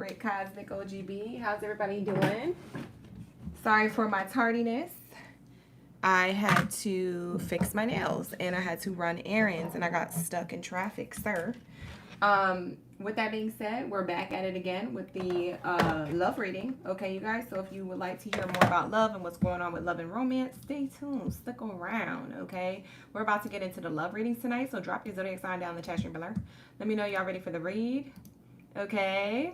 favorite cosmic OGB. How's everybody doing? Sorry for my tardiness. I had to fix my nails and I had to run errands and I got stuck in traffic, sir. With that being said, we're back at it again with the love reading. Okay, you guys, so if you would like to hear more about love and what's going on with love and romance, stay tuned, stick around. Okay, we're about to get into the love readings tonight, so drop your zodiac sign down in the chat stream below. Let me know y'all ready for the read. Okay.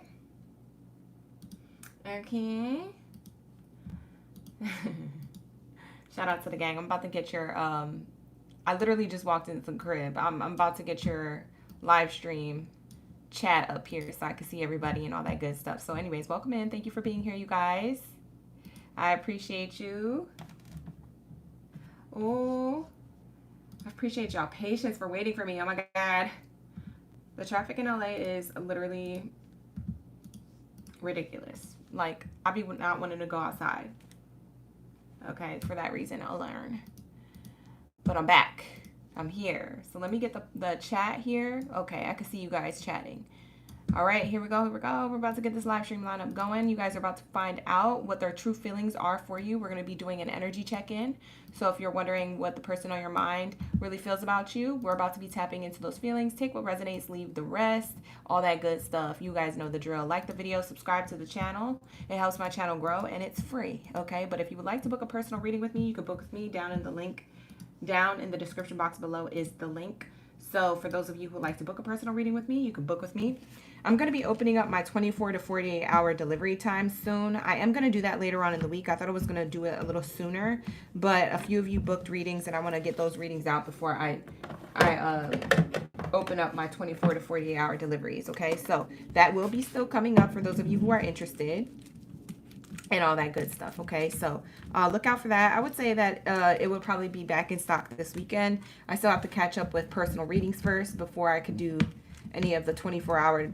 Shout out to the gang. I'm about to get your I literally just walked into the crib. I'm about to get your live stream chat up here so I can see everybody and all that good stuff. So anyways, welcome in. Thank you for being here, you guys. I appreciate you. Oh, I appreciate y'all patience for waiting for me. Oh my God. The traffic in LA is literally ridiculous. Like, I be not wanting to go outside. Okay, for that reason I'll learn. But I'm back. I'm here. So let me get the chat here. Okay, I can see you guys chatting. All right, here we go. Here we go. We're about to get this live stream lineup going. You guys are about to find out what their true feelings are for you. We're going to be doing an energy check-in. So if you're wondering what the person on your mind really feels about you, we're about to be tapping into those feelings. Take what resonates, leave the rest, all that good stuff. You guys know the drill. Like the video, subscribe to the channel. It helps my channel grow and it's free, okay? But if you would like to book a personal reading with me, you can book with me down in the link. Down in the description box below is the link. So for those of you who would like to book a personal reading with me, you can book with me. I'm going to be opening up my 24 to 48 hour delivery time soon. I am going to do that later on in the week. I thought I was going to do it a little sooner, but a few of you booked readings and I want to get those readings out before I open up my 24 to 48 hour deliveries. Okay, so that will be still coming up for those of you who are interested. And all that good stuff. Okay, so look out for that. I would say that it will probably be back in stock this weekend. I still have to catch up with personal readings first before I could do any of the 24-hour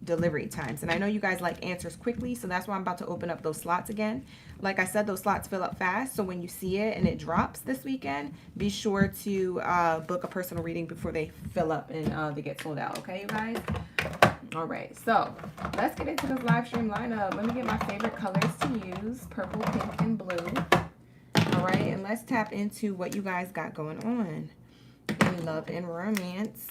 delivery times. And I know you guys like answers quickly, so that's why I'm about to open up those slots again. Like I said, those slots fill up fast, so when you see it and it drops this weekend, be sure to book a personal reading before they fill up and they get sold out. Okay, you guys? All right, so let's get into this live stream lineup. Let me get my favorite colors to use, purple, pink, and blue. All right, and let's tap into what you guys got going on in love and romance.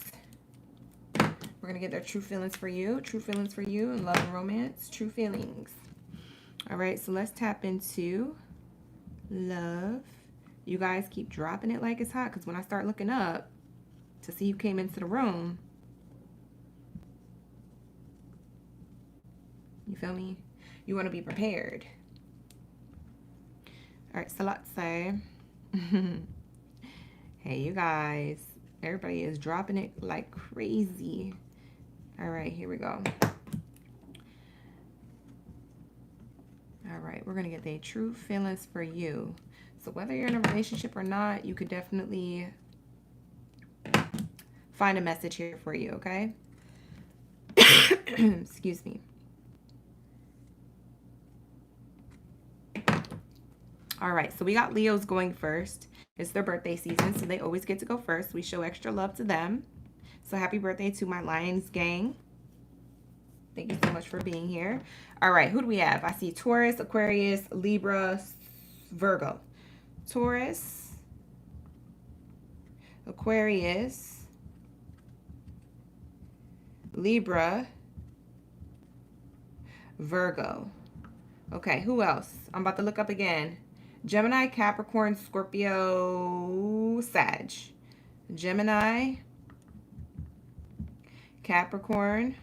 We're going to get their true feelings for you in love and romance, true feelings. All right, so let's tap into love. You guys keep dropping it like it's hot, because when I start looking up to see who came into the room, you feel me? You want to be prepared. All right, so let's say, hey, you guys, everybody is dropping it like crazy. All right, here we go. All right, we're going to get the true feelings for you. So whether you're in a relationship or not, you could definitely find a message here for you, okay? Excuse me. All right, so we got Leos going first. It's their birthday season, so they always get to go first. We show extra love to them. So happy birthday to my Lions gang. Thank you so much for being here. All right, who do we have? I see Taurus, Aquarius, Libra, Virgo. Taurus, Aquarius, Libra, Virgo. Okay, who else? I'm about to look up again. Gemini, Capricorn, Scorpio, Sag. Gemini, Capricorn,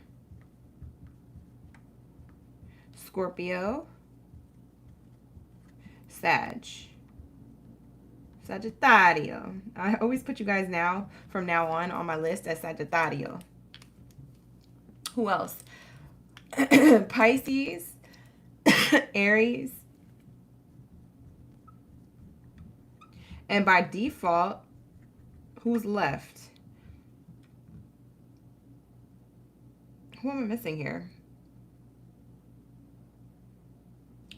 Scorpio, Sag. Sagittarius. I always put you guys now, from now on my list as Sagittarius. Who else? Pisces, Aries, and by default, who's left? Who am I missing here?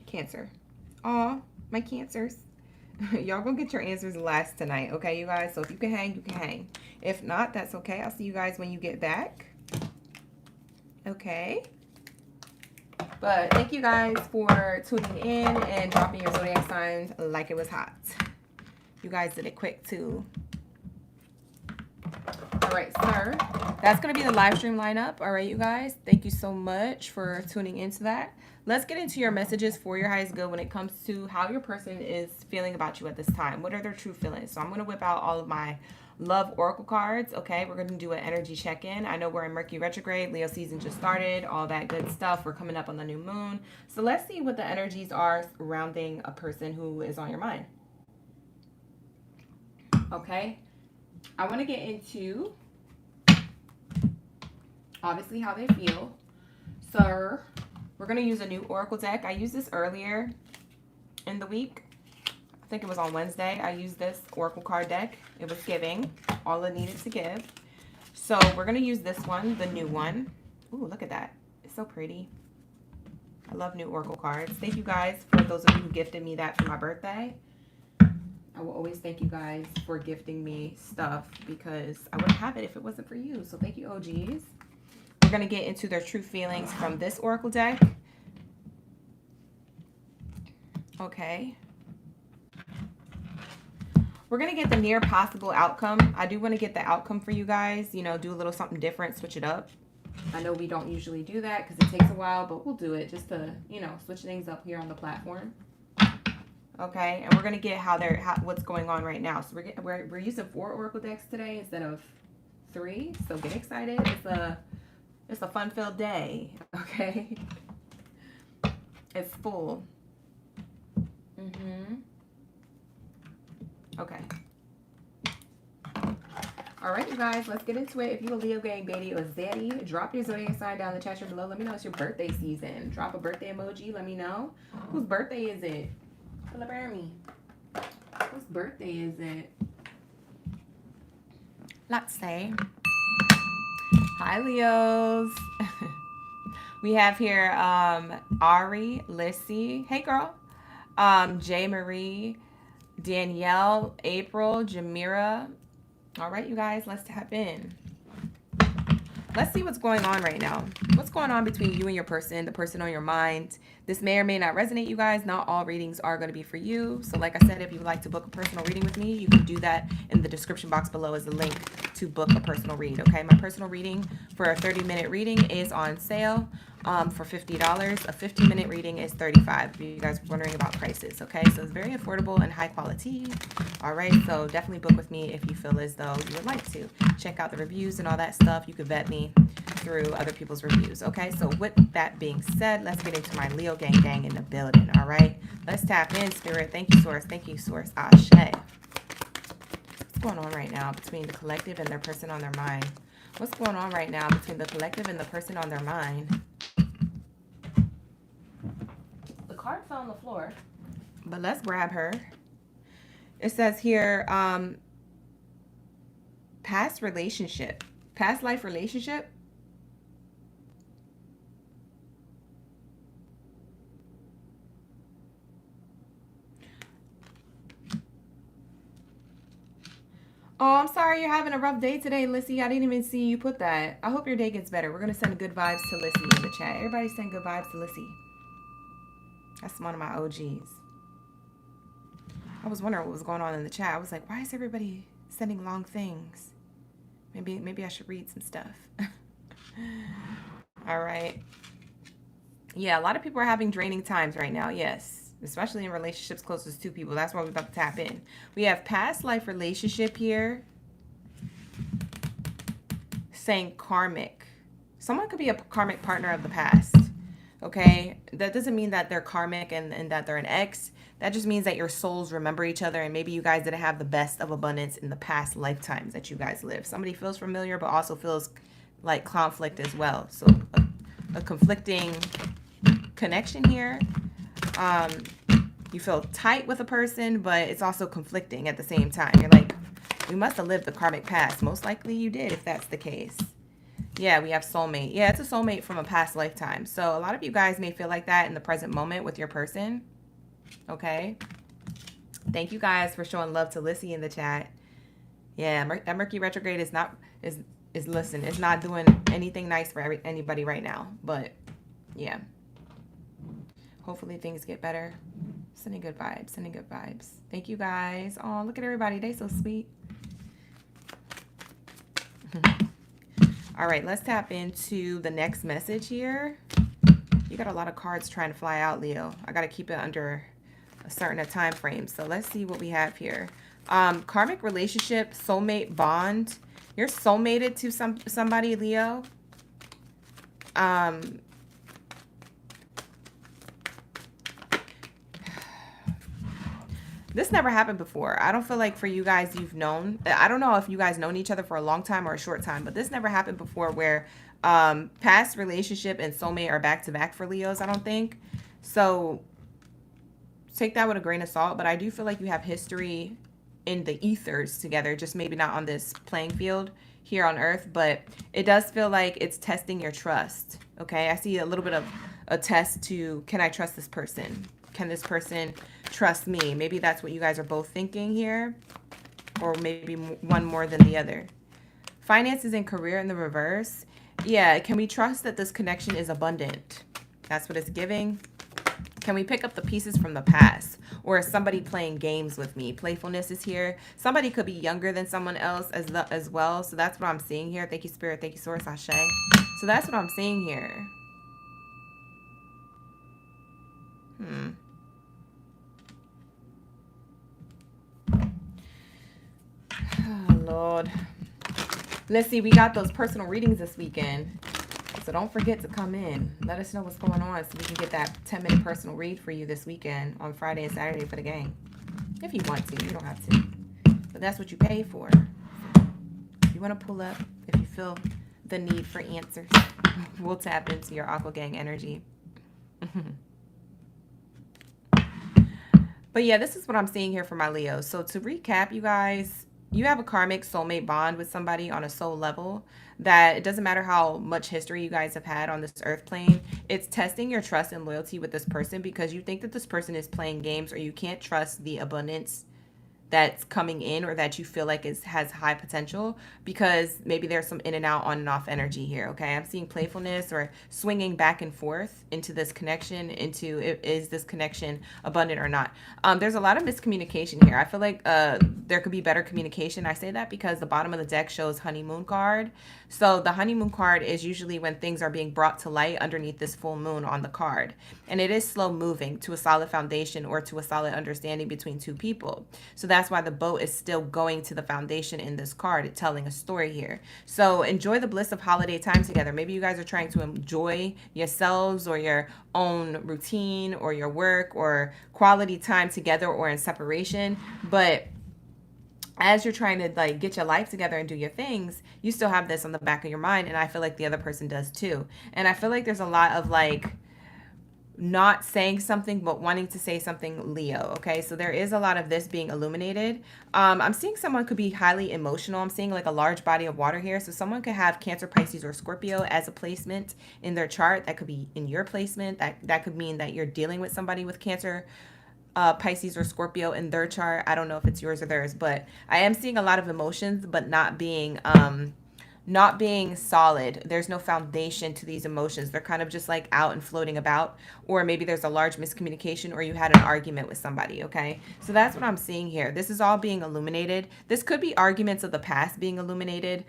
Cancer. Aw, my Cancers. Y'all gonna get your answers last tonight, okay, you guys? So if you can hang, you can hang. If not, that's okay. I'll see you guys when you get back. Okay. But thank you guys for tuning in and dropping your zodiac signs like it was hot. You guys did it quick too. All right, sir. That's going to be the live stream lineup. All right, you guys. Thank you so much for tuning into that. Let's get into your messages for your highest good when it comes to how your person is feeling about you at this time. What are their true feelings? So I'm going to whip out all of my love oracle cards. Okay, we're going to do an energy check-in. I know we're in Mercury retrograde. Leo season just started. All that good stuff. We're coming up on the new moon. So let's see what the energies are surrounding a person who is on your mind. Okay. I want to get into, obviously, how they feel. So, we're going to use a new oracle deck. I used this earlier in the week. I think it was on Wednesday. I used this oracle card deck. It was giving all it needed to give. So, we're going to use this one, the new one. Ooh, look at that. It's so pretty. I love new oracle cards. Thank you guys for those of you who gifted me that for my birthday. I will always thank you guys for gifting me stuff because I wouldn't have it if it wasn't for you. So thank you, OGs. We're going to get into their true feelings from this oracle deck. Okay. We're going to get the near possible outcome. I do want to get the outcome for you guys. You know, do a little something different, switch it up. I know we don't usually do that because it takes a while, but we'll do it just to, you know, switch things up here on the platform. Okay, and we're gonna get what's going on right now. So we're using 4 oracle decks today instead of 3. So get excited. It's a fun-filled day. Okay, it's full. Okay. All right, you guys, let's get into it. If you a Leo, gang, Baddie, or Zaddy, drop your zodiac sign down in the chat below. Let me know it's your birthday season. Drop a birthday emoji. Let me know. Whose birthday is it? Me. Whose birthday is it? Let's say. Hi, Leos. We have here Ari, Lissy. Hey, girl. J. Marie, Danielle, April, Jamira. All right, you guys, let's tap in. Let's see what's going on right now. What's going on between you and your person, the person on your mind. This may or may not resonate, you guys. Not all readings are going to be for you. So like I said, if you would like to book a personal reading with me, you can do that in the description box below is a link to book a personal read. Okay, my personal reading for a 30-minute reading is on sale for $50. A 15-minute reading is $35. If you guys are wondering about prices, okay? So it's very affordable and high quality. All right, so definitely book with me if you feel as though you would like to. Check out the reviews and all that stuff. You could vet me through other people's reviews, okay? So with that being said, let's get into my Leo gang in the building, all right? Let's tap in, Spirit. Thank you, Source. Thank you, Source. Ashe. What's going on right now between the collective and their person on their mind? What's going on right now between the collective and the person on their mind? The card fell on the floor, but let's grab her. It says here, past relationship, past life relationship. Oh, I'm sorry you're having a rough day today, Lissy. I didn't even see you put that. I hope your day gets better. We're going to send good vibes to Lissy in the chat. Everybody send good vibes to Lissy. That's one of my OGs. I was wondering what was going on in the chat. I was like, why is everybody sending long things? Maybe I should read some stuff. All right. Yeah, a lot of people are having draining times right now. Yes. Especially in relationships closest to people. That's why we're about to tap in. We have past life relationship here. Saying karmic. Someone could be a karmic partner of the past. Okay? That doesn't mean that they're karmic and that they're an ex. That just means that your souls remember each other and maybe you guys didn't have the best of abundance in the past lifetimes that you guys lived. Somebody feels familiar but also feels like conflict as well. So a conflicting connection here. You feel tight with a person, but it's also conflicting at the same time. You're like, we must have lived the karmic past. Most likely you did, if that's the case. Yeah, we have soulmate. Yeah, it's a soulmate from a past lifetime. So a lot of you guys may feel like that in the present moment with your person. Okay. Thank you guys for showing love to Lissy in the chat. Yeah, that Mercury retrograde is not, listen, it's not doing anything nice for anybody right now. But yeah. Hopefully things get better. Sending good vibes. Sending good vibes. Thank you guys. Oh, look at everybody. They so sweet. All right, let's tap into the next message here. You got a lot of cards trying to fly out, Leo. I got to keep it under a certain time frame. So let's see what we have here. Karmic relationship, soulmate bond. You're soulmated to somebody, Leo. This never happened before. I don't feel like for you guys you've known. I don't know if you guys known each other for a long time or a short time, but this never happened before where past relationship and soulmate are back to back for Leos, I don't think. So take that with a grain of salt, but I do feel like you have history in the ethers together, just maybe not on this playing field here on Earth, but it does feel like it's testing your trust. Okay, I see a little bit of a test to, can I trust this person? Can this person trust me? Maybe that's what you guys are both thinking here, or maybe one more than the other. Finances and career in the reverse. Yeah, can we trust that this connection is abundant? That's what it's giving. Can we pick up the pieces from the past? Or is somebody playing games with me? Playfulness is here. Somebody could be younger than someone else as well. So that's what I'm seeing here. Thank you, Spirit. Thank you, Source. Ashe. So that's what I'm seeing here. Oh, Lord. Let's see. We got those personal readings this weekend. So don't forget to come in. Let us know what's going on so we can get that 10-minute personal read for you this weekend on Friday and Saturday for the gang. If you want to. You don't have to. But that's what you pay for. If you want to pull up, if you feel the need for answers, we'll tap into your Aqua Gang energy. But yeah, this is what I'm seeing here for my Leos. So to recap, you guys, you have a karmic soulmate bond with somebody on a soul level that it doesn't matter how much history you guys have had on this earth plane. It's testing your trust and loyalty with this person because you think that this person is playing games, or you can't trust the abundance that's coming in, or that you feel like has high potential, because maybe there's some in and out, on and off energy here. Okay, I'm seeing playfulness or swinging back and forth into this connection, into is this connection abundant or not. There's a lot of miscommunication here. I feel like there could be better communication. I say that because the bottom of the deck shows honeymoon card. So the honeymoon card is usually when things are being brought to light underneath this full moon on the card, and it is slow moving to a solid foundation or to a solid understanding between two people. So that's why the boat is still going to the foundation in this card. It's telling a story here. So enjoy the bliss of holiday time together. Maybe you guys are trying to enjoy yourselves or your own routine or your work or quality time together or in separation. But as you're trying to like get your life together and do your things, you still have this on the back of your mind. And I feel like the other person does too. And I feel like there's a lot of like not saying something but wanting to say something, Leo. Okay, so there is a lot of this being illuminated. I'm seeing someone could be highly emotional. I'm seeing like a large body of water here. So someone could have Cancer, Pisces, or Scorpio as a placement in their chart. That could be in your placement. That could mean that you're dealing with somebody with Cancer, Pisces, or Scorpio in their chart. I don't know if it's yours or theirs, but I am seeing a lot of emotions but not being solid. There's no foundation to these emotions. They're kind of just like out and floating about, or maybe there's a large miscommunication, or you had an argument with somebody. Okay, so that's what I'm seeing here. This is all being illuminated. This could be arguments of the past being illuminated.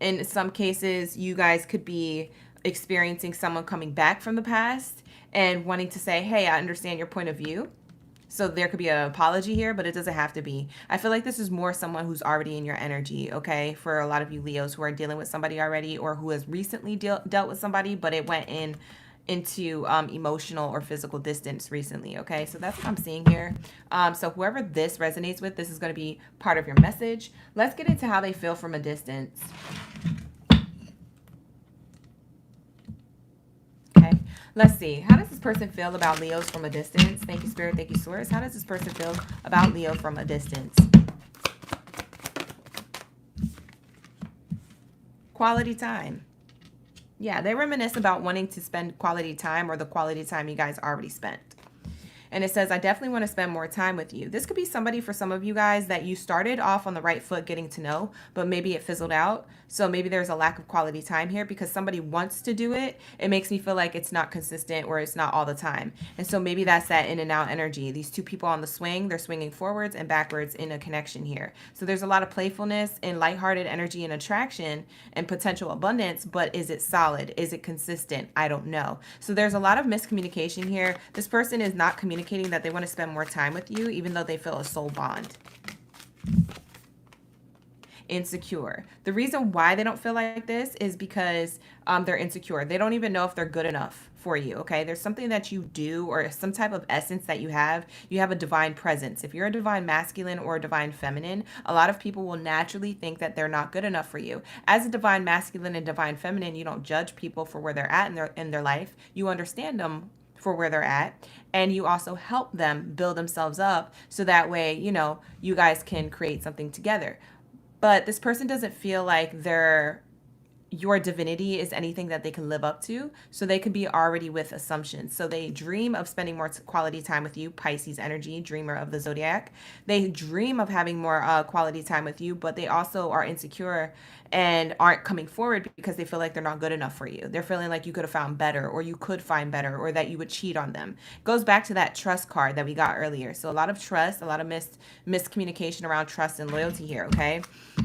In some cases, you guys could be experiencing someone coming back from the past and wanting to say, hey, I understand your point of view. So there could be an apology here, but it doesn't have to be. I feel like this is more someone who's already in your energy, okay? For a lot of you Leos who are dealing with somebody already, or who has recently dealt with somebody, but it went into emotional or physical distance recently, okay? So that's what I'm seeing here. So whoever this resonates with, this is going to be part of your message. Let's get into how they feel from a distance. Okay. Let's see. How does this person feel about Leos from a distance? Thank you, Spirit. Thank you, Source. How does this person feel about Leo from a distance? Quality time. Yeah, they reminisce about wanting to spend quality time, or the quality time you guys already spent. And it says, I definitely want to spend more time with you. This could be somebody for some of you guys that you started off on the right foot getting to know, but maybe it fizzled out. So maybe there's a lack of quality time here because somebody wants to do it. It makes me feel like it's not consistent or it's not all the time. And so maybe that's that in and out energy. These two people on the swing, they're swinging forwards and backwards in a connection here. So there's a lot of playfulness and lighthearted energy and attraction and potential abundance, but is it solid? Is it consistent? I don't know. So there's a lot of miscommunication here. This person is not communicating that they want to spend more time with you, even though they feel a soul bond. Insecure. The reason why they don't feel like this is because they're insecure. They don't even know if they're good enough for you, okay? There's something that you do or some type of essence that you have. You have a divine presence. If you're a divine masculine or a divine feminine, a lot of people will naturally think that they're not good enough for you. As a divine masculine and divine feminine, you don't judge people for where they're at in their life. You understand them for where they're at, and you also help them build themselves up so that way, you know, you guys can create something together. But this person doesn't feel like your divinity is anything that they can live up to. So they could be already with assumptions. So they dream of spending more quality time with you, Pisces energy, dreamer of the Zodiac. They dream of having more quality time with you, but they also are insecure and aren't coming forward because they feel like they're not good enough for you. They're feeling like you could have found better, or you could find better, or that you would cheat on them. It goes back to that trust card that we got earlier. So a lot of trust, a lot of miscommunication around trust and loyalty here, okay?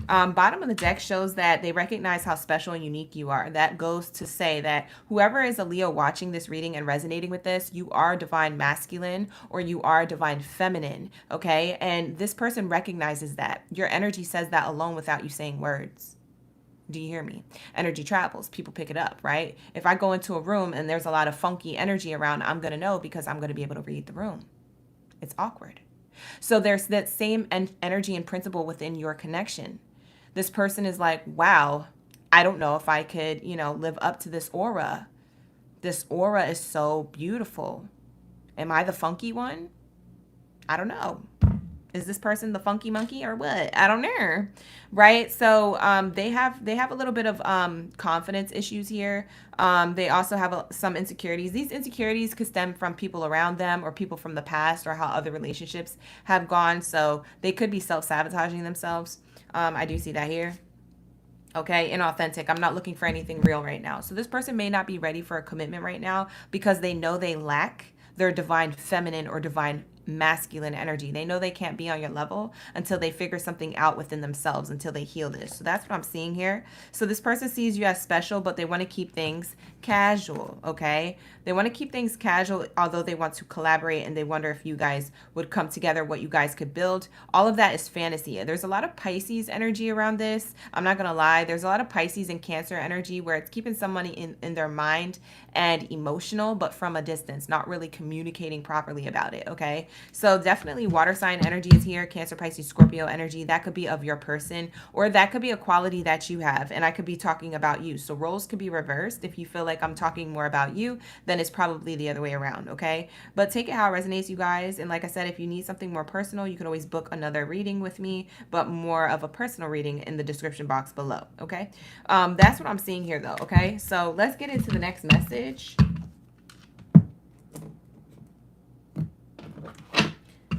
Bottom of the deck shows that they recognize how special and unique you are. That goes to say that whoever is a Leo watching this reading and resonating with this, you are divine masculine or you are divine feminine, okay? And this person recognizes that. Your energy says that alone without you saying words. Do you hear me? Energy travels. People pick it up, right? If I go into a room and there's a lot of funky energy around, I'm going to know because I'm going to be able to read the room. It's awkward. So there's that same energy and principle within your connection. This person is like, wow, I don't know if I could, you know, live up to this aura. This aura is so beautiful. Am I the funky one? I don't know. Is this person the funky monkey or what? I don't know, right? So they have a little bit of confidence issues here. They also have some insecurities. These insecurities could stem from people around them or people from the past or how other relationships have gone. So they could be self-sabotaging themselves. I do see that here. Okay, inauthentic. I'm not looking for anything real right now. So this person may not be ready for a commitment right now because they know they lack their divine feminine or divine masculine energy. They know they can't be on your level until they figure something out within themselves, until they heal this. So that's what I'm seeing here. So this person sees you as special, but they want to keep things casual, okay? They want to keep things casual, although they want to collaborate and they wonder if you guys would come together, what you guys could build. All of that is fantasy. There's a lot of Pisces energy around this. I'm not going to lie. There's a lot of Pisces and Cancer energy where it's keeping somebody in their mind and emotional, but from a distance, not really communicating properly about it, okay? So definitely water sign energy is here. Cancer, Pisces, Scorpio energy. That could be of your person, or that could be a quality that you have, and I could be talking about you. So roles could be reversed. If you feel like I'm talking more about you, then it's probably the other way around, okay? But take it how it resonates, you guys. And like I said, if you need something more personal, you can always book another reading with me, but more of a personal reading in the description box below, okay? That's what I'm seeing here, though, okay? So let's get into the next message.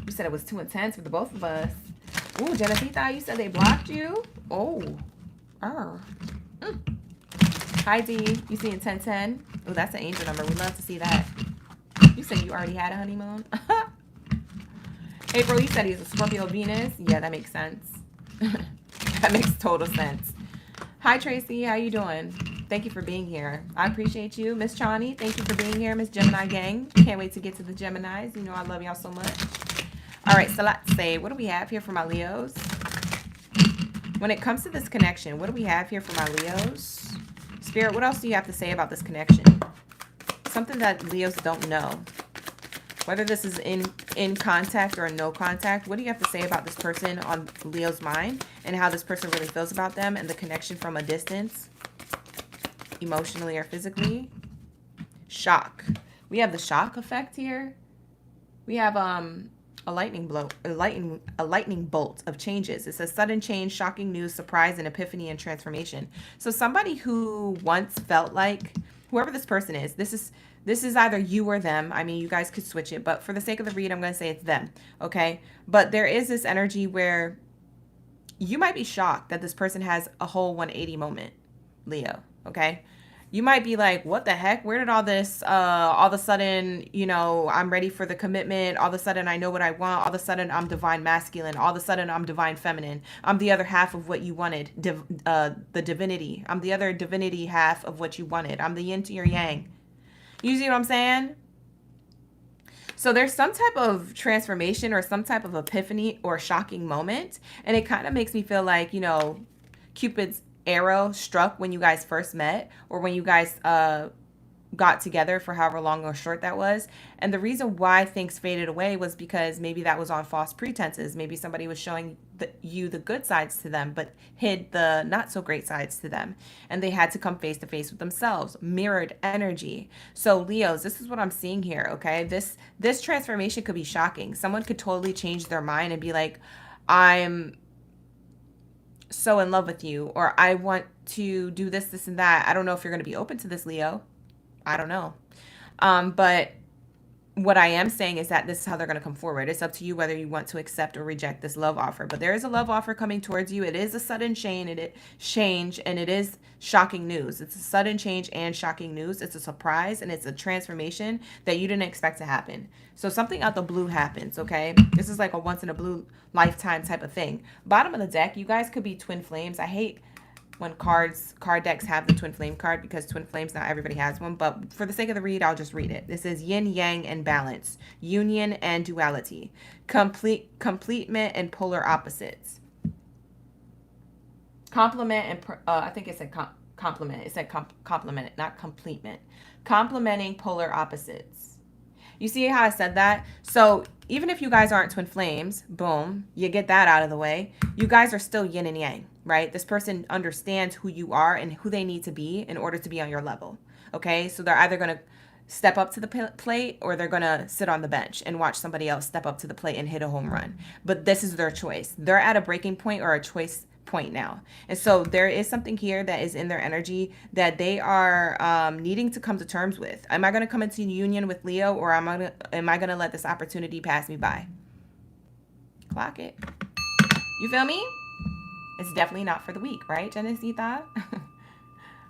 You said it was too intense for the both of us. Ooh, Genesita, you said they blocked you? Oh. Hi, D. You seeing 1010? Oh, that's an angel number. We'd love to see that. You said you already had a honeymoon? April, you said he's a Scorpio Venus. Yeah, that makes sense. That makes total sense. Hi, Tracy. How you doing? Thank you for being here. I appreciate you. Miss Chani, thank you for being here. Miss Gemini gang. Can't wait to get to the Geminis. You know I love y'all so much. All right, so let's say, what do we have here for my Leos? When it comes to this connection, what do we have here for my Leos? Spirit, what else do you have to say about this connection? Something that Leos don't know. Whether this is in contact or no contact, what do you have to say about this person on Leo's mind and how this person really feels about them and the connection from a distance, emotionally or physically? Shock. We have the shock effect here. We have a lightning bolt of changes. It says sudden change, shocking news, surprise, and epiphany and transformation. So somebody who once felt like, whoever this person is, this This is either you or them. I mean, you guys could switch it, but for the sake of the read, I'm going to say it's them. Okay. But there is this energy where you might be shocked that this person has a whole 180 moment, Leo. Okay. You might be like, what the heck? Where did all this, all of a sudden, you know, I'm ready for the commitment. All of a sudden, I know what I want. All of a sudden, I'm divine masculine. All of a sudden, I'm divine feminine. I'm the other half of what you wanted, the divinity. I'm the other divinity half of what you wanted. I'm the yin to your yang. You see what I'm saying? So there's some type of transformation or some type of epiphany or shocking moment. And it kind of makes me feel like, you know, Cupid's arrow struck when you guys first met, or when you guys got together for however long or short that was. And the reason why things faded away was because maybe that was on false pretenses. Maybe somebody was showing you the good sides to them, but hid the not so great sides to them. And they had to come face to face with themselves. Mirrored energy. So Leos, this is what I'm seeing here, okay? This transformation could be shocking. Someone could totally change their mind and be like, I'm so in love with you, or I want to do this, this, and that. I don't know if you're going to be open to this, Leo. I don't know. But what I am saying is that this is how they're going to come forward. It's up to you whether you want to accept or reject this love offer. But there is a love offer coming towards you. It is a sudden change, and it is shocking news. It's a sudden change and shocking news. It's a surprise, and it's a transformation that you didn't expect to happen. So something out the blue happens, okay? This is like a once in a blue lifetime type of thing. Bottom of the deck, you guys could be twin flames. I hate when card decks have the twin flame card, because twin flames, not everybody has one. But for the sake of the read, I'll just read it. This is yin, yang, and balance. Union and duality. Completement and polar opposites. Complement and, I think it said complement. It said complement, not completement. Complementing polar opposites. You see how I said that? So even if you guys aren't twin flames, boom, you get that out of the way. You guys are still yin and yang, right? This person understands who you are and who they need to be in order to be on your level. Okay, so they're either going to step up to the plate, or they're going to sit on the bench and watch somebody else step up to the plate and hit a home run. But this is their choice. They're at a breaking point or a choice point now. And so there is something here that is in their energy that they are needing to come to terms with. Am I going to come into union with Leo, or am I going to let this opportunity pass me by? Clock it. You feel me? It's definitely not for the weak, right, Genesita?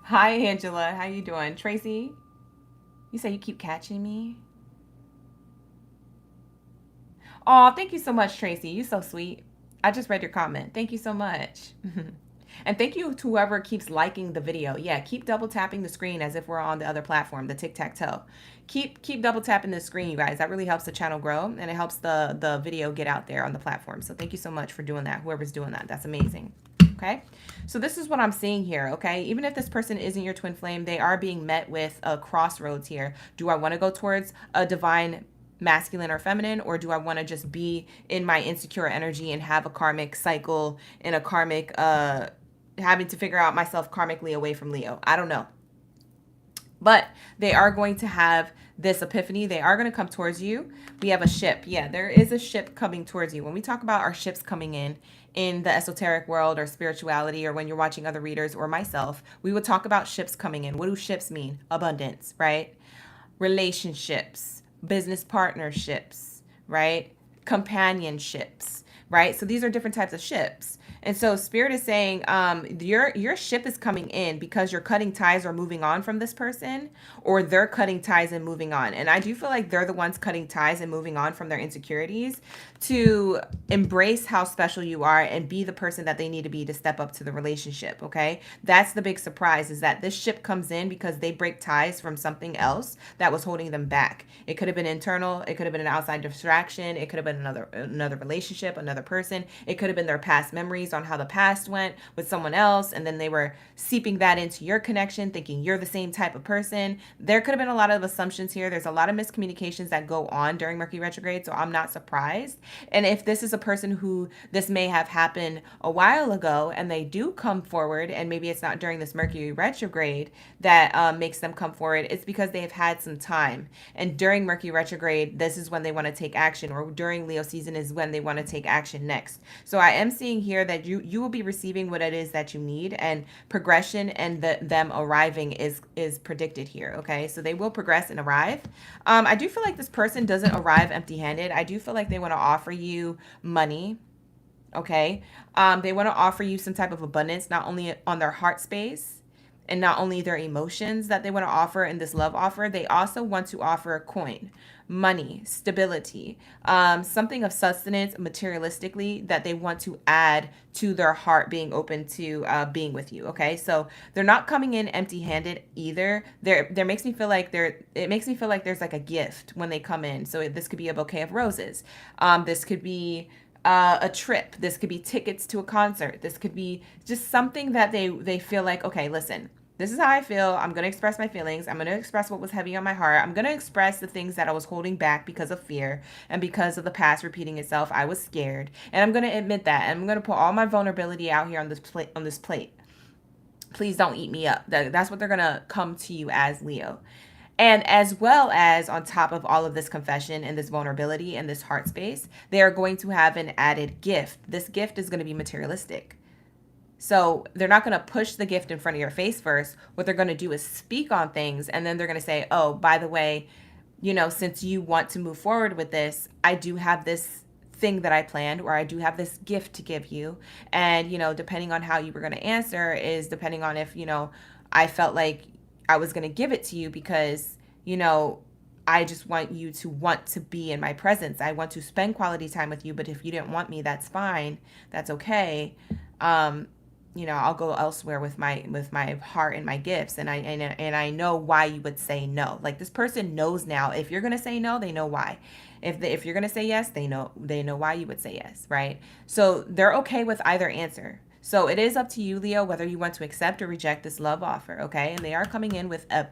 Hi, Angela. How you doing? Tracy, you say you keep catching me. Oh, thank you so much, Tracy. You so sweet. I just read your comment. Thank you so much. And thank you to whoever keeps liking the video. Yeah, keep double tapping the screen as if we're on the other platform, the tic-tac-toe. Keep double tapping the screen, you guys. That really helps the channel grow, and it helps the video get out there on the platform. So thank you so much for doing that. Whoever's doing that, that's amazing. Okay, so this is what I'm seeing here. Okay, even if this person isn't your twin flame, they are being met with a crossroads here. Do I want to go towards a divine masculine or feminine, or do I want to just be in my insecure energy and have a karmic cycle and a karmic having to figure out myself karmically away from Leo? I don't know. But they are going to have this epiphany. They are going to come towards you. We have a ship. Yeah, there is a ship coming towards you. When we talk about our ships coming in the esoteric world or spirituality, or when you're watching other readers or myself, we would talk about ships coming in. What do ships mean? Abundance, right? Relationships, business partnerships, right? Companionships, right? So these are different types of ships. And so Spirit is saying your ship is coming in because you're cutting ties or moving on from this person, or they're cutting ties and moving on. And I do feel like they're the ones cutting ties and moving on from their insecurities to embrace how special you are and be the person that they need to be to step up to the relationship, okay? That's the big surprise, is that this ship comes in because they break ties from something else that was holding them back. It could have been internal. It could have been an outside distraction. It could have been another relationship, another person. It could have been their past memories on how the past went with someone else, and then they were seeping that into your connection, thinking you're the same type of person. There could have been a lot of assumptions here. There's a lot of miscommunications that go on during Mercury retrograde, so I'm not surprised. And if this is a person who this may have happened a while ago and they do come forward, and maybe it's not during this Mercury retrograde that makes them come forward, it's because they have had some time. And during Mercury retrograde, this is when they want to take action, or during Leo season is when they want to take action next. So I am seeing here that that you will be receiving what it is that you need, and progression and them arriving is predicted here. Okay, so they will progress and arrive. I do feel like this person doesn't arrive empty-handed. I do feel like they want to offer you money. Okay, they want to offer you some type of abundance, not only on their heart space and not only their emotions that they want to offer in this love offer. They also want to offer a coin, money, stability, something of sustenance materialistically that they want to add to their heart being open to being with you. Okay, so they're not coming in empty-handed either. There makes me feel like it makes me feel like there's like a gift when they come in. So this could be a bouquet of roses. This could be a trip. This could be tickets to a concert. This could be just something that they feel like, okay, listen, this is how I feel. I'm going to express my feelings. I'm going to express what was heavy on my heart. I'm going to express the things that I was holding back because of fear and because of the past repeating itself. I was scared, and I'm going to admit that. And I'm going to put all my vulnerability out here on this plate. Please don't eat me up. That's what they're going to come to you as, Leo. And as well as on top of all of this confession and this vulnerability and this heart space, they are going to have an added gift. This gift is going to be materialistic. So they're not going to push the gift in front of your face first. What they're going to do is speak on things. And then they're going to say, oh, by the way, you know, since you want to move forward with this, I do have this thing that I planned, or I do have this gift to give you. And, you know, depending on how you were going to answer is depending on if, you know, I felt like I was going to give it to you because, you know, I just want you to want to be in my presence. I want to spend quality time with you. But if you didn't want me, that's fine. That's okay. You know, I'll go elsewhere with my heart and my gifts. And I know why you would say no. Like, this person knows now, if you're going to say no, they know why. If you're going to say yes, they know why you would say yes, right? So they're okay with either answer. So it is up to you, Leo, whether you want to accept or reject this love offer, okay? And they are coming in with a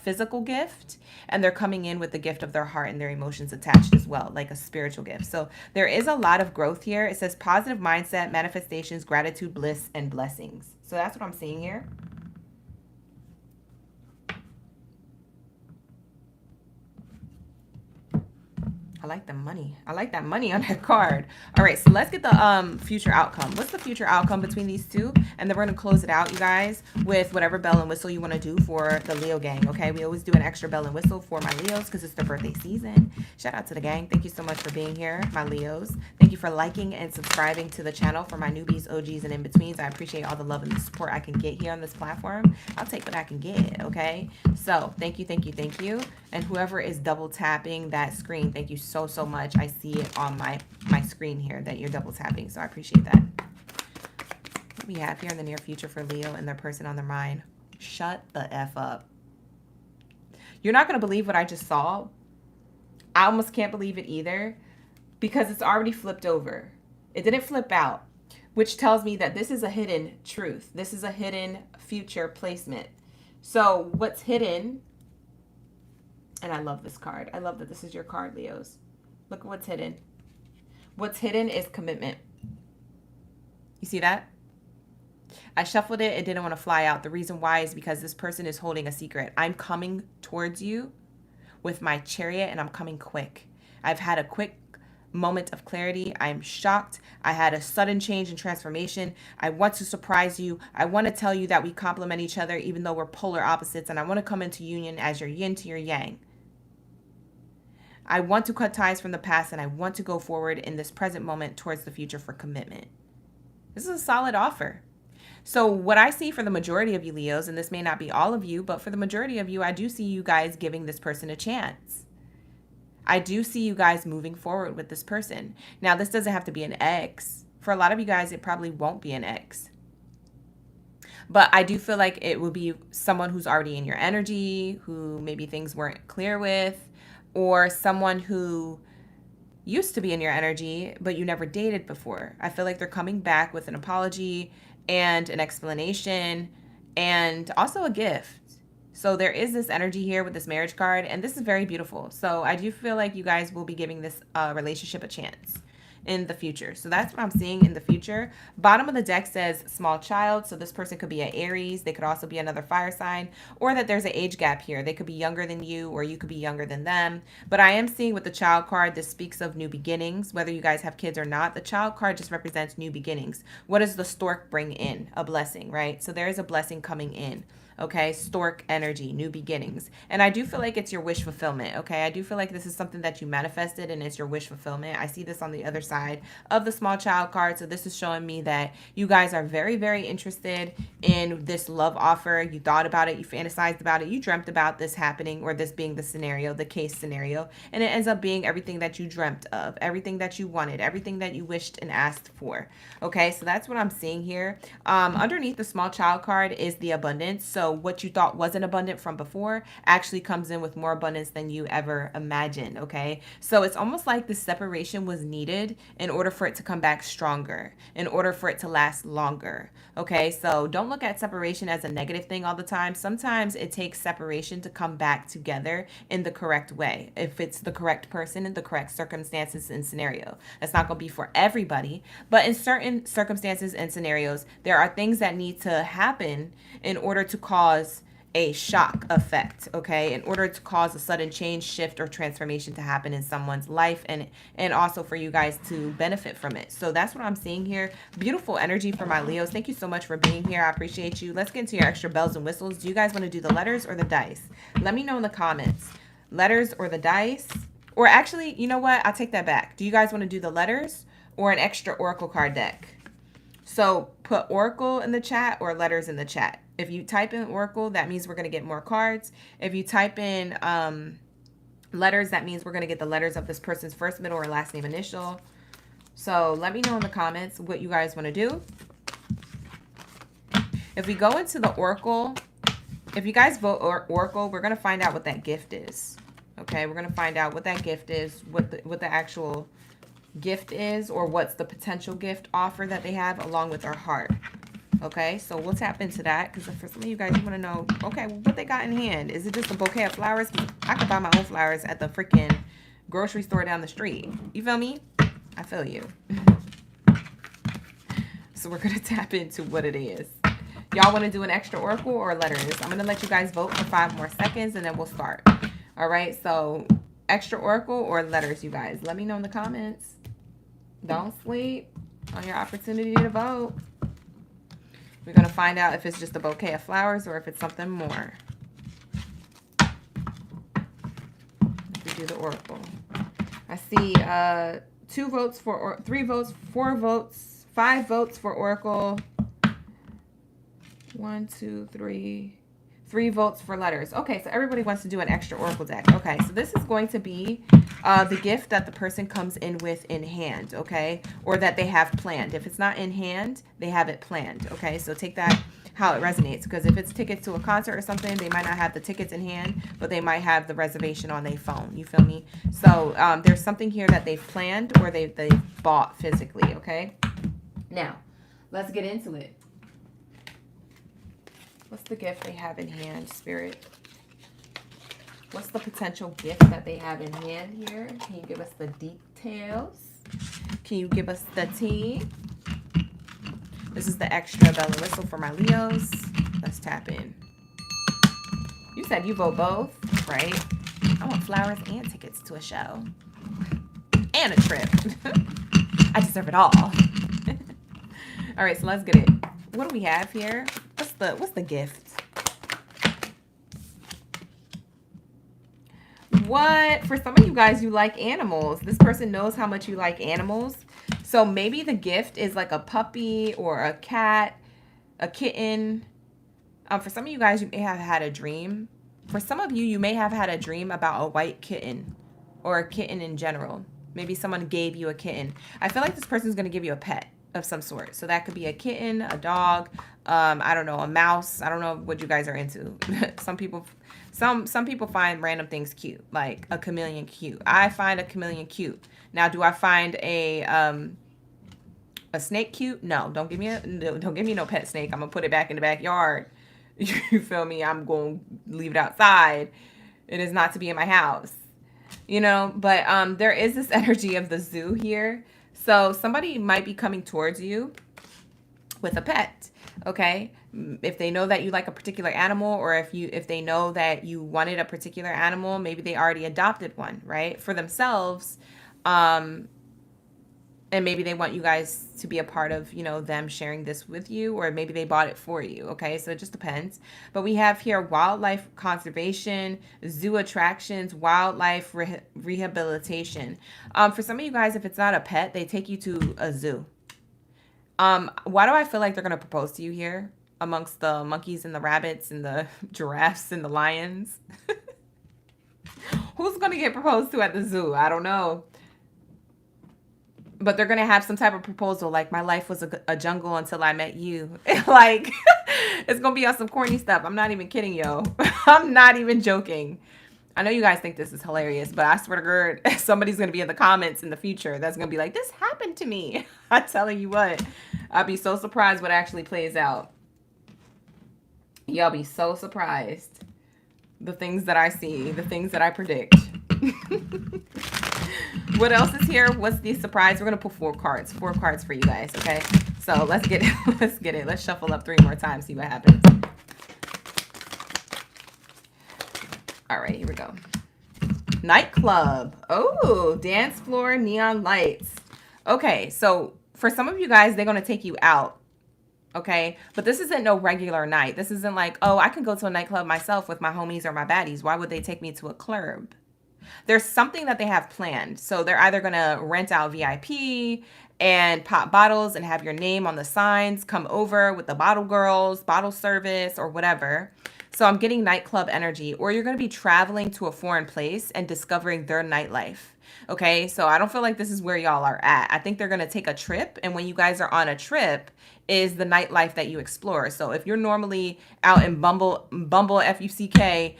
physical gift, and they're coming in with the gift of their heart and their emotions attached as well, like a spiritual gift. So there is a lot of growth here. It says positive mindset, manifestations, gratitude, bliss, and blessings. So that's what I'm seeing here. I like the money. I like that money on that card. All right, so let's get the future outcome. What's the future outcome between these two? And then we're going to close it out, you guys, with whatever bell and whistle you want to do for the Leo gang, okay? We always do an extra bell and whistle for my Leos because it's their birthday season. Shout out to the gang. Thank you so much for being here, my Leos. Thank you for liking and subscribing to the channel. For my newbies, OGs, and in-betweens, I appreciate all the love and the support I can get here on this platform. I'll take what I can get, okay? So thank you, thank you, thank you. And whoever is double tapping that screen, thank you so much. I see it on my screen here that you're double tapping, so I appreciate that. What we have here in the near future for Leo and their person on their mind. Shut the F up. You're not going to believe what I just saw. I almost can't believe it either because it's already flipped over. It didn't flip out, which tells me that this is a hidden truth. This is a hidden future placement. So what's hidden, and I love this card. I love that this is your card, Leos. Look at what's hidden. What's hidden is commitment. You see that? I shuffled it. It didn't want to fly out. The reason why is because this person is holding a secret. I'm coming towards you with my chariot, and I'm coming quick. I've had a quick moment of clarity. I'm shocked. I had a sudden change and transformation. I want to surprise you. I want to tell you that we complement each other even though we're polar opposites, and I want to come into union as your yin to your yang. I want to cut ties from the past, and I want to go forward in this present moment towards the future for commitment. This is a solid offer. So what I see for the majority of you Leos, and this may not be all of you, but for the majority of you, I do see you guys giving this person a chance. I do see you guys moving forward with this person. Now, this doesn't have to be an ex. For a lot of you guys, it probably won't be an ex. But I do feel like it will be someone who's already in your energy, who maybe things weren't clear with, or someone who used to be in your energy, but you never dated before. I feel like they're coming back with an apology and an explanation and also a gift. So there is this energy here with this marriage card, and this is very beautiful. So I do feel like you guys will be giving this relationship a chance. in the future. So that's what I'm seeing in the future. Bottom of the deck says small child. So this person could be an Aries. They could also be another fire sign, or that there's an age gap here. They could be younger than you, or you could be younger than them. But I am seeing with the child card, this speaks of new beginnings, whether you guys have kids or not. The child card just represents new beginnings. What does the stork bring in? A blessing, right? So there is a blessing coming in. Okay, stork energy, new beginnings. And I do feel like it's your wish fulfillment. Okay, I do feel like this is something that you manifested and it's your wish fulfillment. I see this on the other side of the small child card. So this is showing me that you guys are very, very interested in this love offer. You thought about it, you fantasized about it, you dreamt about this happening, or this being the scenario, the case scenario. And it ends up being everything that you dreamt of, everything that you wanted, everything that you wished and asked for. Okay, so that's what I'm seeing here. Underneath the small child card is the abundance. So what you thought wasn't abundant from before actually comes in with more abundance than you ever imagined. Okay, so it's almost like the separation was needed in order for it to come back stronger, in order for it to last longer. Okay, so don't look at separation as a negative thing all the time. Sometimes it takes separation to come back together in the correct way, if it's the correct person in the correct circumstances and scenario. That's not going to be for everybody, but in certain circumstances and scenarios, there are things that need to happen in order to cause a shock effect, okay, in order to cause a sudden change, shift, or transformation to happen in someone's life, and also for you guys to benefit from it. So that's what I'm seeing here. Beautiful energy for my Leos. Thank you so much for being here. I appreciate you. Let's get into your extra bells and whistles. Do you guys want to do the letters or the dice? Let me know in the comments. Letters or the dice? Or actually, you know what? I'll take that back. Do you guys want to do the letters or an extra oracle card deck? So put oracle in the chat or letters in the chat. If you type in oracle, that means we're going to get more cards. If you type in letters, that means we're going to get the letters of this person's first, middle, or last name initial. So let me know in the comments what you guys want to do. If we go into the oracle, if you guys vote oracle, we're going to find out what that gift is. Okay, we're going to find out what that gift is, what the actual gift is, or what's the potential gift offer that they have along with our heart. Okay, so we'll tap into that, because for some of you guys, you want to know, okay, what they got in hand. Is it just a bouquet of flowers? I could buy my own flowers at the freaking grocery store down the street. You feel me? I feel you. So we're going to tap into what it is. Y'all want to do an extra oracle or letters? I'm going to let you guys vote for 5 more seconds, and then we'll start. All right, so extra oracle or letters, you guys. Let me know in the comments. Don't sleep on your opportunity to vote. We're going to find out if it's just a bouquet of flowers or if it's something more. We do the oracle. I see 2 votes for, or 3 votes, 4 votes, 5 votes for oracle. 1, 2, 3. 3 votes for letters. Okay, so everybody wants to do an extra oracle deck. Okay, so this is going to be the gift that the person comes in with in hand, okay? Or that they have planned. If it's not in hand, they have it planned, okay? So take that how it resonates, because if it's tickets to a concert or something, they might not have the tickets in hand, but they might have the reservation on their phone. You feel me? So there's something here that they've planned or they've bought physically, okay? Now, let's get into it. What's the gift they have in hand, Spirit? What's the potential gift that they have in hand here? Can you give us the details? Can you give us the tea? This is the extra bell and whistle for my Leos. Let's tap in. You said you vote both, right? I want flowers and tickets to a show. And a trip. I deserve it all. All right, so let's get it. What do we have here? What's the gift? What? For some of you guys, you like animals. This person knows how much you like animals. So maybe the gift is like a puppy or a cat, a kitten. For some of you guys, you may have had a dream. For some of you, you may have had a dream about a white kitten or a kitten in general. Maybe someone gave you a kitten. I feel like this person's going to give you a pet of some sort. So that could be a kitten, a dog, I don't know, a mouse. I don't know what you guys are into. Some people find random things cute, like a chameleon cute. I find a chameleon cute. Now, do I find a snake cute? No, don't give me no pet snake. I'm gonna put it back in the backyard. You feel me? I'm going to leave it outside. It is not to be in my house. You know, but there is this energy of the zoo here. So somebody might be coming towards you with a pet, okay? If they know that you like a particular animal, or if they know that you wanted a particular animal, maybe they already adopted one, right? For themselves. And maybe they want you guys to be a part of, them sharing this with you, or maybe they bought it for you. Okay, so it just depends. But we have here wildlife conservation, zoo attractions, wildlife rehabilitation. For some of you guys, if it's not a pet, they take you to a zoo. Why do I feel like they're gonna propose to you here amongst the monkeys and the rabbits and the giraffes and the lions? Who's gonna get proposed to at the zoo? I don't know. But they're going to have some type of proposal like, my life was a jungle until I met you. Like, it's going to be on some corny stuff. I'm not even kidding, yo. I'm not even joking. I know you guys think this is hilarious, but I swear to God, somebody's going to be in the comments in the future that's going to be like, this happened to me. I'm telling you what, I'll be so surprised what actually plays out. Y'all be so surprised. The things that I see, the things that I predict. What else is here? What's the surprise? We're going to pull 4 cards. 4 cards for you guys, okay? So let's get it. Let's get it. Let's shuffle up 3 more times, see what happens. All right, here we go. Nightclub. Oh, dance floor, neon lights. Okay, so for some of you guys, they're going to take you out. Okay, but this isn't no regular night. This isn't like, oh, I can go to a nightclub myself with my homies or my baddies. Why would they take me to a club? There's something that they have planned. So they're either going to rent out VIP and pop bottles and have your name on the signs, come over with the bottle girls, bottle service, or whatever. So I'm getting nightclub energy, or you're going to be traveling to a foreign place and discovering their nightlife. Okay, so I don't feel like this is where y'all are at. I think they're going to take a trip, and when you guys are on a trip is the nightlife that you explore. So if you're normally out in Bumble F-U-C-K,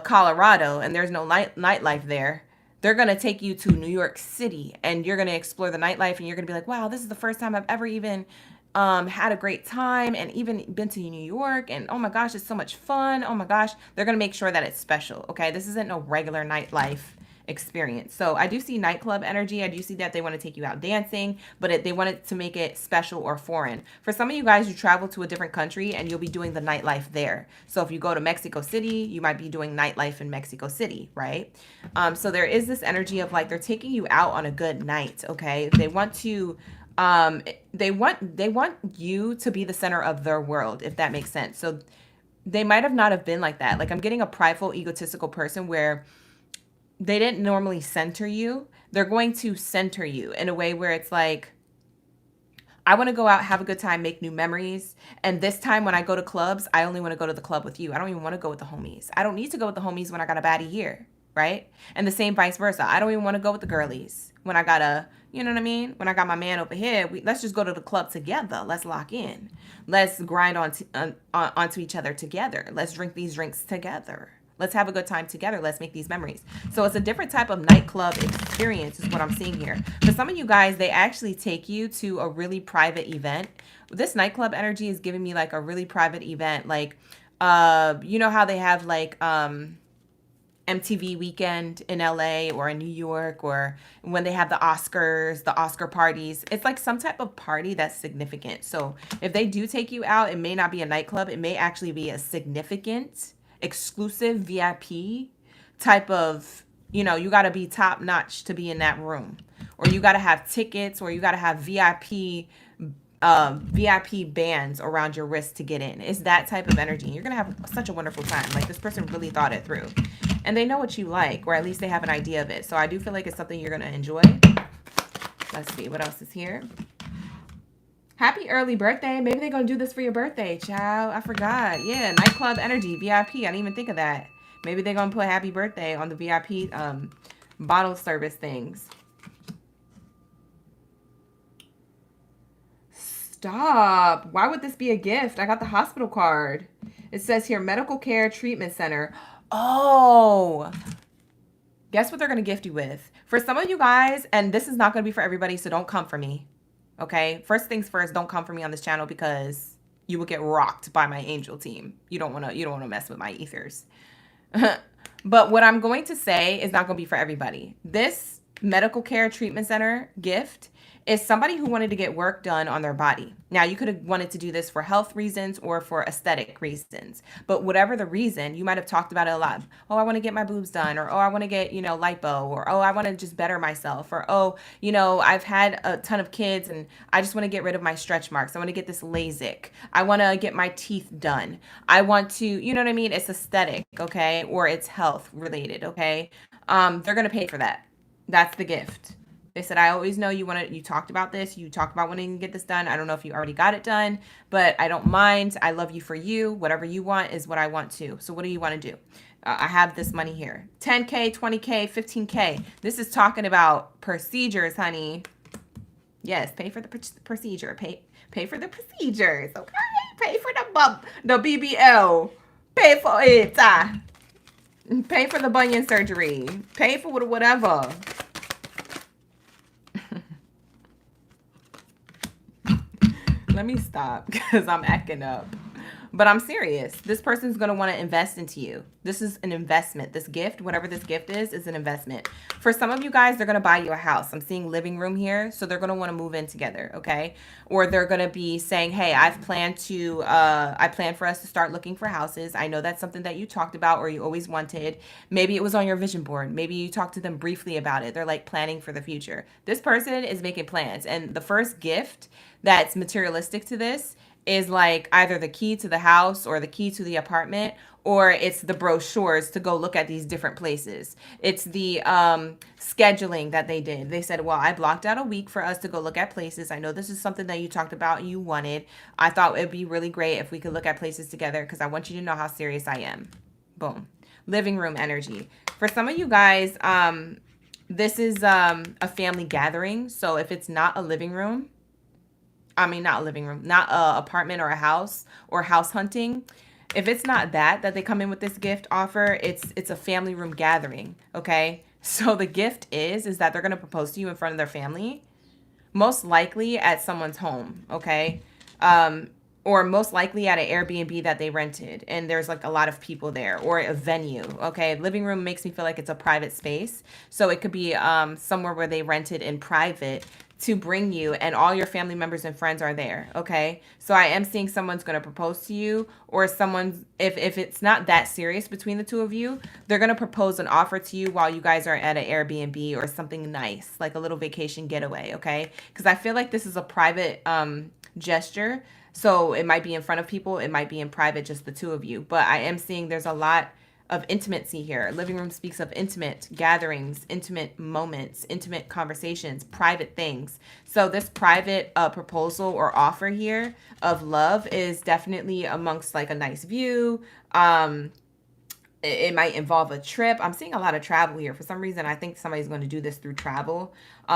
Colorado, and there's no nightlife there, they're going to take you to New York City, and you're going to explore the nightlife, and you're going to be like, wow, this is the first time I've ever even had a great time, and even been to New York, and oh my gosh, it's so much fun. Oh my gosh, they're going to make sure that it's special. Okay, this isn't no regular nightlife experience. So I do see nightclub energy. I do see that they want to take you out dancing, but they want it to make it special or foreign. For some of you guys, you travel to a different country and you'll be doing the nightlife there. So if you go to Mexico City, you might be doing nightlife in Mexico City, right? So there is this energy of like, they're taking you out on a good night. Okay, they want to they want you to be the center of their world, if that makes sense. So they might have not have been like that. Like, I'm getting a prideful, egotistical person where they didn't normally center you. They're going to center you in a way where it's like, I want to go out, have a good time, make new memories. And this time when I go to clubs, I only want to go to the club with you. I don't even want to go with the homies. I don't need to go with the homies when I got a baddie here, right? And the same vice versa. I don't even want to go with the girlies when I got a, you know what I mean? When I got my man over here, let's just go to the club together. Let's lock in. Let's grind onto each other together. Let's drink these drinks together. Let's have a good time together. Let's make these memories. So it's a different type of nightclub experience is what I'm seeing here. For some of you guys, they actually take you to a really private event. This nightclub energy is giving me like a really private event. Like, you know how they have like MTV weekend in LA or in New York, or when they have the Oscars, the Oscar parties. It's like some type of party that's significant. So if they do take you out, it may not be a nightclub. It may actually be a significant, exclusive VIP type of, you know, you got to be top notch to be in that room, or you got to have tickets, or you got to have VIP bands around your wrist to get in. It's that type of energy. You're going to have such a wonderful time. Like, this person really thought it through, and they know what you like, or at least they have an idea of it. So I do feel like it's something you're going to enjoy. Let's see what else is here. Happy early birthday. Maybe they're going to do this for your birthday, child. I forgot. Yeah, nightclub energy, VIP. I didn't even think of that. Maybe they're going to put happy birthday on the VIP bottle service things. Stop. Why would this be a gift? I got the hospital card. It says here, medical care treatment center. Oh, guess what they're going to gift you with? For some of you guys, and this is not going to be for everybody, so don't come for me. Okay, first things first, don't come for me on this channel because you will get rocked by my angel team. You don't want to mess with my ethers. But what I'm going to say is not going to be for everybody. This medical care treatment center gift is somebody who wanted to get work done on their body. Now, you could have wanted to do this for health reasons or for aesthetic reasons, but whatever the reason, you might have talked about it a lot. Oh, I want to get my boobs done, or oh, I want to get, lipo, or oh, I want to just better myself, or oh, I've had a ton of kids and I just want to get rid of my stretch marks. I want to get this LASIK. I want to get my teeth done. I want to, you know what I mean? It's aesthetic, okay? Or it's health related, okay? They're going to pay for that. That's the gift. They said, I always know you talked about this. You talked about wanting to get this done. I don't know if you already got it done, but I don't mind. I love you for you. Whatever you want is what I want too. So what do you want to do? I have this money here. 10K, 20K, 15K. This is talking about procedures, honey. Yes, pay for the procedure. Pay for the procedures, okay? Pay for the BBL. Pay for it. Pay for the bunion surgery. Pay for whatever. Let me stop because I'm acting up. But I'm serious. This person's going to want to invest into you. This is an investment. This gift, whatever this gift is an investment. For some of you guys, they're going to buy you a house. I'm seeing living room here. So they're going to want to move in together, okay? Or they're going to be saying, hey, I plan for us to start looking for houses. I know that's something that you talked about or you always wanted. Maybe it was on your vision board. Maybe you talked to them briefly about it. They're like planning for the future. This person is making plans. And the first gift that's materialistic to this is like either the key to the house or the key to the apartment, or it's the brochures to go look at these different places. It's the scheduling that they did. They said, well, I blocked out a week for us to go look at places. I know this is something that you talked about and you wanted. I thought it'd be really great if we could look at places together because I want you to know how serious I am. Boom. Living room energy. For some of you guys, this is a family gathering. So if it's not a living room, not a living room, not a apartment or a house or house hunting. If it's not that they come in with this gift offer, it's a family room gathering, okay? So the gift is that they're going to propose to you in front of their family, most likely at someone's home, okay? Or most likely at an Airbnb that they rented and there's like a lot of people there, or a venue, okay? Living room makes me feel like it's a private space. So it could be somewhere where they rented in private to bring you and all your family members and friends are there, okay? So I am seeing someone's going to propose to you, or someone's, if it's not that serious between the two of you, they're going to propose an offer to you while you guys are at an Airbnb or something nice, like a little vacation getaway, okay? Because I feel like this is a private gesture. So it might be in front of people, it might be in private, just the two of you. But I am seeing there's a lot of intimacy here. Living room speaks of intimate gatherings, intimate moments, intimate conversations, private things. So this private proposal or offer here of love is definitely amongst like a nice view. It might involve a trip. I'm seeing a lot of travel here. For some reason, I think somebody's going to do this through travel,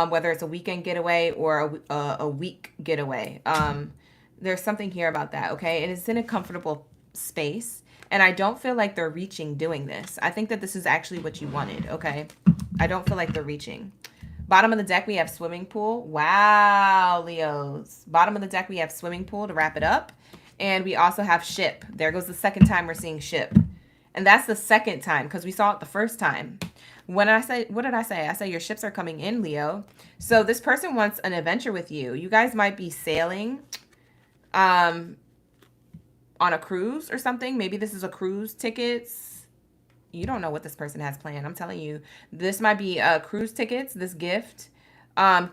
whether it's a weekend getaway or a week getaway. There's something here about that, okay? And it's in a comfortable space. And I don't feel like they're reaching doing this. I think that this is actually what you wanted, okay? I don't feel like they're reaching. Bottom of the deck, we have swimming pool. Wow, Leos. Bottom of the deck, we have swimming pool to wrap it up. And we also have ship. There goes the second time we're seeing ship. And that's the second time because we saw it the first time. What did I say? I said your ships are coming in, Leo. So this person wants an adventure with you. You guys might be sailing on a cruise or something. Maybe this is a cruise tickets. You don't know what this person has planned. I'm telling you, this might be cruise tickets. This gift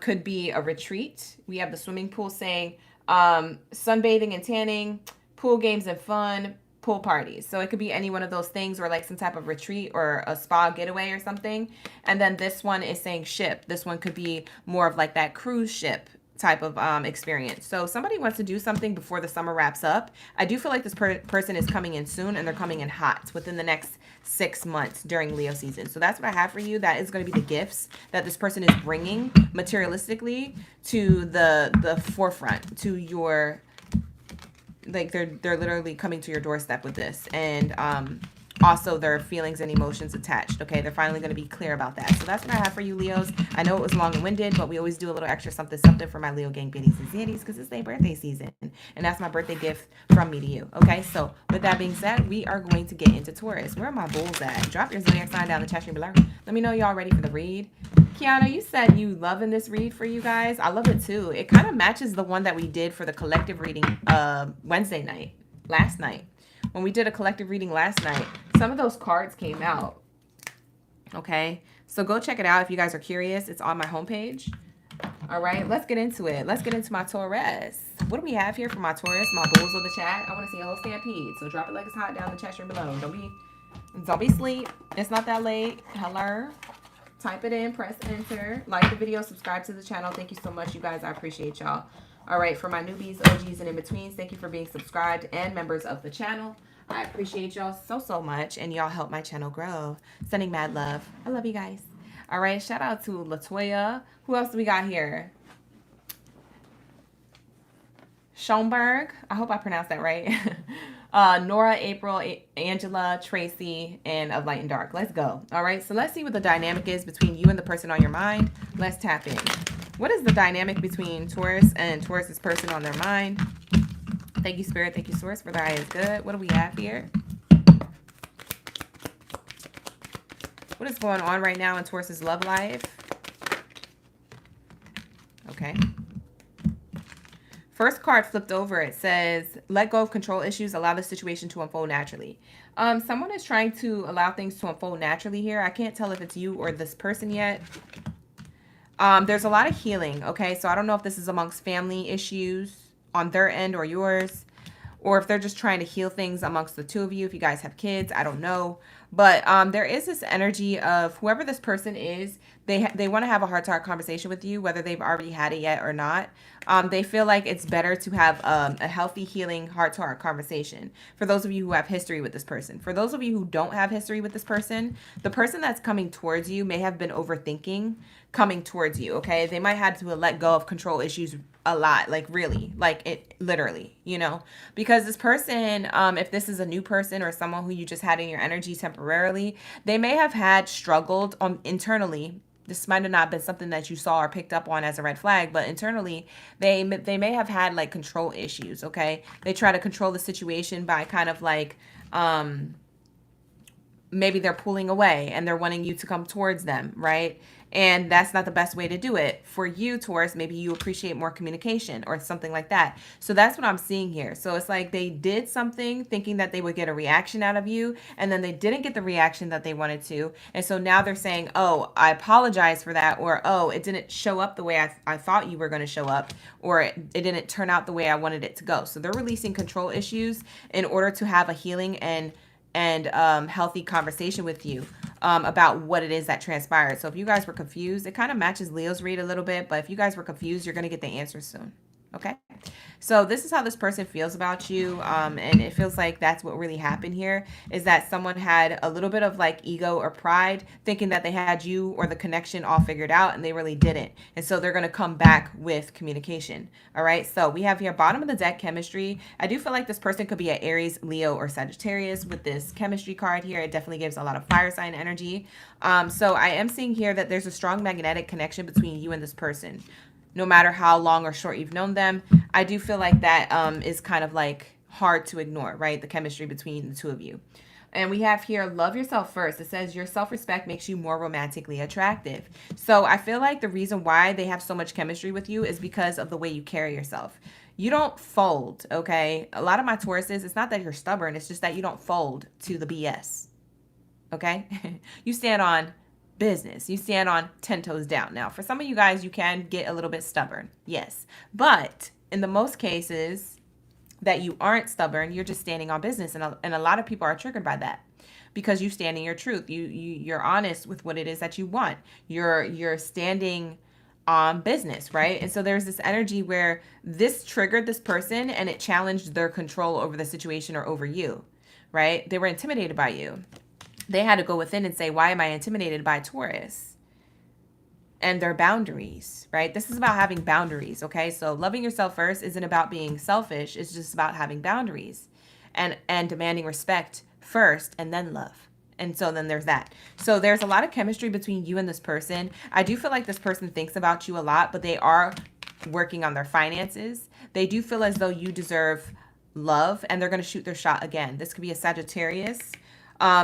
could be a retreat. We have the swimming pool saying sunbathing and tanning, pool games and fun, pool parties. So it could be any one of those things, or like some type of retreat or a spa getaway or something. And then this one is saying ship. This one could be more of like that cruise ship type of experience. So somebody wants to do something before the summer wraps up. I do feel like this person is coming in soon, and they're coming in hot within the next 6 months during Leo season. So that's what I have for you. That is going to be the gifts that this person is bringing materialistically to the forefront, to your, like they're literally coming to your doorstep with this. And also their feelings and emotions attached. Okay, they're finally going to be clear about that. So that's what I have for you, Leos. I know it was long and winded, but we always do a little extra something for my Leo gang biddies and zitties because it's their birthday season, and that's my birthday gift from me to you. Okay, so with that being said, we are going to get into Taurus. Where are my bulls at? Drop your zodiac sign down in the chat stream below. Let me know y'all ready for the read. Kiana, you said you loving this read for you guys. I love it too. It kind of matches the one that we did for the collective reading Wednesday night, last night. When we did a collective reading last night, some of those cards came out. Okay, so go check it out if you guys are curious. It's on my homepage. All right, let's get into it. Let's get into my Taurus. What do we have here for my Taurus, my bulls of the chat? I want to see a whole stampede. So drop it like it's hot down in the chat stream below. Don't be asleep. It's not that late. Hello. Type it in, press enter, like the video, subscribe to the channel. Thank you so much, you guys. I appreciate y'all. All right, for my newbies, OGs, and in-betweens, thank you for being subscribed and members of the channel. I appreciate y'all so much, and y'all help my channel grow. Sending mad love. I love you guys. All right, shout out to Latoya. Who else do we got here? Schoenberg. I hope I pronounced that right. Nora, April, Angela, Tracy, and Of Light and Dark. Let's go. All right, so let's see what the dynamic is between you and the person on your mind. Let's tap in. What is the dynamic between Taurus and Taurus's person on their mind? Thank you, Spirit. Thank you, Source, for the eye is good. What do we have here? What is going on right now in Taurus's love life? Okay. First card flipped over, it says, let go of control issues, allow the situation to unfold naturally. Someone is trying to allow things to unfold naturally here. I can't tell if it's you or this person yet. There's a lot of healing, okay? So I don't know if this is amongst family issues on their end or yours, or if they're just trying to heal things amongst the two of you. If you guys have kids, I don't know. But there is this energy of whoever this person is, they want to have a heart-to-heart conversation with you, whether they've already had it yet or not. They feel like it's better to have a healthy, healing, heart-to-heart conversation. For those of you who have history with this person. For those of you who don't have history with this person, the person that's coming towards you may have been overthinking coming towards you, okay? They might have to let go of control issues a lot, like really, like it literally, you know, because this person, if this is a new person or someone who you just had in your energy temporarily, they may have had struggled internally. This might have not been something that you saw or picked up on as a red flag, but internally they may have had like control issues, okay? They try to control the situation by kind of like, maybe they're pulling away and they're wanting you to come towards them, right? And that's not the best way to do it. For you, Taurus, maybe you appreciate more communication or something like that. So that's what I'm seeing here. So it's like they did something thinking that they would get a reaction out of you, and then they didn't get the reaction that they wanted to. And so now they're saying, oh, I apologize for that, or oh, it didn't show up the way I thought you were going to show up, or it didn't turn out the way I wanted it to go. So they're releasing control issues in order to have a healing and healthy conversation with you about what it is that transpired. So if you guys were confused, it kind of matches Leo's read a little bit, but if you guys were confused, you're going to get the answers soon. Okay, so this is how this person feels about you, and it feels like that's what really happened here, is that someone had a little bit of like ego or pride, thinking that they had you or the connection all figured out, and they really didn't. And so they're going to come back with communication. All right, so we have here bottom of the deck, chemistry. I do feel like this person could be an Aries, Leo, or Sagittarius with this chemistry card here. It definitely gives a lot of fire sign energy. So I am seeing here that there's a strong magnetic connection between you and this person. No matter how long or short you've known them, I do feel like that is kind of like hard to ignore, right? The chemistry between the two of you. And we have here, love yourself first. It says your self-respect makes you more romantically attractive. So I feel like the reason why they have so much chemistry with you is because of the way you carry yourself. You don't fold, okay? A lot of my Tauruses, it's not that you're stubborn. It's just that you don't fold to the BS, okay? You stand on business. You stand on 10 toes down. Now, for some of you guys, you can get a little bit stubborn. Yes. But in the most cases that you aren't stubborn, you're just standing on business. And a lot of people are triggered by that because you stand in your truth. You're honest with what it is that you want. You're standing on business, right? And so there's this energy where this triggered this person and it challenged their control over the situation or over you, right? They were intimidated by you. They had to go within and say, why am I intimidated by Taurus? And their boundaries, right? This is about having boundaries, okay? So loving yourself first isn't about being selfish. It's just about having boundaries and demanding respect first and then love. And so then there's that. So there's a lot of chemistry between you and this person. I do feel like this person thinks about you a lot, but they are working on their finances. They do feel as though you deserve love and they're going to shoot their shot again. This could be a Sagittarius.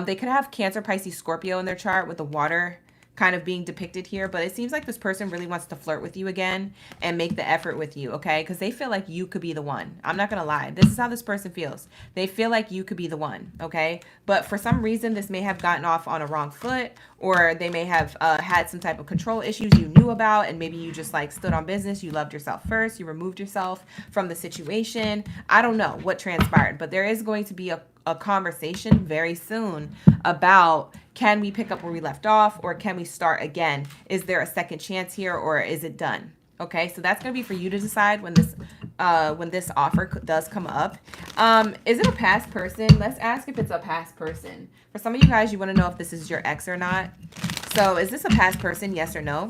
They could have Cancer, Pisces, Scorpio in their chart with the water kind of being depicted here, but it seems like this person really wants to flirt with you again and make the effort with you, okay? Because they feel like you could be the one. I'm not gonna lie. This is how this person feels. They feel like you could be the one, okay? But for some reason, this may have gotten off on a wrong foot, or they may have had some type of control issues you knew about, and maybe you just like stood on business. You loved yourself first. You removed yourself from the situation. I don't know what transpired, but there is going to be a conversation very soon about, can we pick up where we left off, or can we start again? Is there a second chance here, or is it done? Okay, so that's going to be for you to decide when this offer does come up. Is it a past person? Let's ask if it's a past person. For some of you guys, you want to know if this is your ex or not. So is this a past person? Yes or no?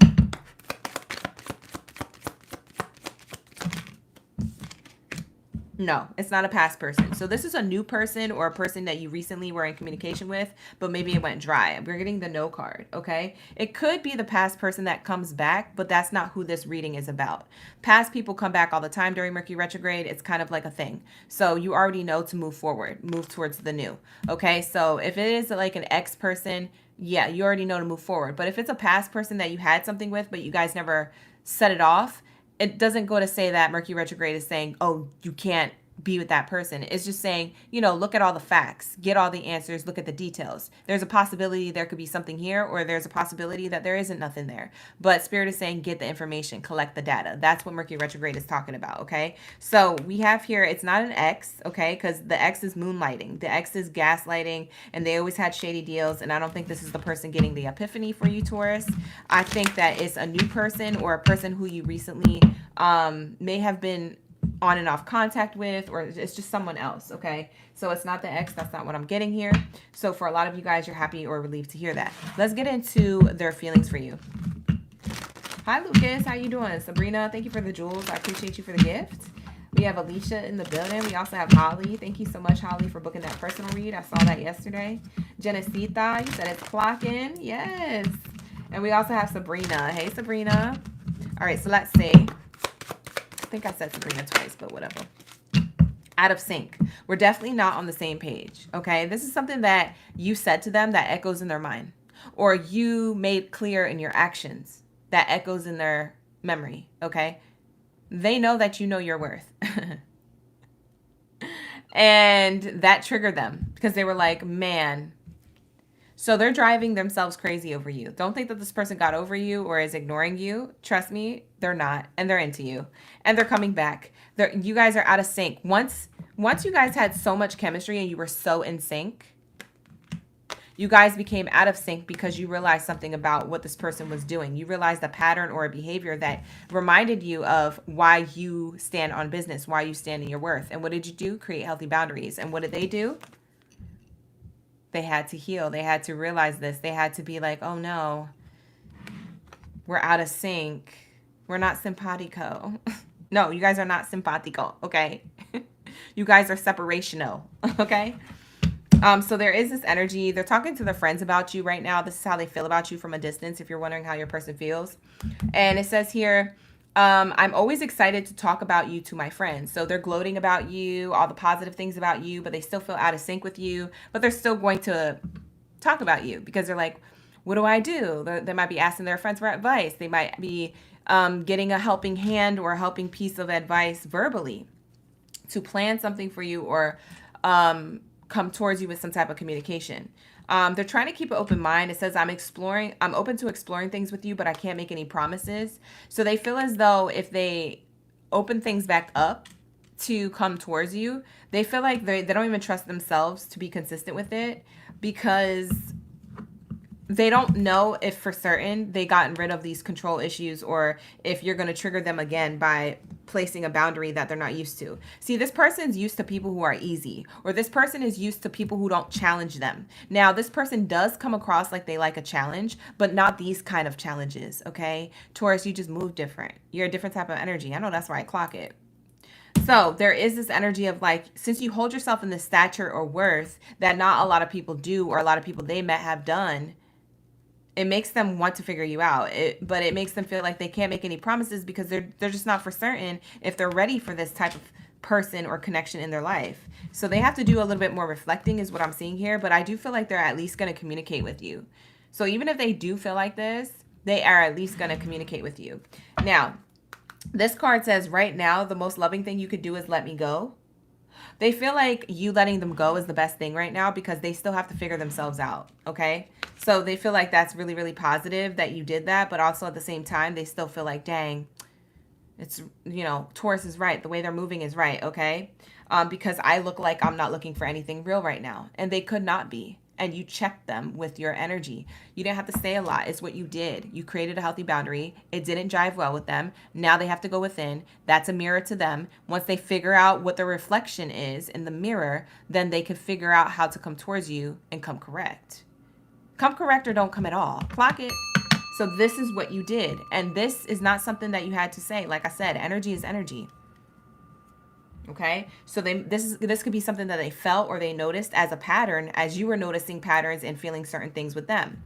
No, it's not a past person. So this is a new person, or a person that you recently were in communication with, but maybe it went dry. We're getting the no card, okay? It could be the past person that comes back, but that's not who this reading is about. Past people come back all the time during Mercury retrograde. It's kind of like a thing. So you already know to move forward, move towards the new, okay? So if it is like an ex person, yeah, you already know to move forward. But if it's a past person that you had something with, but you guys never set it off, it doesn't go to say that Mercury retrograde is saying, oh, you can't be with that person. It's just saying, you know, look at all the facts, get all the answers, look at the details. There's a possibility there could be something here, or there's a possibility that there isn't nothing there. But Spirit is saying, get the information, collect the data. That's what Mercury retrograde is talking about, okay? So we have here, it's not an ex, okay? Because the ex is moonlighting. The ex is gaslighting, and they always had shady deals, and I don't think this is the person getting the epiphany for you, Taurus. I think that it's a new person, or a person who you recently may have been on and off contact with, or it's just someone else, okay? So it's not the ex. That's not what I'm getting here. So for a lot of you guys, you're happy or relieved to hear that. Let's get into their feelings for you. Hi, Lucas. How you doing? Sabrina, thank you for the jewels. I appreciate you for the gift. We have Alicia in the building. We also have Holly. Thank you so much, Holly, for booking that personal read. I saw that yesterday. Genesita, you said it's clocking. Yes. And we also have Sabrina. Hey, Sabrina. All right, so let's see. I think I said Sabrina twice, but whatever. Out of sync. We're definitely not on the same page, okay? This is something that you said to them that echoes in their mind, or you made clear in your actions that echoes in their memory, okay? They know that you know your worth. And that triggered them because they were like, man. So they're driving themselves crazy over you. Don't think that this person got over you or is ignoring you. Trust me, they're not. And they're into you. And they're coming back. You guys are out of sync. Once you guys had so much chemistry and you were so in sync, you guys became out of sync because you realized something about what this person was doing. You realized a pattern or a behavior that reminded you of why you stand on business, why you stand in your worth. And what did you do? Create healthy boundaries. And what did they do? They had to heal. They had to realize this. They had to be like, oh no, we're out of sync. We're not simpatico. No, you guys are not simpatico, okay? You guys are separational, okay? So there is this energy. They're talking to their friends about you right now. This is how they feel about you from a distance, if you're wondering how your person feels. And it says here, I'm always excited to talk about you to my friends. So they're gloating about you, all the positive things about you, but they still feel out of sync with you. But they're still going to talk about you because they're like, what do I do? They might be asking their friends for advice. They might be getting a helping hand or a helping piece of advice verbally to plan something for you, or come towards you with some type of communication. They're trying to keep an open mind. It says, I'm open to exploring things with you, but I can't make any promises. So they feel as though if they open things back up to come towards you, they feel like they don't even trust themselves to be consistent with it, because they don't know if for certain they gotten rid of these control issues, or if you're going to trigger them again by placing a boundary that they're not used to. See, this person's used to people who are easy, or this person is used to people who don't challenge them. Now, this person does come across like they like a challenge, but not these kind of challenges, okay? Taurus, you just move different. You're a different type of energy. I know that's why I clock it. So there is this energy of like, since you hold yourself in this stature or worth that not a lot of people do, or a lot of people they met have done, it makes them want to figure you out. But it makes them feel like they can't make any promises because they're just not for certain if they're ready for this type of person or connection in their life. So they have to do a little bit more reflecting is what I'm seeing here. But I do feel like they're at least going to communicate with you. So even if they do feel like this, they are at least going to communicate with you. Now, this card says right now, the most loving thing you could do is let me go. They feel like you letting them go is the best thing right now because they still have to figure themselves out, okay? So they feel like that's really, really positive that you did that, but also at the same time, they still feel like, dang, it's, you know, Taurus is right. The way they're moving is right, okay? Because I look like I'm not looking for anything real right now, and they could not be. And you checked them with your energy. You didn't have to say a lot. It's what you did. You created a healthy boundary. It didn't jive well with them. Now they have to go within. That's a mirror to them. Once they figure out what the reflection is in the mirror, then they can figure out how to come towards you and come correct. Come correct or don't come at all. Clock it. So this is what you did. And this is not something that you had to say. Like I said, energy is energy. Okay, so this could be something that they felt or they noticed as a pattern, as you were noticing patterns and feeling certain things with them.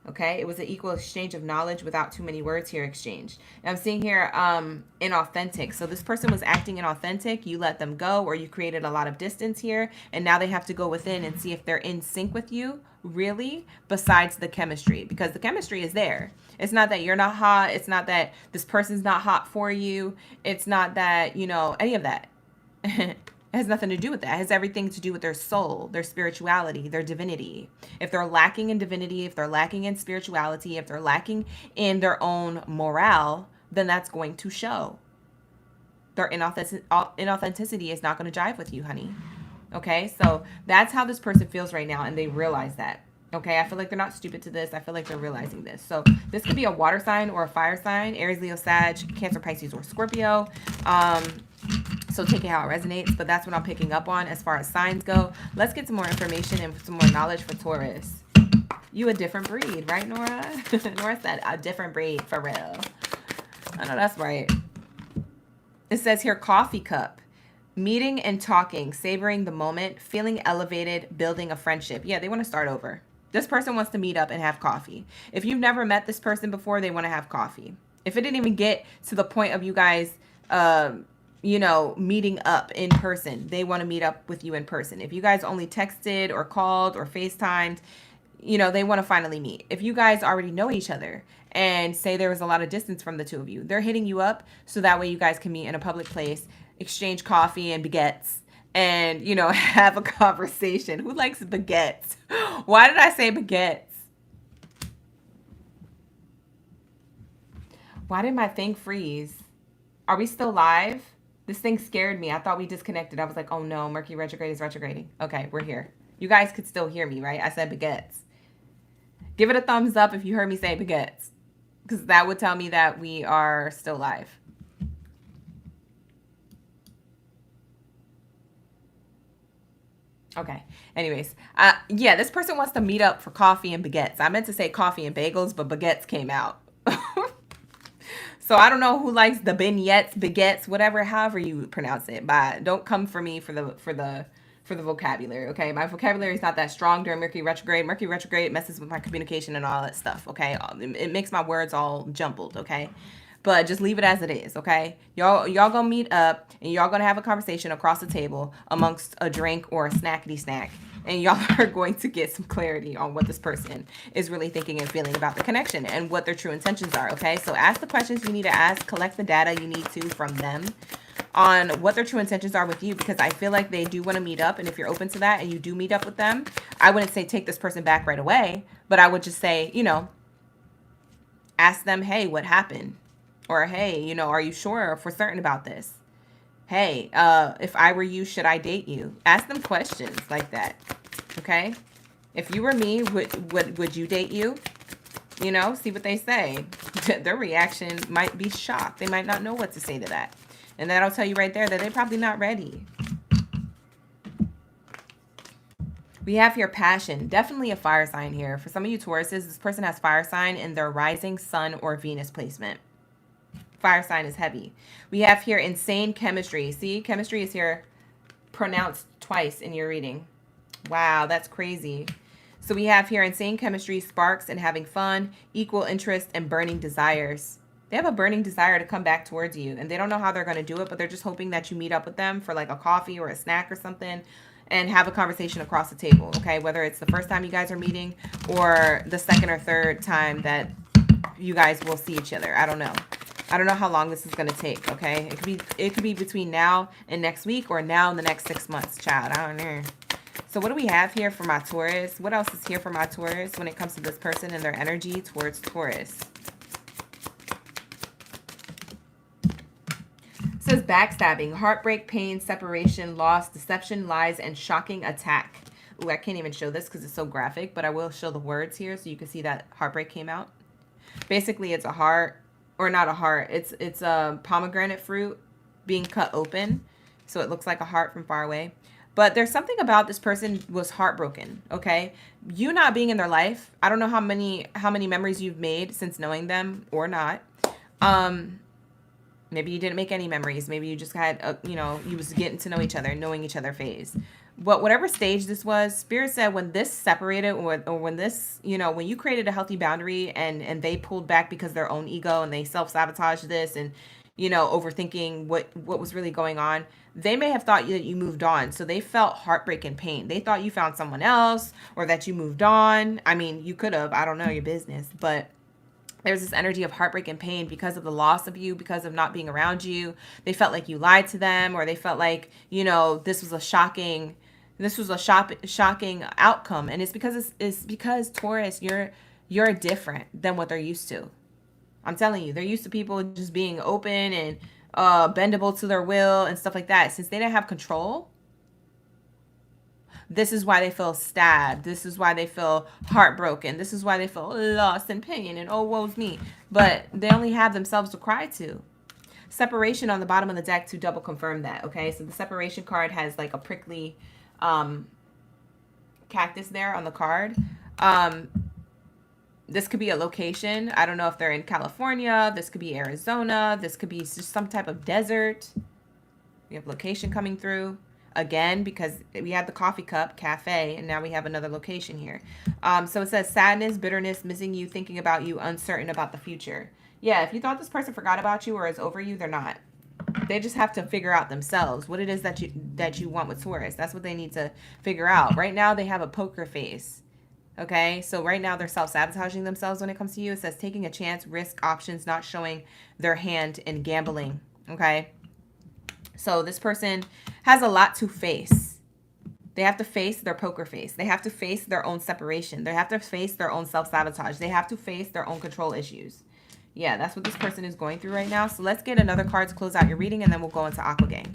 Okay, it was an equal exchange of knowledge without too many words here exchanged. And I'm seeing here inauthentic. So this person was acting inauthentic. You let them go, or you created a lot of distance here, and now they have to go within and see if they're in sync with you, really, besides the chemistry, because the chemistry is there. It's not that you're not hot. It's not that this person's not hot for you. It's not that, you know, any of that. It has nothing to do with that. It has everything to do with their soul, their spirituality, their divinity. If they're lacking in divinity, if they're lacking in spirituality, if they're lacking in their own morale, then that's going to show. Their inauthenticity is not going to jive with you, honey. Okay, so that's how this person feels right now, and they realize that. Okay, I feel like they're not stupid to this. I feel like they're realizing this. So this could be a water sign or a fire sign, Aries, Leo, Sag, Cancer, Pisces, or Scorpio. So take it how it resonates, but that's what I'm picking up on as far as signs go. Let's get some more information and some more knowledge for Taurus. You a different breed, right, Nora? Nora said a different breed, for real. I know that's right. It says here, coffee cup. Meeting and talking, savoring the moment, feeling elevated, building a friendship. Yeah, they want to start over. This person wants to meet up and have coffee. If you've never met this person before, they want to have coffee. If it didn't even get to the point of you guys, you know, meeting up in person, they want to meet up with you in person. If you guys only texted or called or FaceTimed, you know, they want to finally meet. If you guys already know each other and say there was a lot of distance from the two of you, they're hitting you up so that way you guys can meet in a public place, exchange coffee and baguettes, and, you know, have a conversation. Who likes baguettes? Why did I say baguettes? Why did my thing freeze? Are we still live? This thing scared me. I thought we disconnected. I was like, oh no, Mercury retrograde is retrograding. Okay, we're here. You guys could still hear me, right? I said baguettes. Give it a thumbs up if you heard me say baguettes, because that would tell me that we are still live. Okay. Anyways, yeah, this person wants to meet up for coffee and baguettes. I meant to say coffee and bagels, but baguettes came out. So I don't know who likes the beignets, baguettes, whatever, however you pronounce it. But don't come for me for the vocabulary, okay? My vocabulary is not that strong during Mercury retrograde. Mercury retrograde messes with my communication and all that stuff, okay? It makes my words all jumbled, okay? But just leave it as it is, okay? Y'all gonna meet up and y'all gonna have a conversation across the table amongst a drink or a snackety snack. And y'all are going to get some clarity on what this person is really thinking and feeling about the connection and what their true intentions are, okay? So ask the questions you need to ask, collect the data you need to from them on what their true intentions are with you, because I feel like they do want to meet up. And if you're open to that and you do meet up with them, I wouldn't say take this person back right away, but I would just say, you know, ask them, hey, what happened? Or, hey, you know, are you sure for certain about this? Hey, if I were you, should I date you? Ask them questions like that, okay? If you were me, would you date you? You know, see what they say. Their reaction might be shocked. They might not know what to say to that. And that'll tell you right there that they're probably not ready. We have here passion. Definitely a fire sign here. For some of you Tauruses, this person has fire sign in their rising sun or Venus placement. Fire sign is heavy. We have here insane chemistry. See, chemistry is here pronounced twice in your reading. Wow, that's crazy. So we have here insane chemistry, sparks and having fun, equal interest and burning desires. They have a burning desire to come back towards you, and they don't know how they're going to do it, but they're just hoping that you meet up with them for like a coffee or a snack or something, and have a conversation across the table, okay? Whether it's the first time you guys are meeting or the second or third time that you guys will see each other. I don't know. I don't know how long this is going to take, okay? It could be between now and next week or now and the next 6 months, child. I don't know. So what do we have here for my Taurus? What else is here for my Taurus when it comes to this person and their energy towards Taurus? It says backstabbing, heartbreak, pain, separation, loss, deception, lies, and shocking attack. Ooh, I can't even show this because it's so graphic, but I will show the words here so you can see that heartbreak came out. Basically, it's a heart, or not a heart. It's a pomegranate fruit being cut open, so it looks like a heart from far away. But there's something about this person was heartbroken, okay? You not being in their life, I don't know how many memories you've made since knowing them or not. Maybe you didn't make any memories. Maybe you just had, you was getting to know each other, knowing each other phase. But whatever stage this was, Spirit said when this separated or when this, when you created a healthy boundary and they pulled back because of their own ego and they self-sabotaged this and, overthinking what was really going on, they may have thought that you moved on. So they felt heartbreak and pain. They thought you found someone else or that you moved on. I mean, you could have, I don't know, your business, but there's this energy of heartbreak and pain because of the loss of you, because of not being around you. They felt like you lied to them, or they felt like, this was a shocking outcome. And it's because Taurus, you're different than what they're used to. I'm telling you, they're used to people just being open and bendable to their will and stuff like that. Since they didn't have control, this is why they feel stabbed. This is why they feel heartbroken. This is why they feel lost and pain and oh, woe's me. But they only have themselves to cry to. Separation on the bottom of the deck to double confirm that, okay? So the separation card has like a prickly cactus there on the card. This could be a location. I don't know if they're in California. This could be Arizona. This could be just some type of desert. We have location coming through. Again, because we had the coffee cup, cafe, and now we have another location here. So it says sadness, bitterness, missing you, thinking about you, uncertain about the future. Yeah, if you thought this person forgot about you or is over you, they're not. They just have to figure out themselves what it is that you want with Taurus. That's what they need to figure out. Right now, they have a poker face. Okay, so right now they're self-sabotaging themselves when it comes to you. It says taking a chance, risk, options, not showing their hand, and gambling. Okay, so this person has a lot to face. They have to face their poker face. They have to face their own separation. They have to face their own self-sabotage. They have to face their own control issues. Yeah, that's what this person is going through right now. So let's get another card to close out your reading, and then we'll go into Aqua Gang.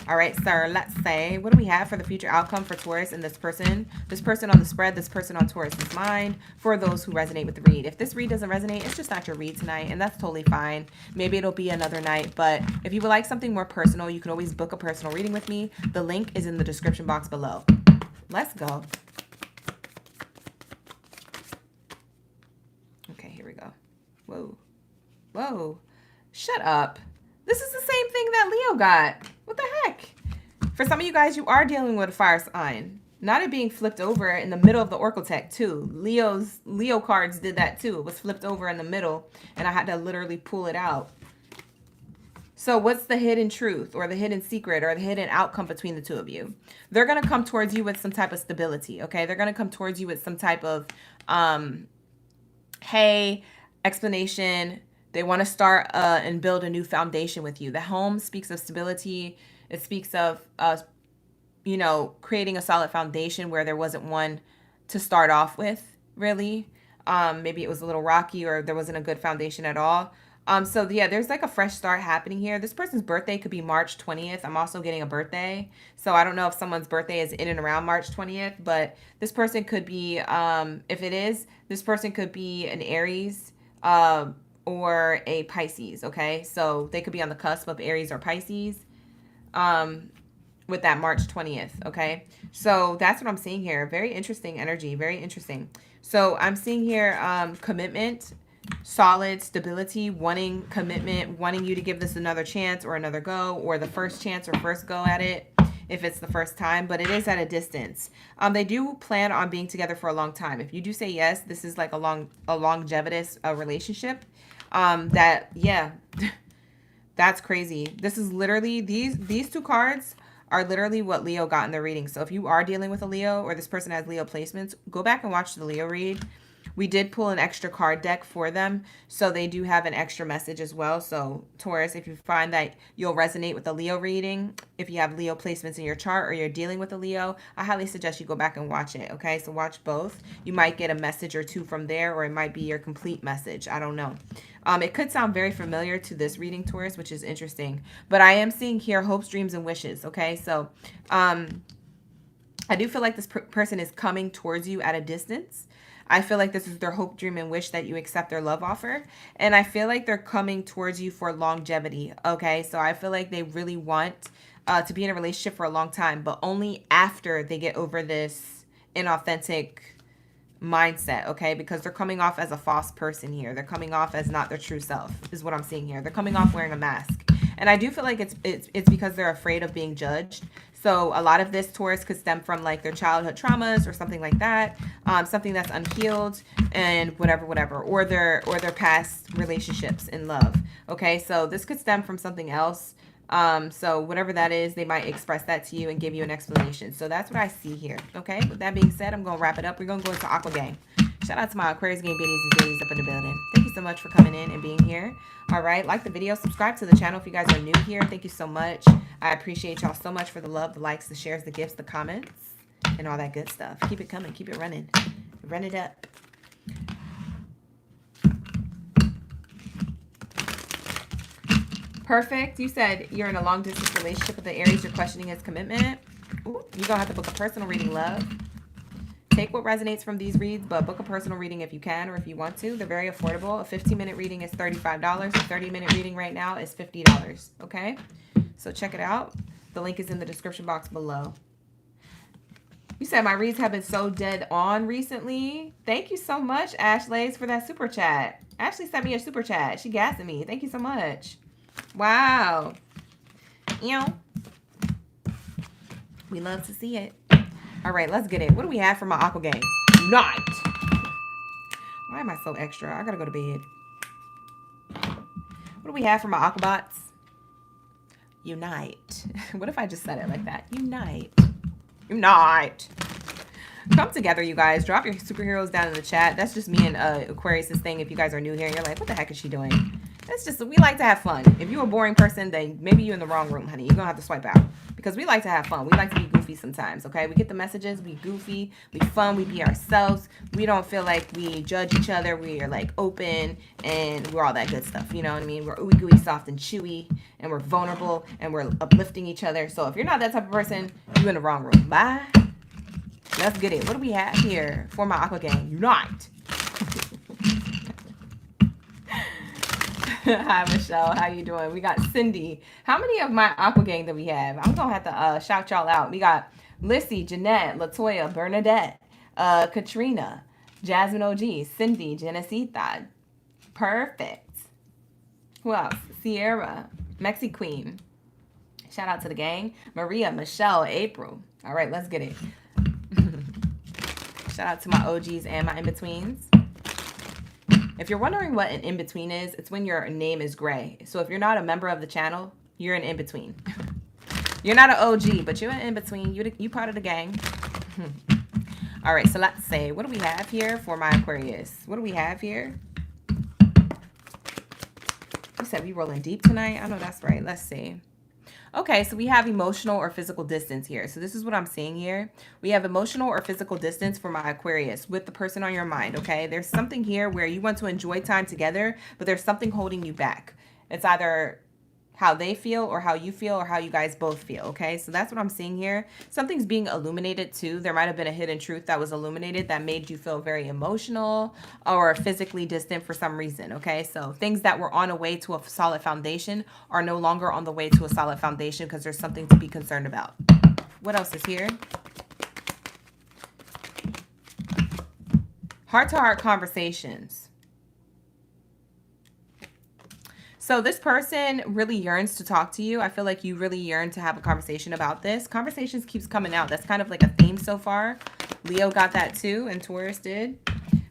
All right, sir, let's say, what do we have for the future outcome for Taurus and this person? This person on the spread, this person on Taurus's mind, for those who resonate with the read. If this read doesn't resonate, it's just not your read tonight, and that's totally fine. Maybe it'll be another night, but if you would like something more personal, you can always book a personal reading with me. The link is in the description box below. Let's go. Okay, here we go. Whoa. Whoa. Shut up. This is the same thing that Leo got. What the heck? For some of you guys, you are dealing with a fire sign. Not it being flipped over in the middle of the Oracle deck too. Leo cards did that too. It was flipped over in the middle, and I had to literally pull it out. So what's the hidden truth or the hidden secret or the hidden outcome between the two of you? They're going to come towards you with some type of stability, okay? They're going to come towards you with some type of, hey, explanation. They want to start and build a new foundation with you. The home speaks of stability. It speaks of, creating a solid foundation where there wasn't one to start off with, really. Maybe it was a little rocky or there wasn't a good foundation at all. So, yeah, there's like a fresh start happening here. This person's birthday could be March 20th. I'm also getting a birthday. So I don't know if someone's birthday is in and around March 20th. But this person could be, if it is, this person could be an Aries, or a Pisces, okay? So they could be on the cusp of Aries or Pisces with that March 20th, okay? So that's what I'm seeing here. Very interesting energy, very interesting. So I'm seeing here commitment, solid stability, wanting commitment, wanting you to give this another chance or another go, or the first chance or first go at it if it's the first time, but it is at a distance. They do plan on being together for a long time. If you do say yes, this is like a longevitous relationship. That's crazy. This is literally, these two cards are literally what Leo got in the reading. So if you are dealing with a Leo or this person has Leo placements, go back and watch the Leo read. We did pull an extra card deck for them, so they do have an extra message as well. So Taurus, if you find that you'll resonate with the Leo reading, if you have Leo placements in your chart or you're dealing with a Leo, I highly suggest you go back and watch it, okay? So watch both. You might get a message or two from there, or it might be your complete message. I don't know. It could sound very familiar to this reading, Taurus, which is interesting. But I am seeing here hopes, dreams, and wishes, okay? So I do feel like this person is coming towards you at a distance. I feel like this is their hope, dream, and wish that you accept their love offer. And I feel like they're coming towards you for longevity, okay? So I feel like they really want to be in a relationship for a long time, but only after they get over this inauthentic mindset, okay? Because they're coming off as a false person here. They're coming off as not their true self, is what I'm seeing here. They're coming off wearing a mask. And I do feel like it's because they're afraid of being judged. So a lot of this, Taurus, could stem from like their childhood traumas or something like that, something that's unhealed and whatever, or their past relationships in love. Okay, so this could stem from something else. So whatever that is, they might express that to you and give you an explanation. So that's what I see here. Okay, with that being said, I'm going to wrap it up. We're going to go into Aqua Gang. Shout out to my Aquarius gang biddies and ladies up in the building. Thank you so much for coming in and being here. All right, like the video, subscribe to the channel if you guys are new here. Thank you so much. I appreciate y'all so much for the love, the likes, the shares, the gifts, the comments, and all that good stuff. Keep it coming. Keep it running. Run it up. Perfect. You said you're in a long-distance relationship with the Aries. You're questioning his commitment. Ooh, you're going to have to book a personal reading, love. Take what resonates from these reads, but book a personal reading if you can or if you want to. They're very affordable. A 15-minute reading is $35. A 30-minute reading right now is $50. Okay? So check it out. The link is in the description box below. You said my reads have been so dead on recently. Thank you so much, Ashley, for that super chat. Ashley sent me a super chat. She gassing me. Thank you so much. Wow. We love to see it. All right, let's get it. What do we have for my Aqua Gang? Unite. Why am I so extra? I gotta go to bed. What do we have for my Aquabots? Unite. What if I just said it like that? Unite. Unite. Come together, you guys. Drop your superheroes down in the chat. That's just me and Aquarius' thing. If you guys are new here, you're like, what the heck is she doing? That's just, we like to have fun. If you're a boring person, then maybe you're in the wrong room, honey. You're going to have to swipe out. Because we like to have fun. We like to be goofy sometimes, okay? We get the messages. We goofy. We fun. We be ourselves. We don't feel like we judge each other. We are, like, open. And we're all that good stuff. You know what I mean? We're ooey gooey, soft and chewy. And we're vulnerable. And we're uplifting each other. So if you're not that type of person, you're in the wrong room. Bye. Let's get it. What do we have here for my Aqua Gang? Unite. Hi, Michelle. How you doing? We got Cindy. How many of my Aqua Gang that we have? I'm going to have to shout y'all out. We got Lissy, Jeanette, Latoya, Bernadette, Katrina, Jasmine OG, Cindy, Genesita. Perfect. Who else? Sierra, Mexi Queen. Shout out to the gang. Maria, Michelle, April. All right, let's get it. Shout out to my OGs and my in-betweens. If you're wondering what an in-between is, it's when your name is gray. So if you're not a member of the channel, you're an in-between. You're not an OG, but you're an in-between. You part of the gang. All right, so let's say, what do we have here for my Aquarius? What do we have here? You said we rolling deep tonight? I know that's right. Let's see. Okay, so we have emotional or physical distance here. So this is what I'm seeing here. We have emotional or physical distance for my Aquarius with the person on your mind, okay? There's something here where you want to enjoy time together, but there's something holding you back. It's either how they feel or how you feel or how you guys both feel, okay? So that's what I'm seeing here. Something's being illuminated too. There might have been a hidden truth that was illuminated that made you feel very emotional or physically distant for some reason, okay? So things that were on a way to a solid foundation are no longer on the way to a solid foundation because there's something to be concerned about. What else is here? Heart-to-heart conversations. So this person really yearns to talk to you. I feel like you really yearn to have a conversation about this. Conversations keeps coming out. That's kind of like a theme so far. Leo got that too, and Taurus did.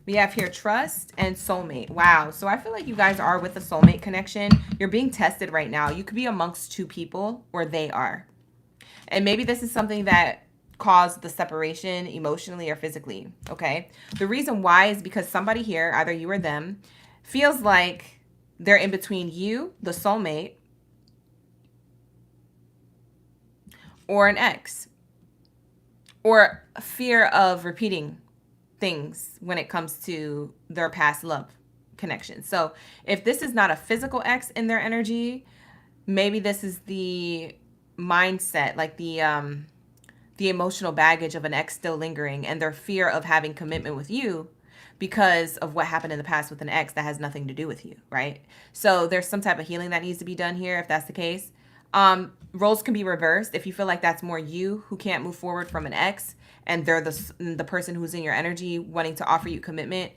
We have here trust and soulmate. Wow. So I feel like you guys are with a soulmate connection. You're being tested right now. You could be amongst two people, or they are. And maybe this is something that caused the separation emotionally or physically, okay? The reason why is because somebody here, either you or them, feels like they're in between you, the soulmate, or an ex, or a fear of repeating things when it comes to their past love connection. So if this is not a physical ex in their energy, maybe this is the mindset, like the emotional baggage of an ex still lingering, and their fear of having commitment with you because of what happened in the past with an ex that has nothing to do with you, right? So there's some type of healing that needs to be done here if that's the case. Roles can be reversed. If you feel like that's more you who can't move forward from an ex, and they're the person who's in your energy wanting to offer you commitment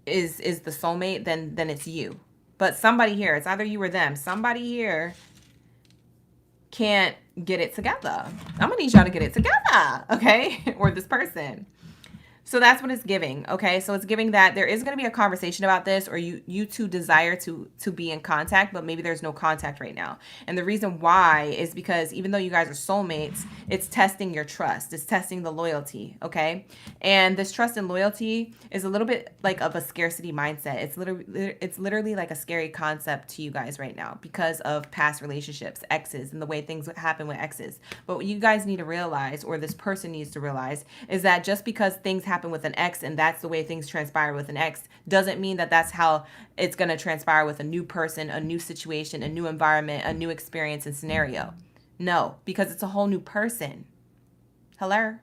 is the soulmate, then it's you. But somebody here, it's either you or them. Somebody here can't get it together. I'm gonna need y'all to get it together, okay? Or this person. So that's what it's giving, okay? So it's giving that there is going to be a conversation about this, or you two desire to be in contact, but maybe there's no contact right now. And the reason why is because even though you guys are soulmates, it's testing your trust. It's testing the loyalty, okay? And this trust and loyalty is a little bit like of a scarcity mindset. It's literally like a scary concept to you guys right now because of past relationships, exes, and the way things happen with exes. But what you guys need to realize, or this person needs to realize, is that just because things happen with an ex and that's the way things transpire with an ex doesn't mean that that's how it's going to transpire with a new person, a new situation, a new environment, a new experience and scenario. No, because it's a whole new person. Hello?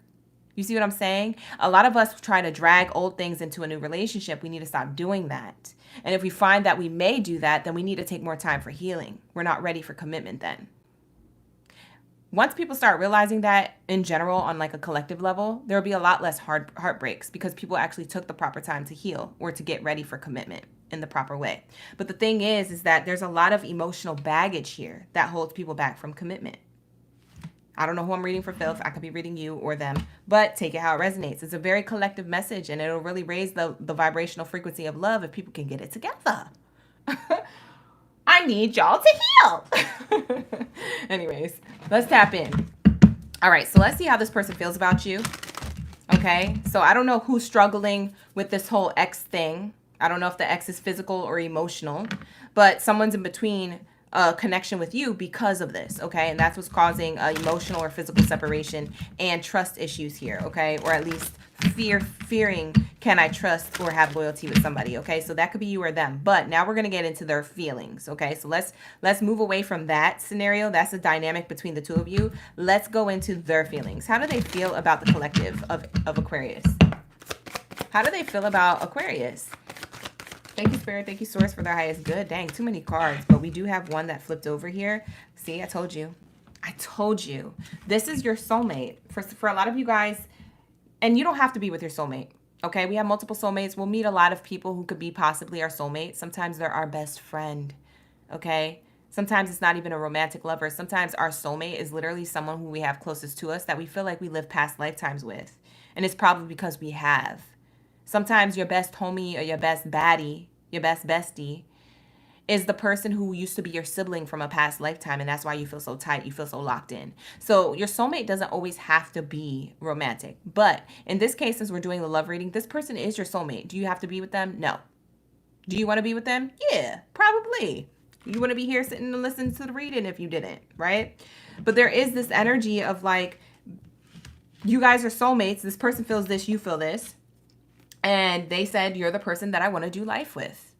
You see what I'm saying? A lot of us try to drag old things into a new relationship. We need to stop doing that. And if we find that we may do that, then we need to take more time for healing. We're not ready for commitment then. Once people start realizing that in general on like a collective level, there'll be a lot less heartbreaks because people actually took the proper time to heal or to get ready for commitment in the proper way. But the thing is that there's a lot of emotional baggage here that holds people back from commitment. I don't know who I'm reading for filth. I could be reading you or them, but take it how it resonates. It's a very collective message, and it'll really raise the vibrational frequency of love if people can get it together. I need y'all to heal. Anyways, let's tap in. All right, so let's see how this person feels about you. Okay, so I don't know who's struggling with this whole ex thing. I don't know if the ex is physical or emotional, but someone's in between a connection with you because of this, okay? And that's what's causing emotional or physical separation and trust issues here, okay? Or at least fearing, can I trust or have loyalty with somebody, okay? So that could be you or them. But now we're going to get into their feelings, okay? So let's move away from that scenario. That's the dynamic between the two of you. Let's go into their feelings. How do they feel about the collective of Aquarius? How do they feel about Aquarius? Thank you, Spirit. Thank you, Source, for their highest good. Dang, too many cards. But we do have one that flipped over here. See, I told you. I told you. This is your soulmate. For a lot of you guys, and you don't have to be with your soulmate, okay? We have multiple soulmates. We'll meet a lot of people who could be possibly our soulmate. Sometimes they're our best friend, okay? Sometimes it's not even a romantic lover. Sometimes our soulmate is literally someone who we have closest to us that we feel like we live past lifetimes with. And it's probably because we have. Sometimes your best homie or your best baddie, your best bestie, is the person who used to be your sibling from a past lifetime, and that's why you feel so tight, you feel so locked in. So your soulmate doesn't always have to be romantic. But in this case, since we're doing the love reading, this person is your soulmate. Do you have to be with them? No. Do you want to be with them? Yeah, probably. You want to be here sitting and listening to the reading if you didn't, right? But there is this energy of like, you guys are soulmates. This person feels this, you feel this. And they said, you're the person that I want to do life with.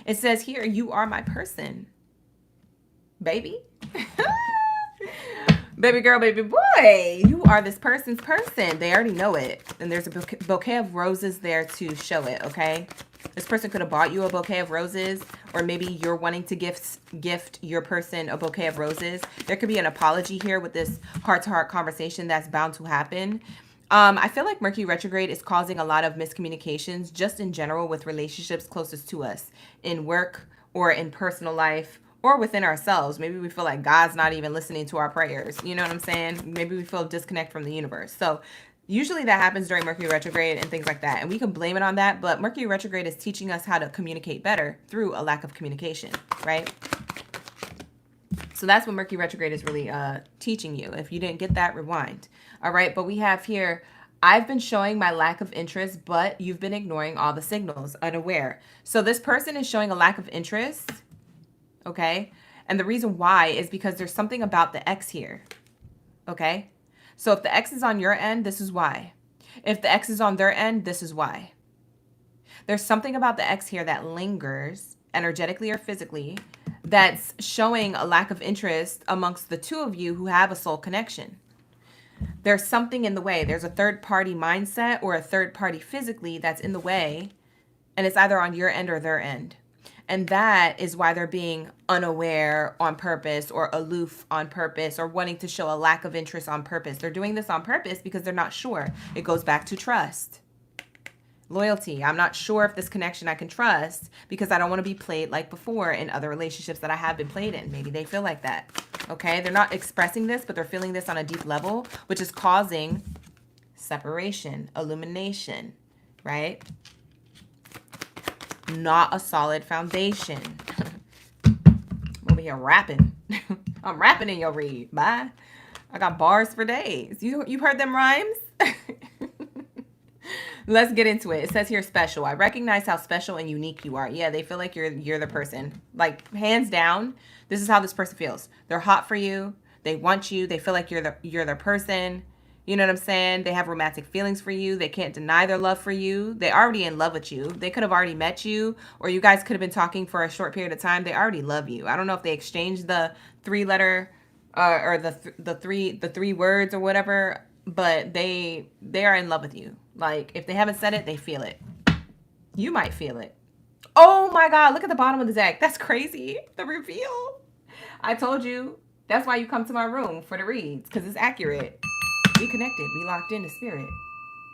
It says here, you are my person. Baby. Baby girl, baby boy. You are this person's person. They already know it. And there's a bouquet of roses there to show it, okay? This person could have bought you a bouquet of roses, or maybe you're wanting to gift your person a bouquet of roses. There could be an apology here with this heart-to-heart conversation that's bound to happen. I feel like Mercury retrograde is causing a lot of miscommunications just in general with relationships closest to us in work or in personal life or within ourselves. Maybe we feel like God's not even listening to our prayers. You know what I'm saying? Maybe we feel disconnect from the universe. So usually that happens during Mercury retrograde and things like that. And we can blame it on that. But Mercury retrograde is teaching us how to communicate better through a lack of communication, right? So that's what Mercury retrograde is really teaching you. If you didn't get that, rewind. All right, but we have here, I've been showing my lack of interest, but you've been ignoring all the signals, unaware. So this person is showing a lack of interest, okay? And the reason why is because there's something about the X here, okay? So if the X is on your end, this is why. If the X is on their end, this is why. There's something about the X here that lingers energetically or physically that's showing a lack of interest amongst the two of you who have a soul connection. There's something in the way. There's a third party mindset or a third party physically that's in the way, and it's either on your end or their end. And that is why they're being unaware on purpose or aloof on purpose or wanting to show a lack of interest on purpose. They're doing this on purpose because they're not sure. It goes back to trust. Loyalty. I'm not sure if this connection I can trust because I don't want to be played like before in other relationships that I have been played in. Maybe they feel like that. Okay? They're not expressing this, but they're feeling this on a deep level, which is causing separation, illumination, right? Not a solid foundation. I'm over here rapping. I'm rapping in your read. Bye. I got bars for days. You heard them rhymes? Let's get into it. It says here, special. I recognize how special and unique you are. Yeah, they feel like you're the person. Like, hands down, this is how this person feels. They're hot for you. They want you. They feel like you're their person. You know what I'm saying? They have romantic feelings for you. They can't deny their love for you. They're already in love with you. They could have already met you, or you guys could have been talking for a short period of time. They already love you. I don't know if they exchanged the three-letter or the three words or whatever, but they are in love with you. Like, if they haven't said it, they feel it. You might feel it. Oh my God, look at the bottom of the deck. That's crazy. The reveal. I told you, that's why you come to my room for the reads, because it's accurate. We connected. We locked into spirit.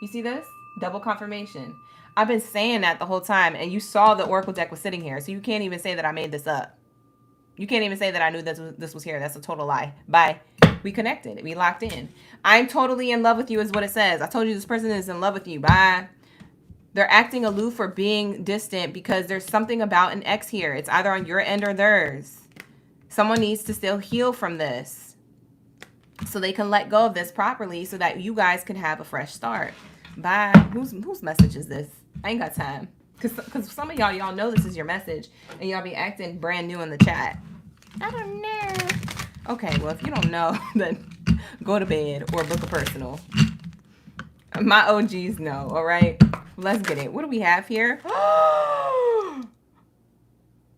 You see this? Double confirmation. I've been saying that the whole time, and you saw the oracle deck was sitting here, so you can't even say that I made this up. You can't even say that I knew this was here. That's a total lie. Bye. We connected. We locked in. I'm totally in love with you is what it says. I told you this person is in love with you. Bye. They're acting aloof or being distant because there's something about an X here. It's either on your end or theirs. Someone needs to still heal from this so they can let go of this properly so that you guys can have a fresh start. Bye. Whose message is this? I ain't got time. Because some of y'all know this is your message and y'all be acting brand new in the chat. I don't know. Okay, well, if you don't know, then go to bed or book a personal. My OGs know, all right? Let's get it. What do we have here?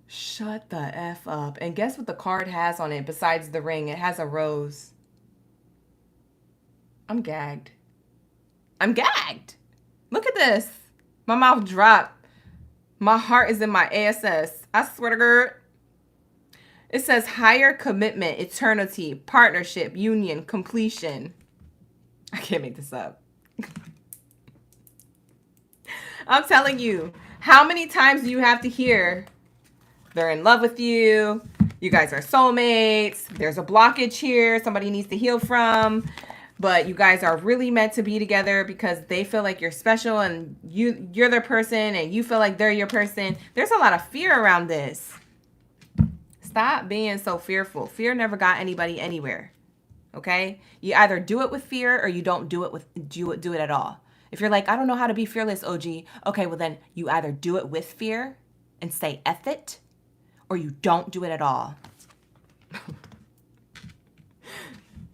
Shut the F up. And guess what the card has on it besides the ring? It has a rose. I'm gagged. I'm gagged. Look at this. My mouth dropped. My heart is in my ASS. I swear to God. It says higher commitment, eternity, partnership, union, completion. I can't make this up. I'm telling you, how many times do you have to hear they're in love with you, you guys are soulmates, there's a blockage here somebody needs to heal from, but you guys are really meant to be together because they feel like you're special and you're their person and you feel like they're your person. There's a lot of fear around this. Stop being so fearful. Fear never got anybody anywhere. Okay? You either do it with fear or you don't do it at all. If you're like, I don't know how to be fearless, OG. Okay, well then you either do it with fear and say F it, or you don't do it at all.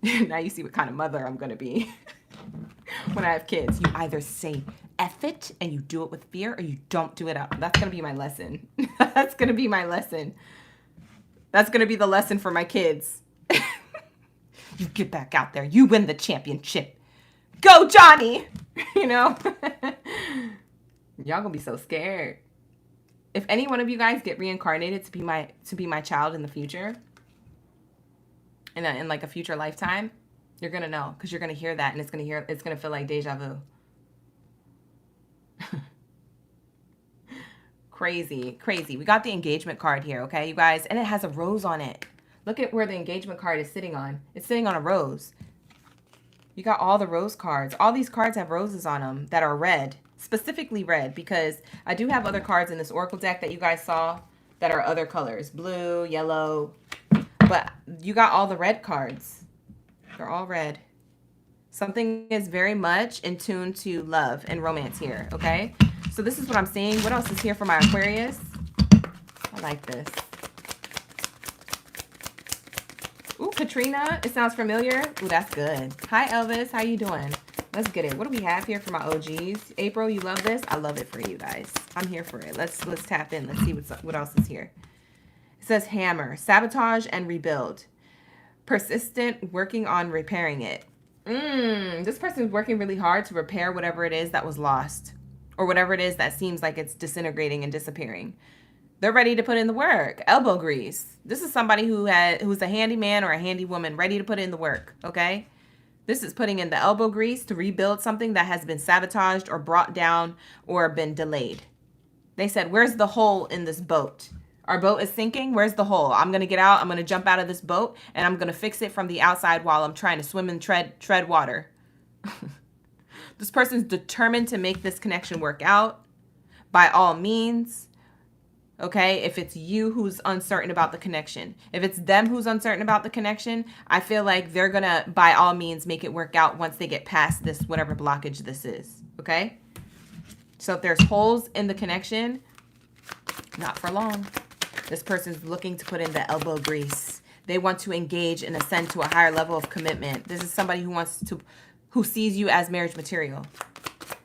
Now you see what kind of mother I'm going to be when I have kids. You either say F it and you do it with fear, or you don't do it at all. That's going to be my lesson. That's going to be my lesson. That's going to be the lesson for my kids. You get back out there. You win the championship. Go, Johnny. You know? Y'all going to be so scared. If any one of you guys get reincarnated to be my child in the future, in like a future lifetime, you're going to know, because you're going to hear that and it's going to feel like deja vu. Crazy. We got the engagement card here, okay, you guys? And it has a rose on it. Look at where the engagement card is sitting on. It's sitting on a rose. You got all the rose cards. All these cards have roses on them that are red. Specifically red, because I do have other cards in this oracle deck that you guys saw that are other colors. Blue, yellow. But you got all the red cards. They're all red. Something is very much in tune to love and romance here, okay? So this is what I'm seeing. What else is here for my Aquarius? I like this. Ooh, Katrina. It sounds familiar. Ooh, that's good. Hi, Elvis. How you doing? Let's get it. What do we have here for my OGs? April, you love this? I love it for you guys. I'm here for it. Let's tap in. Let's see what else is here. It says hammer, sabotage and rebuild. Persistent, working on repairing it. This person is working really hard to repair whatever it is that was lost, or whatever it is that seems like it's disintegrating and disappearing. They're ready to put in the work. Elbow grease. This is somebody who's a handyman or a handy woman ready to put in the work, okay? This is putting in the elbow grease to rebuild something that has been sabotaged or brought down or been delayed. They said, where's the hole in this boat? Our boat is sinking. Where's the hole? I'm going to get out. I'm going to jump out of this boat and I'm going to fix it from the outside while I'm trying to swim and tread water. This person's determined to make this connection work out by all means. Okay, if it's you who's uncertain about the connection, if it's them who's uncertain about the connection, I feel like they're going to, by all means, make it work out once they get past this, whatever blockage this is. Okay, so if there's holes in the connection, not for long. This person's looking to put in the elbow grease. They want to engage and ascend to a higher level of commitment. This is somebody who sees you as marriage material.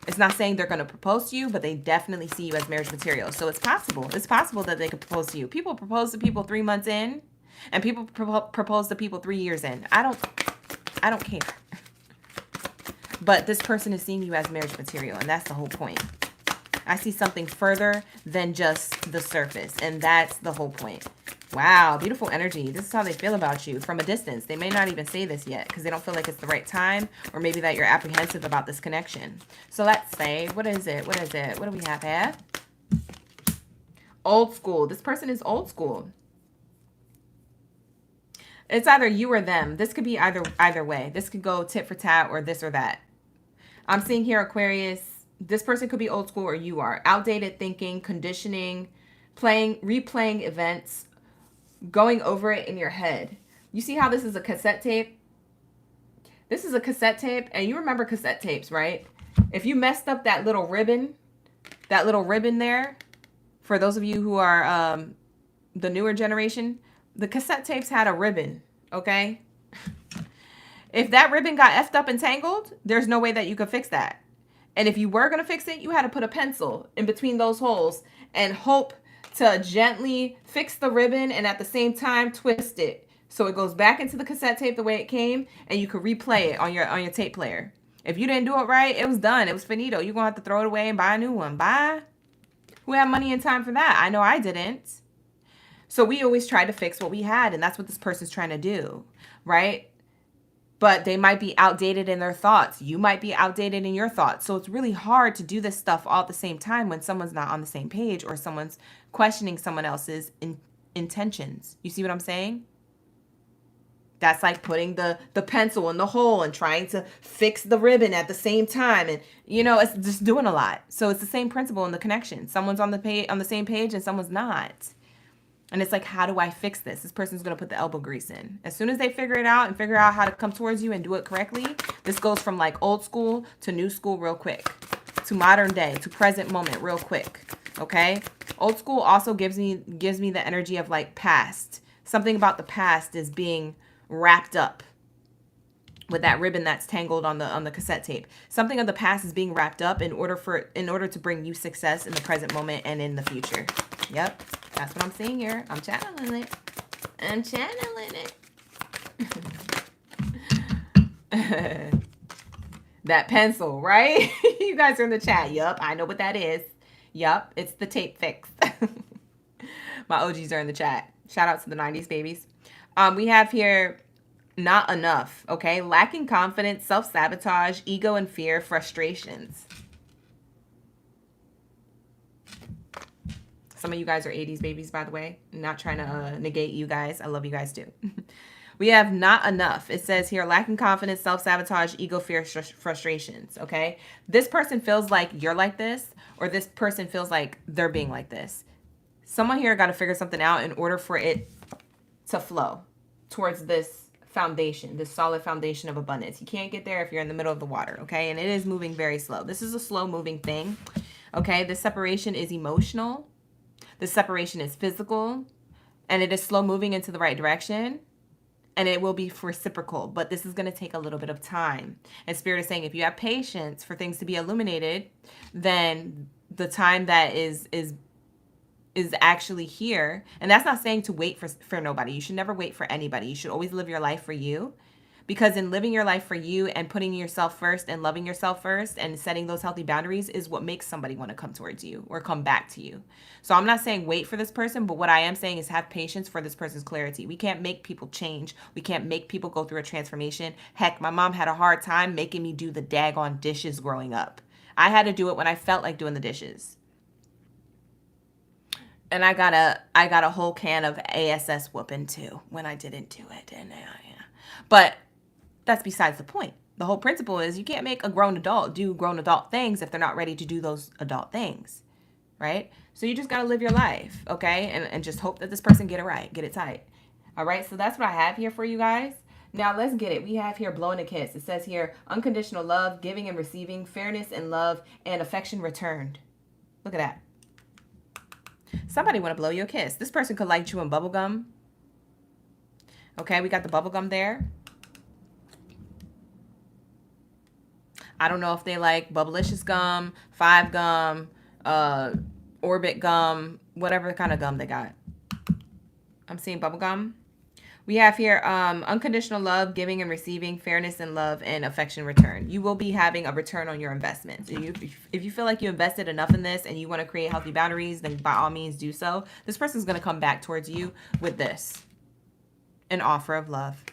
It's not saying they're going to propose to you, but they definitely see you as marriage material. So it's possible. It's possible that they could propose to you. People propose to people 3 months in, and people propose to people 3 years in. I don't care. But this person is seeing you as marriage material, and that's the whole point. I see something further than just the surface, and that's the whole point. Wow, beautiful energy. This is how they feel about you from a distance. They may not even say this yet because they don't feel like it's the right time, or maybe that you're apprehensive about this connection. So let's say, what is it? What is it? What do we have here? Old school. This person is old school. It's either you or them. This could be either way. This could go tit for tat or this or that. I'm seeing here, Aquarius, this person could be old school or you are. Outdated thinking, conditioning, replaying events, going over it in your head. You see how this is a cassette tape? This is a cassette tape, and you remember cassette tapes, right? If you messed up that little ribbon there, for those of you who are the newer generation, the cassette tapes had a ribbon, okay? If that ribbon got effed up and tangled, there's no way that you could fix that. And if you were going to fix it, you had to put a pencil in between those holes and hope to gently fix the ribbon and at the same time twist it so it goes back into the cassette tape the way it came, and you could replay it on your tape player. If you didn't do it right, it was done. It was finito. You're going to have to throw it away and buy a new one. Bye. Who had money and time for that? I know I didn't. So we always tried to fix what we had, and that's what this person's trying to do, right? But they might be outdated in their thoughts. You might be outdated in your thoughts. So it's really hard to do this stuff all at the same time when someone's not on the same page or someone's questioning someone else's intentions. You see what I'm saying? That's like putting the pencil in the hole and trying to fix the ribbon at the same time. And, you know, it's just doing a lot. So it's the same principle in the connection. Someone's on the same page and someone's not. And it's like, how do I fix this? This person's going to put the elbow grease in. As soon as they figure it out and figure out how to come towards you and do it correctly, this goes from like old school to new school real quick, to modern day, to present moment real quick. Okay? Old school also gives me the energy of like past. Something about the past is being wrapped up with that ribbon that's tangled on the cassette tape. Something of the past is being wrapped up in order to bring you success in the present moment and in the future. Yep. That's what I'm seeing here. I'm channeling it. I'm channeling it. That pencil, right? You guys are in the chat. Yup, I know what that is. Yup, it's the tape fix. My OGs are in the chat. Shout out to the 90s babies. We have here not enough, okay? Lacking confidence, self-sabotage, ego and fear, frustrations. Some of you guys are 80s babies, by the way. I'm not trying to negate you guys. I love you guys too. We have not enough. It says here, lacking confidence, self-sabotage, ego, fear, frustrations, okay? This person feels like you're like this, or this person feels like they're being like this. Someone here got to figure something out in order for it to flow, towards this foundation, this solid foundation of abundance. You can't get there if you're in the middle of the water, okay? And it is moving very slow. This is a slow moving thing, okay? This separation is emotional. This separation is physical. And it is slow moving into the right direction. And it will be reciprocal. But this is going to take a little bit of time. And Spirit is saying if you have patience for things to be illuminated, then the time that is actually here. And that's not saying to wait for nobody. You should never wait for anybody. You should always live your life for you, because in living your life for you and putting yourself first and loving yourself first and setting those healthy boundaries is what makes somebody want to come towards you or come back to you. So I'm not saying wait for this person, but what I am saying is have patience for this person's clarity. We can't make people change. We can't make people go through a transformation. Heck, my mom had a hard time making me do the daggone dishes growing up. I had to do it when I felt like doing the dishes. And I got a whole can of ASS whooping too when I didn't do it. And but that's besides the point. The whole principle is you can't make a grown adult do grown adult things if they're not ready to do those adult things, right? So you just got to live your life, okay? And just hope that this person get it right, get it tight. All right, so that's what I have here for you guys. Now let's get it. We have here blowing a kiss. It says here unconditional love, giving and receiving, fairness and love, and affection returned. Look at that. Somebody want to blow you a kiss. This person could like chewing bubble gum. Okay, we got the bubble gum there. I don't know if they like Bubblicious gum, 5 gum, Orbit gum, whatever kind of gum they got. I'm seeing bubble gum. We have here unconditional love, giving and receiving, fairness and love, and affection return. You will be having a return on your investment. So if you feel like you invested enough in this and you want to create healthy boundaries, then by all means do so. This person's going to come back towards you with this, an offer of love.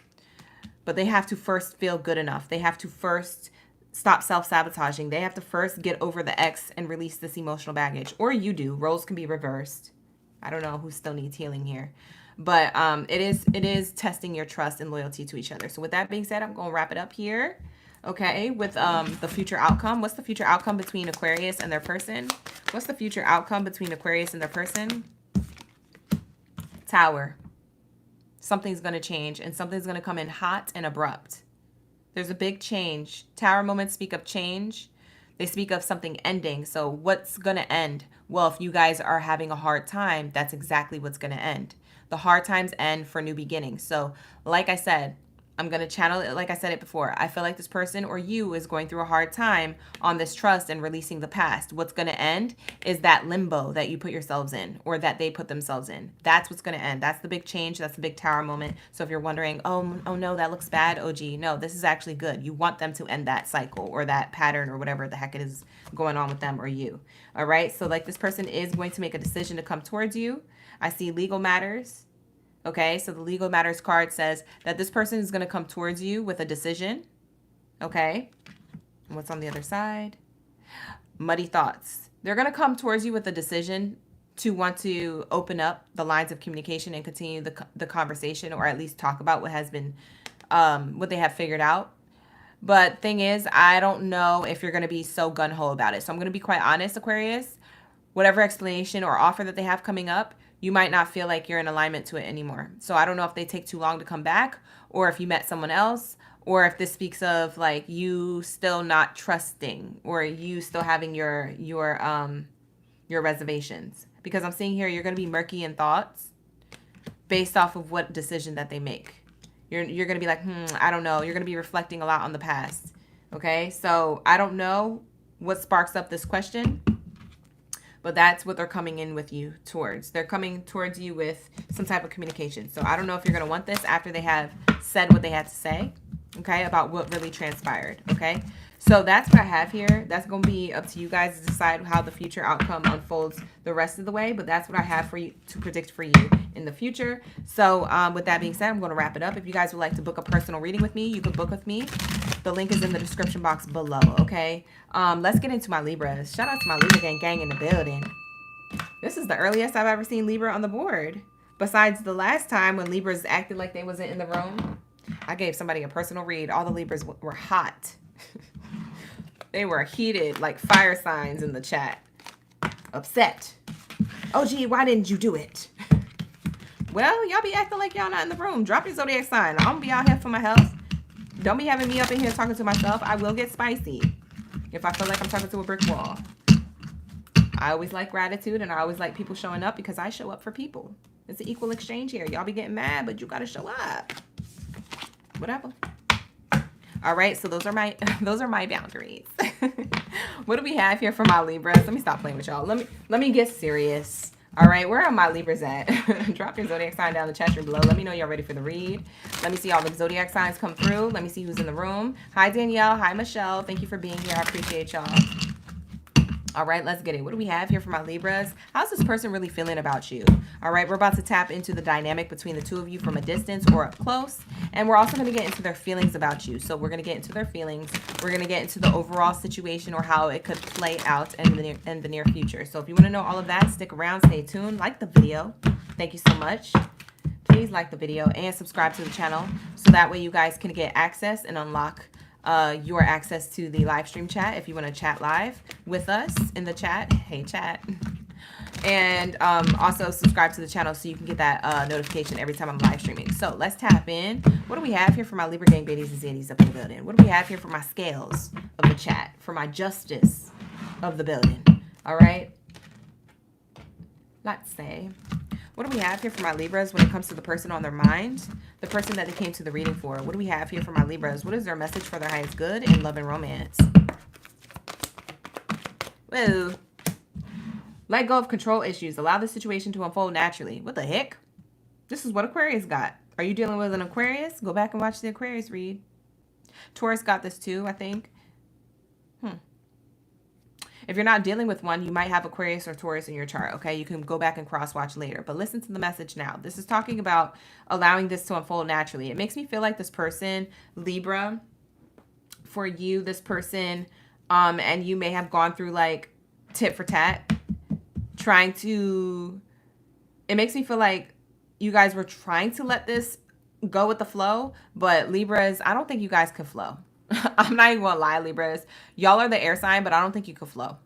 But they have to first feel good enough. They have to first stop self-sabotaging. They have to first get over the ex and release this emotional baggage. Or you do. Roles can be reversed. I don't know who still needs healing here. But it is testing your trust and loyalty to each other. So with that being said, I'm going to wrap it up here. Okay, with the future outcome. What's the future outcome between Aquarius and their person? What's the future outcome between Aquarius and their person? Tower. Something's going to change, and something's going to come in hot and abrupt. There's a big change. Tower moments speak of change. They speak of something ending. So what's going to end? Well, if you guys are having a hard time, that's exactly what's going to end. The hard times end for new beginnings. So like I said, I'm going to channel it like I said it before. I feel like this person or you is going through a hard time on this trust and releasing the past. What's going to end is that limbo that you put yourselves in, or that they put themselves in. That's what's going to end. That's the big change. That's the big tower moment. So if you're wondering, oh no, that looks bad. Oh gee, no, this is actually good. You want them to end that cycle or that pattern or whatever the heck it is going on with them or you. All right. So like this person is going to make a decision to come towards you. I see legal matters. Okay, so the legal matters card says that this person is going to come towards you with a decision. Okay, and what's on the other side? Muddy thoughts. They're going to come towards you with a decision to want to open up the lines of communication and continue the conversation, or at least talk about what has been, what they have figured out. But thing is, I don't know if you're going to be so gung-ho about it. So I'm going to be quite honest, Aquarius. Whatever explanation or offer that they have coming up, you might not feel like you're in alignment to it anymore. So I don't know if they take too long to come back, or if you met someone else, or if this speaks of like you still not trusting, or you still having your reservations. Because I'm seeing here you're going to be murky in thoughts based off of what decision that they make. You're going to be like, I don't know. You're going to be reflecting a lot on the past. Okay, so I don't know what sparks up this question. But that's what they're coming in with you towards. They're coming towards you with some type of communication. So I don't know if you're going to want this after they have said what they had to say, okay, about what really transpired, okay? So that's what I have here. That's going to be up to you guys to decide how the future outcome unfolds the rest of the way. But that's what I have for you to predict for you in the future. So with that being said, I'm going to wrap it up. If you guys would like to book a personal reading with me, you can book with me. The link is in the description box below, okay? Let's get into my Libras. Shout out to my Libra gang in the building. This is the earliest I've ever seen Libra on the board. Besides the last time when Libras acted like they wasn't in the room. I gave somebody a personal read. All the Libras were hot. They were heated like fire signs in the chat. Upset. Oh, gee, why didn't you do it? Well, y'all be acting like y'all not in the room. Drop your zodiac sign. I'm gonna be out here for my health. Don't be having me up in here talking to myself. I will get spicy if I feel like I'm talking to a brick wall. I always like gratitude, and I always like people showing up because I show up for people. It's an equal exchange here. Y'all be getting mad, but you gotta show up. Whatever. All right, so those are my boundaries. What do we have here for my Libras? Let me stop playing with y'all. Let me get serious. All right, where are my Libras at? Drop your zodiac sign down in the chat room below. Let me know y'all ready for the read. Let me see all the zodiac signs come through. Let me see who's in the room. Hi, Danielle. Hi, Michelle. Thank you for being here. I appreciate y'all. All right, let's get it. What do we have here for my Libras? How's this person really feeling about you? All right, we're about to tap into the dynamic between the two of you from a distance or up close. And we're also going to get into their feelings about you. So we're going to get into their feelings. We're going to get into the overall situation or how it could play out in the near future. So if you want to know all of that, stick around, stay tuned, like the video. Thank you so much. Please like the video and subscribe to the channel so that way you guys can get access and unlock your access to the live stream chat if you want to chat live with us in the chat. Hey, chat. And also subscribe to the channel so you can get that notification every time I'm live streaming. So let's tap in. What do we have here for my Libra gang baddies and zeddies up in the building? What do we have here for my scales of the chat? For my justice of the building? All right. Let's say. What do we have here for my Libras when it comes to the person on their mind? The person that they came to the reading for. What do we have here for my Libras? What is their message for their highest good in love and romance? Whoa. Let go of control issues. Allow the situation to unfold naturally. What the heck? This is what Aquarius got. Are you dealing with an Aquarius? Go back and watch the Aquarius read. Taurus got this too, I think. If you're not dealing with one, you might have Aquarius or Taurus in your chart, okay? You can go back and cross-watch later. But listen to the message now. This is talking about allowing this to unfold naturally. It makes me feel like this person, Libra, for you, this person, and you may have gone through like tit for tat, trying to... It makes me feel like you guys were trying to let this go with the flow, but Libras, I don't think you guys could flow. I'm not even gonna lie, Libras. Y'all are the air sign, but I don't think you could flow.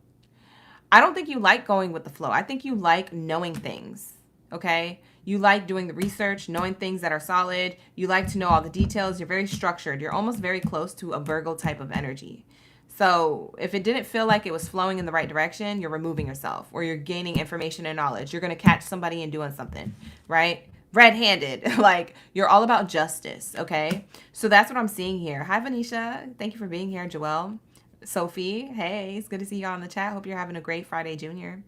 I don't think you like going with the flow. I think you like knowing things, okay? You like doing the research, knowing things that are solid. You like to know all the details. You're very structured. You're almost very close to a Virgo type of energy. So if it didn't feel like it was flowing in the right direction, you're removing yourself or you're gaining information and knowledge. You're gonna catch somebody and doing something, right? Red-handed. Like, you're all about justice, okay? So that's what I'm seeing here. Hi, Venetia. Thank you for being here, Joelle. Sophie, hey, it's good to see y'all in the chat. Hope you're having a great Friday, Junior.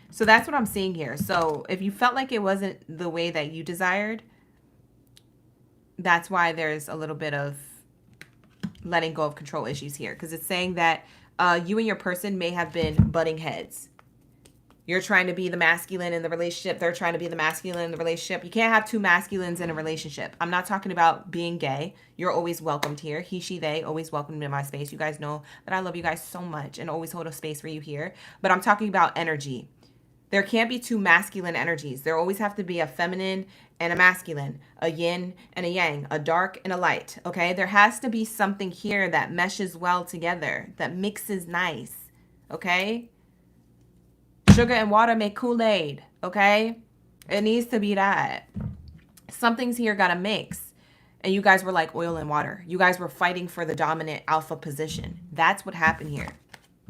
So that's what I'm seeing here. So if you felt like it wasn't the way that you desired, that's why there's a little bit of letting go of control issues here. Because it's saying that you and your person may have been butting heads. You're trying to be the masculine in the relationship. They're trying to be the masculine in the relationship. You can't have two masculines in a relationship. I'm not talking about being gay. You're always welcomed here. He, she, they, always welcomed in my space. You guys know that I love you guys so much and always hold a space for you here. But I'm talking about energy. There can't be two masculine energies. There always have to be a feminine and a masculine, a yin and a yang, a dark and a light, okay? There has to be something here that meshes well together, that mixes nice, okay? Sugar and water make Kool-Aid, okay? It needs to be that. Something's here got to mix. And you guys were like oil and water. You guys were fighting for the dominant alpha position. That's what happened here,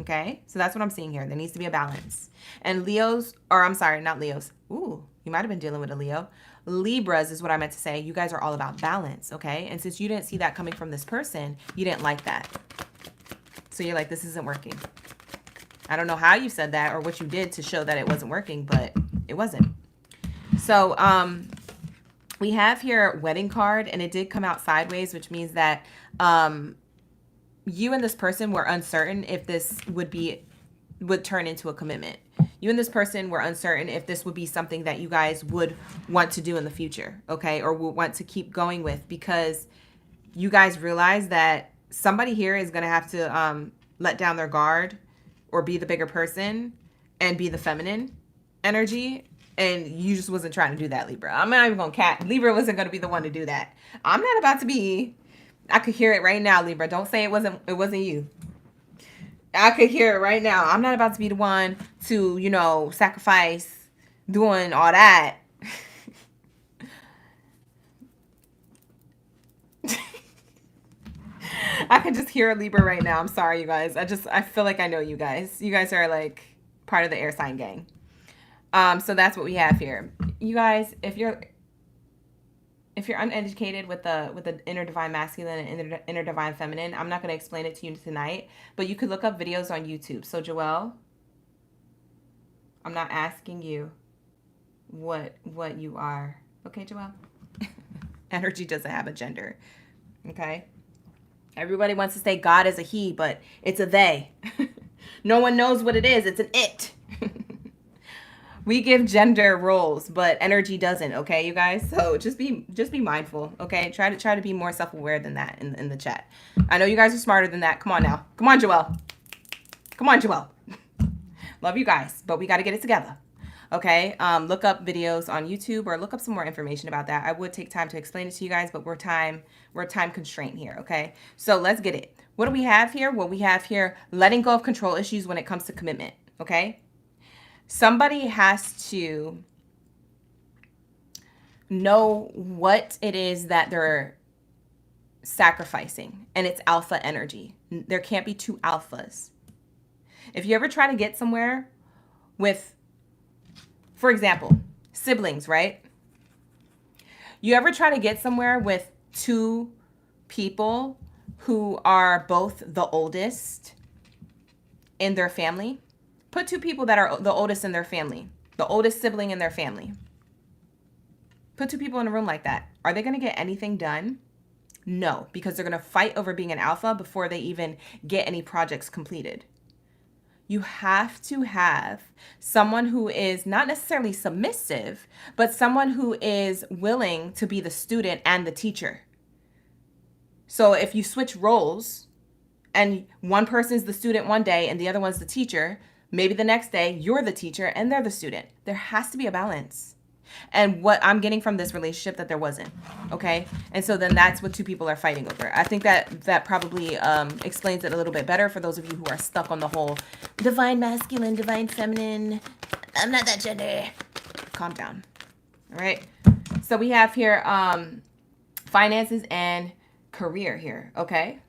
okay? So that's what I'm seeing here. There needs to be a balance. And Leos, or I'm sorry, not Leos. Ooh, you might have been dealing with a Leo. Libras is what I meant to say. You guys are all about balance, okay? And since you didn't see that coming from this person, you didn't like that. So you're like, this isn't working. I don't know how you said that or what you did to show that it wasn't working, but it wasn't. So we have here wedding card, and it did come out sideways, which means that you and this person were uncertain if this would turn into a commitment. You and this person were uncertain if this would be something that you guys would want to do in the future, okay, or would want to keep going with, because you guys realize that somebody here is going to have to let down their guard or be the bigger person and be the feminine energy. And you just wasn't trying to do that, Libra. I'm not even going to Libra wasn't going to be the one to do that. I'm not about to be. I could hear it right now, Libra. Don't say it wasn't you. I could hear it right now. I'm not about to be the one to, sacrifice, doing all that. I can just hear a Libra right now. I'm sorry, you guys. I feel like I know you guys. You guys are like part of the air sign gang. So that's what we have here. You guys, if you're uneducated with the inner divine masculine and inner divine feminine, I'm not going to explain it to you tonight, but you could look up videos on YouTube. So Joelle, I'm not asking you what you are. Okay, Joelle? Energy doesn't have a gender. Okay? Everybody wants to say God is a he, but it's a they. No one knows what it is. It's an it. We give gender roles, but energy doesn't, okay, you guys? So just be mindful, okay? Try to be more self-aware than that in the chat. I know you guys are smarter than that. Come on now. Come on, Joelle. Come on, Joelle. Love you guys, but we got to get it together. Okay? Look up videos on YouTube or look up some more information about that. I would take time to explain it to you guys, but we're time constraint here, okay? So let's get it. What do we have here? Well, we have here letting go of control issues when it comes to commitment, okay? Somebody has to know what it is that they're sacrificing, and it's alpha energy. There can't be two alphas. If you ever try to get somewhere with, for example, siblings, right? You ever try to get somewhere with two people who are both the oldest in their family? Put two people that are the oldest in their family, the oldest sibling in their family. Put two people in a room like that. Are they going to get anything done? No, because they're going to fight over being an alpha before they even get any projects completed. You have to have someone who is not necessarily submissive, but someone who is willing to be the student and the teacher. So if you switch roles and one person's the student one day and the other one's the teacher, maybe the next day you're the teacher and they're the student. There has to be a balance. And what I'm getting from this relationship that there wasn't, okay? And so then that's what two people are fighting over. I think that probably explains it a little bit better for those of you who are stuck on the whole divine masculine, divine feminine. I'm not that gender. Calm down, all right? So we have here finances and career here, okay?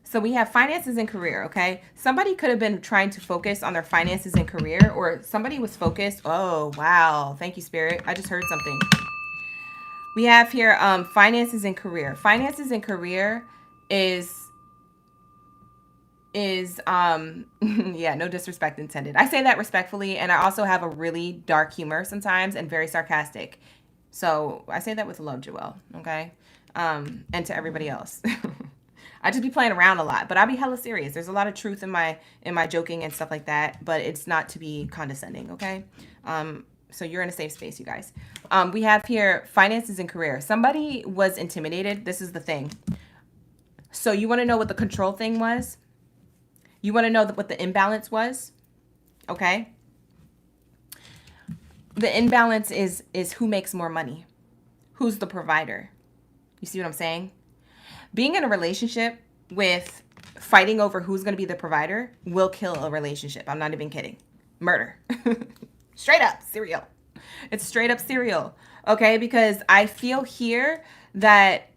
So we have finances and career, okay? Somebody could have been trying to focus on their finances and career, or somebody was focused. Oh, wow. Thank you, Spirit. I just heard something. We have here finances and career. Finances and career is yeah, no disrespect intended. I say that respectfully, and I also have a really dark humor sometimes and very sarcastic. So I say that with love, Joelle, okay? And to everybody else. I just be playing around a lot, but I'll be hella serious. There's a lot of truth in my joking and stuff like that, but it's not to be condescending, okay? So you're in a safe space, you guys. We have here finances and career. Somebody was intimidated. This is the thing. So you want to know what the control thing was? You want to know what the imbalance was? Okay? The imbalance is who makes more money? Who's the provider? You see what I'm saying? Being in a relationship with fighting over who's going to be the provider will kill a relationship. I'm not even kidding. Murder. Straight up serial. It's straight up serial. Okay? Because I feel here that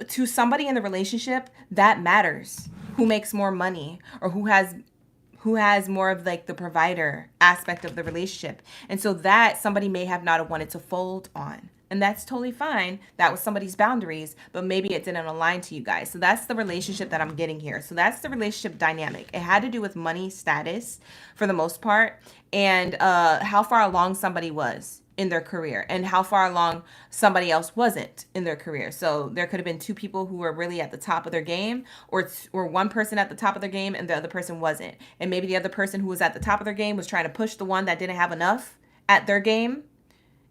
to somebody in the relationship, that matters. Who makes more money, or who has more of like the provider aspect of the relationship. And so that somebody may have not wanted to fold on. And that's totally fine. That was somebody's boundaries, but maybe it didn't align to you guys. So that's the relationship that I'm getting here. So that's the relationship dynamic. It had to do with money status for the most part, and how far along somebody was in their career and how far along somebody else wasn't in their career. So there could have been two people who were really at the top of their game, or one person at the top of their game and the other person wasn't. And maybe the other person who was at the top of their game was trying to push the one that didn't have enough at their game.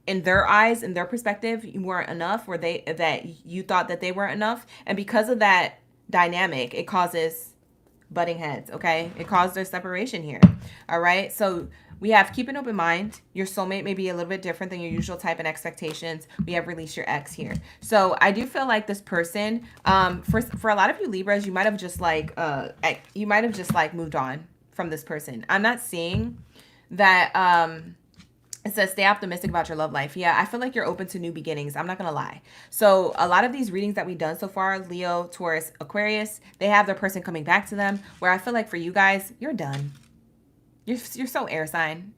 In their eyes, in their perspective, you weren't enough, or that you thought that they weren't enough. And because of that dynamic, it causes butting heads, okay? It caused their separation here, all right? So we have keep an open mind. Your soulmate may be a little bit different than your usual type and expectations. We have release your ex here. So I do feel like this person, for a lot of you Libras, you might have just like moved on from this person. I'm not seeing that It says, stay optimistic about your love life. Yeah, I feel like you're open to new beginnings. I'm not going to lie. So a lot of these readings that we've done so far, Leo, Taurus, Aquarius, they have their person coming back to them, where I feel like for you guys, you're done. You're so air sign.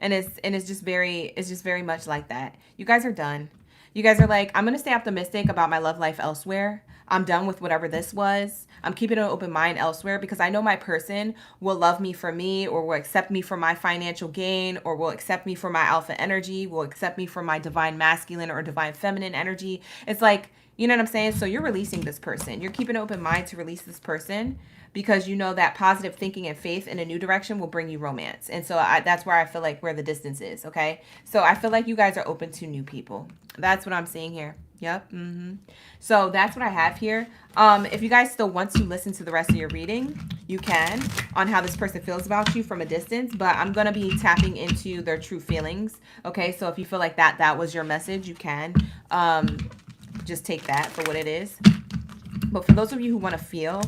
And it's just very much like that. You guys are done. You guys are like, I'm going to stay optimistic about my love life elsewhere. I'm done with whatever this was. I'm keeping an open mind elsewhere because I know my person will love me for me, or will accept me for my financial gain, or will accept me for my alpha energy, will accept me for my divine masculine or divine feminine energy. It's like, you know what I'm saying? So you're releasing this person. You're keeping an open mind to release this person because you know that positive thinking and faith in a new direction will bring you romance. And so that's where I feel like where the distance is, okay? So I feel like you guys are open to new people. That's what I'm seeing here. Yep. So that's what I have here. If you guys still want to listen to the rest of your reading, you can, on how this person feels about you from a distance, but I'm going to be tapping into their true feelings. Okay. So if you feel like that was your message, you can, just take that for what it is. But for those of you who want to feel,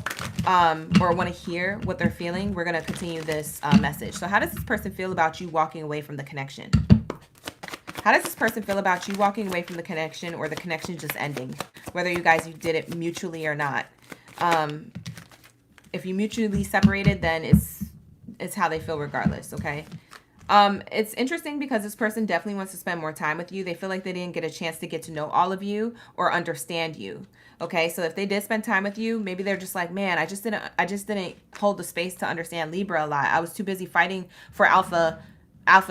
or want to hear what they're feeling, we're going to continue this message. So how does this person feel about you walking away from the connection? How does this person feel about you walking away from the connection, or the connection just ending? Whether you did it mutually or not. If you mutually separated, then it's how they feel regardless, okay? It's interesting because this person definitely wants to spend more time with you. They feel like they didn't get a chance to get to know all of you or understand you. Okay, so if they did spend time with you, maybe they're just like, man, I just didn't hold the space to understand Libra a lot. I was too busy fighting for alpha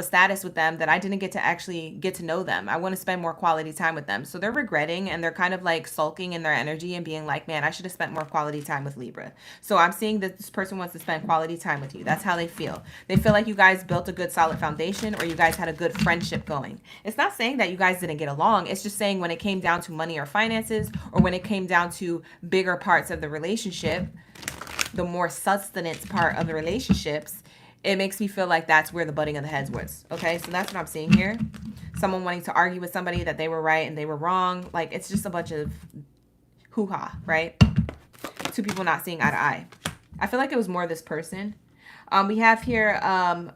status with them that I didn't get to actually get to know them. I want to spend more quality time with them. So they're regretting, and they're kind of like sulking in their energy and being like, man, I should have spent more quality time with Libra. So I'm seeing that this person wants to spend quality time with you. That's how they feel. They feel like you guys built a good solid foundation, or you guys had a good friendship going. It's not saying that you guys didn't get along. It's just saying when it came down to money or finances, or when it came down to bigger parts of the relationship, the more sustenance part of the relationships, it makes me feel like that's where the butting of the heads was. Okay, so that's what I'm seeing here. Someone wanting to argue with somebody that they were right and they were wrong. Like, it's just a bunch of hoo-ha, right? Two people not seeing eye to eye. I feel like it was more this person. We have here,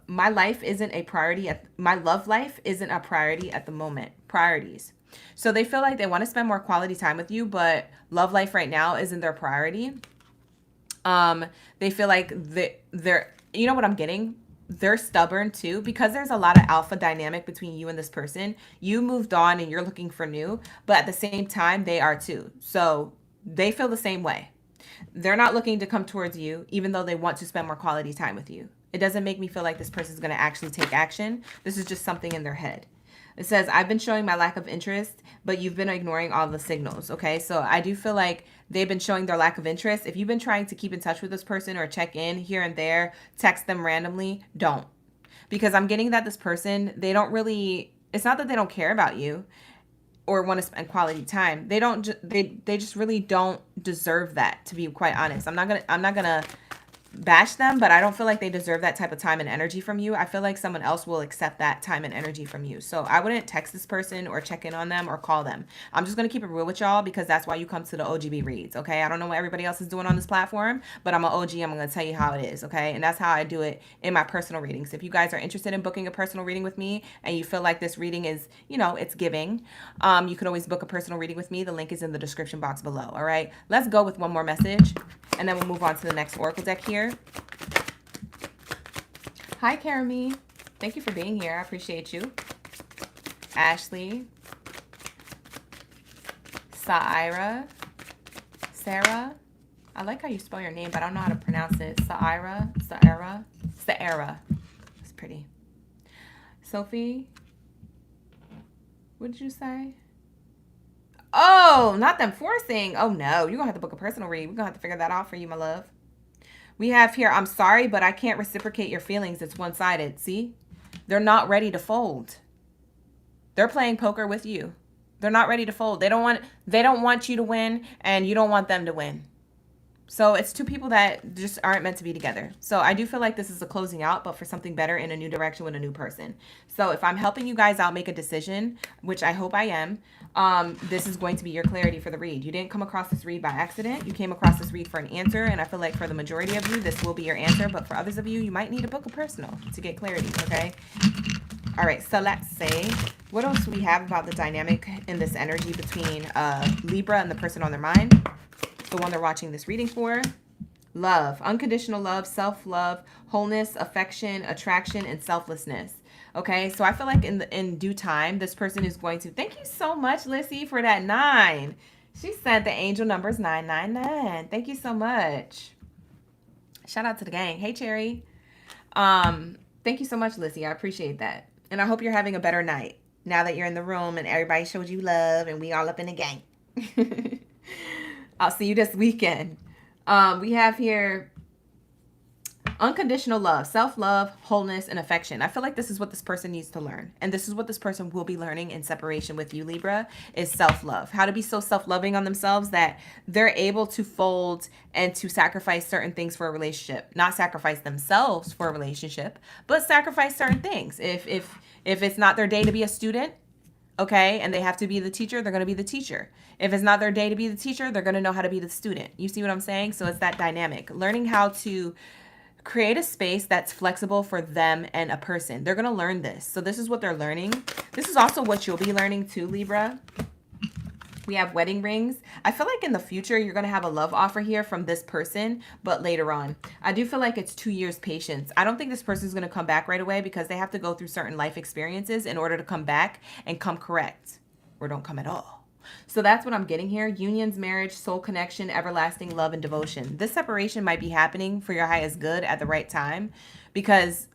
my life isn't a priority. My love life isn't a priority at the moment. Priorities. So they feel like they want to spend more quality time with you, but love life right now isn't their priority. They feel like they're you know what I'm getting? They're stubborn too, because there's a lot of alpha dynamic between you and this person. You moved on and you're looking for new, but at the same time, they are too. So they feel the same way. They're not looking to come towards you, even though they want to spend more quality time with you. It doesn't make me feel like this person is going to actually take action. This is just something in their head. It says, I've been showing my lack of interest, but you've been ignoring all the signals. Okay, so I do feel like they've been showing their lack of interest. If you've been trying to keep in touch with this person or check in here and there, text them randomly, don't. Because I'm getting that this person, they don't really, it's not that they don't care about you or want to spend quality time. They don't, they just really don't deserve that, to be quite honest. I'm not gonna bash them, but I don't feel like they deserve that type of time and energy from you. I feel like someone else will accept that time and energy from you. So I wouldn't text this person or check in on them or call them. I'm just going to keep it real with y'all, because that's why you come to the OGB reads, okay? I don't know what everybody else is doing on this platform, but I'm an OG. I'm going to tell you how it is, okay? And that's how I do it in my personal readings. If you guys are interested in booking a personal reading with me and you feel like this reading is, you know, it's giving, you can always book a personal reading with me. The link is in the description box below, all right? Let's go with one more message, and then we'll move on to the next oracle deck here. Hi, Karami. Thank you for being here. I appreciate you. Ashley. Sarah. I like how you spell your name, but I don't know how to pronounce it. Sarah. It's pretty. Sophie. What did you say? Oh, not them forcing. Oh, no. You're going to have to book a personal read. We're going to have to figure that out for you, my love. We have here, I'm sorry, but I can't reciprocate your feelings. It's one-sided. See? They're not ready to fold. They're playing poker with you. They're not ready to fold. They don't want you to win, and you don't want them to win. So it's two people that just aren't meant to be together. So I do feel like this is a closing out, but for something better in a new direction with a new person. So if I'm helping you guys out make a decision, which I hope I am, this is going to be your clarity for the read. You didn't come across this read by accident. You came across this read for an answer, and I feel like for the majority of you, this will be your answer. But for others of you, you might need to book a personal to get clarity, okay? All right, so let's say, what else do we have about the dynamic in this energy between Libra and the person on their mind, the one they're watching this reading for? Love, unconditional love, self-love, wholeness, affection, attraction, and selflessness. Okay, so I feel like in due time, this person is going to, thank you so much, Lissy, for that 9. She said the angel number is 999. Thank you so much. Shout out to the gang. Hey, Cherry. Thank you so much, Lissy. I appreciate that. And I hope you're having a better night now that you're in the room and everybody showed you love and we all up in the gang. I'll see you this weekend. We have here unconditional love, self-love, wholeness, and affection. I feel like this is what this person needs to learn. And this is what this person will be learning in separation with you, Libra, is self-love. How to be so self-loving on themselves that they're able to fold and to sacrifice certain things for a relationship. Not sacrifice themselves for a relationship, but sacrifice certain things. If it's not their day to be a student, okay, and they have to be the teacher, they're going to be the teacher. If it's not their day to be the teacher, they're going to know how to be the student. You see what I'm saying? So it's that dynamic. Learning how to create a space that's flexible for them and a person. They're going to learn this. So this is what they're learning. This is also what you'll be learning too, Libra. We have wedding rings. I feel like in the future, you're going to have a love offer here from this person, but later on. I do feel like it's 2 years patience. I don't think this person is going to come back right away because they have to go through certain life experiences in order to come back and come correct, or don't come at all. So that's what I'm getting here. Unions, marriage, soul connection, everlasting love, and devotion. This separation might be happening for your highest good at the right time because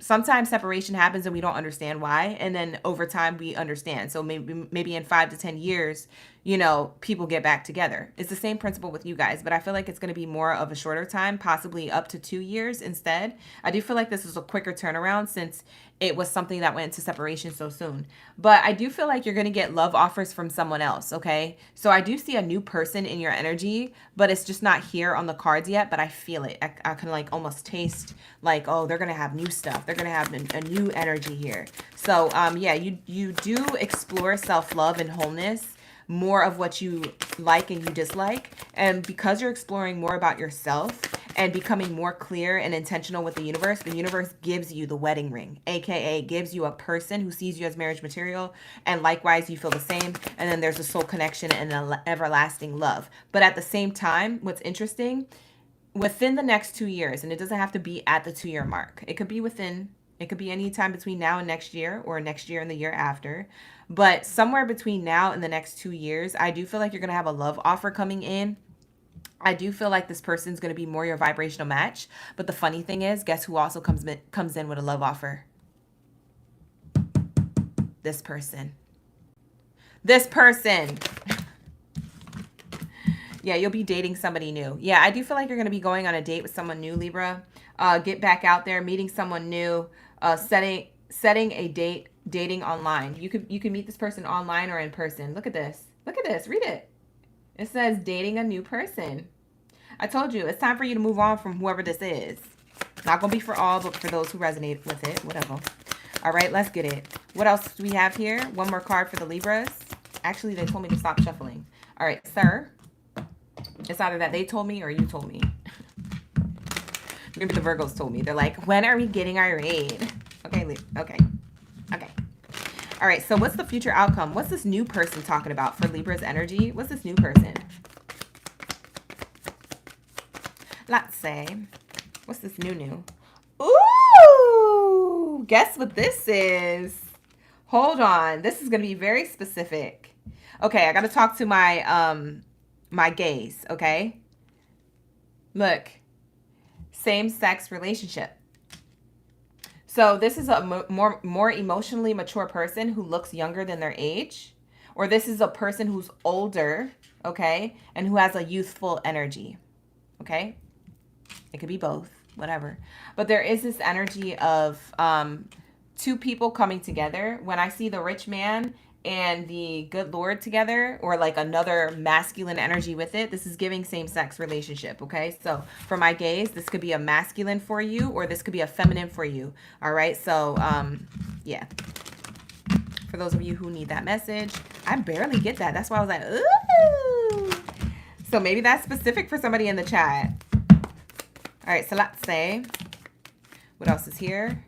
sometimes separation happens and we don't understand why. And then over time we understand. So maybe in 5 to 10 years, you know, people get back together. It's the same principle with you guys, but I feel like it's going to be more of a shorter time, possibly up to 2 years instead. I do feel like this is a quicker turnaround since it was something that went into separation so soon. But I do feel like you're going to get love offers from someone else, okay? So I do see a new person in your energy, but it's just not here on the cards yet, but I feel it. I can like almost taste like, oh, they're going to have new stuff. They're going to have a new energy here. So yeah, you do explore self-love and wholeness, more of what you like and you dislike. And because you're exploring more about yourself and becoming more clear and intentional with the universe gives you the wedding ring, aka gives you a person who sees you as marriage material, and likewise you feel the same. And then there's a soul connection and an everlasting love. But at the same time, what's interesting, within the next 2 years, and it doesn't have to be at the 2-year mark, it could be any time between now and next year, or next year and the year after. But somewhere between now and the next 2 years, I do feel like you're going to have a love offer coming in. I do feel like this person's going to be more your vibrational match. But the funny thing is, guess who also comes in with a love offer? This person. This person. Yeah, you'll be dating somebody new. Yeah, I do feel like you're going to be going on a date with someone new, Libra. Get back out there, meeting someone new, setting a date, dating online. You could meet this person online or in person. Look at this. Look at this. Read it. It says dating a new person. I told you, it's time for you to move on from whoever this is. Not going to be for all, but for those who resonate with it. Whatever. All right, let's get it. What else do we have here? One more card for the Libras. Actually, they told me to stop shuffling. All right, sir. It's either that they told me or you told me. Maybe the Virgos told me. They're like, when are we getting our raid? Okay. All right, so what's the future outcome? What's this new person talking about for Libra's energy? What's this new person? Let's say, what's this new? Ooh, guess what this is? Hold on, this is going to be very specific. Okay, I got to talk to my gaze, okay? Look, same-sex relationship. So this is a more emotionally mature person who looks younger than their age, or this is a person who's older, okay, and who has a youthful energy, okay? It could be both, whatever. But there is this energy of two people coming together. When I see the rich man and the good Lord together, or like another masculine energy with it, this is giving same-sex relationship, okay? So for my gaze, this could be a masculine for you, or this could be a feminine for you, all right? So, yeah. For those of you who need that message, I barely get that. That's why I was like, ooh. So maybe that's specific for somebody in the chat. All right, so let's say, what else is here?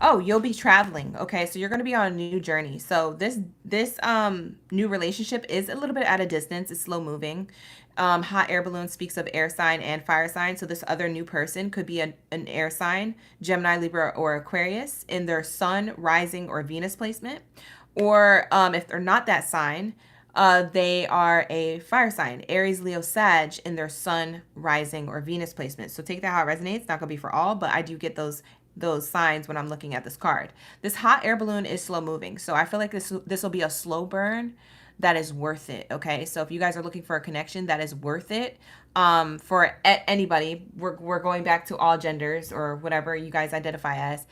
Oh, you'll be traveling. Okay, so you're going to be on a new journey. So this new relationship is a little bit at a distance. It's slow moving. Hot air balloon speaks of air sign and fire sign. So this other new person could be an air sign, Gemini, Libra, or Aquarius in their sun, rising, or Venus placement. Or if they're not that sign, they are a fire sign, Aries, Leo, Sag in their sun, rising, or Venus placement. So take that how it resonates. It's not going to be for all, but I do get those signs when I'm looking at this card. This hot air balloon is slow moving. So I feel like this will be a slow burn that is worth it. Okay. So if you guys are looking for a connection that is worth it, for anybody, we're going back to all genders or whatever you guys identify as,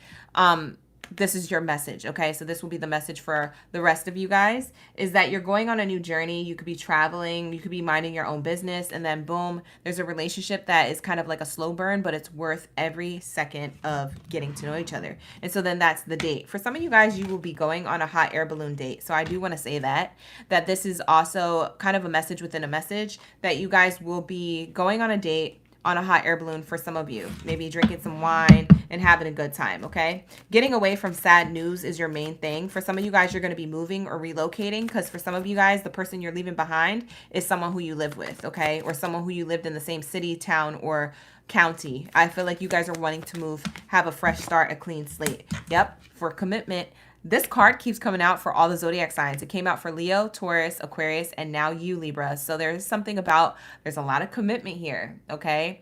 this is your message. Okay. So this will be the message for the rest of you guys, is that you're going on a new journey. You could be traveling, you could be minding your own business, and then boom, there's a relationship that is kind of like a slow burn, but it's worth every second of getting to know each other. And so then that's the date. For some of you guys, you will be going on a hot air balloon date. So I do want to say that this is also kind of a message within a message, that you guys will be going on a date on a hot air balloon. For some of you, maybe drinking some wine and having a good time. Okay. Getting away from sad news is your main thing. For some of you guys, you're going to be moving or relocating, because for some of you guys, the person you're leaving behind is someone who you live with. Okay. Or someone who you lived in the same city, town, or county. I feel like you guys are wanting to move, have a fresh start, a clean slate. Yep. For commitment. This card keeps coming out for all the zodiac signs. It came out for Leo, Taurus, Aquarius, and now you, Libra. So there's something about, there's a lot of commitment here, okay,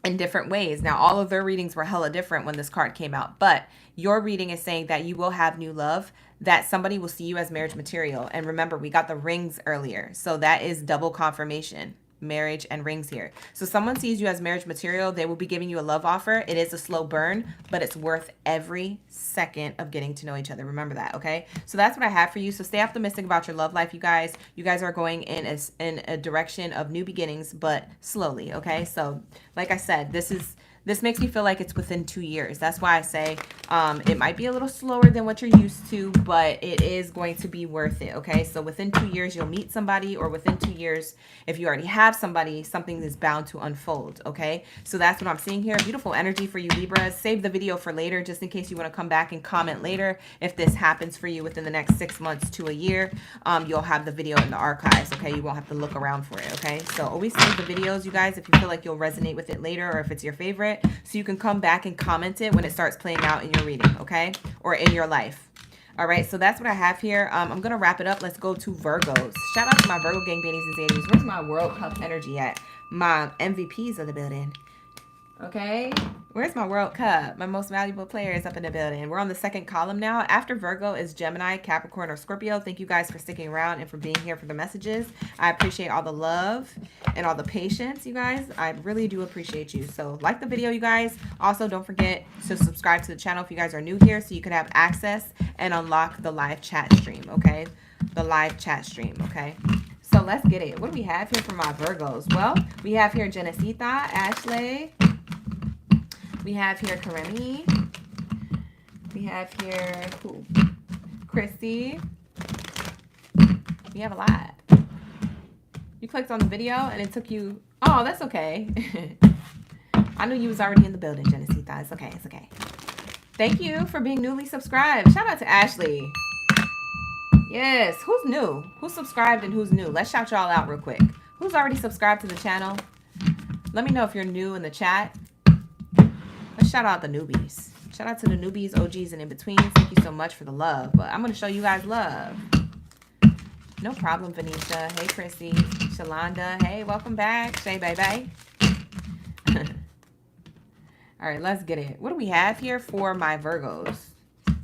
in different ways. Now, all of their readings were hella different when this card came out, but your reading is saying that you will have new love, that somebody will see you as marriage material. And remember, we got the rings earlier. So that is double confirmation. Marriage and rings here. So someone sees you as marriage material. They will be giving you a love offer. It is a slow burn, but it's worth every second of getting to know each other. Remember that. Okay. So that's what I have for you. So stay optimistic about your love life, you guys. You guys are going in a direction of new beginnings, but slowly. Okay. So like I said, this makes me feel like it's within 2 years. That's why I say it might be a little slower than what you're used to, but it is going to be worth it, okay? So within 2 years, you'll meet somebody, or within 2 years, if you already have somebody, something is bound to unfold, okay? So that's what I'm seeing here. Beautiful energy for you, Libra. Save the video for later, just in case you want to come back and comment later. If this happens for you within the next 6 months to a year, you'll have the video in the archives, okay? You won't have to look around for it, okay? So always save the videos, you guys, if you feel like you'll resonate with it later, or if it's your favorite, so you can come back and comment it when it starts playing out in your reading, okay? Or in your life. All right, so that's what I have here. I'm going to wrap it up. Let's go to Virgos. Shout out to my Virgo gang, Baddies and Zadies. Where's my World Cup energy at? My MVPs of the building. Okay, where's my World Cup? My most valuable players up in the building. We're on the second column now. After Virgo is Gemini, Capricorn, or Scorpio. Thank you guys for sticking around and for being here for the messages. I appreciate all the love and all the patience, you guys. I really do appreciate you. So like the video, you guys. Also, don't forget to subscribe to the channel if you guys are new here, so you can have access and unlock the live chat stream, okay? The live chat stream, okay? So let's get it. What do we have here for my Virgos? Well, we have here Genesita, Ashley. We have here Karemi. We have here who? Chrissy. We have a lot. You clicked on the video and it took you. Oh, that's okay. I knew you was already in the building, Genesita. It's okay. It's okay. Thank you for being newly subscribed. Shout out to Ashley. Yes. Who's new? Who's subscribed and who's new? Let's shout y'all out real quick. Who's already subscribed to the channel? Let me know if you're new in the chat. Let's shout out the newbies. Shout out to the newbies, OGs, and in-betweens. Thank you so much for the love. But I'm going to show you guys love. No problem, Venetia. Hey, Chrissy. Shalonda. Hey, welcome back. Shay, baby. All right, let's get it. What do we have here for my Virgos?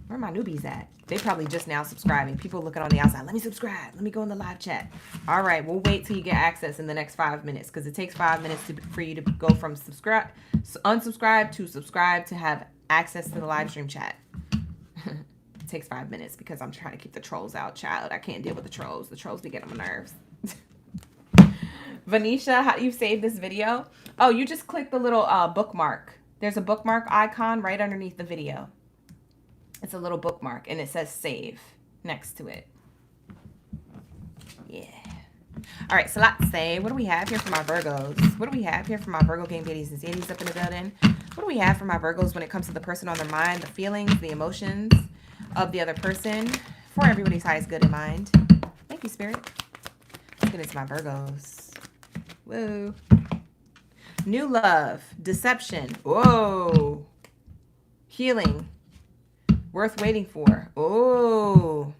Where are my newbies at? They probably just now subscribing. People looking on the outside. Let me subscribe. Let me go in the live chat. All right, we'll wait till you get access in the next 5 minutes, because it takes 5 minutes for you to go from unsubscribe to subscribe to have access to the live stream chat. It takes 5 minutes because I'm trying to keep the trolls out, child. I can't deal with the trolls. The trolls be getting on my nerves. Venetia, how do you save this video? Oh, you just click the little bookmark. There's a bookmark icon right underneath the video. It's a little bookmark, and it says save next to it. Yeah. All right, so let's say, what do we have here for my Virgos? What do we have here for my Virgo gang, Baddies and Zadies up in the building? What do we have for my Virgos when it comes to the person on their mind, the feelings, the emotions of the other person, for everybody's highest good in mind? Thank you, Spirit. Let's get into my Virgos. Woo. New love, deception. Whoa. Healing. Worth waiting for. Oh.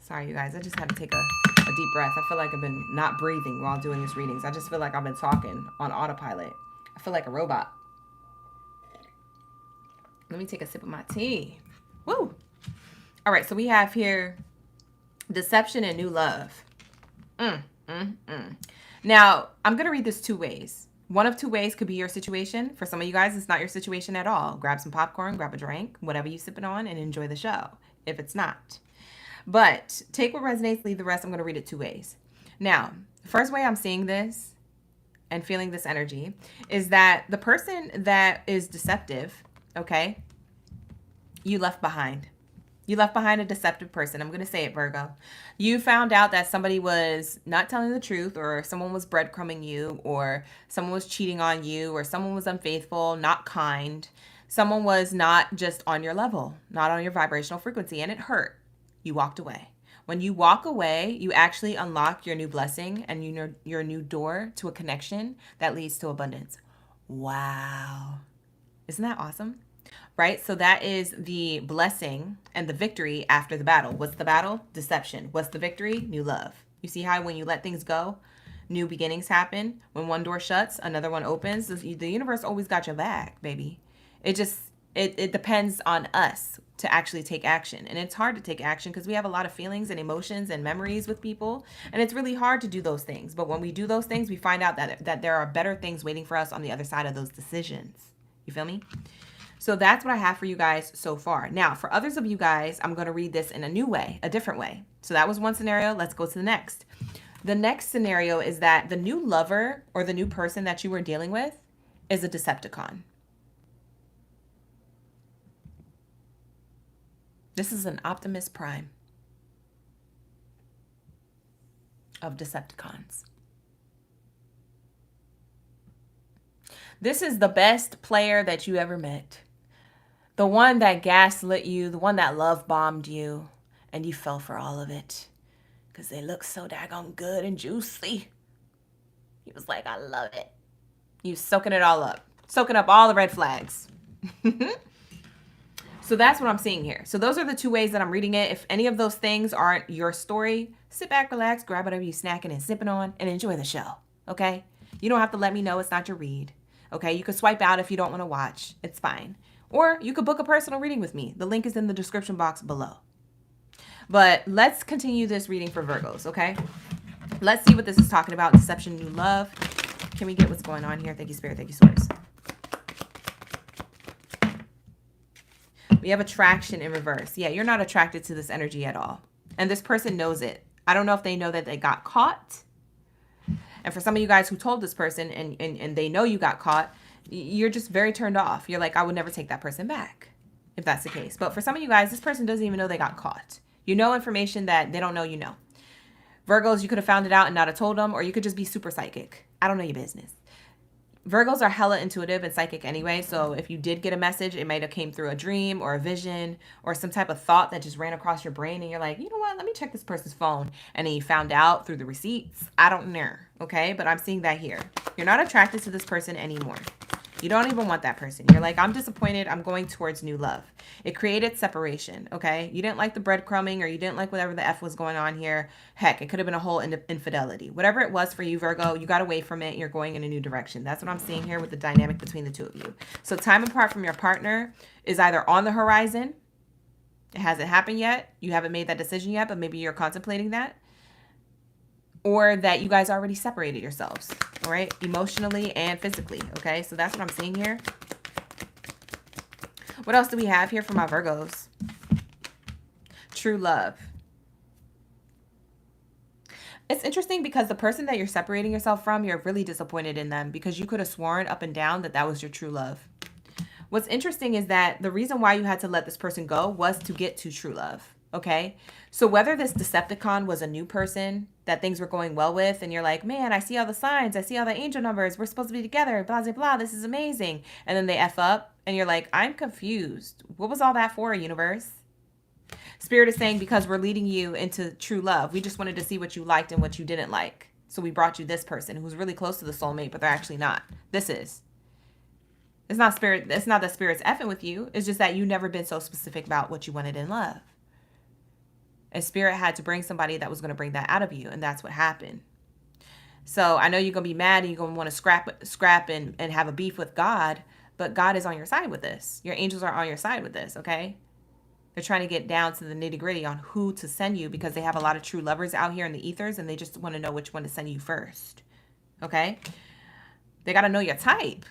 Sorry, you guys. I just had to take a deep breath. I feel like I've been not breathing while doing these readings. I just feel like I've been talking on autopilot. I feel like a robot. Let me take a sip of my tea. Woo. All right, so we have here deception and new love. Now, I'm going to read this two ways. One of two ways could be your situation. For some of you guys, it's not your situation at all. Grab some popcorn, grab a drink, whatever you're sipping on, and enjoy the show, if it's not. But take what resonates, leave the rest. I'm going to read it two ways. Now, the first way I'm seeing this and feeling this energy is that the person that is deceptive, okay, you left behind. You left behind a deceptive person. I'm going to say it, Virgo. You found out that somebody was not telling the truth, or someone was breadcrumbing you, or someone was cheating on you, or someone was unfaithful, not kind. Someone was not just on your level, not on your vibrational frequency, and it hurt. You walked away. When you walk away, you actually unlock your new blessing and your new door to a connection that leads to abundance. Wow. Isn't that awesome? Right? So that is the blessing and the victory after the battle. What's the battle? Deception. What's the victory? New love. You see how when you let things go, new beginnings happen? When one door shuts, another one opens. The universe always got your back, baby. It depends on us to actually take action. And it's hard to take action because we have a lot of feelings and emotions and memories with people. And it's really hard to do those things. But when we do those things, we find out that there are better things waiting for us on the other side of those decisions. You feel me? So that's what I have for you guys so far. Now, for others of you guys, I'm going to read this in a new way, a different way. So that was one scenario. Let's go to the next. The next scenario is that the new lover or the new person that you were dealing with is a Decepticon. This is an Optimus Prime of Decepticons. This is the best player that you ever met. The one that gaslit you, the one that love bombed you, and you fell for all of it because they look so daggone good and juicy. He was like, I love it. You soaking it all up, soaking up all the red flags. So that's what I'm seeing here. So those are the two ways that I'm reading it. If any of those things aren't your story, sit back, relax, grab whatever you're snacking and sipping on, and enjoy the show, okay? You don't have to let me know it's not your read, okay? You can swipe out if you don't want to watch. It's fine. Or you could book a personal reading with me. The link is in the description box below. But let's continue this reading for Virgos, okay? Let's see what this is talking about. Deception, new love. Can we get what's going on here? Thank you, Spirit. Thank you, Source. We have attraction in reverse. Yeah, you're not attracted to this energy at all. And this person knows it. I don't know if they know that they got caught. And for some of you guys who told this person and they know you got caught, you're just very turned off. You're like, I would never take that person back if that's the case. But for some of you guys, this person doesn't even know they got caught. You know information that they don't know you know. Virgos, you could have found it out and not have told them, or you could just be super psychic. I don't know your business. Virgos are hella intuitive and psychic anyway, so if you did get a message, it might have came through a dream or a vision or some type of thought that just ran across your brain and you're like, you know what, let me check this person's phone. And then you found out through the receipts. I don't know, okay? But I'm seeing that here. You're not attracted to this person anymore. You don't even want that person. You're like, I'm disappointed. I'm going towards new love. It created separation, okay? You didn't like the breadcrumbing or you didn't like whatever the F was going on here. Heck, it could have been a whole infidelity. Whatever it was for you, Virgo, you got away from it. You're going in a new direction. That's what I'm seeing here with the dynamic between the two of you. So time apart from your partner is either on the horizon. It hasn't happened yet. You haven't made that decision yet, but maybe you're contemplating that. Or that you guys already separated yourselves, all right? Emotionally and physically, okay? So that's what I'm seeing here. What else do we have here for my Virgos? True love. It's interesting because the person that you're separating yourself from, you're really disappointed in them because you could have sworn up and down that that was your true love. What's interesting is that the reason why you had to let this person go was to get to true love, okay? So whether this Decepticon was a new person that things were going well with, and you're like, man, I see all the signs, I see all the angel numbers, we're supposed to be together, blah, blah, blah, this is amazing. And then they F up, and you're like, I'm confused. What was all that for, universe? Spirit is saying, because we're leading you into true love. We just wanted to see what you liked and what you didn't like. So we brought you this person who's really close to the soulmate, but they're actually not. This is. It's not spirit. It's not that spirit's effing with you. It's just that you've never been so specific about what you wanted in love. And spirit had to bring somebody that was going to bring that out of you. And that's what happened. So I know you're going to be mad and you're going to want to scrap and have a beef with God. But God is on your side with this. Your angels are on your side with this, okay? They're trying to get down to the nitty gritty on who to send you, because they have a lot of true lovers out here in the ethers, and they just want to know which one to send you first. Okay? They got to know your type.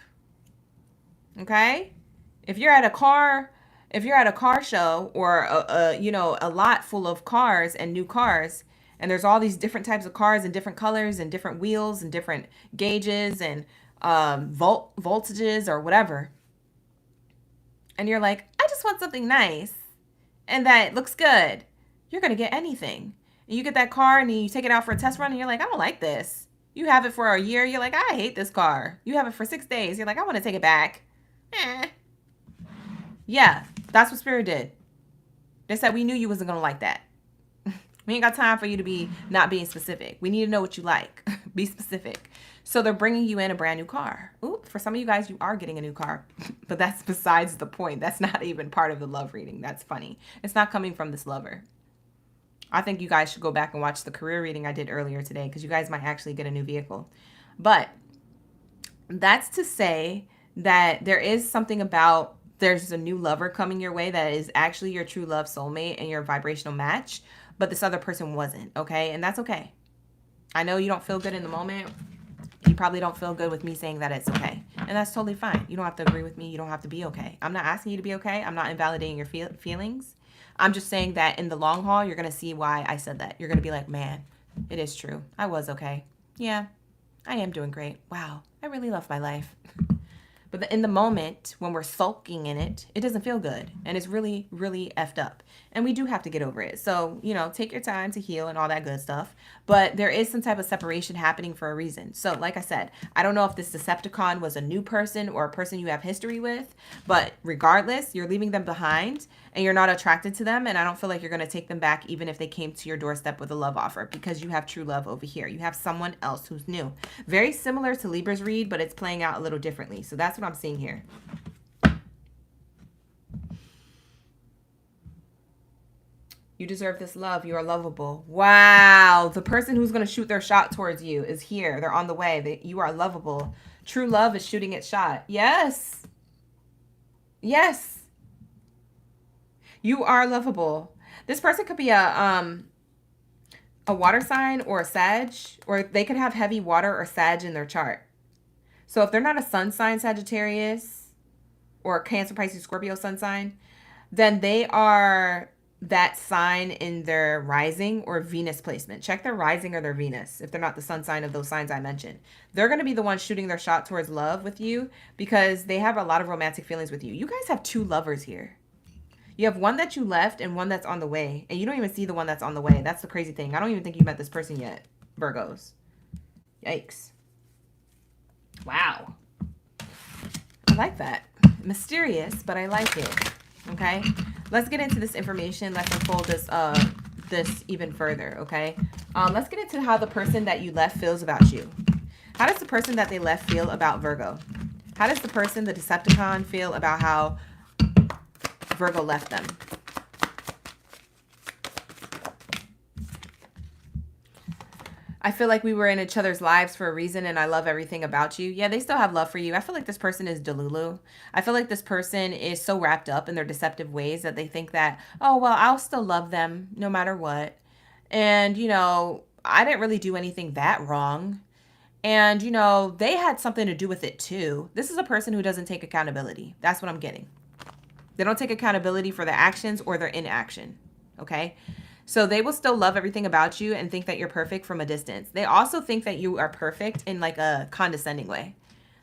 Okay? If you're at a car show, or a lot full of cars and new cars, and there's all these different types of cars and different colors and different wheels and different gauges and voltages or whatever, and you're like, I just want something nice and that looks good, you're going to get anything. And you get that car and you take it out for a test run and you're like, I don't like this. You have it for a year. You're like, I hate this car. You have it for 6 days. You're like, I want to take it back. Yeah, that's what Spirit did. They said, we knew you wasn't going to like that. We ain't got time for you to be not being specific. We need to know what you like. Be specific. So they're bringing you in a brand new car. Ooh, for some of you guys, you are getting a new car. But that's besides the point. That's not even part of the love reading. That's funny. It's not coming from this lover. I think you guys should go back and watch the career reading I did earlier today, because you guys might actually get a new vehicle. But that's to say that there is something about, there's a new lover coming your way that is actually your true love soulmate and your vibrational match, but this other person wasn't, okay? And that's okay. I know you don't feel good in the moment. You probably don't feel good with me saying that it's okay. And that's totally fine. You don't have to agree with me. You don't have to be okay. I'm not asking you to be okay. I'm not invalidating your feelings. I'm just saying that in the long haul, you're going to see why I said that. You're going to be like, man, it is true. I was okay. Yeah, I am doing great. Wow, I really love my life. But in the moment, when we're sulking in it, it doesn't feel good. And it's really, really effed up. And we do have to get over it. So, take your time to heal and all that good stuff. But there is some type of separation happening for a reason. So, like I said, I don't know if this Decepticon was a new person or a person you have history with. But regardless, you're leaving them behind and you're not attracted to them. And I don't feel like you're going to take them back even if they came to your doorstep with a love offer, because you have true love over here. You have someone else who's new. Very similar to Libra's read, but it's playing out a little differently. So that's what I'm seeing here. You deserve this love. You are lovable. Wow. The person who's going to shoot their shot towards you is here. They're on the way. You are lovable. True love is shooting its shot. Yes. Yes. You are lovable. This person could be a water sign or a Sag, or they could have heavy water or Sag in their chart. So if they're not a sun sign Sagittarius or a Cancer, Pisces, Scorpio sun sign, then they are that sign in their rising or Venus placement. Check their rising or their Venus if they're not the sun sign of those signs I mentioned. They're going to be the ones shooting their shot towards love with you, because they have a lot of romantic feelings with you. You guys have two lovers here. You have one that you left and one that's on the way. And you don't even see the one that's on the way. That's the crazy thing. I don't even think you met this person yet, Virgos. Yikes. Wow. I like that. Mysterious, but I like it. Okay? Let's get into this information. Let's unfold this even further, okay? Let's get into how the person that you left feels about you. How does the person that they left feel about Virgo? How does the person, the Decepticon, feel about how Virgo left them? I feel like we were in each other's lives for a reason, and I love everything about you. Yeah, they still have love for you. I feel like this person is Delulu. I feel like this person is so wrapped up in their deceptive ways that they think that, oh, well, I'll still love them no matter what. And, I didn't really do anything that wrong. And, they had something to do with it too. This is a person who doesn't take accountability. That's what I'm getting. They don't take accountability for their actions or their inaction. Okay? So they will still love everything about you and think that you're perfect from a distance. They also think that you are perfect in like a condescending way.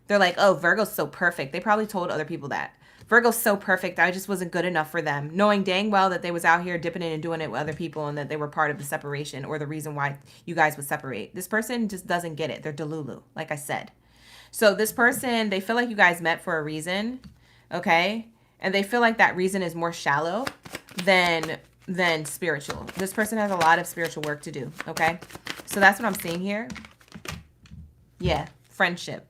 They're like, oh, Virgo's so perfect. They probably told other people that. Virgo's so perfect. I just wasn't good enough for them. Knowing dang well that they was out here dipping in and doing it with other people and that they were part of the separation or the reason why you guys would separate. This person just doesn't get it. They're delulu, like I said. So this person, they feel like you guys met for a reason, okay? And they feel like that reason is more shallow than spiritual. This person has a lot of spiritual work to do, okay? So that's what I'm seeing here. Yeah, friendship.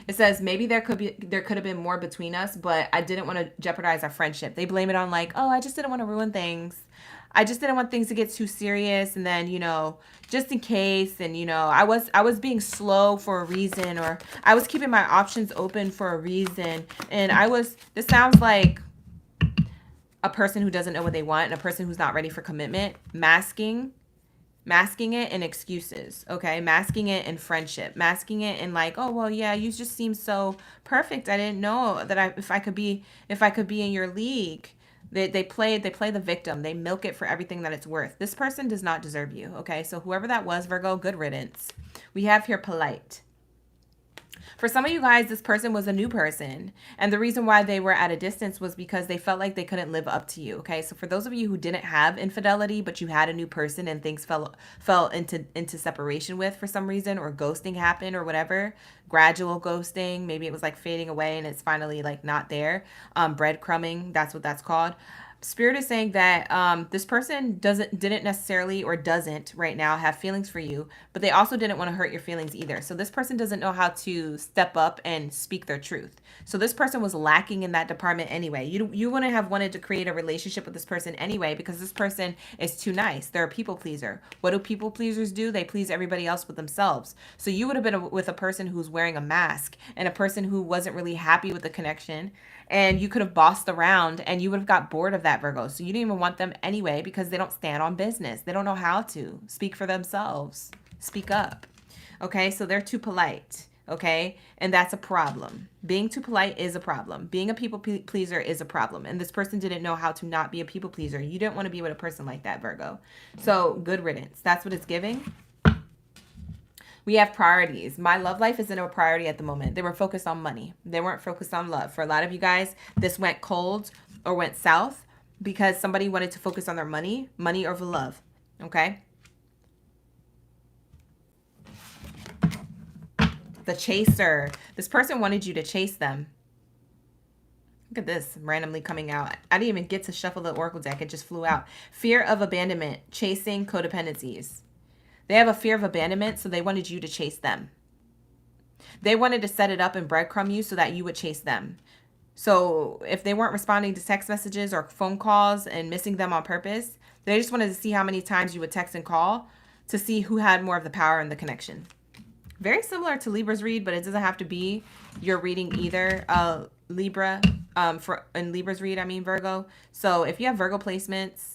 It says maybe there could have been more between us, but I didn't want to jeopardize our friendship. They blame it on like, oh, I just didn't want to ruin things. I just didn't want things to get too serious, and then, you know, just in case, and, you know, I was being slow for a reason, or I was keeping my options open for a reason, and this sounds like a person who doesn't know what they want and a person who's not ready for commitment, masking it in excuses, okay? Masking it in friendship, masking it in like, oh, well, yeah, you just seem so perfect. I didn't know that if I could be in your league. They play the victim. They milk it for everything that it's worth. This person does not deserve you, okay? So whoever that was, Virgo, good riddance. We have here polite. For some of you guys, this person was a new person. And the reason why they were at a distance was because they felt like they couldn't live up to you, okay? So for those of you who didn't have infidelity, but you had a new person and things fell into separation with for some reason, or ghosting happened or whatever, gradual ghosting, maybe it was like fading away and it's finally like not there. Breadcrumbing, that's what that's called. Spirit is saying that this person didn't necessarily or doesn't right now have feelings for you, but they also didn't want to hurt your feelings either. So this person doesn't know how to step up and speak their truth. So this person was lacking in that department anyway. You wouldn't have wanted to create a relationship with this person anyway, because this person is too nice. They're a people pleaser. What do people pleasers do? They please everybody else with themselves. So you would have been with a person who's wearing a mask and a person who wasn't really happy with the connection. And you could have bossed around and you would have got bored of that, Virgo. So you didn't even want them anyway because they don't stand on business. They don't know how to speak for themselves. Speak up. Okay, so they're too polite. Okay, and that's a problem. Being too polite is a problem. Being a people pleaser is a problem. And this person didn't know how to not be a people pleaser. You didn't want to be with a person like that, Virgo. So good riddance. That's what it's giving. We have priorities. My love life isn't a priority at the moment. They were focused on money. They weren't focused on love. For a lot of you guys, this went cold or went south because somebody wanted to focus on their money over love. Okay? The chaser. This person wanted you to chase them. Look at this randomly coming out. I didn't even get to shuffle the oracle deck. It just flew out. Fear of abandonment. Chasing codependencies. They have a fear of abandonment, so they wanted you to chase them. They wanted to set it up and breadcrumb you so that you would chase them. So if they weren't responding to text messages or phone calls and missing them on purpose, they just wanted to see how many times you would text and call to see who had more of the power in the connection. Very similar to Libra's read, but it doesn't have to be your reading either. Libra, in Libra's read, I mean Virgo. So if you have Virgo placements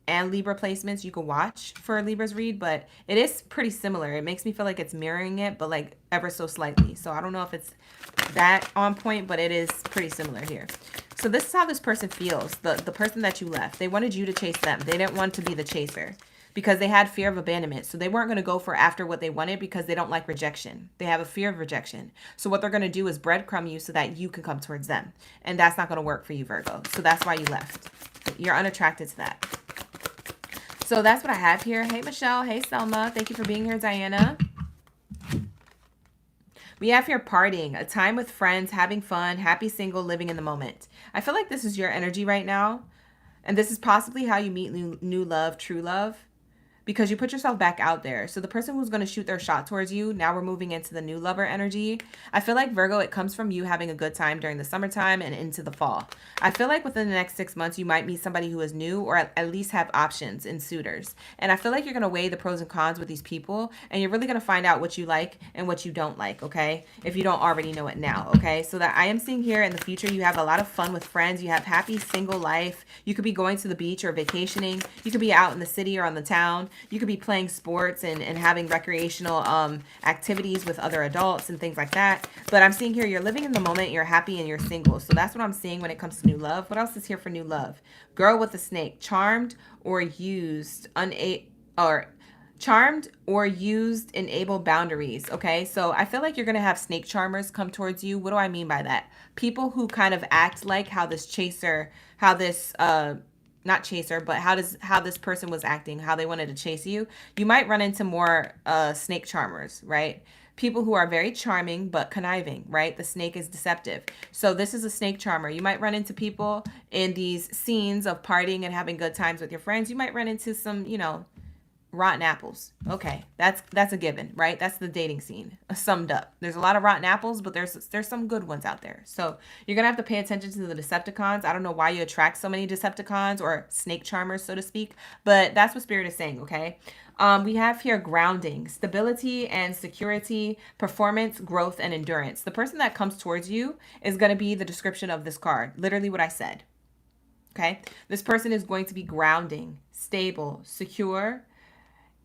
and Libra placements, you can watch for Libra's read, but it is pretty similar. It makes me feel like it's mirroring it, but like ever so slightly. So I don't know if it's that on point, but it is pretty similar here. So this is how this person feels, the person that you left. They wanted you to chase them. They didn't want to be the chaser because they had fear of abandonment. So they weren't going to go for after what they wanted because they don't like rejection. They have a fear of rejection. So what they're going to do is breadcrumb you so that you can come towards them. And that's not going to work for you, Virgo. So that's why you left. You're unattracted to that. So that's what I have here. Hey, Michelle. Hey, Selma. Thank you for being here, Diana. We have here partying, a time with friends, having fun, happy single, living in the moment. I feel like this is your energy right now. And this is possibly how you meet new love, true love. Because you put yourself back out there. So the person who's going to shoot their shot towards you, now we're moving into the new lover energy. I feel like, Virgo, it comes from you having a good time during the summertime and into the fall. I feel like within the next 6 months, you might meet somebody who is new or at least have options in suitors. And I feel like you're going to weigh the pros and cons with these people. And you're really going to find out what you like and what you don't like, okay? If you don't already know it now, okay? So that I am seeing here in the future, you have a lot of fun with friends. You have happy single life. You could be going to the beach or vacationing. You could be out in the city or on the town. You could be playing sports and having recreational activities with other adults and things like that. But I'm seeing here you're living in the moment, you're happy, and you're single. So that's what I'm seeing when it comes to new love. What else is here for new love? Girl with a snake, charmed or used, Charmed or used enable boundaries. Okay, so I feel like you're gonna have snake charmers come towards you. What do I mean by that? People who kind of act like how this chaser, how this not chaser, but how this person was acting, how they wanted to chase you. You might run into more snake charmers, right? People who are very charming but conniving, right? The snake is deceptive. So this is a snake charmer. You might run into people in these scenes of partying and having good times with your friends. You might run into some, you know, rotten apples. Okay, that's a given, right? That's the dating scene summed up. There's a lot of rotten apples, but there's some good ones out there. So you're gonna have to pay attention to the Decepticons. I don't know why you attract so many Decepticons or snake charmers, so to speak, but that's what Spirit is saying. Okay, we have here grounding, stability and security, performance, growth, and endurance. The person that comes towards you is going to be the description of this card, literally what I said. Okay, this person is going to be grounding, stable, secure,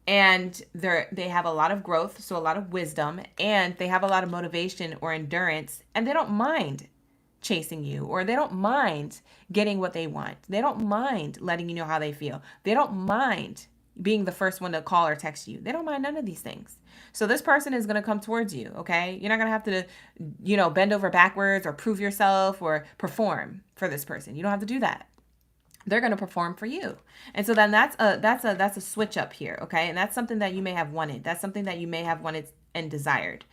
and they have a lot of growth, so a lot of wisdom, and they have a lot of motivation or endurance, and they don't mind chasing you, or they don't mind getting what they want. They don't mind letting you know how they feel. They don't mind being the first one to call or text you. They don't mind none of these things. So this person is going to come towards you, okay? You're not going to have to, you know, bend over backwards or prove yourself or perform for this person. You don't have to do that. They're going to perform for you. And so then that's a switch up here, okay? And that's something that you may have wanted. That's something that you may have wanted and desired.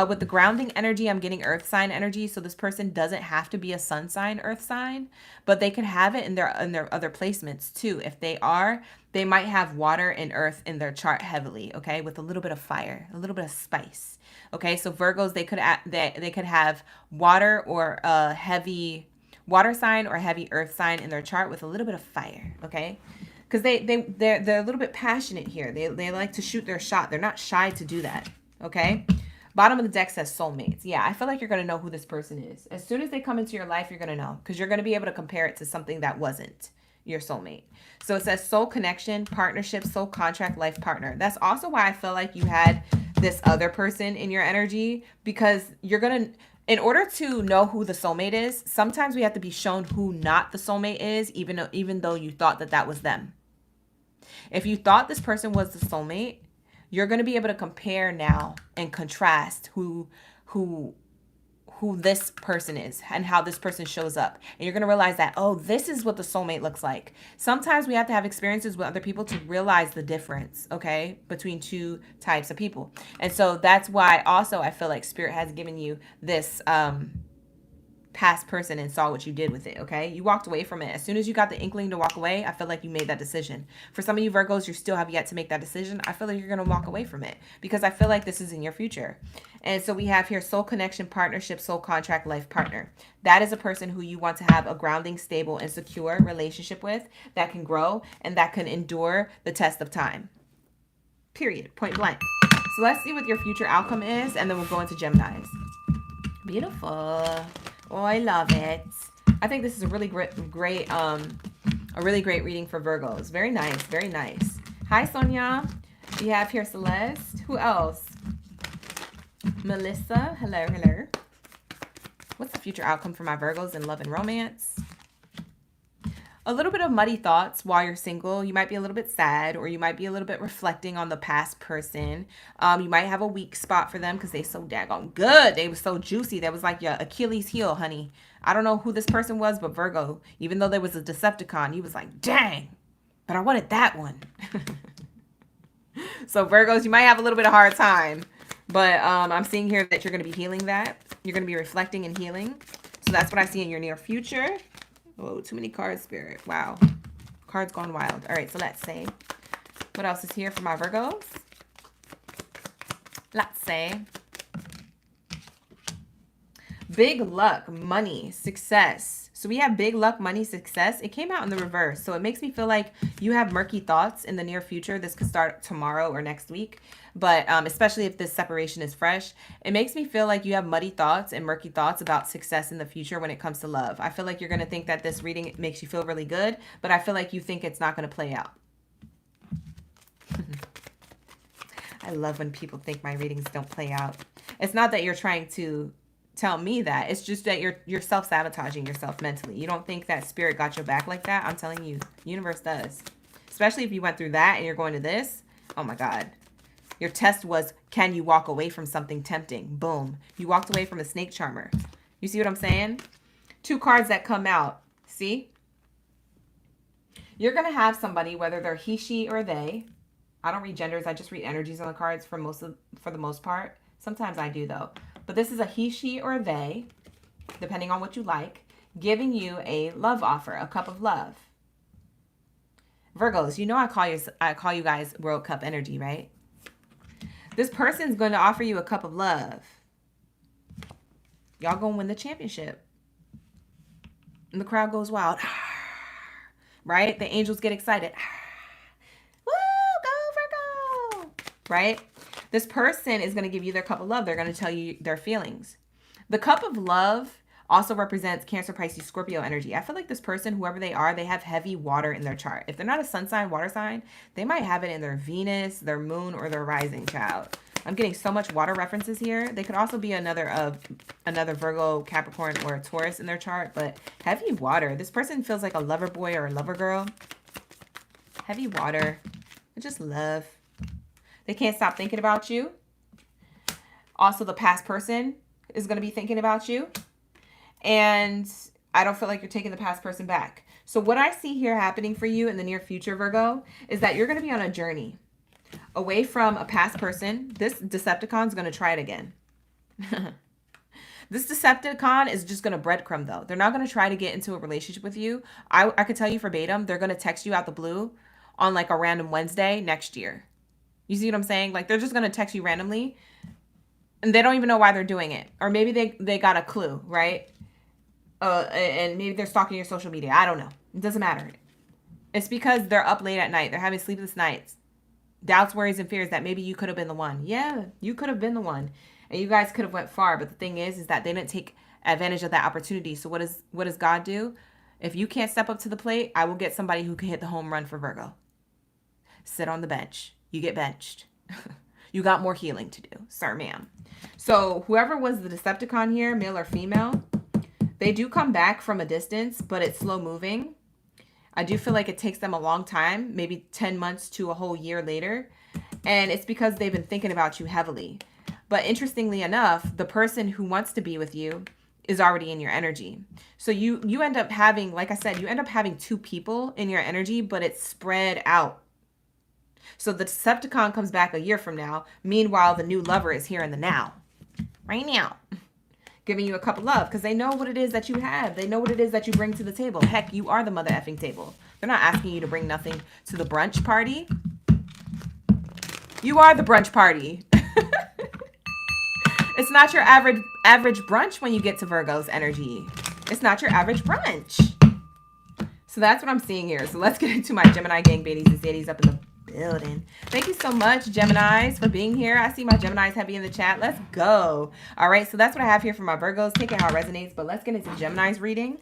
With the grounding energy, I'm getting earth sign energy. So this person doesn't have to be a sun sign, earth sign, but they can have it in their other placements too. If they are, they might have water and earth in their chart heavily, okay? With a little bit of fire, a little bit of spice. Okay? So Virgos, they could have water or a heavy water sign or heavy earth sign in their chart with a little bit of fire, okay? Because they're a little bit passionate here. They like to shoot their shot. They're not shy to do that, okay? Bottom of the deck says soulmates. Yeah, I feel like you're going to know who this person is. As soon as they come into your life, you're going to know, because you're going to be able to compare it to something that wasn't your soulmate. So it says soul connection, partnership, soul contract, life partner. That's also why I feel like you had this other person in your energy, because you're going to, in order to know who the soulmate is, sometimes we have to be shown who not the soulmate is, even though you thought that was them. If you thought this person was the soulmate, you're going to be able to compare now and contrast who this person is and how this person shows up. And you're going to realize that, oh, this is what the soulmate looks like. Sometimes we have to have experiences with other people to realize the difference, okay, between two types of people. And so that's why also I feel like Spirit has given you this past person and saw what you did with it, okay? You walked away from it. As soon as you got the inkling to walk away, I feel like you made that decision. For some of you Virgos, you still have yet to make that decision. I feel like you're going to walk away from it because I feel like this is in your future. And so we have here soul connection, partnership, soul contract, life partner. That is a person who you want to have a grounding, stable, and secure relationship with that can grow and that can endure the test of time. Period. Point blank. So let's see what your future outcome is, and then we'll go into Geminis. Beautiful. Oh, I love it. I think this is a really great reading for Virgos. Very nice, very nice. Hi, Sonia. We have here Celeste. Who else? Melissa. Hello, hello. What's the future outcome for my Virgos in love and romance? A little bit of muddy thoughts while you're single. You might be a little bit sad, or you might be a little bit reflecting on the past person. You might have a weak spot for them because they so daggone good. They were so juicy. That was like your Achilles heel, honey. I don't know who this person was, but Virgo, even though there was a Decepticon, he was like, dang, but I wanted that one. So Virgos, you might have a little bit of a hard time, but I'm seeing here that you're going to be healing that. You're going to be reflecting and healing. So that's what I see in your near future. Oh, too many cards, Spirit. Wow. Cards gone wild. All right, so let's see. What else is here for my Virgos? Let's see. Big luck, money, success. So we have big luck, money, success. It came out in the reverse. So it makes me feel like you have murky thoughts in the near future. This could start tomorrow or next week. But especially if this separation is fresh, it makes me feel like you have muddy thoughts and murky thoughts about success in the future when it comes to love. I feel like you're going to think that this reading makes you feel really good, but I feel like you think it's not going to play out. I love when people think my readings don't play out. It's not that you're trying to tell me that. It's just that you're self-sabotaging yourself mentally. You don't think that Spirit got your back like that. I'm telling you, universe does. Especially if you went through that and you're going to this. Oh my God. Your test was, can you walk away from something tempting? Boom. You walked away from a snake charmer. You see what I'm saying? 2 cards that come out. See? You're going to have somebody, whether they're he, she, or they. I don't read genders. I just read energies on the cards for the most part. Sometimes I do, though. But this is a he, she, or they, depending on what you like, giving you a love offer, a cup of love. Virgos, you know I call you guys World Cup energy, right? This person's going to offer you a cup of love. Y'all going to win the championship. And the crowd goes wild. Right? The angels get excited. Woo, go Virgo! Right? This person is going to give you their cup of love. They're going to tell you their feelings. The cup of love also represents Cancer, Pisces, Scorpio energy. I feel like this person, whoever they are, they have heavy water in their chart. If they're not a sun sign, water sign, they might have it in their Venus, their moon, or their rising child. I'm getting so much water references here. They could also be another Virgo, Capricorn, or a Taurus in their chart, but heavy water. This person feels like a lover boy or a lover girl. Heavy water. Just love. They can't stop thinking about you. Also, the past person is going to be thinking about you. And I don't feel like you're taking the past person back. So what I see here happening for you in the near future, Virgo, is that you're going to be on a journey away from a past person. This Decepticon is going to try it again. This Decepticon is just going to breadcrumb, though. They're not going to try to get into a relationship with you. I could tell you verbatim, they're going to text you out the blue on like a random Wednesday next year. You see what I'm saying? Like, they're just going to text you randomly, and they don't even know why they're doing it. Or maybe they got a clue, right? And maybe they're stalking your social media. I don't know. It doesn't matter. It's because they're up late at night. They're having sleepless nights. Doubts, worries, and fears that maybe you could have been the one. Yeah, you could have been the one. And you guys could have went far. But the thing is that they didn't take advantage of that opportunity. So what does God do? If you can't step up to the plate, I will get somebody who can hit the home run for Virgo. Sit on the bench. You get benched. You got more healing to do. Sir, ma'am. So whoever was the Decepticon here, male or female, they do come back from a distance, but it's slow moving. I do feel like it takes them a long time, maybe 10 months to a whole year later. And it's because they've been thinking about you heavily. But interestingly enough, the person who wants to be with you is already in your energy. So you end up having, like I said, you end up having 2 people in your energy, but it's spread out. So the Decepticon comes back a year from now. Meanwhile, the new lover is here in the now. Right now. Giving you a cup of love because they know what it is that you have. They know what it is that you bring to the table. Heck, you are the mother effing table. They're not asking you to bring nothing to the brunch party. You are the brunch party. It's not your average brunch when you get to Virgo's energy. It's not your average brunch. So that's what I'm seeing here. So let's get into my Gemini gang, Baddies and Zadies up in the building. Thank you so much, Geminis, for being here. I see my Geminis heavy in the chat. Let's go. All right, so that's what I have here for my Virgos. Take it how it resonates, but let's get into Gemini's reading.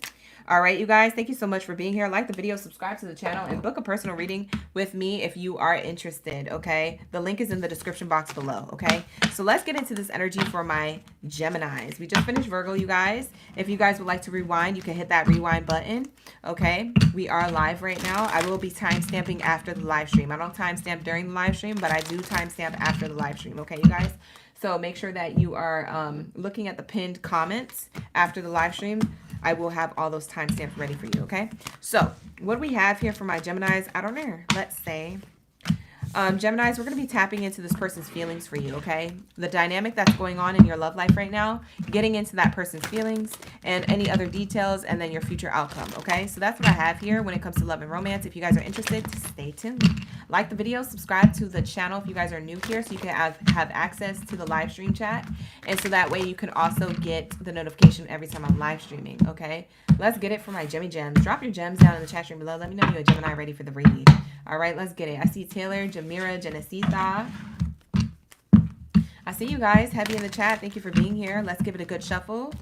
All right, you guys, thank you so much for being here. Like the video, subscribe to the channel, and book a personal reading with me if you are interested, okay? The link is in the description box below, okay? So let's get into this energy for my Geminis. We just finished Virgo, you guys. If you guys would like to rewind, you can hit that rewind button, okay? We are live right now. I will be timestamping after the live stream. I don't timestamp during the live stream, but I do timestamp after the live stream, okay, you guys? So make sure that you are looking at the pinned comments after the live stream. I will have all those timestamps ready for you, okay? So, what do we have here for my Geminis? I don't know. Let's say, Geminis, we're going to be tapping into this person's feelings for you, okay? The dynamic that's going on in your love life right now, getting into that person's feelings and any other details, and then your future outcome, okay? So that's what I have here when it comes to love and romance. If you guys are interested, stay tuned. Like the video, subscribe to the channel if you guys are new here so you can have access to the live stream chat. And so that way you can also get the notification every time I'm live streaming, okay? Let's get it for my Gemmy Gems. Drop your gems down in the chat stream below. Let me know you're a Gemini ready for the read. All right, let's get it. I see Taylor, Jamira, Genesita. I see you guys heavy in the chat. Thank you for being here. Let's give it a good shuffle.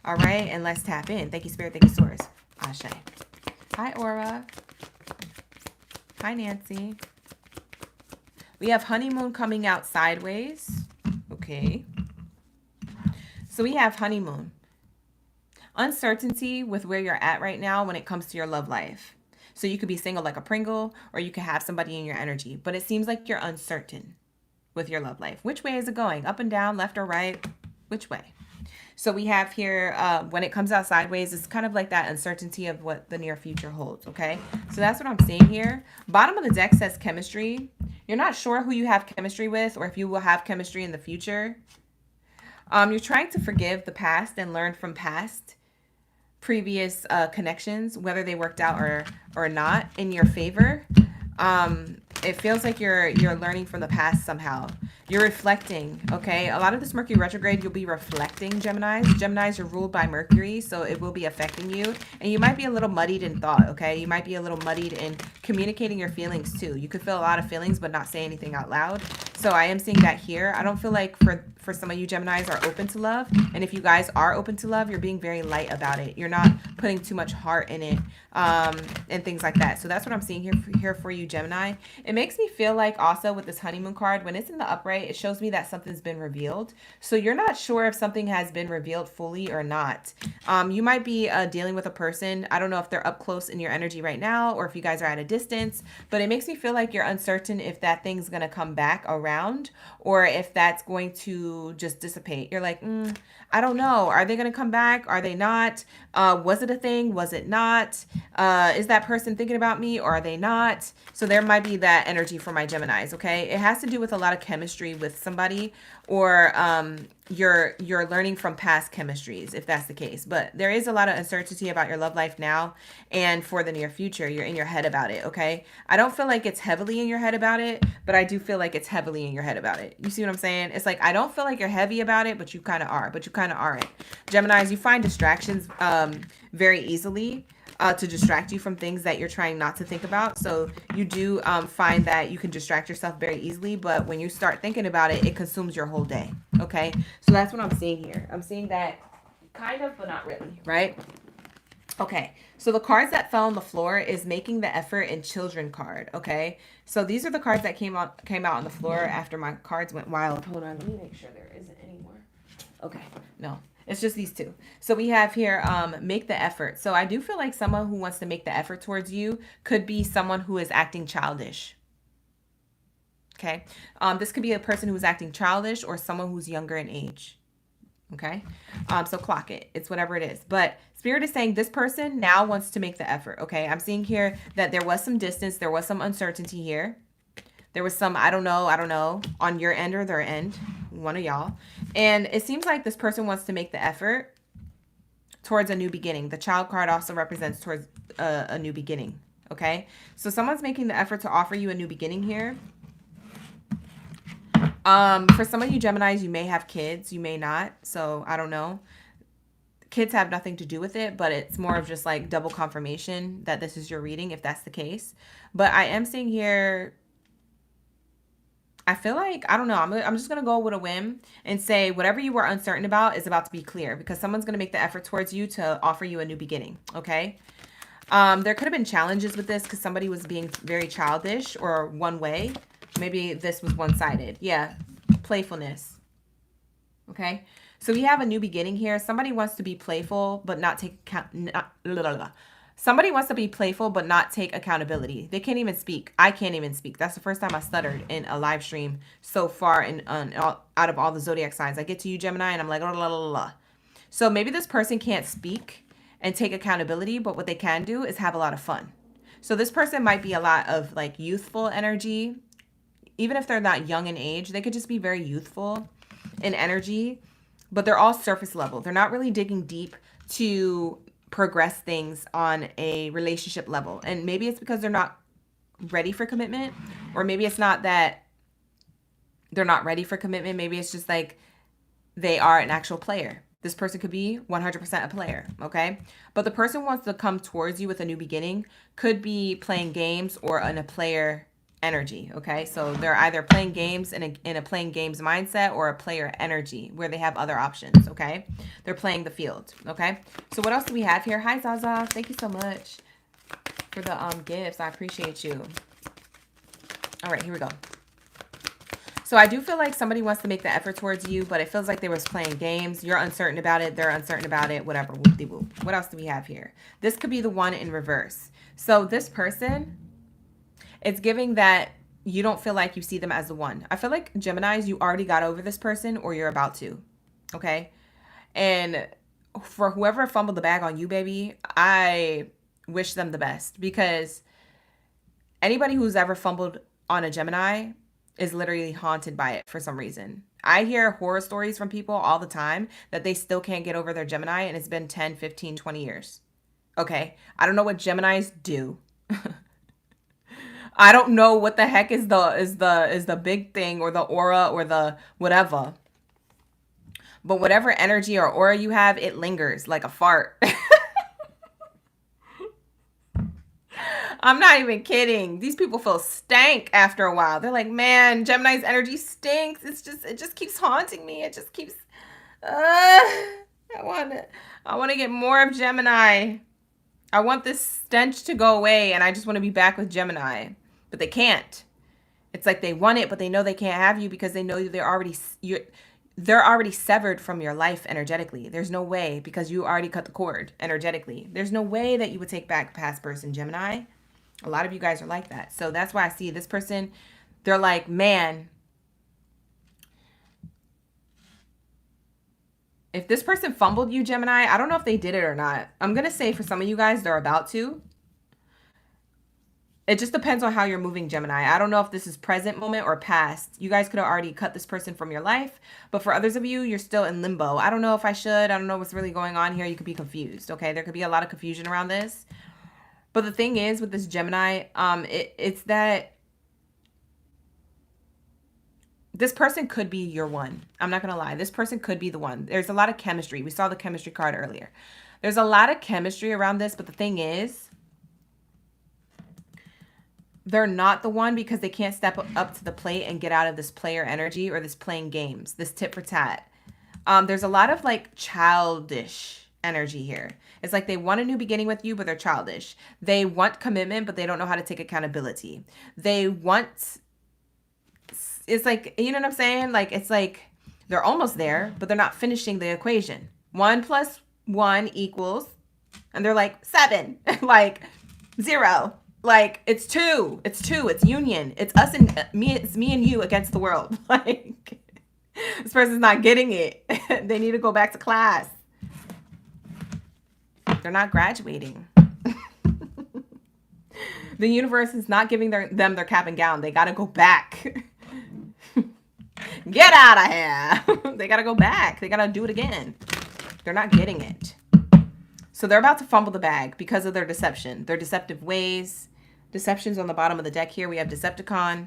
All right, and let's tap in. Thank you, Spirit. Thank you, Source. Ashe. Hi, Aura. Hi, Nancy. We have honeymoon coming out sideways. Okay. So we have honeymoon. Uncertainty with where you're at right now when it comes to your love life. So you could be single like a Pringle, or you could have somebody in your energy. But it seems like you're uncertain with your love life. Which way is it going? Up and down, left or right? Which way? So we have here, when it comes out sideways, it's kind of like that uncertainty of what the near future holds, okay? So that's what I'm seeing here. Bottom of the deck says chemistry. You're not sure who you have chemistry with or if you will have chemistry in the future. You're trying to forgive the past and learn from past previous connections, whether they worked out or not in your favor. It feels like you're learning from the past somehow. You're reflecting, okay? A lot of this Mercury retrograde, you'll be reflecting, Geminis. Geminis are ruled by Mercury, so it will be affecting you. And you might be a little muddied in thought, okay? You might be a little muddied in communicating your feelings too. You could feel a lot of feelings but not say anything out loud. So I am seeing that here. I don't feel like for some of you Geminis are open to love. And if you guys are open to love, you're being very light about it. You're not putting too much heart in it and things like that. So that's what I'm seeing here for you, Gemini. It makes me feel like also with this honeymoon card, when it's in the upright, it shows me that something's been revealed. So you're not sure if something has been revealed fully or not. You might be dealing with a person. I don't know if they're up close in your energy right now or if you guys are at a distance, but it makes me feel like you're uncertain if that thing's going to come back around or if that's going to just dissipate. You're like, I don't know. Are they going to come back? Are they not? Was it a thing? Was it not? Is that person thinking about me or are they not? So there might be that energy for my Geminis, okay? It has to do with a lot of chemistry with somebody, or you're learning from past chemistries, if that's the case. But there is a lot of uncertainty about your love life now and for the near future. You're in your head about it, okay? I don't feel like it's heavily in your head about it, but I do feel like it's heavily in your head about it. You see what I'm saying? It's like I don't feel like you're heavy about it, but you kind of are. But you kind of aren't. Geminis, you find distractions very easily. To distract you from things that you're trying not to think about. So you do find that you can distract yourself very easily, but when you start thinking about it, it consumes your whole day, okay? So that's what I'm seeing here. I'm seeing that kind of, but not really, right? Okay, so the cards that fell on the floor is making the effort and children card, okay? So these are the cards that came out on the floor after my cards went wild. Hold on, let me make sure there isn't any more. Okay, no. It's just these two. So we have here, make the effort. So I do feel like someone who wants to make the effort towards you could be someone who is acting childish. Okay. This could be a person who is acting childish or someone who's younger in age. Okay. So clock it. It's whatever it is. But Spirit is saying this person now wants to make the effort. Okay. I'm seeing here that there was some distance. There was some uncertainty here. There was some, I don't know, on your end or their end, one of y'all. And it seems like this person wants to make the effort towards a new beginning. The child card also represents towards a new beginning, okay? So someone's making the effort to offer you a new beginning here. For some of you Geminis, you may have kids, you may not. So I don't know. Kids have nothing to do with it, but it's more of just like double confirmation that this is your reading if that's the case. But I am seeing here, I feel like, I don't know, I'm just going to go with a whim and say whatever you were uncertain about is about to be clear because someone's going to make the effort towards you to offer you a new beginning, okay? There could have been challenges with this because somebody was being very childish or one way. Maybe this was one-sided. Yeah, playfulness, okay? So we have a new beginning here. Somebody wants to be playful but not take Somebody wants to be playful but not take accountability. They can't even speak. I can't even speak. That's the first time I stuttered in a live stream so far out of all the zodiac signs. I get to you, Gemini, and I'm like, la, la, la, la. So maybe this person can't speak and take accountability, but what they can do is have a lot of fun. So this person might be a lot of like youthful energy. Even if they're not young in age, they could just be very youthful in energy, but they're all surface level. They're not really digging deep to progress things on a relationship level. And maybe it's because they're not ready for commitment, or maybe it's not that they're not ready for commitment. Maybe it's just like they are an actual player. This person could be 100% a player, okay? But the person who wants to come towards you with a new beginning could be playing games or in a player energy, okay? So they're either playing games in a playing games mindset or a player energy where they have other options, okay? They're playing the field, okay? So what else do we have here? Hi, Zaza. Thank you so much for the gifts. I appreciate you. All right, here we go. So I do feel like somebody wants to make the effort towards you, but it feels like they was playing games. You're uncertain about it. They're uncertain about it. Whatever. Whoop-de-whoop. What else do we have here? This could be the one in reverse. So this person, it's giving that you don't feel like you see them as the one. I feel like Geminis, you already got over this person or you're about to. Okay. And for whoever fumbled the bag on you, baby, I wish them the best, because anybody who's ever fumbled on a Gemini is literally haunted by it for some reason. I hear horror stories from people all the time that they still can't get over their Gemini, and it's been 10, 15, 20 years. Okay. I don't know what Geminis do. I don't know what the heck is the big thing, or the aura, or the whatever. But whatever energy or aura you have, it lingers like a fart. I'm not even kidding. These people feel stank after a while. They're like, man, Gemini's energy stinks. It just keeps haunting me. It just keeps, I want to get more of Gemini. I want this stench to go away, and I just want to be back with Gemini. But they can't. It's like they want it, but they know they can't have you because they know they're already severed from your life energetically. There's no way, because you already cut the cord energetically. There's no way that you would take back a past person, Gemini. A lot of you guys are like that. So that's why I see this person, they're like, man, if this person fumbled you, Gemini, I don't know if they did it or not. I'm going to say for some of you guys, they're about to. It just depends on how you're moving, Gemini. I don't know if this is present moment or past. You guys could have already cut this person from your life. But for others of you, you're still in limbo. I don't know if I should. I don't know what's really going on here. You could be confused, okay? There could be a lot of confusion around this. But the thing is with this Gemini, it's that this person could be your one. I'm not going to lie. This person could be the one. There's a lot of chemistry. We saw the chemistry card earlier. There's a lot of chemistry around this. But the thing is, they're not the one because they can't step up to the plate and get out of this player energy or this playing games, this tit for tat. There's a lot of like childish energy here. It's like they want a new beginning with you, but they're childish. They want commitment, but they don't know how to take accountability. They want, it's like, you know what I'm saying? Like, it's like they're almost there, but they're not finishing the equation. 1 + 1 equals, and they're like 7, like 0. Like, it's 2. It's 2. It's union. It's us and me. It's me and you against the world. Like, this person's not getting it. They need to go back to class. They're not graduating. The universe is not giving them their cap and gown. They got to go back. Get out of here. They got to go back. They got to do it again. They're not getting it. So they're about to fumble the bag because of their deception, their deceptive ways. Deception's on the bottom of the deck here. We have Decepticon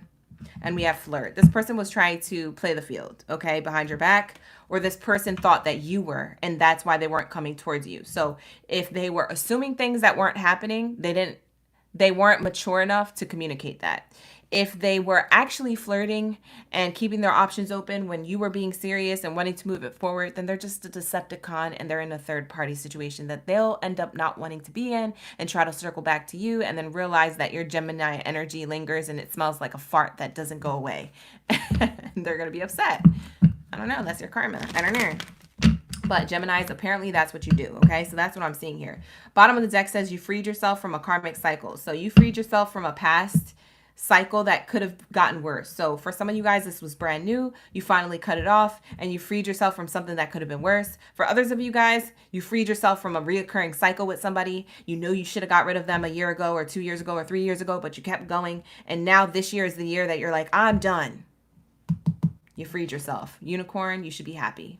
and we have Flirt. This person was trying to play the field, okay, behind your back, or this person thought that you were, and that's why they weren't coming towards you. So if they were assuming things that weren't happening, they weren't mature enough to communicate that. If they were actually flirting and keeping their options open when you were being serious and wanting to move it forward, then they're just a Decepticon and they're in a third party situation that they'll end up not wanting to be in and try to circle back to you and then realize that your Gemini energy lingers and it smells like a fart that doesn't go away. They're going to be upset. I don't know. That's your karma. I don't know. But Geminis, apparently that's what you do, okay? So that's what I'm seeing here. Bottom of the deck says you freed yourself from a karmic cycle. So you freed yourself from a past cycle that could have gotten worse. So for some of you guys, this was brand new. You finally cut it off and you freed yourself from something that could have been worse. For others of you guys, you freed yourself from a reoccurring cycle with somebody. You know you should have got rid of them a year ago or 2 years ago or 3 years ago, but you kept going. And now this year is the year that you're like, I'm done. You freed yourself. Unicorn, you should be happy.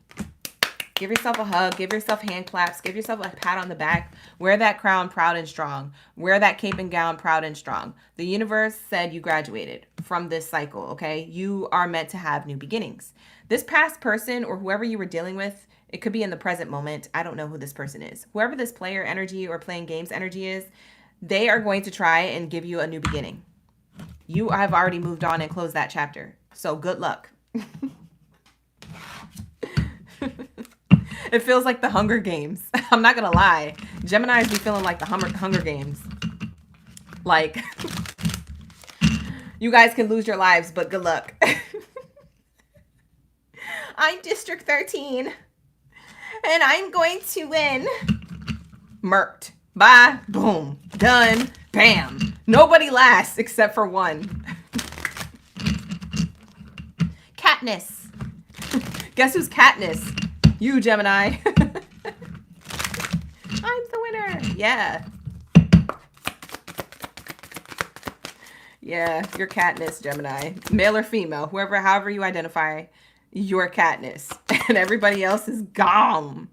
Give yourself a hug. Give yourself hand claps. Give yourself a pat on the back. Wear that crown proud and strong. Wear that cape and gown proud and strong. The universe said you graduated from this cycle, okay? You are meant to have new beginnings. This past person or whoever you were dealing with, it could be in the present moment. I don't know who this person is. Whoever this player energy or playing games energy is, they are going to try and give you a new beginning. You have already moved on and closed that chapter. So good luck. It feels like the Hunger Games. I'm not going to lie. Geminis be feeling like the Hunger Games. Like, you guys can lose your lives, but good luck. I'm District 13. And I'm going to win. Murked. Bye. Boom. Done. Bam. Nobody lasts except for one. Katniss. Guess who's Katniss? You, Gemini. I'm the winner. Yeah. Yeah, you're Katniss, Gemini. Male or female, however you identify, you're Katniss. And everybody else is gone.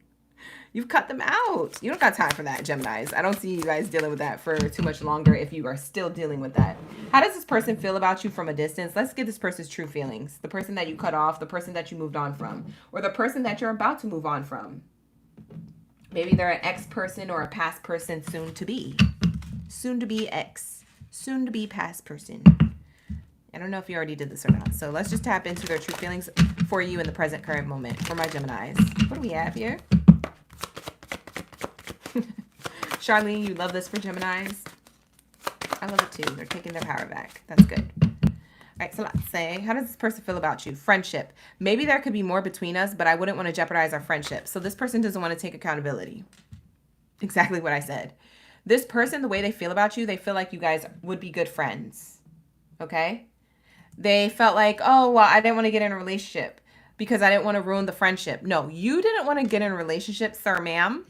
You've cut them out. You don't got time for that, Geminis. I don't see you guys dealing with that for too much longer if you are still dealing with that. How does this person feel about you from a distance? Let's get this person's true feelings. The person that you cut off, the person that you moved on from, or the person that you're about to move on from. Maybe they're an ex-person or a past person soon to be. Soon to be ex. Soon to be past person. I don't know if you already did this or not. So let's just tap into their true feelings for you in the present current moment for my Geminis. What do we have here? Charlene, you love this for Geminis. I love it too. They're taking their power back. That's good. All right, so let's say, how does this person feel about you? Friendship. Maybe there could be more between us, but I wouldn't want to jeopardize our friendship. So this person doesn't want to take accountability. Exactly what I said. This person, the way they feel about you, they feel like you guys would be good friends. Okay? They felt like, oh, well, I didn't want to get in a relationship because I didn't want to ruin the friendship. No, you didn't want to get in a relationship, sir, ma'am.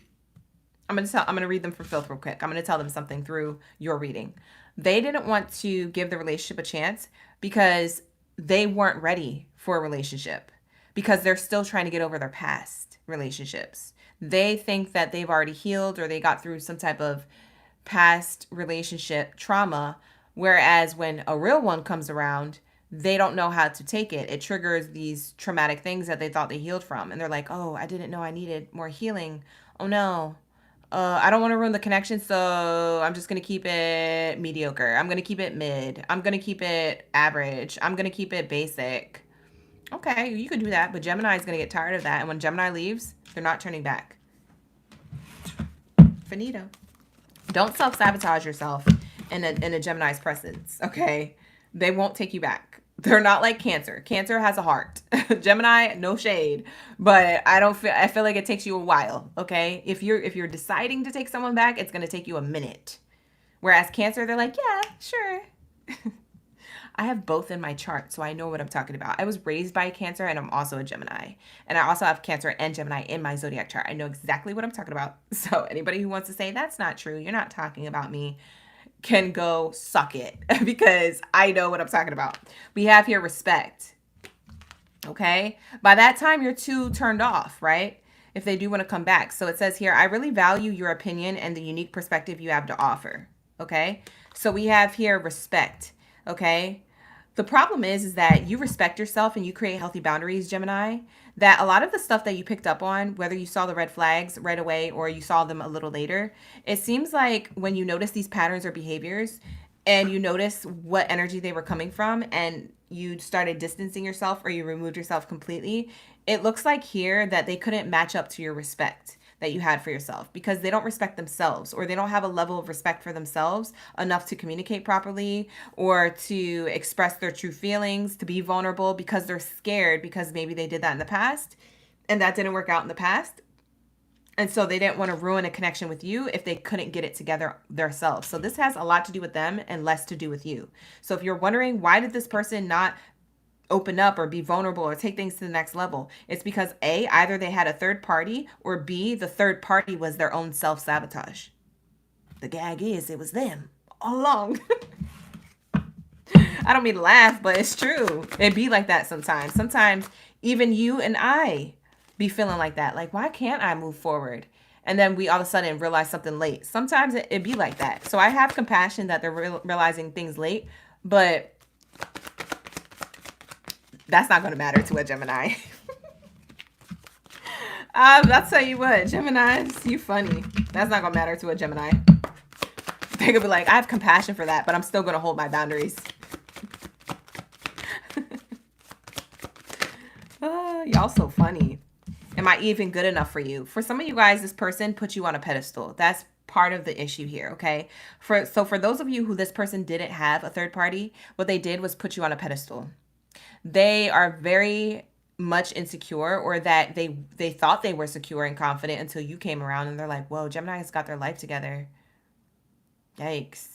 I'm going to read them for filth real quick. I'm going to tell them something through your reading. They didn't want to give the relationship a chance because they weren't ready for a relationship, because they're still trying to get over their past relationships. They think that they've already healed or they got through some type of past relationship trauma, whereas when a real one comes around, they don't know how to take it. It triggers these traumatic things that they thought they healed from. And they're like, oh, I didn't know I needed more healing. Oh, no. I don't want to ruin the connection, so I'm just going to keep it mediocre. I'm going to keep it mid. I'm going to keep it average. I'm going to keep it basic. Okay, you could do that, but Gemini is going to get tired of that. And when Gemini leaves, they're not turning back. Finito. Don't self-sabotage yourself in a Gemini's presence, okay? They won't take you back. They're not like Cancer. Cancer has a heart. Gemini, no shade, but I feel like it takes you a while, okay? If you're deciding to take someone back, it's going to take you a minute. Whereas Cancer, they're like, yeah, sure. I have both in my chart, so I know what I'm talking about. I was raised by a Cancer, and I'm also a Gemini. And I also have Cancer and Gemini in my zodiac chart. I know exactly what I'm talking about. So anybody who wants to say that's not true, you're not talking about me, can go suck it, because I know what I'm talking about. We have here respect. Okay? By that time, you're too turned off, right? If they do want to come back. So it says here, I really value your opinion and the unique perspective you have to offer. Okay? So we have here respect. Okay? The problem is that you respect yourself and you create healthy boundaries, Gemini, that a lot of the stuff that you picked up on, whether you saw the red flags right away or you saw them a little later, it seems like when you notice these patterns or behaviors and you notice what energy they were coming from and you started distancing yourself or you removed yourself completely, it looks like here that they couldn't match up to your respect that you had for yourself, because they don't respect themselves, or they don't have a level of respect for themselves enough to communicate properly or to express their true feelings, to be vulnerable, because they're scared, because maybe they did that in the past and that didn't work out in the past. And so they didn't want to ruin a connection with you if they couldn't get it together themselves. So this has a lot to do with them and less to do with you. So if you're wondering, why did this person not open up or be vulnerable or take things to the next level, it's because A, either they had a third party, or B, the third party was their own self-sabotage. The gag is it was them all along. I don't mean to laugh, but it's true. It be like that sometimes. Sometimes even you and I be feeling like that. Like, why can't I move forward? And then we all of a sudden realize something late. Sometimes it be like that. So I have compassion that they're realizing things late, but that's not going to matter to a Gemini. I'll tell you what, Geminis, you funny. That's not going to matter to a Gemini. They're going to be like, I have compassion for that, but I'm still going to hold my boundaries. Y'all so funny. Am I even good enough for you? For some of you guys, this person puts you on a pedestal. That's part of the issue here, okay? So for those of you who this person didn't have a third party, what they did was put you on a pedestal. They are very much insecure, or that they thought they were secure and confident until you came around and they're like, whoa, Gemini has got their life together. Yikes.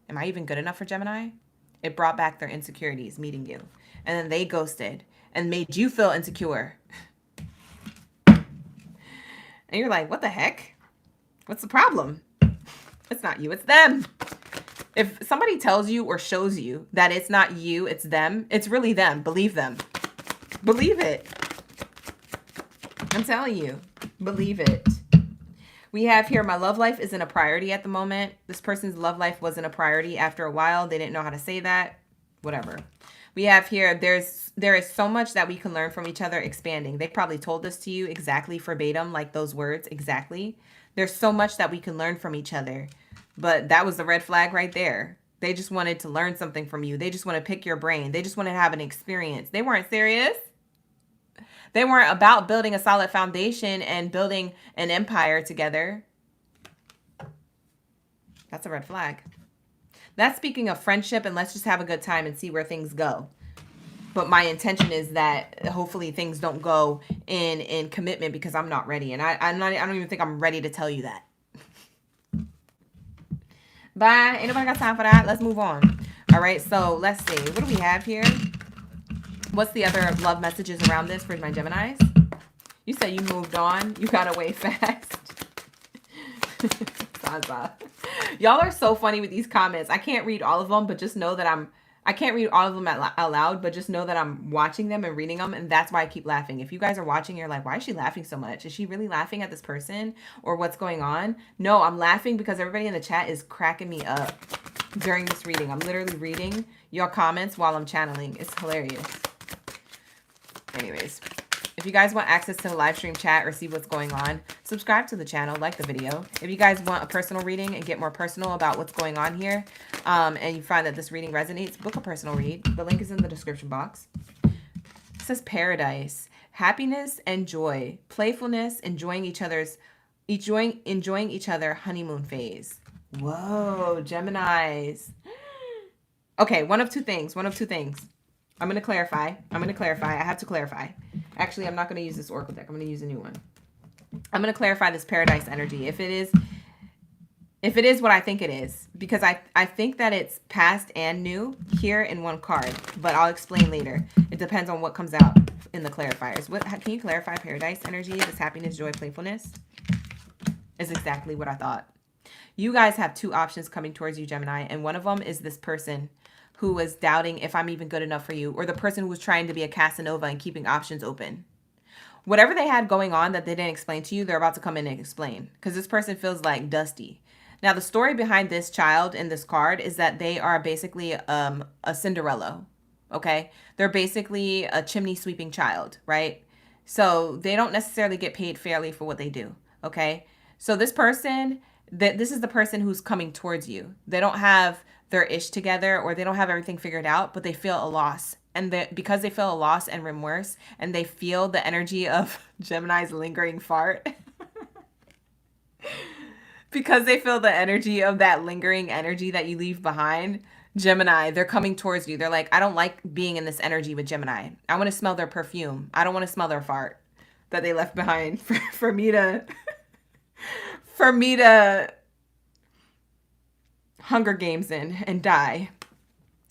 Am I even good enough for Gemini? It brought back their insecurities meeting you. And then they ghosted and made you feel insecure. And you're like, what the heck? What's the problem? It's not you, it's them. If somebody tells you or shows you that it's not you, it's them, it's really them. Believe them. Believe it. I'm telling you, believe it. We have here, my love life isn't a priority at the moment. This person's love life wasn't a priority after a while. They didn't know how to say that. Whatever. We have here, there is so much that we can learn from each other, expanding. They probably told this to you exactly verbatim, like those words, exactly. There's so much that we can learn from each other. But that was the red flag right there. They just wanted to learn something from you. They just want to pick your brain. They just want to have an experience. They weren't serious. They weren't about building a solid foundation and building an empire together. That's a red flag. That's speaking of friendship, and let's just have a good time and see where things go. But my intention is that hopefully things don't go in commitment, because I'm not ready. And I don't even think I'm ready to tell you that. Bye. Ain't nobody got time for that. Let's move on. All right. So let's see. What do we have here? What's the other love messages around this for my Geminis? You said you moved on. You got away fast. Y'all are so funny with these comments. I can't read all of them, but just know that I can't read all of them out loud, but just know that I'm watching them and reading them, and that's why I keep laughing. If you guys are watching, you're like, why is she laughing so much? Is she really laughing at this person or what's going on? No, I'm laughing because everybody in the chat is cracking me up during this reading. I'm literally reading your comments while I'm channeling. It's hilarious. Anyways, if you guys want access to the live stream chat or see what's going on, subscribe to the channel, like the video. If you guys want a personal reading and get more personal about what's going on here, and you find that this reading resonates, book a personal read. The link is in the description box. It says paradise, happiness and joy, playfulness, enjoying each other honeymoon phase. Whoa, Geminis. Okay, one of two things. I'm going to clarify. I have to clarify. Actually, I'm not going to use this oracle deck. I'm going to use a new one. I'm going to clarify this paradise energy. If it is what I think it is, because I think that it's past and new here in one card, but I'll explain later. It depends on what comes out in the clarifiers. Can you clarify paradise energy? This happiness, joy, playfulness is exactly what I thought. You guys have two options coming towards you, Gemini, and one of them is this person who was doubting if I'm even good enough for you, or the person who was trying to be a Casanova and keeping options open. Whatever they had going on that they didn't explain to you, they're about to come in and explain, because this person feels like dusty. Now, the story behind this child in this card is that they are basically a Cinderella, okay? They're basically a chimney sweeping child, right? So they don't necessarily get paid fairly for what they do, okay? So this person, this is the person who's coming towards you. They don't have their ish together, or they don't have everything figured out, but they feel a loss. And because they feel a loss and remorse, and they feel the energy of Gemini's lingering fart, because they feel the energy of that lingering energy that you leave behind, Gemini, they're coming towards you. They're like, I don't like being in this energy with Gemini. I want to smell their perfume. I don't want to smell their fart that they left behind for me to Hunger Games in and die.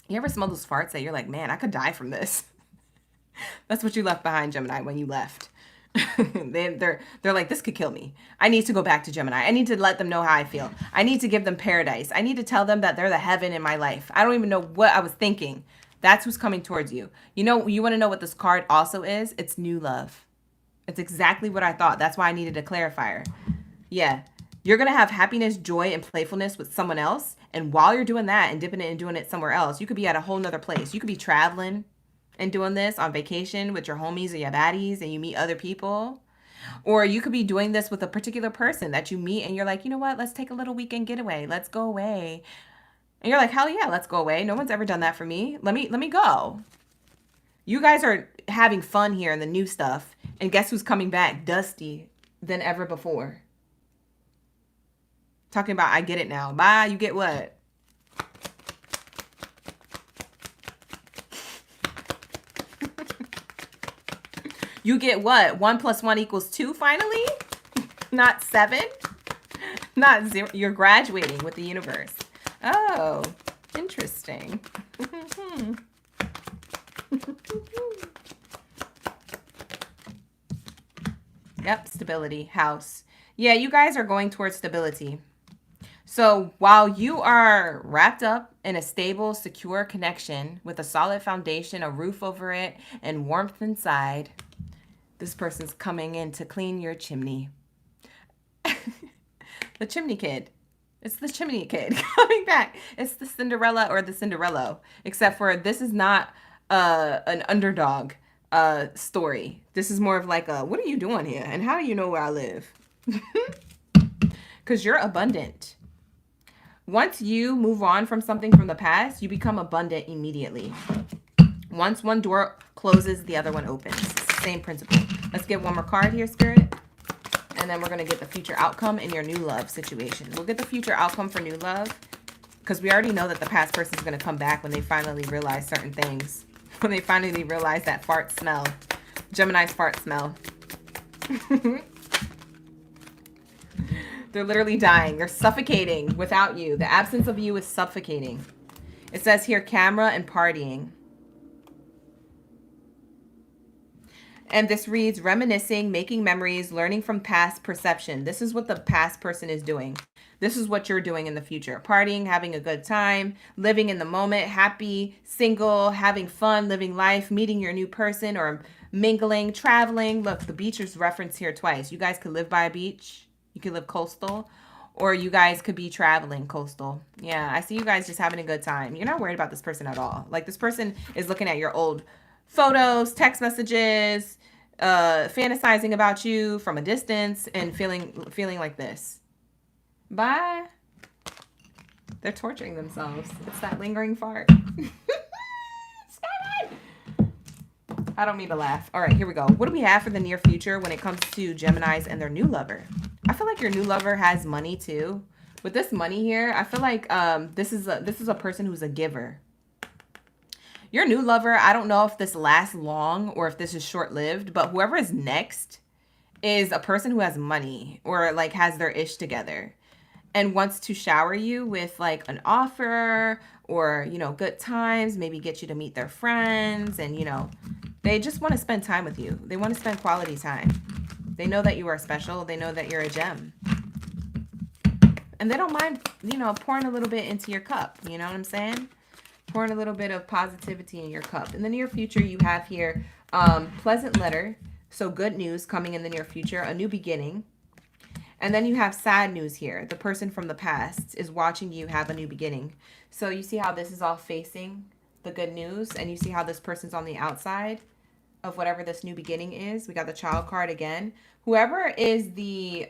You ever smell those farts that you're like, man, I could die from this? That's what you left behind, Gemini, when you left. They're like, this could kill me. I need to go back to Gemini. I need to let them know how I feel. I need to give them paradise. I need to tell them that they're the heaven in my life. I don't even know what I was thinking. That's who's coming towards you. You know, you want to know what this card also is? It's new love. It's exactly what I thought. That's why I needed a clarifier. Yeah. You're going to have happiness, joy, and playfulness with someone else. And while you're doing that and dipping it and doing it somewhere else, you could be at a whole nother place. You could be traveling and doing this on vacation with your homies or your baddies, and you meet other people. Or you could be doing this with a particular person that you meet and you're like, you know what? Let's take a little weekend getaway. Let's go away. And you're like, hell yeah, let's go away. No one's ever done that for me. Let me go. You guys are having fun here in the new stuff. And guess who's coming back? Dusty than ever before. Talking about, I get it now. Bye, you get what? You get what? 1 + 1 = 2 finally? Not 7? Not 0. You're graduating with the universe. Oh, Interesting. Yep, stability, house. Yeah, you guys are going towards stability. So while you are wrapped up in a stable, secure connection with a solid foundation, a roof over it, and warmth inside, this person's coming in to clean your chimney. The chimney kid. It's the chimney kid coming back. It's the Cinderella or the Cinderella, except for this is not an underdog story. This is more of like a, what are you doing here? And how do you know where I live? Because you're abundant. Once you move on from something from the past, you become abundant immediately. Once one door closes, the other one opens. Same principle. Let's get one more card here, Spirit. And then we're going to get the future outcome in your new love situation. We'll get the future outcome for new love because we already know that the past person is going to come back when they finally realize certain things. When they finally realize that fart smell. Gemini's fart smell. They're literally dying. They're suffocating without you. The absence of you is suffocating. It says here, camera and partying. And this reads, reminiscing, making memories, learning from past perception. This is what the past person is doing. This is what you're doing in the future. Partying, having a good time, living in the moment, happy, single, having fun, living life, meeting your new person or mingling, traveling. Look, the beach is referenced here twice. You guys could live by a beach. You could live coastal. Or you guys could be traveling coastal. Yeah, I see you guys just having a good time. You're not worried about this person at all. Like this person is looking at your old photos, text messages, fantasizing about you from a distance and feeling like this. Bye. They're torturing themselves. It's that lingering fart. I don't mean to laugh. All right, here we go. What do we have for the near future when it comes to Geminis and their new lover? I feel like your new lover has money too. With this money here, I feel like this is a person who's a giver. Your new lover, I don't know if this lasts long or if this is short-lived, but whoever is next is a person who has money or like has their ish together and wants to shower you with like an offer or, you know, good times, maybe get you to meet their friends and, you know, they just want to spend time with you. They want to spend quality time. They know that you are special. They know that you're a gem. And they don't mind, you know, pouring a little bit into your cup. You know what I'm saying? Pouring a little bit of positivity in your cup. In the near future, you have here pleasant letter. So good news coming in the near future, a new beginning. And then you have sad news here. The person from the past is watching you have a new beginning. So you see how this is all facing the good news, and you see how this person's on the outside of whatever this new beginning is. We got the child card again. Whoever is the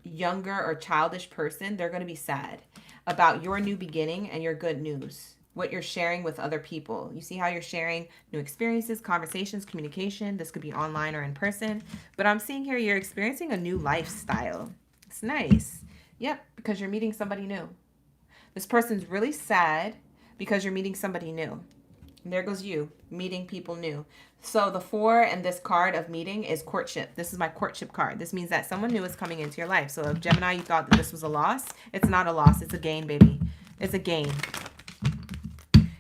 younger or childish person, they're going to be sad about your new beginning and your good news, what you're sharing with other people. You see how you're sharing new experiences, conversations, communication. This could be online or in person. But I'm seeing here you're experiencing a new lifestyle. It's nice. Yep, because you're meeting somebody new. This person's really sad because you're meeting somebody new. And there goes you, meeting people new. So the 4 and this card of meeting is courtship. This is my courtship card. This means that someone new is coming into your life. So if Gemini, you thought that this was a loss, it's not a loss. It's a gain, baby. It's a gain.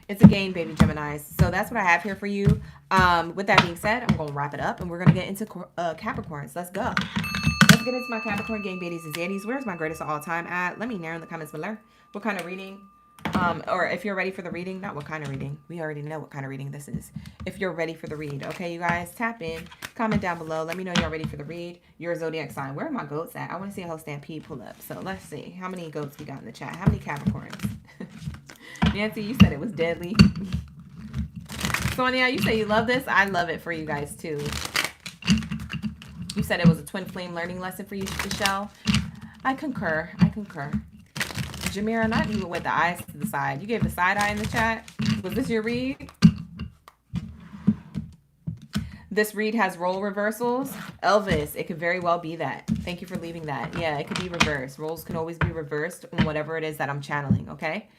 It's a gain, baby Geminis. So that's what I have here for you. With that being said, I'm going to wrap it up and we're going to get into Capricorns. Let's go. Let's get into my Capricorn gang, baddies and zaddies. Where's my greatest of all time at? Let me know in the comments below. What kind of reading? Or if you're ready for the reading, not what kind of reading. We already know what kind of reading this is. If you're ready for the read, okay, you guys, tap in, comment down below. Let me know you're ready for the read. Your zodiac sign. Where are my goats at? I want to see a whole stampede pull up. So let's see how many goats we got in the chat. How many Capricorns? Nancy, you said it was deadly. Sonia, you say you love this. I love it for you guys too. You said it was a twin flame learning lesson for you, Michelle. I concur. I concur. Jamira, not even with the eyes to the side. You gave the side eye in the chat. Was this your read? This read has role reversals. Elvis, it could very well be that. Thank you for leaving that. Yeah, it could be reversed. Roles can always be reversed on whatever it is that I'm channeling, okay?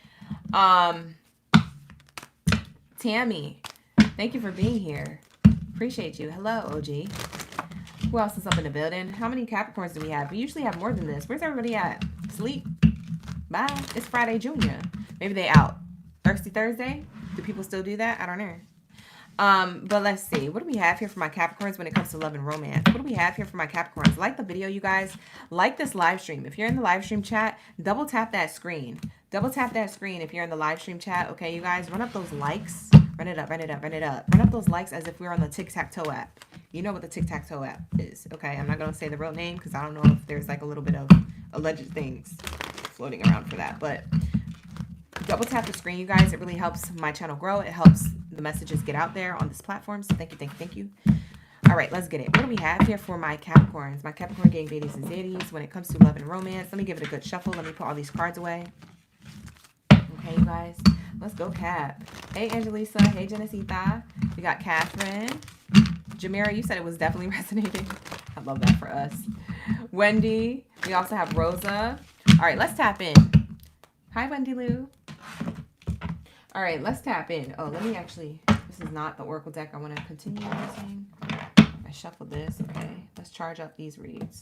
Tammy, thank you for being here. Appreciate you. Hello, OG. Who else is up in the building? How many Capricorns do we have? We usually have more than this. Where's everybody at? Sleep. Bye. It's Friday Junior. Maybe they out. Thirsty Thursday? Do people still do that? I don't know. But let's see. What do we have here for my Capricorns when it comes to love and romance? What do we have here for my Capricorns? Like the video, you guys. Like this live stream. If you're in the live stream chat, double tap that screen. Double tap that screen if you're in the live stream chat. Okay, you guys, run up those likes. Run it up, run it up, run it up. Run up those likes as if we were on the tic-tac-toe app. You know what the tic-tac-toe app is, okay? I'm not going to say the real name because I don't know if there's like a little bit of alleged things floating around for that. But double tap the screen, you guys. It really helps my channel grow. It helps the messages get out there on this platform. So thank you, thank you, thank you. All right, let's get it. What do we have here for my Capricorns? My Capricorn gang, Baddies, and Zadies. When it comes to love and romance, let me give it a good shuffle. Let me put all these cards away. Okay, you guys. Let's go, Cap. Hey, Angelisa. Hey, Genesita. We got Catherine. Jamira, you said it was definitely resonating. I love that for us. Wendy. We also have Rosa. All right, let's tap in. Hi, Wendy Lou. All right, let's tap in. Oh, let me actually, this is not the Oracle deck I want to continue using. I shuffled this. Okay, let's charge up these reads.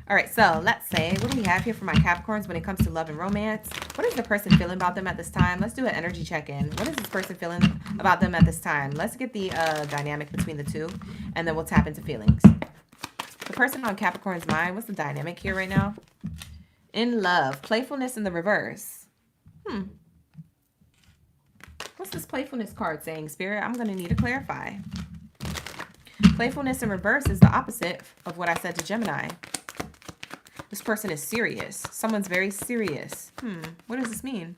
All right, so let's say, what do we have here for my Capricorns when it comes to love and romance? What is the person feeling about them at this time? Let's do an energy check-in. What is this person feeling about them at this time? Let's get the dynamic between the two, and then we'll tap into feelings. The person on Capricorn's mind, what's the dynamic here right now? In love, playfulness in the reverse. What's this playfulness card saying, Spirit? I'm going to need to clarify. Playfulness in reverse is the opposite of what I said to Gemini. This person is serious. Someone's very serious. What does this mean?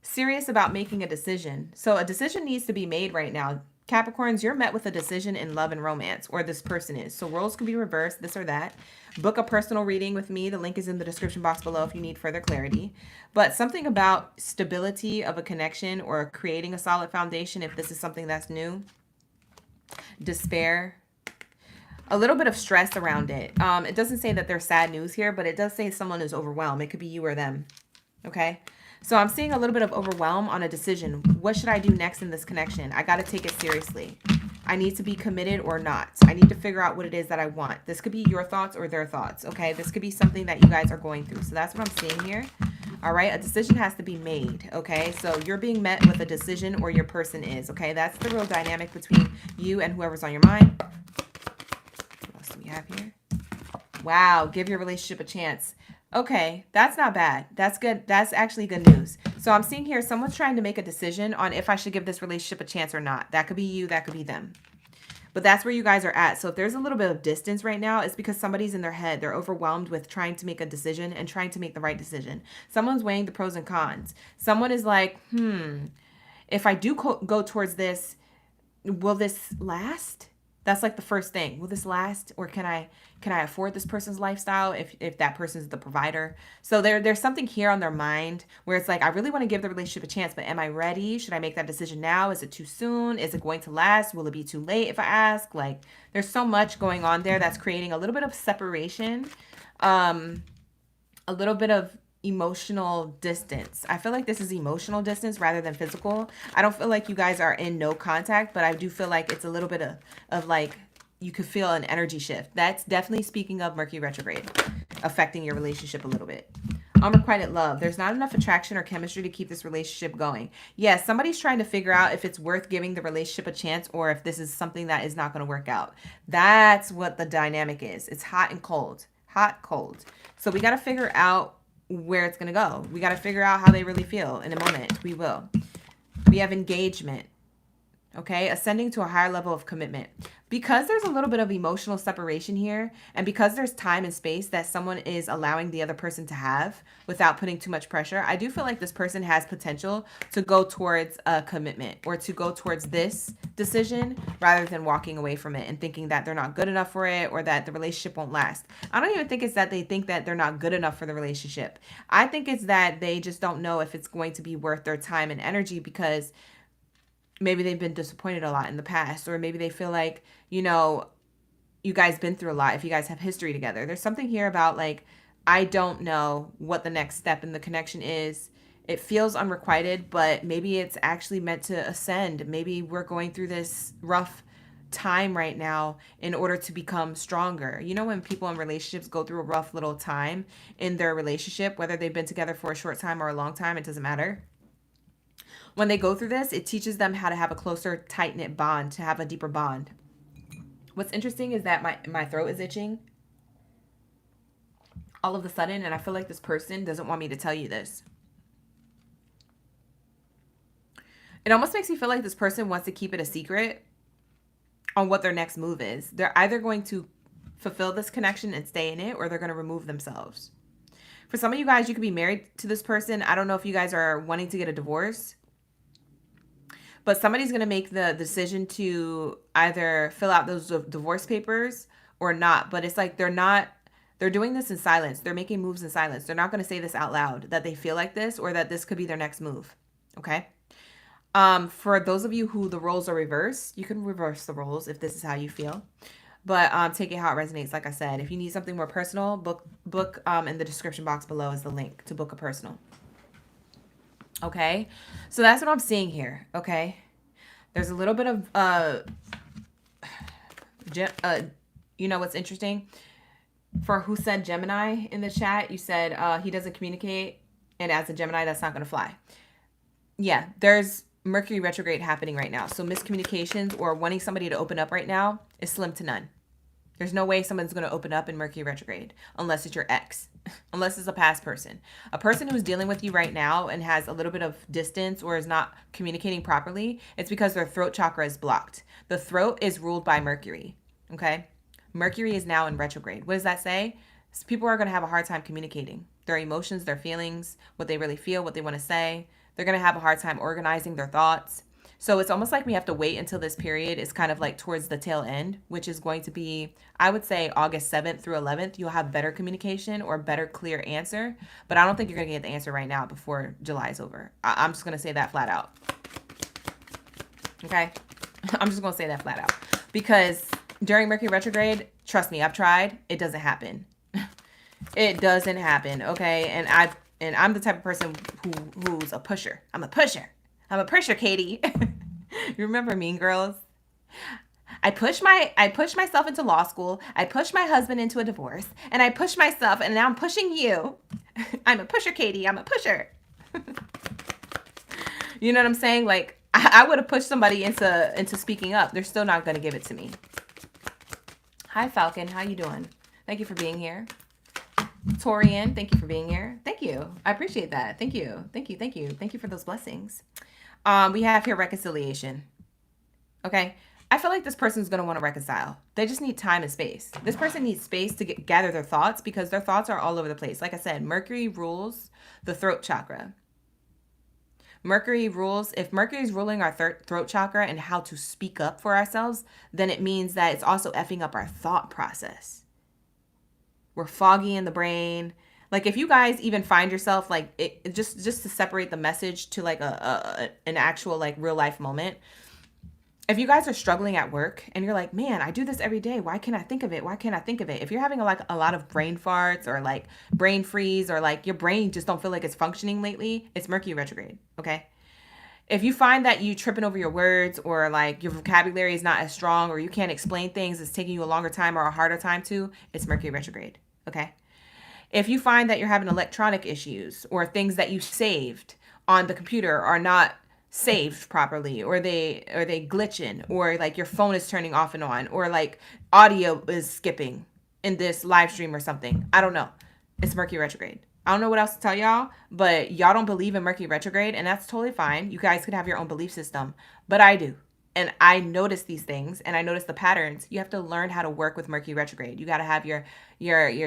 Serious about making a decision. So a decision needs to be made right now. Capricorns, you're met with a decision in love and romance, or this person is. So roles can be reversed, this or that. Book a personal reading with me. The link is in the description box below if you need further clarity. But something about stability of a connection or creating a solid foundation, if this is something that's new. Despair. A little bit of stress around it. It doesn't say that there's sad news here, but it does say someone is overwhelmed. It could be you or them. Okay? So I'm seeing a little bit of overwhelm on a decision. What should I do next in this connection? I got to take it seriously. I need to be committed or not. I need to figure out what it is that I want. This could be your thoughts or their thoughts. Okay? This could be something that you guys are going through. So that's what I'm seeing here. All right? A decision has to be made. Okay? So you're being met with a decision or your person is. Okay? That's the real dynamic between you and whoever's on your mind. We have here. Wow, give your relationship a chance. Okay, that's not bad. That's good. That's actually good news. So I'm seeing here someone's trying to make a decision on if I should give this relationship a chance or not. That could be you, that could be them. But that's where you guys are at. So if there's a little bit of distance right now, it's because somebody's in their head. They're overwhelmed with trying to make a decision and trying to make the right decision. Someone's weighing the pros and cons. Someone is like, if I do go towards this, will this last? That's like the first thing. Will this last? Or can I afford this person's lifestyle if that person's the provider? So there's something here on their mind where it's like, I really want to give the relationship a chance, but am I ready? Should I make that decision now? Is it too soon? Is it going to last? Will it be too late if I ask? Like, there's so much going on there that's creating a little bit of separation, a little bit of emotional distance. I feel like this is emotional distance rather than physical. I don't feel like you guys are in no contact, but I do feel like it's a little bit of like, you could feel an energy shift. That's definitely speaking of Mercury retrograde affecting your relationship a little bit. Unrequited love. There's not enough attraction or chemistry to keep this relationship going. Yes, somebody's trying to figure out if it's worth giving the relationship a chance or if this is something that is not going to work out. That's what the dynamic is. It's hot and cold. Hot, cold. So we got to figure out where it's going to go. We got to figure out how they really feel in a moment. We will. We have engagement. Okay, ascending to a higher level of commitment. Because there's a little bit of emotional separation here, and because there's time and space that someone is allowing the other person to have without putting too much pressure, I do feel like this person has potential to go towards a commitment or to go towards this decision rather than walking away from it and thinking that they're not good enough for it or that the relationship won't last. I don't even think it's that they think that they're not good enough for the relationship. I think it's that they just don't know if it's going to be worth their time and energy because maybe they've been disappointed a lot in the past, or maybe they feel like, you know, you guys been through a lot if you guys have history together. There's something here about like, I don't know what the next step in the connection is. It feels unrequited, but maybe it's actually meant to ascend. Maybe we're going through this rough time right now in order to become stronger. You know, when people in relationships go through a rough little time in their relationship, whether they've been together for a short time or a long time, it doesn't matter. When they go through this, it teaches them how to have a closer, tight-knit bond, to have a deeper bond. What's interesting is that my throat is itching all of a sudden, and I feel like this person doesn't want me to tell you this. It almost makes me feel like this person wants to keep it a secret on what their next move is. They're either going to fulfill this connection and stay in it, or they're going to remove themselves. For some of you guys, you could be married to this person. I don't know if you guys are wanting to get a divorce, but somebody's going to make the decision to either fill out those divorce papers or not. But it's like they're doing this in silence. They're making moves in silence. They're not going to say this out loud, that they feel like this or that this could be their next move. Okay? For those of you who the roles are reversed, you can reverse the roles if this is how you feel. But take it how it resonates. Like I said, if you need something more personal, book in the description box below is the link to book a personal. Okay, so that's what I'm seeing here. Okay, there's a little bit of you know what's interesting? For who said Gemini in the chat, you said he doesn't communicate, and as a Gemini, that's not going to fly. Yeah, there's Mercury retrograde happening right now. So miscommunications or wanting somebody to open up right now is slim to none. There's no way someone's going to open up in Mercury retrograde unless it's your ex, unless it's a past person. A person who's dealing with you right now and has a little bit of distance or is not communicating properly, it's because their throat chakra is blocked. The throat is ruled by Mercury, okay? Mercury is now in retrograde. What does that say? People are going to have a hard time communicating. Their emotions, their feelings, what they really feel, what they want to say. They're going to have a hard time organizing their thoughts. So it's almost like we have to wait until this period is kind of like towards the tail end, which is going to be, I would say, August 7th through 11th. You'll have better communication or better, clear answer. But I don't think you're going to get the answer right now before July is over. I'm just going to say that flat out. Okay? I'm just going to say that flat out. Because during Mercury retrograde, trust me, I've tried. It doesn't happen. It doesn't happen, okay? And I'm the type of person who's a pusher. I'm a pusher, Katie. You remember Mean Girls? I push myself into law school. I pushed my husband into a divorce, and I pushed myself, and now I'm pushing you. I'm a pusher, Katie. I'm a pusher. You know what I'm saying? Like I would have pushed somebody into speaking up. They're still not going to give it to me. Hi, Falcon. How you doing? Thank you for being here. Torian, thank you for being here. Thank you. I appreciate that. Thank you. Thank you. Thank you. Thank you for those blessings. We have here reconciliation. Okay. I feel like this person's going to want to reconcile. They just need time and space. This person needs space to gather their thoughts because their thoughts are all over the place. Like I said, Mercury rules the throat chakra. Mercury rules, if Mercury is ruling our throat chakra and how to speak up for ourselves, then it means that it's also effing up our thought process. We're foggy in the brain. Like if you guys even find yourself like it just to separate the message to like an actual like real life moment. If you guys are struggling at work and you're like, man, I do this every day. Why can't I think of it? Why can't I think of it? If you're having a lot of brain farts or like brain freeze or like your brain just don't feel like it's functioning lately, it's Mercury retrograde. Okay. If you find that you tripping over your words or like your vocabulary is not as strong or you can't explain things, it's taking you a longer time or a harder time to, it's Mercury retrograde. Okay. If you find that you're having electronic issues or things that you saved on the computer are not saved properly or they glitching or like your phone is turning off and on or like audio is skipping in this live stream or something. I don't know. It's Mercury retrograde. I don't know what else to tell y'all, but y'all don't believe in Mercury retrograde, and that's totally fine. You guys could have your own belief system, but I do. And I notice these things and I notice the patterns. You have to learn how to work with Mercury retrograde. You got to have your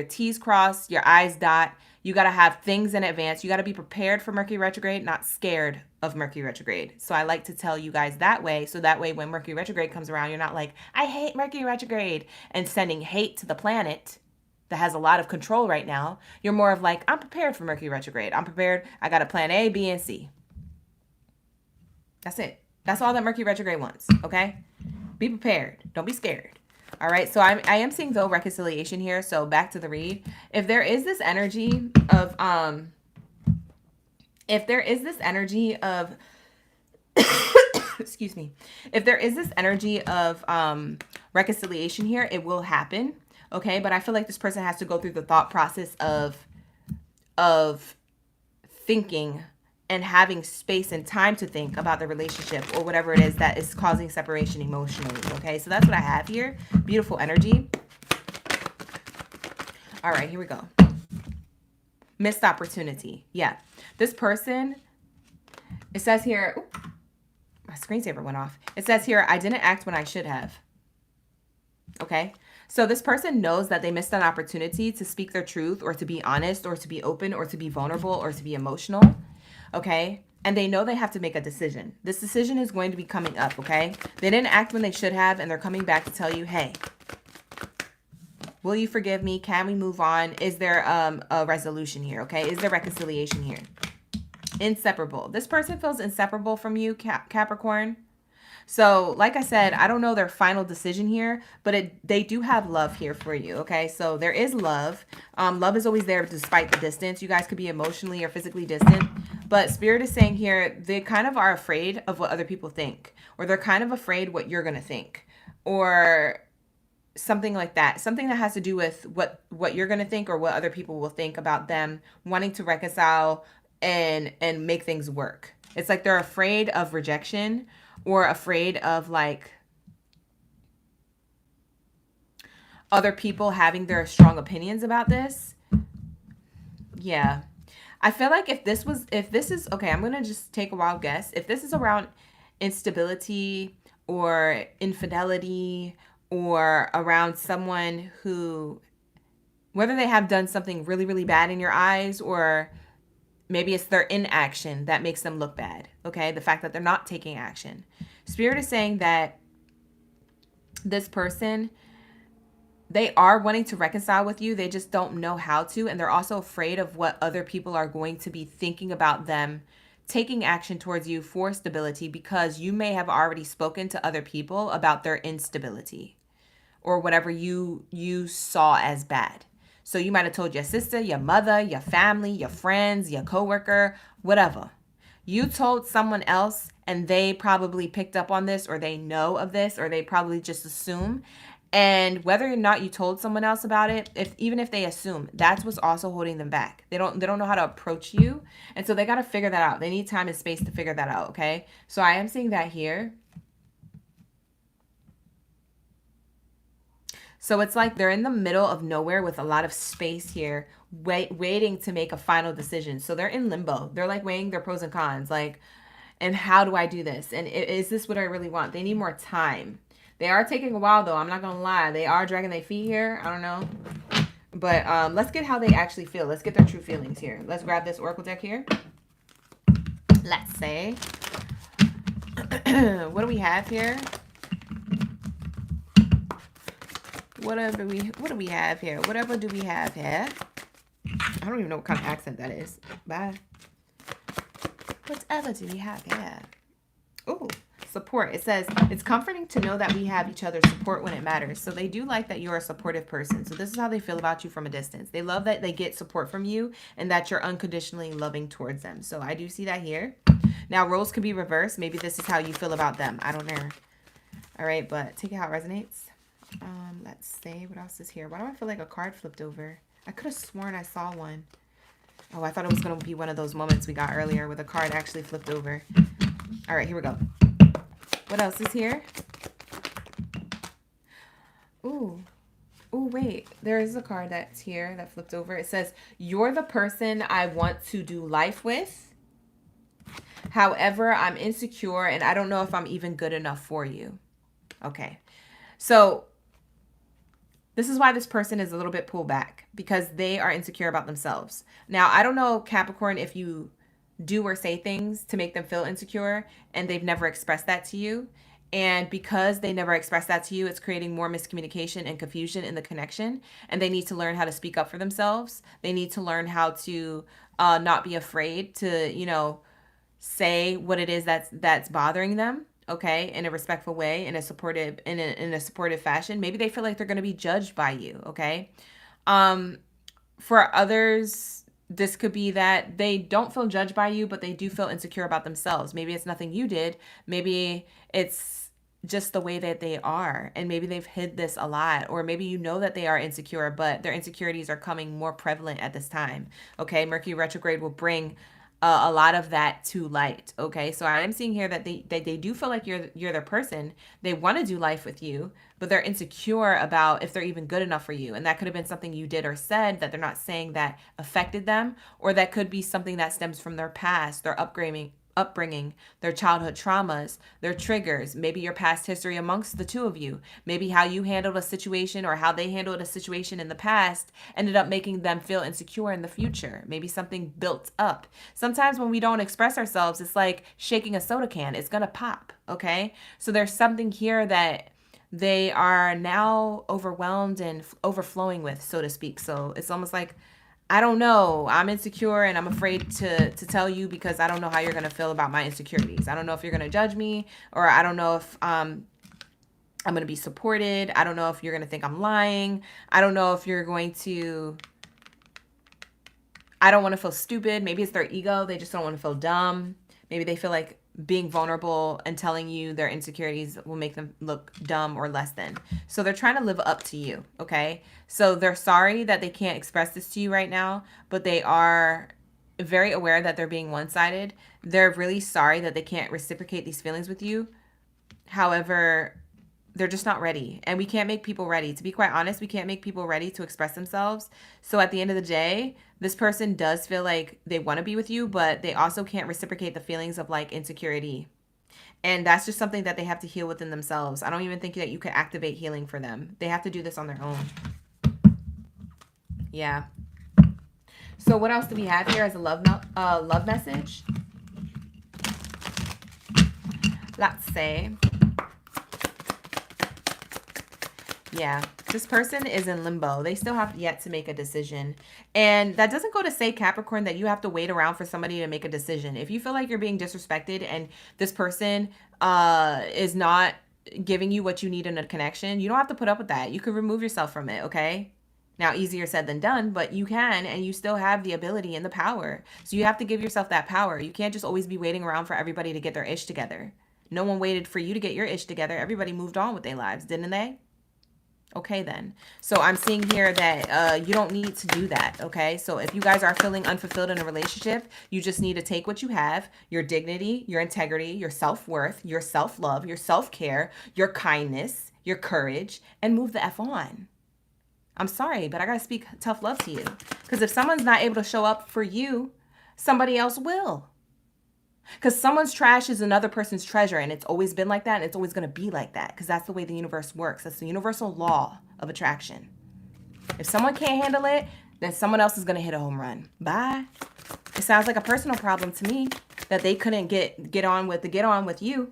T's crossed, your I's dot. You got to have things in advance. You got to be prepared for Mercury retrograde, not scared of Mercury retrograde. So I like to tell you guys that way. So that way when Mercury retrograde comes around, you're not like, I hate Mercury retrograde and sending hate to the planet that has a lot of control right now. You're more of like, I'm prepared for Mercury retrograde. I'm prepared. I got a plan A, B, and C. That's it. That's all that Mercury retrograde wants, okay? Be prepared. Don't be scared. All right, so I am seeing though reconciliation here. So back to the read. If there is this energy of excuse me, if there is this energy of reconciliation here, it will happen. Okay, but I feel like this person has to go through the thought process of thinking and having space and time to think about the relationship or whatever it is that is causing separation emotionally. Okay, so that's what I have here. Beautiful energy. All right, here we go. Missed opportunity. Yeah, this person, it says here, oops, my screensaver went off. It says here, I didn't act when I should have. Okay, so this person knows that they missed an opportunity to speak their truth or to be honest or to be open or to be vulnerable or to be emotional. Okay, and they know they have to make a decision. This decision is going to be coming up. Okay, they didn't act when they should have, and they're coming back to tell you, hey, will you forgive me? Can we move on? Is there a resolution here? Okay, is there reconciliation here? Inseparable. This person feels inseparable from you, Capricorn. So like I said, I don't know their final decision here, but they do have love here for you. Okay, so there is love. Love is always there despite the distance. You guys could be emotionally or physically distant, but Spirit is saying here, they kind of are afraid of what other people think, or they're kind of afraid what you're going to think, or something like that. Something that has to do with what you're going to think or what other people will think about them wanting to reconcile and make things work. It's like they're afraid of rejection or afraid of like other people having their strong opinions about this. Yeah. I feel like if this is, okay, I'm going to just take a wild guess. If this is around instability or infidelity or around someone who, whether they have done something really, really bad in your eyes, or maybe it's their inaction that makes them look bad. Okay, the fact that they're not taking action. Spirit is saying that this person, they are wanting to reconcile with you. They just don't know how to. And they're also afraid of what other people are going to be thinking about them taking action towards you for stability, because you may have already spoken to other people about their instability or whatever you saw as bad. So you might have told your sister, your mother, your family, your friends, your coworker, whatever. You told someone else and they probably picked up on this, or they know of this, or they probably just assume. And whether or not you told someone else about it, even if they assume, that's what's also holding them back. They don't know how to approach you. And so they got to figure that out. They need time and space to figure that out. Okay. So I am seeing that here. So it's like they're in the middle of nowhere with a lot of space here, waiting to make a final decision. So they're in limbo. They're like weighing their pros and cons. Like, and how do I do this? And is this what I really want? They need more time. They are taking a while, though. I'm not going to lie. They are dragging their feet here. I don't know. But let's get how they actually feel. Let's get their true feelings here. Let's grab this Oracle deck here. Let's say. What do we have here? Whatever what do we have here? Whatever do we have here? I don't even know what kind of accent that is. Bye. Whatever do we have here? Oh, support. It says, it's comforting to know that we have each other's support when it matters. So they do like that you're a supportive person. So this is how they feel about you from a distance. They love that they get support from you and that you're unconditionally loving towards them. So I do see that here. Now, roles could be reversed. Maybe this is how you feel about them. I don't know. All right, but take it how it resonates. Let's see. What else is here? Why do I feel like a card flipped over? I could have sworn I saw one. Oh, I thought it was going to be one of those moments we got earlier where the card actually flipped over. All right, here we go. What else is here? Ooh. Ooh, wait. There is a card that's here that flipped over. It says, you're the person I want to do life with. However, I'm insecure and I don't know if I'm even good enough for you. Okay. So this is why this person is a little bit pulled back, because they are insecure about themselves. Now, I don't know, Capricorn, if you do or say things to make them feel insecure and they've never expressed that to you. And because they never expressed that to you, it's creating more miscommunication and confusion in the connection. And they need to learn how to speak up for themselves. They need to learn how to not be afraid to, say what it is that's bothering them. Okay, in a respectful way, in a supportive fashion. Maybe they feel like they're going to be judged by you. Okay, for others, this could be that they don't feel judged by you, but they do feel insecure about themselves. Maybe it's nothing you did. Maybe it's just the way that they are. And maybe they've hid this a lot. Or maybe you know that they are insecure, but their insecurities are coming more prevalent at this time. Okay, Mercury retrograde will bring a lot of that to light. Okay, so I am seeing here that they do feel like you're their person. They want to do life with you, but they're insecure about if they're even good enough for you. And that could have been something you did or said that they're not saying that affected them, or that could be something that stems from their past, their upbringing, their childhood traumas, their triggers, maybe your past history amongst the two of you, maybe how you handled a situation or how they handled a situation in the past ended up making them feel insecure in the future. Maybe something built up. Sometimes when we don't express ourselves, it's like shaking a soda can. It's going to pop, okay? So there's something here that they are now overwhelmed and overflowing with, so to speak. So it's almost like, I don't know, I'm insecure and I'm afraid to tell you because I don't know how you're going to feel about my insecurities. I don't know if you're going to judge me, or I don't know if I'm going to be supported. I don't know if you're going to think I'm lying. I don't know if you're going to, I don't want to feel stupid. Maybe it's their ego. They just don't want to feel dumb. Maybe they feel like being vulnerable and telling you their insecurities will make them look dumb or less than. So they're trying to live up to you, okay? So they're sorry that they can't express this to you right now, but they are very aware that they're being one-sided. They're really sorry that they can't reciprocate these feelings with you. However, they're just not ready. And we can't make people ready. To be quite honest, we can't make people ready to express themselves. So at the end of the day, this person does feel like they want to be with you, but they also can't reciprocate the feelings of like insecurity. And that's just something that they have to heal within themselves. I don't even think that you can activate healing for them. They have to do this on their own. Yeah. So what else do we have here as a love message? Let's say, yeah, this person is in limbo. They still have yet to make a decision. And that doesn't go to say, Capricorn, that you have to wait around for somebody to make a decision. If you feel like you're being disrespected and this person is not giving you what you need in a connection, you don't have to put up with that. You can remove yourself from it, okay? Now, easier said than done, but you can, and you still have the ability and the power. So you have to give yourself that power. You can't just always be waiting around for everybody to get their ish together. No one waited for you to get your ish together. Everybody moved on with their lives, didn't they? Okay, then. So I'm seeing here that you don't need to do that, okay? So if you guys are feeling unfulfilled in a relationship, you just need to take what you have, your dignity, your integrity, your self-worth, your self-love, your self-care, your kindness, your courage, and move the F on. I'm sorry, but I got to speak tough love to you. Because if someone's not able to show up for you, somebody else will. Because someone's trash is another person's treasure, and it's always been like that, and it's always going to be like that, because that's the way the universe works. That's the universal law of attraction. If someone can't handle it, then someone else is going to hit a home run. Bye. It sounds like a personal problem to me that they couldn't get on with you.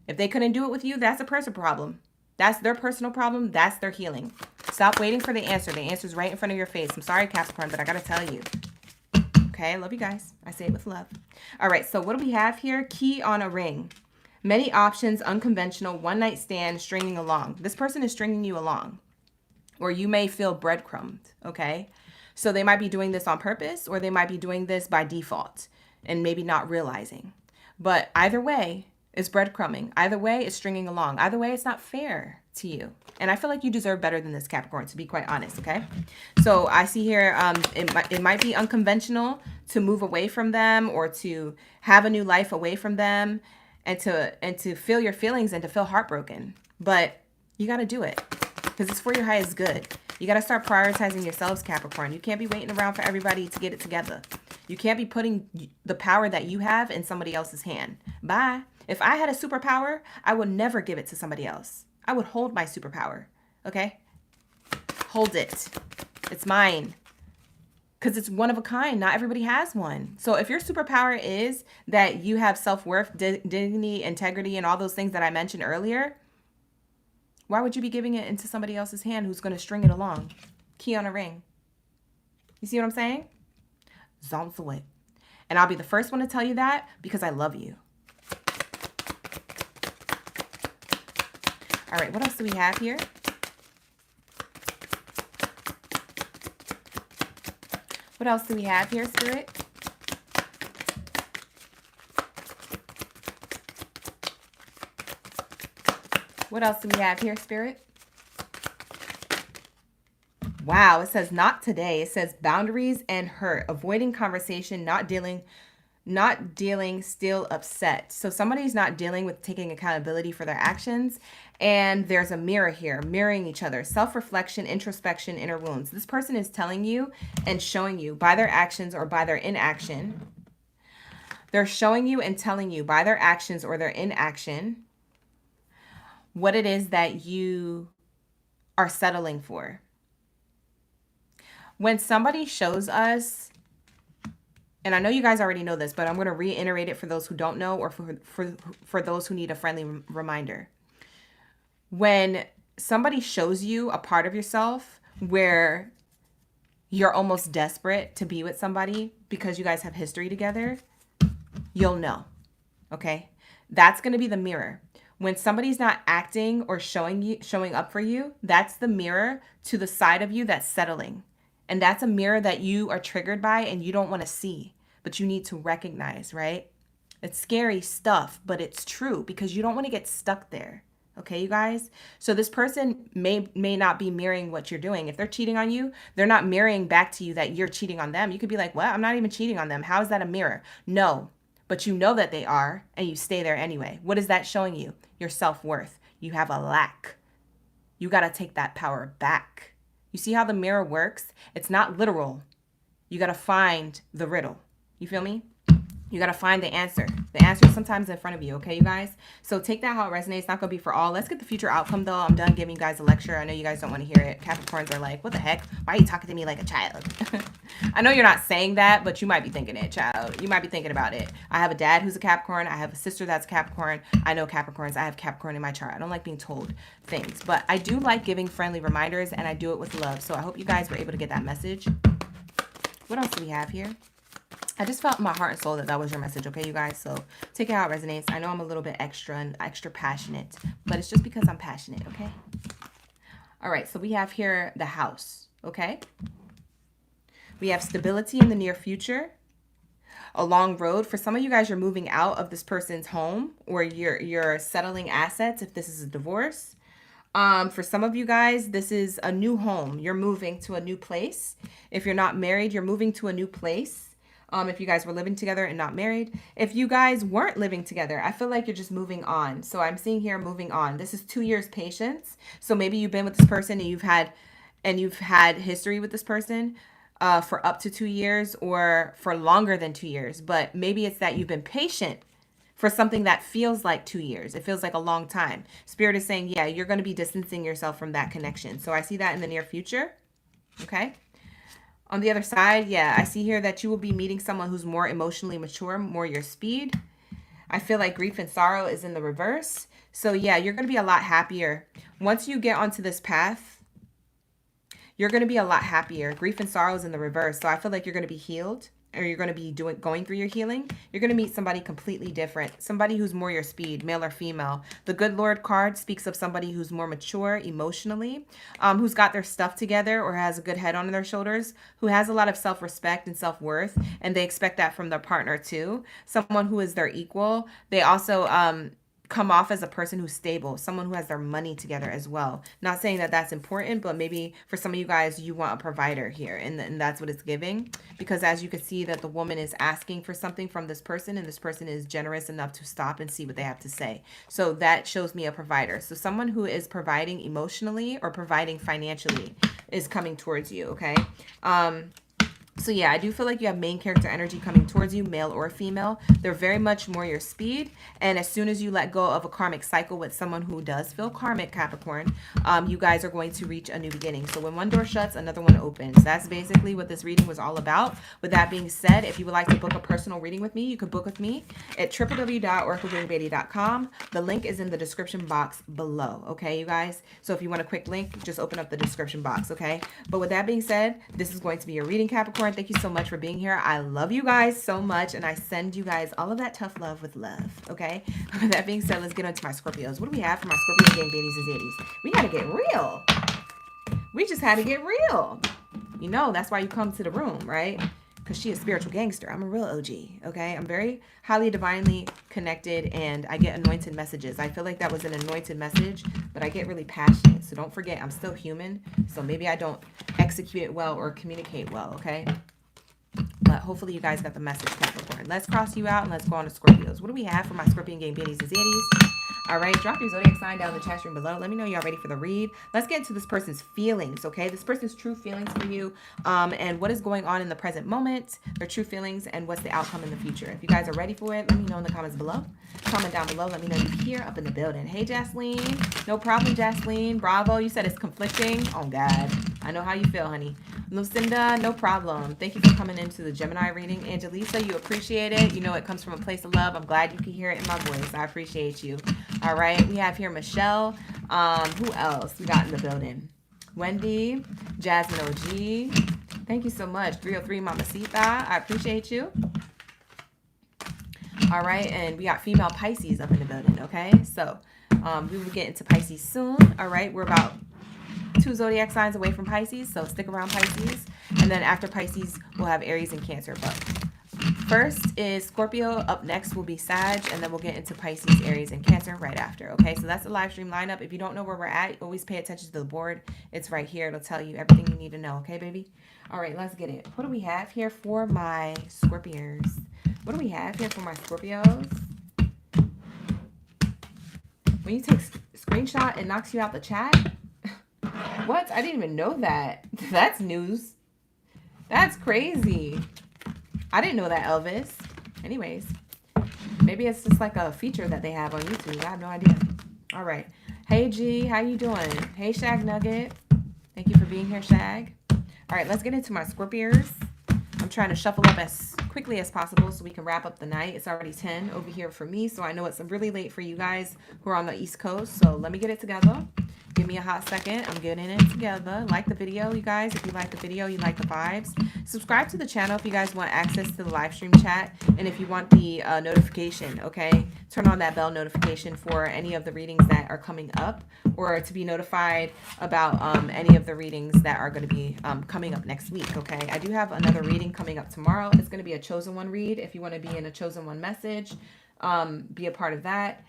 If they couldn't do it with you, that's a personal problem. That's their personal problem. That's their healing. Stop waiting for the answer. The answer's right in front of your face. I'm sorry, Capricorn, but I got to tell you. Okay, I love you guys. I say it with love. All right, so what do we have here? Key on a ring. Many options, unconventional, one-night stand, stringing along. This person is stringing you along. Or you may feel breadcrumbed, okay? So they might be doing this on purpose, or they might be doing this by default and maybe not realizing. But either way, it's breadcrumbing. Either way, it's stringing along. Either way, it's not fair to you. And I feel like you deserve better than this, Capricorn, to be quite honest, okay? So I see here it might be unconventional to move away from them or to have a new life away from them and to feel your feelings and to feel heartbroken. But you got to do it because it's for your highest good. You got to start prioritizing yourselves, Capricorn. You can't be waiting around for everybody to get it together. You can't be putting the power that you have in somebody else's hand. Bye. If I had a superpower, I would never give it to somebody else. I would hold my superpower, okay? Hold it. It's mine. Because it's one of a kind. Not everybody has one. So if your superpower is that you have self-worth, dignity, integrity, and all those things that I mentioned earlier, why would you be giving it into somebody else's hand who's going to string it along? Key on a ring. You see what I'm saying? Zounds away. And I'll be the first one to tell you that because I love you. All right, what else do we have here? What else do we have here, Spirit? What else do we have here, Spirit? Wow, it says not today. It says boundaries and hurt, avoiding conversation, not dealing, still upset. So somebody's not dealing with taking accountability for their actions. And there's a mirror here, mirroring each other, self-reflection, introspection, inner wounds. This person is telling you and showing you by their actions or by their inaction. They're showing you and telling you by their actions or their inaction what it is that you are settling for. When somebody shows us, and I know you guys already know this, but I'm going to reiterate it for those who don't know or for those who need a friendly reminder. When somebody shows you a part of yourself where you're almost desperate to be with somebody because you guys have history together, you'll know, okay? That's going to be the mirror. When somebody's not acting or showing up for you, that's the mirror to the side of you that's settling. And that's a mirror that you are triggered by and you don't want to see, but you need to recognize, right? It's scary stuff, but it's true because you don't want to get stuck there. Okay, you guys? So this person may not be mirroring what you're doing. If they're cheating on you, they're not mirroring back to you that you're cheating on them. You could be like, well, I'm not even cheating on them. How is that a mirror? No, but you know that they are and you stay there anyway. What is that showing you? Your self-worth. You have a lack. You got to take that power back. You see how the mirror works? It's not literal. You got to find the riddle. You feel me? You got to find the answer. The answer is sometimes in front of you, okay, you guys? So take that how it resonates. It's not going to be for all. Let's get the future outcome, though. I'm done giving you guys a lecture. I know you guys don't want to hear it. Capricorns are like, what the heck? Why are you talking to me like a child? I know you're not saying that, but you might be thinking it, child. You might be thinking about it. I have a dad who's a Capricorn. I have a sister that's a Capricorn. I know Capricorns. I have Capricorn in my chart. I don't like being told things, but I do like giving friendly reminders, and I do it with love. So I hope you guys were able to get that message. What else do we have here? I just felt in my heart and soul that was your message, okay, you guys? So take it how it resonates. I know I'm a little bit extra and extra passionate, but it's just because I'm passionate, okay? All right, so we have here the house, okay? We have stability in the near future, a long road. For some of you guys, you're moving out of this person's home or you're settling assets if this is a divorce. For some of you guys, this is a new home. You're moving to a new place. If you're not married, you're moving to a new place. If you guys were living together and not married. If you guys weren't living together, I feel like you're just moving on. So I'm seeing here moving on. This is 2 years patience. So maybe you've been with this person and you've had history with this person for up to 2 years or for longer than 2 years. But maybe it's that you've been patient for something that feels like 2 years. It feels like a long time. Spirit is saying, yeah, you're going to be distancing yourself from that connection. So I see that in the near future. Okay. On the other side, yeah, I see here that you will be meeting someone who's more emotionally mature, more your speed. I feel like grief and sorrow is in the reverse. So yeah, you're going to be a lot happier. Once you get onto this path, you're going to be a lot happier. Grief and sorrow is in the reverse. So I feel like you're going to be healed, or you're going to be going through your healing. You're going to meet somebody completely different. Somebody who's more your speed, male or female. The Good Lord card speaks of somebody who's more mature emotionally, who's got their stuff together or has a good head on their shoulders, who has a lot of self-respect and self-worth, and they expect that from their partner too. Someone who is their equal. They also come off as a person who's stable, someone who has their money together as well. Not saying that that's important, but maybe for some of you guys, you want a provider here, and that's what it's giving. Because as you can see that the woman is asking for something from this person, and this person is generous enough to stop and see what they have to say. So that shows me a provider. So someone who is providing emotionally or providing financially is coming towards you, okay? So yeah, I do feel like you have main character energy coming towards you, male or female. They're very much more your speed. And as soon as you let go of a karmic cycle with someone who does feel karmic, Capricorn, you guys are going to reach a new beginning. So when one door shuts, another one opens. That's basically what this reading was all about. With that being said, if you would like to book a personal reading with me, you could book with me at www.oraclebaddie.com. The link is in the description box below, okay, you guys? So if you want a quick link, just open up the description box, okay? But with that being said, this is going to be your reading, Capricorn. Thank you so much for being here. I love you guys so much, and I send you guys all of that tough love with love, okay? With that being said, let's get into my Scorpios. What do we have for my Scorpio gang, Baddies and Zaddies? We got to get real. We just had to get real. You know, that's why you come to the room, right? Because she is spiritual gangster. I'm a real OG, okay? I'm very highly divinely connected, and I get anointed messages. I feel like that was an anointed message, but I get really passionate. So don't forget, I'm still human. So maybe I don't execute it well or communicate well, okay? But hopefully you guys got the message, Capricorn. Let's cross you out and let's go on to Scorpios. What do we have for my Scorpion gang Baddies and Zaddies? All right, drop your zodiac sign down in the chat room below. Let me know y'all ready for the read. Let's get into this person's feelings, okay? This person's true feelings for you, and what is going on in the present moment, their true feelings, and what's the outcome in the future. If you guys are ready for it, let me know in the comments below. Comment down below. Let me know you're here up in the building. Hey, Jasleen. No problem, Jasleen. Bravo. You said it's conflicting. Oh, God. I know how you feel, honey. Lucinda, no problem. Thank you for coming into the Gemini reading. Angelisa, you appreciate it. You know it comes from a place of love. I'm glad you can hear it in my voice. I appreciate you. All right. We have here Michelle. Who else we got in the building? Wendy, Jasmine OG. Thank you so much. 303 Mamacita. I appreciate you. All right. And we got female Pisces up in the building. Okay. So we will get into Pisces soon. All right. We're about 2 zodiac signs away from Pisces, so stick around, Pisces. And then after Pisces, we'll have Aries and Cancer. But first is Scorpio. Up next will be Sag, and then we'll get into Pisces, Aries, and Cancer right after. Okay, so that's the live stream lineup. If you don't know where we're at, always pay attention to the board. It's right here. It'll tell you everything you need to know. Okay, baby? All right, let's get it. What do we have here for my Scorpios? What do we have here for my Scorpios? When you take screenshot, it knocks you out the chat. What? I didn't even know that. That's news. That's crazy. I didn't know that, Elvis. Anyways, maybe it's just like a feature that they have on YouTube. I have no idea. All right. Hey, G. How you doing? Hey, Shag Nugget. Thank you for being here, Shag. All right. Let's get into my Scorpios. I'm trying to shuffle up as quickly as possible so we can wrap up the night. It's already 10 over here for me, so I know it's really late for you guys who are on the East Coast. So let me get it together. Give me a hot second. I'm getting it together. Like the video, you guys. If you like the video, you like the vibes. Subscribe to the channel if you guys want access to the live stream chat. And if you want the notification, okay? Turn on that bell notification for any of the readings that are coming up, or to be notified about any of the readings that are going to be coming up next week, okay? I do have another reading coming up tomorrow. It's going to be a chosen one read. If you want to be in a chosen one message, be a part of that.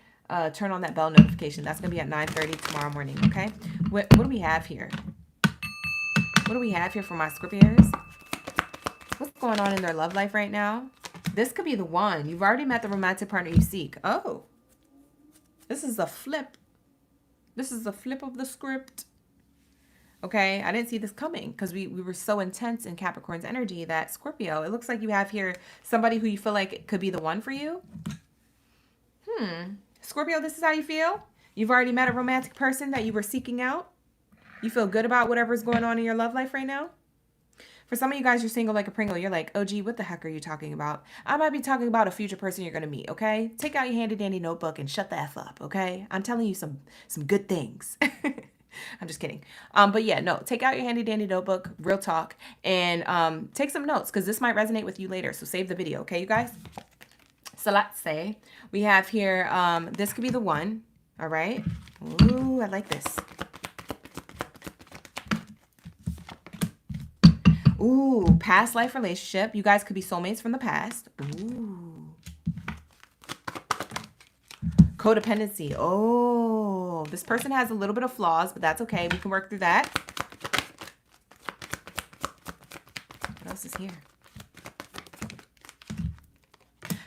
Turn on that bell notification. That's going to be at 9:30 tomorrow morning, okay? What do we have here? What do we have here for my Scorpios? What's going on in their love life right now? This could be the one. You've already met the romantic partner you seek. Oh, this is a flip. This is the flip of the script. Okay, I didn't see this coming because we were so intense in Capricorn's energy that Scorpio, it looks like you have here somebody who you feel like it could be the one for you. Scorpio, this is how you feel? You've already met a romantic person that you were seeking out? You feel good about whatever's going on in your love life right now? For some of you guys, you're single like a Pringle. You're like, oh, gee, what the heck are you talking about? I might be talking about a future person you're going to meet, okay? Take out your handy-dandy notebook and shut the F up, okay? I'm telling you some good things. I'm just kidding. But yeah, no, take out your handy-dandy notebook, real talk, and take some notes because this might resonate with you later. So save the video, okay, you guys? So let's say we have here, this could be the one, all right? Ooh, I like this. Ooh, past life relationship. You guys could be soulmates from the past. Ooh. Codependency. Oh, this person has a little bit of flaws, but that's okay. We can work through that. What else is here?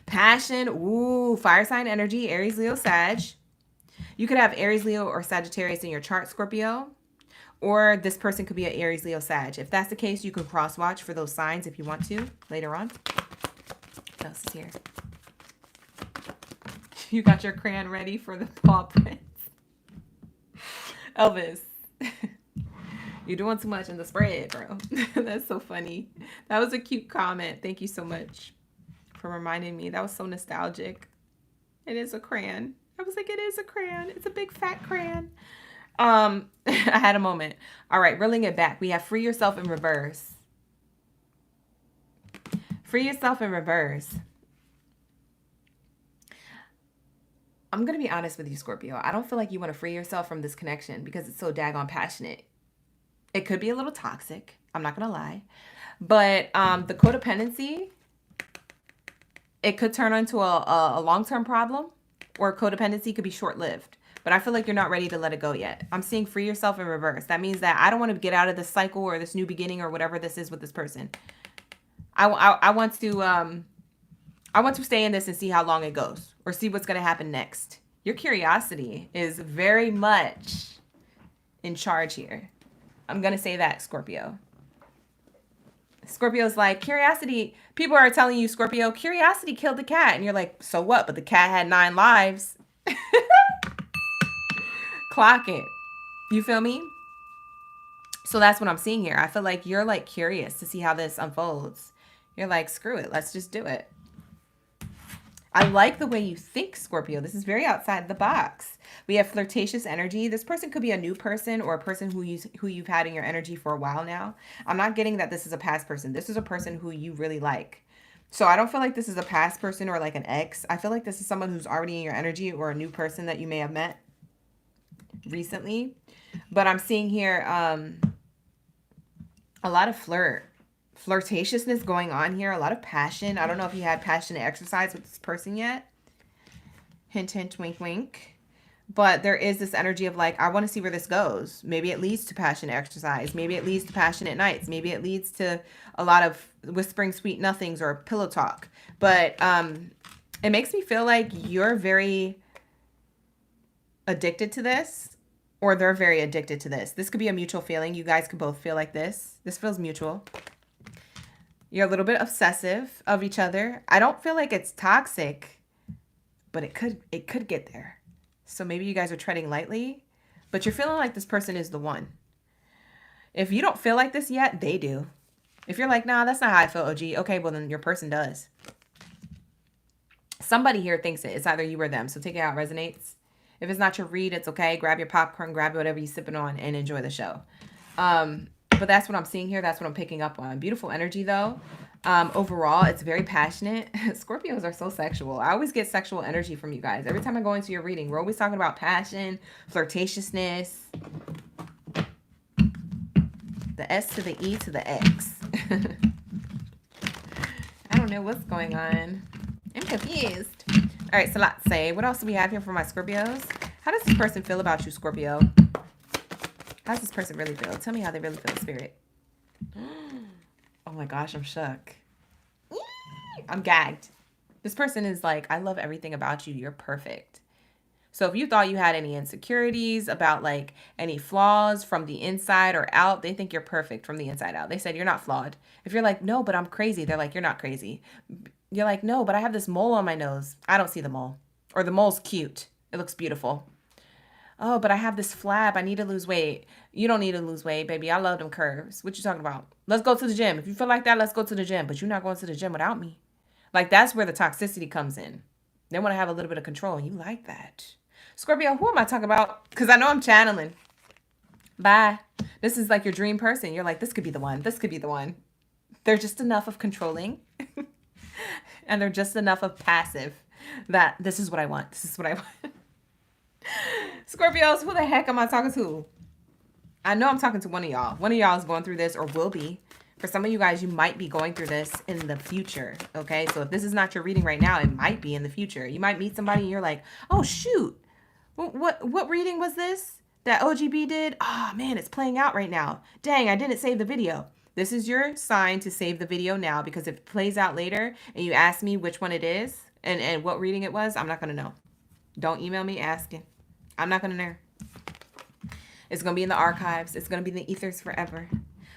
Passion. Ooh, fire sign energy. Aries, Leo, Sag. You could have Aries, Leo, or Sagittarius in your chart, Scorpio. Or this person could be an Aries, Leo, Sag. If that's the case, you can cross-watch for those signs if you want to later on. What else is here? You got your crayon ready for the paw prints. Elvis. You're doing too much in the spread, bro. That's so funny. That was a cute comment. Thank you so much for reminding me. That was so nostalgic. It is a crayon. I was like, it is a crayon. It's a big fat crayon. I had a moment. All right, reeling it back. We have free yourself in reverse. Free yourself in reverse. I'm going to be honest with you, Scorpio. I don't feel like you want to free yourself from this connection because it's so daggone passionate. It could be a little toxic. I'm not going to lie. But the codependency, it could turn into a long-term problem, or codependency could be short-lived. But I feel like you're not ready to let it go yet. I'm seeing free yourself in reverse. That means that I don't want to get out of this cycle or this new beginning or whatever this is with this person. I want to stay in this and see how long it goes, or see what's going to happen next. Your curiosity is very much in charge here. I'm going to say that, Scorpio. Scorpio's like, curiosity. People are telling you, Scorpio, curiosity killed the cat. And you're like, so what? But the cat had 9 lives. Clock it. You feel me? So that's what I'm seeing here. I feel like you're like curious to see how this unfolds. You're like, screw it. Let's just do it. I like the way you think, Scorpio. This is very outside the box. We have flirtatious energy. This person could be a new person or a person who you've had in your energy for a while now. I'm not getting that this is a past person. This is a person who you really like. So I don't feel like this is a past person or like an ex. I feel like this is someone who's already in your energy, or a new person that you may have met recently. But I'm seeing here a lot of flirtatiousness going on here, a lot of passion. I don't know if you had passionate exercise with this person yet. Hint, hint, wink, wink. But there is this energy of like, I want to see where this goes. Maybe it leads to passionate exercise. Maybe it leads to passionate nights. Maybe it leads to a lot of whispering sweet nothings or pillow talk. But it makes me feel like you're very addicted to this, or they're very addicted to this. This could be a mutual feeling. You guys could both feel like this. This feels mutual. You're a little bit obsessive of each other. I don't feel like it's toxic, but it could get there. So maybe you guys are treading lightly, but you're feeling like this person is the one. If you don't feel like this yet, they do. If you're like, nah, that's not how I feel, OG. Okay, well then your person does. Somebody here thinks it. It's either you or them. So take it out. Resonates. If it's not your read, it's okay. Grab your popcorn, grab whatever you're sipping on, and enjoy the show. But that's what I'm seeing here. That's what I'm picking up on. Beautiful energy, though. Overall, it's very passionate. Scorpios are so sexual. I always get sexual energy from you guys. Every time I go into your reading, we're always talking about passion, flirtatiousness. The S to the E to the X. I don't know what's going on. I'm confused. All right, so let's say, what else do we have here for my Scorpios? How does this person feel about you, Scorpio? How does this person really feel? Tell me how they really feel, Spirit. Oh my gosh, I'm shook. I'm gagged. This person is like, I love everything about you. You're perfect. So if you thought you had any insecurities about like any flaws from the inside or out, they think you're perfect from the inside out. They said you're not flawed. If you're like, no, but I'm crazy, they're like, you're not crazy. You're like, no, but I have this mole on my nose. I don't see the mole. Or the mole's cute. It looks beautiful. Oh, but I have this flab. I need to lose weight. You don't need to lose weight, baby. I love them curves. What you talking about? Let's go to the gym. If you feel like that, let's go to the gym. But you're not going to the gym without me. Like, that's where the toxicity comes in. They want to have a little bit of control. You like that. Scorpio, who am I talking about? Because I know I'm channeling. Bye. This is like your dream person. You're like, this could be the one. This could be the one. They're just enough of controlling. And they're just enough of passive that this is what I want. This is what I want. Scorpios, who the heck am I talking to? I know I'm talking to one of y'all. One of y'all is going through this or will be. For some of you guys, you might be going through this in the future. Okay, so if this is not your reading right now, it might be in the future. You might meet somebody and you're like, oh, shoot. What reading was this that OGB did? Oh, man, it's playing out right now. Dang, I didn't save the video. This is your sign to save the video now, because if it plays out later and you ask me which one it is and what reading it was, I'm not going to know. Don't email me asking. I'm not going to know. It's going to be in the archives. It's going to be in the ethers forever.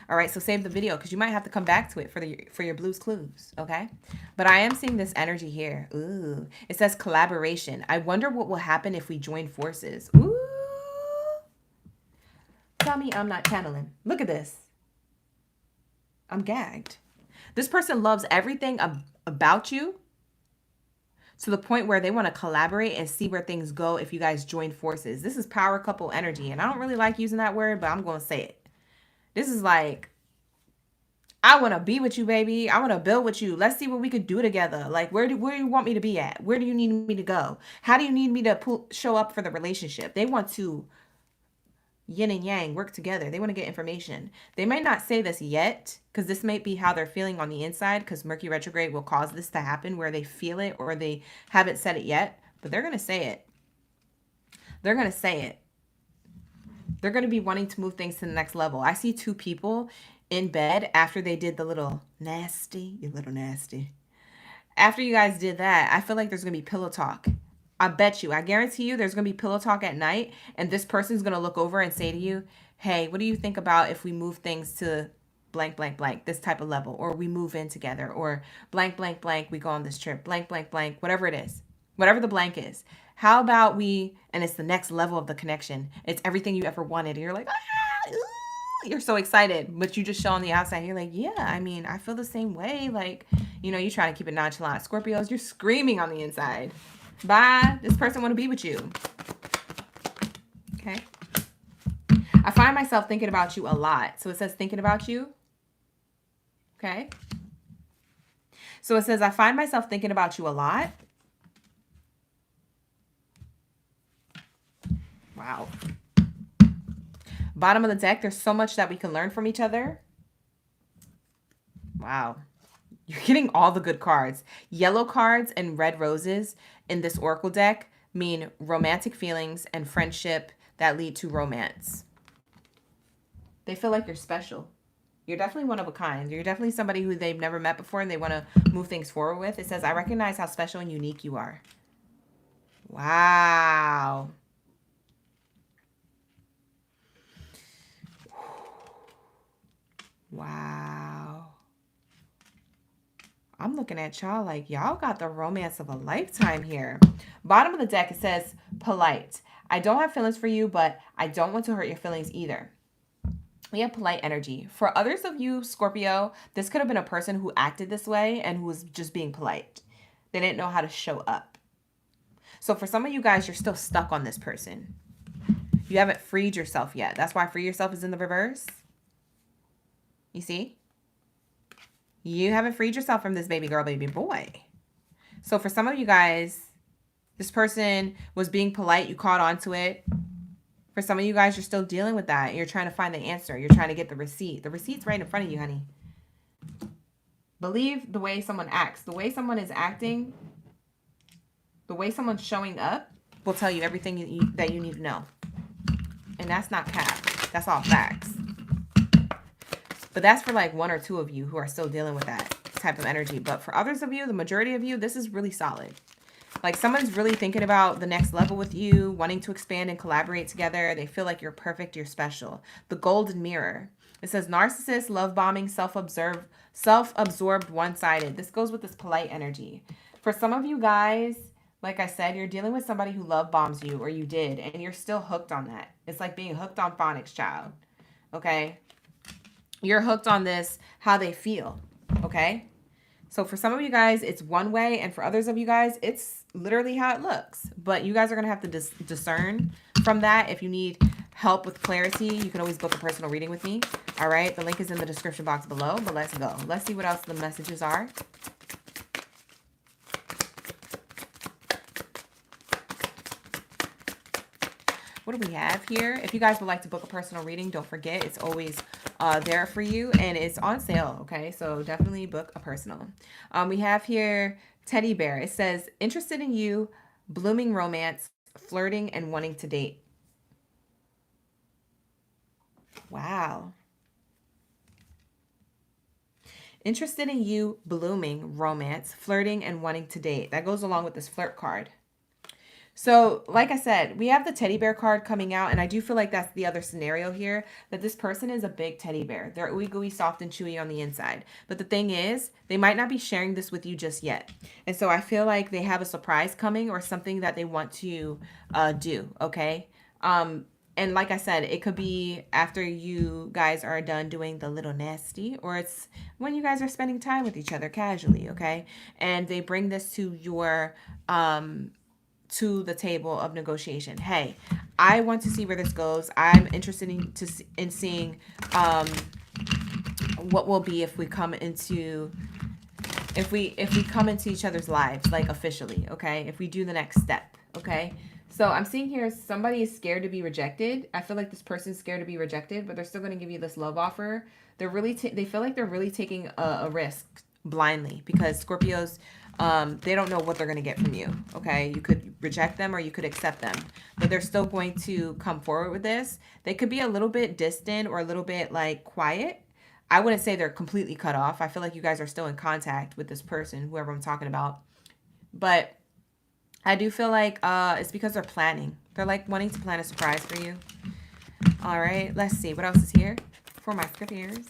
All right, so save the video because you might have to come back to it for your Blues Clues, okay? But I am seeing this energy here. Ooh, it says collaboration. I wonder what will happen if we join forces. Ooh. Tell me I'm not channeling. Look at this. I'm gagged. This person loves everything about you to the point where they want to collaborate and see where things go if you guys join forces. This is power couple energy, and I don't really like using that word, but I'm going to say it. This is like, I want to be with you, baby. I want to build with you. Let's see what we could do together. Like, where do you want me to be at? Where do you need me to go? How do you need me to show up for the relationship? They want to yin and yang work together. They want to get information. They might not say this yet because this might be how they're feeling on the inside, because Mercury retrograde will cause this to happen where they feel it or they haven't said it yet, but they're going to say it. They're going to say it. They're going to be wanting to move things to the next level. I see two people in bed after they did the little nasty, you little nasty. After you guys did that, I feel like there's going to be pillow talk. I bet you, I guarantee you there's going to be pillow talk at night, and this person's going to look over and say to you, hey, what do you think about if we move things to blank, blank, blank, this type of level, or we move in together, or blank, blank, blank, we go on this trip, blank, blank, blank, whatever it is, whatever the blank is. How about we, and it's the next level of the connection. It's everything you ever wanted. And you're like, ah, ooh, you're so excited, but you just show on the outside. You're like, yeah, I mean, I feel the same way. Like, you know, you try to keep it nonchalant. Scorpios, you're screaming on the inside. Bye. This person want to be with you. Okay. I find myself thinking about you a lot. So it says thinking about you. Okay. So it says I find myself thinking about you a lot. Wow. Bottom of the deck, there's so much that we can learn from each other. Wow. You're getting all the good cards. Yellow cards and red roses in this oracle deck mean romantic feelings and friendship that lead to romance. They feel like you're special. You're definitely one of a kind. You're definitely somebody who they've never met before and they want to move things forward with. It says, I recognize how special and unique you are. Wow. Wow. I'm looking at y'all like y'all got the romance of a lifetime here. Bottom of the deck, it says polite. I don't have feelings for you, but I don't want to hurt your feelings either. We have polite energy. For others of you, Scorpio, this could have been a person who acted this way and who was just being polite. They didn't know how to show up. So for some of you guys, you're still stuck on this person. You haven't freed yourself yet. That's why free yourself is in the reverse. You see? You haven't freed yourself from this baby girl, baby boy. So for some of you guys, this person was being polite. You caught on to it. For some of you guys, you're still dealing with that. You're trying to find the answer. You're trying to get the receipt. The receipt's right in front of you, honey. Believe the way someone acts. The way someone is acting, the way someone's showing up will tell you everything that you need to know. And that's not cap. That's all facts. But that's for like one or two of you who are still dealing with that type of energy. But for others of you, the majority of you, this is really solid. Like someone's really thinking about the next level with you, wanting to expand and collaborate together. They feel like you're perfect, you're special. The golden mirror. It says narcissist, love bombing, self-absorbed, one-sided. This goes with this polite energy. For some of you guys, like I said, you're dealing with somebody who love bombs you, or you did, and you're still hooked on that. It's like being hooked on phonics, child. Okay? You're hooked on this, how they feel. Okay? So for some of you guys, it's one way, and for others of you guys, it's literally how it looks. But you guys are going to have to discern from that. If you need help with clarity, you can always book a personal reading with me. All right? The link is in the description box below, but let's go. Let's see what else the messages are. What do we have here? If you guys would like to book a personal reading, don't forget, it's always there for you, and it's on sale, okay? So definitely book a personal. We have here teddy bear. It says, interested in you, blooming romance, flirting, and wanting to date. Wow. Interested in you, blooming romance, flirting, and wanting to date. That goes along with this flirt card. So, like I said, we have the teddy bear card coming out, and I do feel like that's the other scenario here, that this person is a big teddy bear. They're ooey gooey, soft and chewy on the inside. But the thing is, they might not be sharing this with you just yet. And so I feel like they have a surprise coming or something that they want to do, okay? And like I said, it could be after you guys are done doing the little nasty, or it's when you guys are spending time with each other casually, okay? And they bring this to your... to the table of negotiation. Hey, I want to see where this goes. I'm interested in seeing what will be if we come into each other's lives, like officially, okay? If we do the next step, okay? So I'm seeing here somebody is scared to be rejected. I feel like this person's scared to be rejected, but they're still going to give you this love offer. They're really they feel like they're really taking a risk blindly, because Scorpios, they don't know what they're going to get from you. Okay, you could reject them or you could accept them, but they're still going to come forward with this. They could be a little bit distant or a little bit like quiet. I wouldn't say they're completely cut off. I feel like you guys are still in contact with this person, whoever I'm talking about. But I do feel like it's because they're planning. They're like wanting to plan a surprise for you. All right, let's see. What else is here for my Scorpios?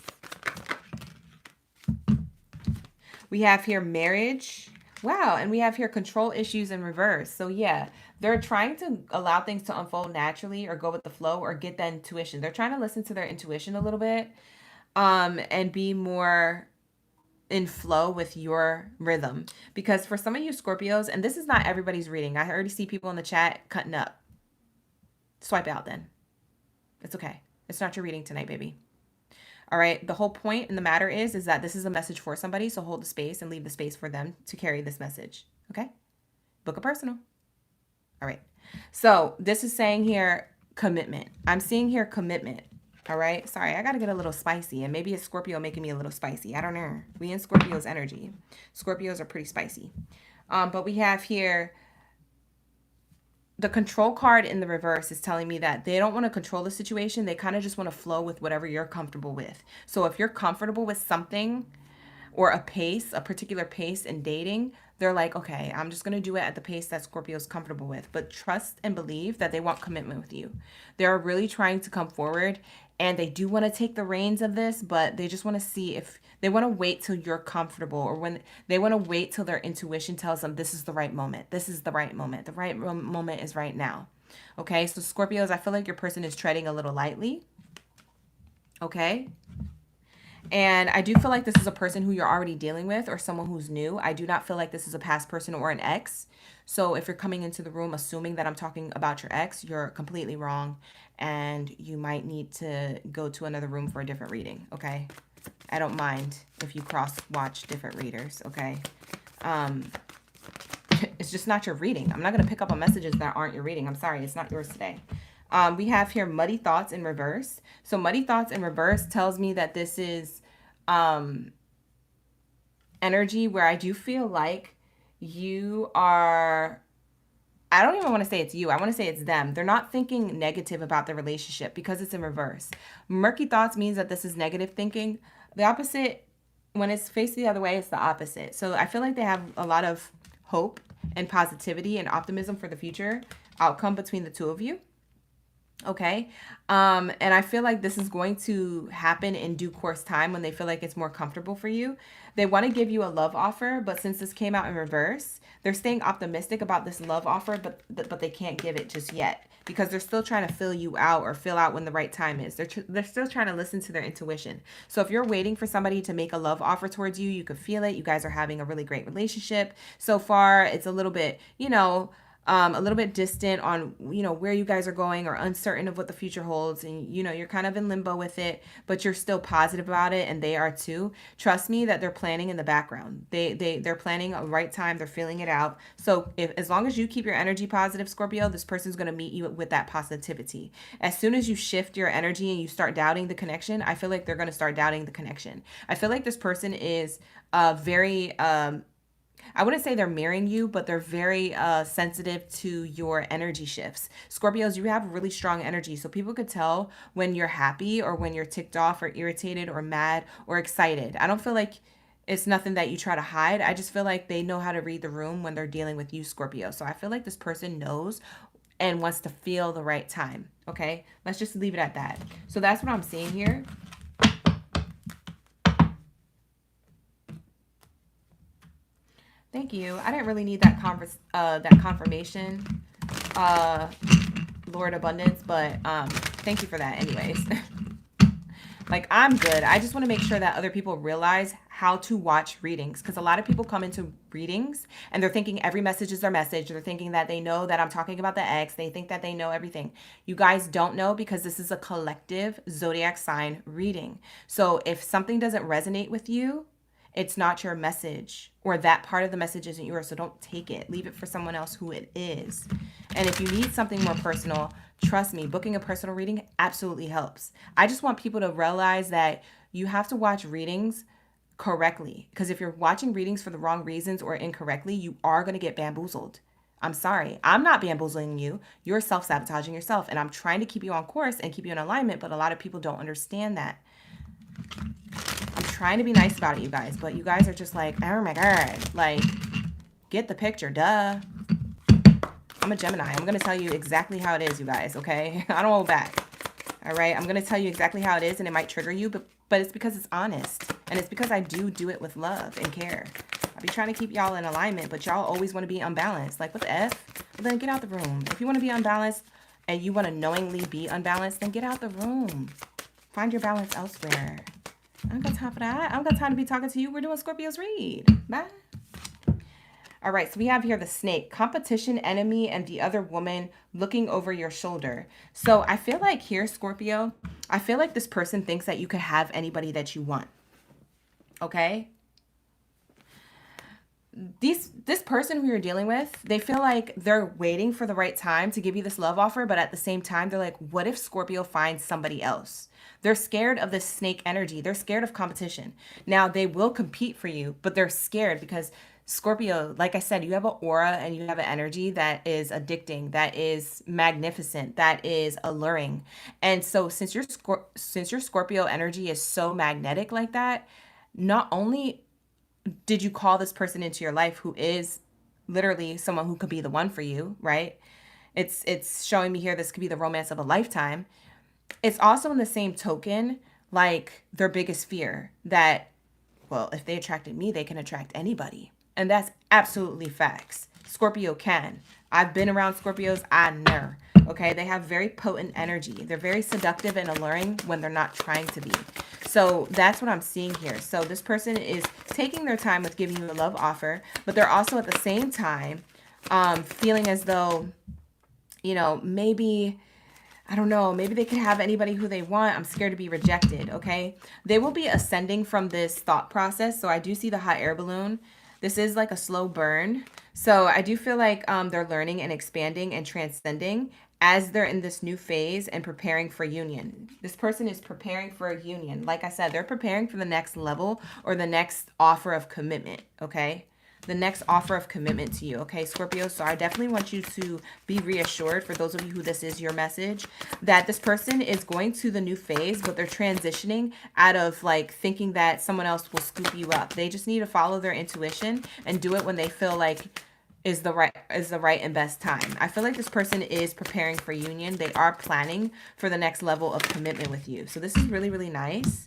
We have here marriage. Wow, and we have here control issues in reverse. So yeah, they're trying to allow things to unfold naturally or go with the flow or get that intuition. They're trying to listen to their intuition a little bit, and be more in flow with your rhythm. Because for some of you Scorpios, and this is not everybody's reading. I already see people in the chat cutting up. Swipe out then. It's okay. It's not your reading tonight, baby. All right. The whole point in the matter is that this is a message for somebody. So hold the space and leave the space for them to carry this message. Okay. Book a personal. All right. So this is saying here commitment. I'm seeing here commitment. All right. Sorry, I got to get a little spicy, and maybe it's Scorpio making me a little spicy. I don't know. We in Scorpio's energy. Scorpios are pretty spicy. But we have here the control card in the reverse is telling me that they don't want to control the situation. They kind of just want to flow with whatever you're comfortable with. So if you're comfortable with something or a pace, a particular pace in dating, they're like, okay, I'm just going to do it at the pace that Scorpio's comfortable with. But trust and believe that they want commitment with you. They're really trying to come forward, and they do want to take the reins of this, but they just want to see if they want to wait till you're comfortable, or when they want to wait till their intuition tells them this is the right moment. This is the right moment. The right moment is right now. Okay, so Scorpios, I feel like your person is treading a little lightly. Okay. And I do feel like this is a person who you're already dealing with, or someone who's new. I do not feel like this is a past person or an ex. So if you're coming into the room assuming that I'm talking about your ex, you're completely wrong. And you might need to go to another room for a different reading. Okay. I don't mind if you cross watch different readers. Okay. It's just not your reading. I'm not going to pick up on messages that aren't your reading. I'm sorry. It's not yours today. We have here muddy thoughts in reverse. So muddy thoughts in reverse tells me that this is energy where I do feel like you are, I don't even want to say it's you. I want to say it's them. They're not thinking negative about the relationship because it's in reverse. Murky thoughts means that this is negative thinking. The opposite, when it's faced the other way, it's the opposite. So I feel like they have a lot of hope and positivity and optimism for the future outcome between the two of you. Okay. And I feel like this is going to happen in due course time when they feel like it's more comfortable for you. They want to give you a love offer, but since this came out in reverse, they're staying optimistic about this love offer, but they can't give it just yet because they're still trying to fill you out or fill out when the right time is. They're still trying to listen to their intuition. So if you're waiting for somebody to make a love offer towards you, you could feel it. You guys are having a really great relationship. So far, it's a little bit, a little bit distant on, where you guys are going, or uncertain of what the future holds. And, you're kind of in limbo with it, but you're still positive about it. And they are too. Trust me that they're planning in the background. They're planning a right time. They're feeling it out. So as long as you keep your energy positive, Scorpio, this person's going to meet you with that positivity. As soon as you shift your energy and you start doubting the connection, I feel like they're going to start doubting the connection. I feel like this person is very, I wouldn't say they're mirroring you, but they're very sensitive to your energy shifts. Scorpios, you have really strong energy. So people could tell when you're happy or when you're ticked off or irritated or mad or excited. I don't feel like it's nothing that you try to hide. I just feel like they know how to read the room when they're dealing with you, Scorpio. So I feel like this person knows and wants to feel the right time. Okay, let's just leave it at that. So that's what I'm seeing here. Thank you. I didn't really need that confirmation, Lord Abundance, but thank you for that anyways. Like, I'm good. I just want to make sure that other people realize how to watch readings, because a lot of people come into readings and they're thinking every message is their message. They're thinking that they know that I'm talking about the ex. They think that they know everything. You guys don't know, because this is a collective zodiac sign reading. So if something doesn't resonate with you, it's not your message, or that part of the message isn't yours. So don't take it. Leave it for someone else who it is. And if you need something more personal, trust me, booking a personal reading absolutely helps. I just want people to realize that you have to watch readings correctly, because if you're watching readings for the wrong reasons or incorrectly, you are going to get bamboozled. I'm sorry. I'm not bamboozling you. You're self-sabotaging yourself. And I'm trying to keep you on course and keep you in alignment, but a lot of people don't understand that. I'm trying to be nice about it, you guys, but you guys are just like, oh my God, like, get the picture, duh. I'm a Gemini. I'm going to tell you exactly how it is, you guys, okay? I don't hold back. All right? I'm going to tell you exactly how it is, and it might trigger you, but it's because it's honest. And it's because I do it with love and care. I be trying to keep y'all in alignment, but y'all always want to be unbalanced. Like, what the F? Well, then get out the room. If you want to be unbalanced and you want to knowingly be unbalanced, then get out the room. Find your balance elsewhere. I don't got time for that. I don't got time to be talking to you. We're doing Scorpio's read. Bye. All right, so we have here the snake, competition, enemy, and the other woman looking over your shoulder. So I feel like here, Scorpio, I feel like this person thinks that you could have anybody that you want. Okay? This person who you're dealing with, they feel like they're waiting for the right time to give you this love offer, but at the same time, they're like, what if Scorpio finds somebody else? They're scared of this snake energy. They're scared of competition. Now, they will compete for you, but they're scared because Scorpio, like I said, you have an aura and you have an energy that is addicting, that is magnificent, that is alluring. And so since your Scorpio energy is so magnetic like that, not only did you call this person into your life who is literally someone who could be the one for you, right? It's showing me here this could be the romance of a lifetime. It's also in the same token, like their biggest fear that, well, if they attracted me, they can attract anybody. And that's absolutely facts. Scorpio can. I've been around Scorpios. I know. Okay, they have very potent energy. They're very seductive and alluring when they're not trying to be. So that's what I'm seeing here. So this person is taking their time with giving you a love offer, but they're also at the same time feeling as though, you know, maybe, I don't know, maybe they could have anybody who they want. I'm scared to be rejected, okay? They will be ascending from this thought process. So I do see the hot air balloon. This is like a slow burn. So I do feel like they're learning and expanding and transcending as they're in this new phase and preparing for union. This person is preparing for a union. Like I said, they're preparing for the next level or the next offer of commitment, okay? The next offer of commitment to you, okay, Scorpio? So I definitely want you to be reassured, for those of you who this is your message, that this person is going to the new phase, but they're transitioning out of like thinking that someone else will scoop you up. They just need to follow their intuition and do it when they feel like is the right and best time. I feel like this person is preparing for union. They are planning for the next level of commitment with you. So this is really, really nice.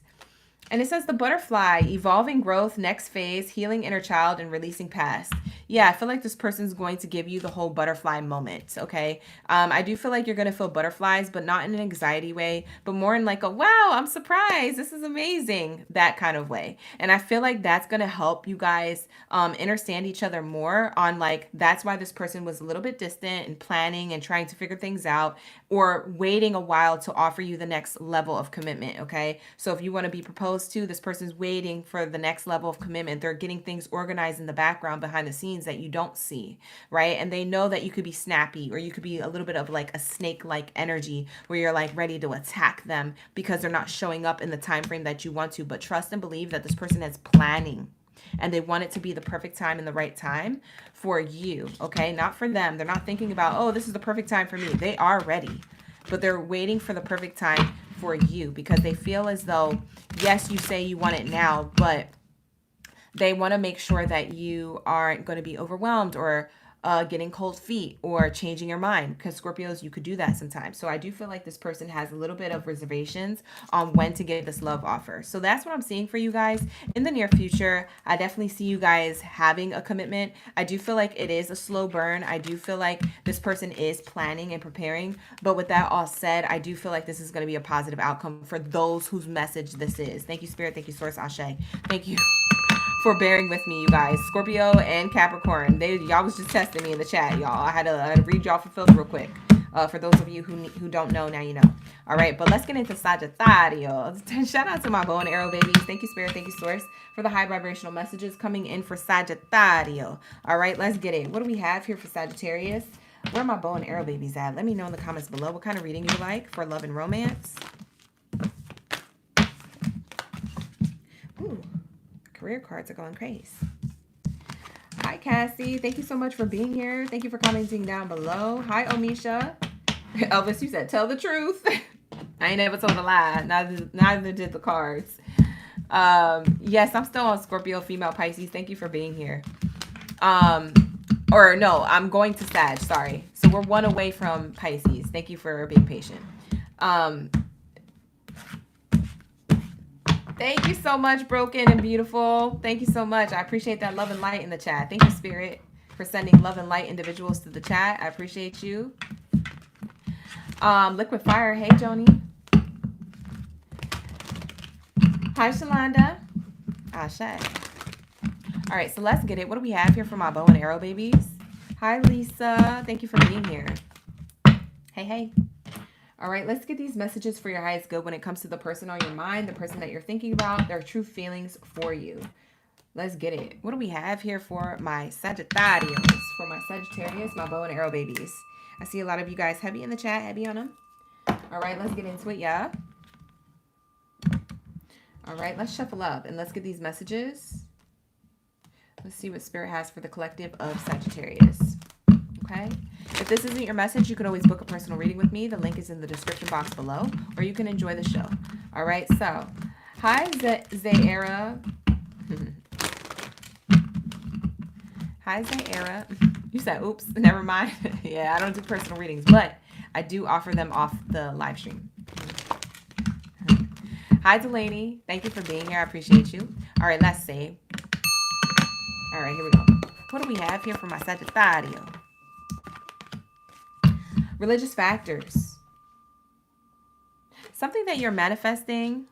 And it says the butterfly, evolving growth, next phase, healing inner child, and releasing past. Yeah, I feel like this person's going to give you the whole butterfly moment, okay? I do feel like you're going to feel butterflies, but not in an anxiety way, but more in like a, wow, I'm surprised, this is amazing, that kind of way. And I feel like that's going to help you guys understand each other more on like, that's why this person was a little bit distant and planning and trying to figure things out, or waiting a while to offer you the next level of commitment, okay? So if you want to be proposed to, this person's waiting for the next level of commitment. They're getting things organized in the background behind the scenes that you don't see, right? And they know that you could be snappy, or you could be a little bit of like a snake-like energy where you're like ready to attack them because they're not showing up in the time frame that you want to. But trust and believe that this person is planning, and they want it to be the perfect time and the right time for you, okay? Not for them. They're not thinking about, oh, this is the perfect time for me. They are ready, but they're waiting for the perfect time for you because they feel as though, yes, you say you want it now, but they want to make sure that you aren't going to be overwhelmed or getting cold feet or changing your mind, because Scorpios, you could do that sometimes. So I do feel like this person has a little bit of reservations on when to give this love offer. So that's what I'm seeing for you guys in the near future. I definitely see you guys having a commitment. I do feel like it is a slow burn. I do feel like this person is planning and preparing. But with that all said, I do feel like this is going to be a positive outcome for those whose message this is. Thank you, Spirit. Thank you, Source. Ashe. Thank you for bearing with me, you guys. Scorpio and Capricorn, y'all was just testing me in the chat, y'all. I had to read y'all for filth real quick. For those of you who don't know, now you know. All right, but let's get into Sagittarius. Shout out to my bow and arrow babies. Thank you, Spirit. Thank you, Source, for the high vibrational messages coming in for Sagittarius. All right, let's get it. What do we have here for Sagittarius? Where are my bow and arrow babies at? Let me know in the comments below what kind of reading you like for love and romance. Ooh, career cards are going crazy. Hi, Cassie. Thank you so much for being here. Thank you for commenting down below. Hi, Omisha. Elvis, you said tell the truth. I ain't ever told a lie. Neither did the cards. Yes, I'm still on Scorpio, female Pisces. Thank you for being here. Or no, I'm going to Sag. Sorry. So we're one away from Pisces. Thank you for being patient. Thank you so much, Broken and Beautiful. Thank you so much. I appreciate that love and light in the chat. Thank you, Spirit, for sending love and light individuals to the chat. I appreciate you. Liquid Fire. Hey, Joni. Hi, Shalonda. Ashe. All right, so let's get it. What do we have here for my bow and arrow babies? Hi, Lisa. Thank you for being here. Hey, hey. All right, let's get these messages for your highest good when it comes to the person on your mind, the person that you're thinking about, their true feelings for you. Let's get it. What do we have here for my Sagittarius, for my Sagittarius, my bow and arrow babies? I see a lot of you guys heavy in the chat, heavy on them. All right, let's get into it, yeah. All right, let's shuffle up and let's get these messages. Let's see what Spirit has for the collective of Sagittarius. Okay. If this isn't your message, you can always book a personal reading with me. The link is in the description box below, or you can enjoy the show. All right. So, hi, Zayera. Hi, Zayera. You said, oops, never mind. Yeah, I don't do personal readings, but I do offer them off the live stream. Hi, Delaney. Thank you for being here. I appreciate you. All right, let's see. All right, here we go. What do we have here for my Sagittarius? Religious factors. Something that you're manifesting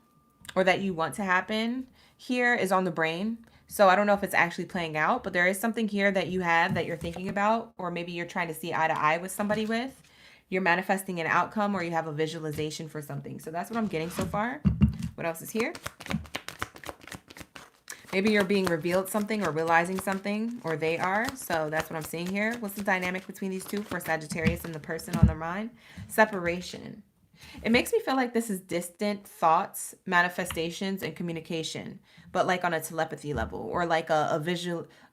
or that you want to happen here is on the brain. So I don't know if it's actually playing out, but there is something here that you have that you're thinking about, or maybe you're trying to see eye to eye with somebody with. You're manifesting an outcome, or you have a visualization for something. So that's what I'm getting so far. What else is here? Maybe you're being revealed something or realizing something, or they are. So that's what I'm seeing here. What's the dynamic between these two for Sagittarius and the person on their mind? Separation. It makes me feel like this is distant thoughts, manifestations, and communication, but like on a telepathy level, or like a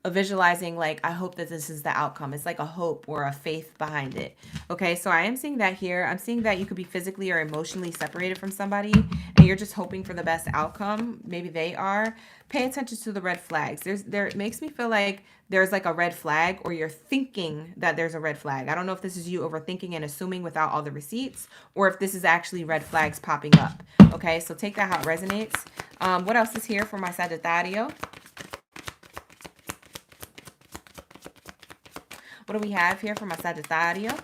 visualizing, like, I hope that this is the outcome. It's like a hope or a faith behind it. Okay, so I am seeing that here. I'm seeing that you could be physically or emotionally separated from somebody, and you're just hoping for the best outcome. Maybe they are. Pay attention to the red flags. It makes me feel like there's like a red flag, or you're thinking that there's a red flag. I don't know if this is you overthinking and assuming without all the receipts, or if this is actually red flags popping up. Okay, so take that how it resonates. What else is here for my Sagittarius? What do we have here for my Sagittarius?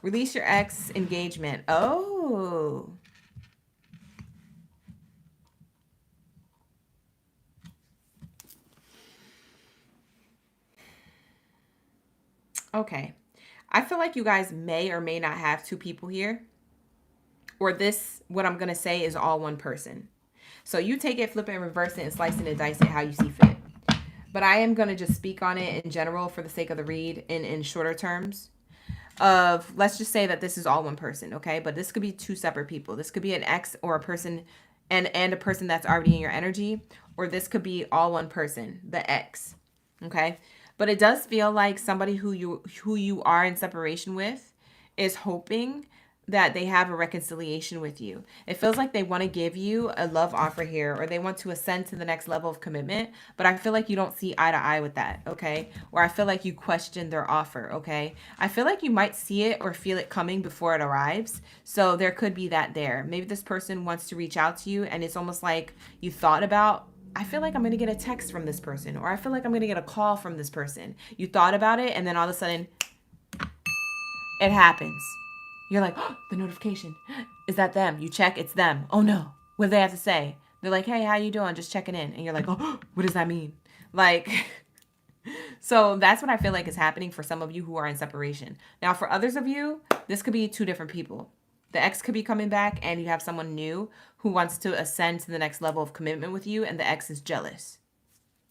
Release your ex engagement. Oh. Okay. I feel like you guys may or may not have two people here. Or this, what I'm going to say, is all one person. So you take it, flip it, and reverse it, and slice it and dice it how you see fit. But I am going to just speak on it in general for the sake of the read in shorter terms. Let's just say that this is all one person, okay? But this could be two separate people. This could be an ex or a person and a person that's already in your energy. Or this could be all one person, the ex, okay? But it does feel like somebody who you are in separation with is hoping that they have a reconciliation with you. It feels like they want to give you a love offer here, or they want to ascend to the next level of commitment, but I feel like you don't see eye to eye with that, okay? Or I feel like you question their offer, okay? I feel like you might see it or feel it coming before it arrives. So there could be that there. Maybe this person wants to reach out to you, and it's almost like you thought about, I feel like I'm going to get a text from this person, or I feel like I'm going to get a call from this person. You thought about it, and then all of a sudden it happens. You're like, oh, the notification. Is that them? You check, it's them. Oh no. What do they have to say? They're like, hey, how you doing? Just checking in. And you're like, oh, what does that mean? Like, So that's what I feel like is happening for some of you who are in separation. Now, for others of you, this could be two different people. The ex could be coming back and you have someone new who wants to ascend to the next level of commitment with you, and the ex is jealous.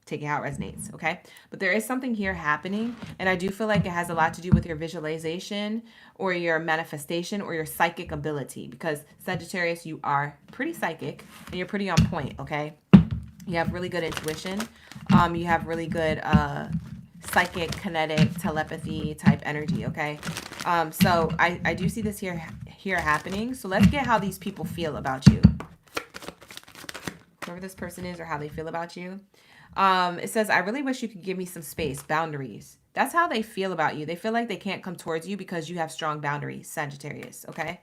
Take it how it resonates, okay? But there is something here happening, and I do feel like it has a lot to do with your visualization or your manifestation or your psychic ability, because Sagittarius, you are pretty psychic and you're pretty on point, okay? You have really good intuition. You have really good psychic, kinetic, telepathy type energy, okay? So I do see this here happening. So let's get how these people feel about you. Whoever this person is or how they feel about you. It says, I really wish you could give me some space, boundaries. That's how they feel about you. They feel like they can't come towards you because you have strong boundaries, Sagittarius, okay?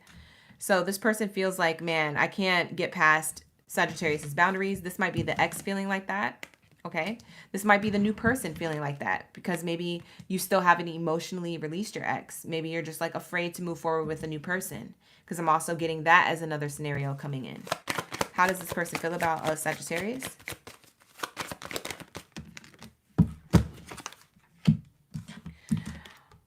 So this person feels like, man, I can't get past Sagittarius's boundaries. This might be the ex feeling like that, okay? This might be the new person feeling like that because maybe you still haven't emotionally released your ex. Maybe you're just like afraid to move forward with a new person, because I'm also getting that as another scenario coming in. How does this person feel about Sagittarius?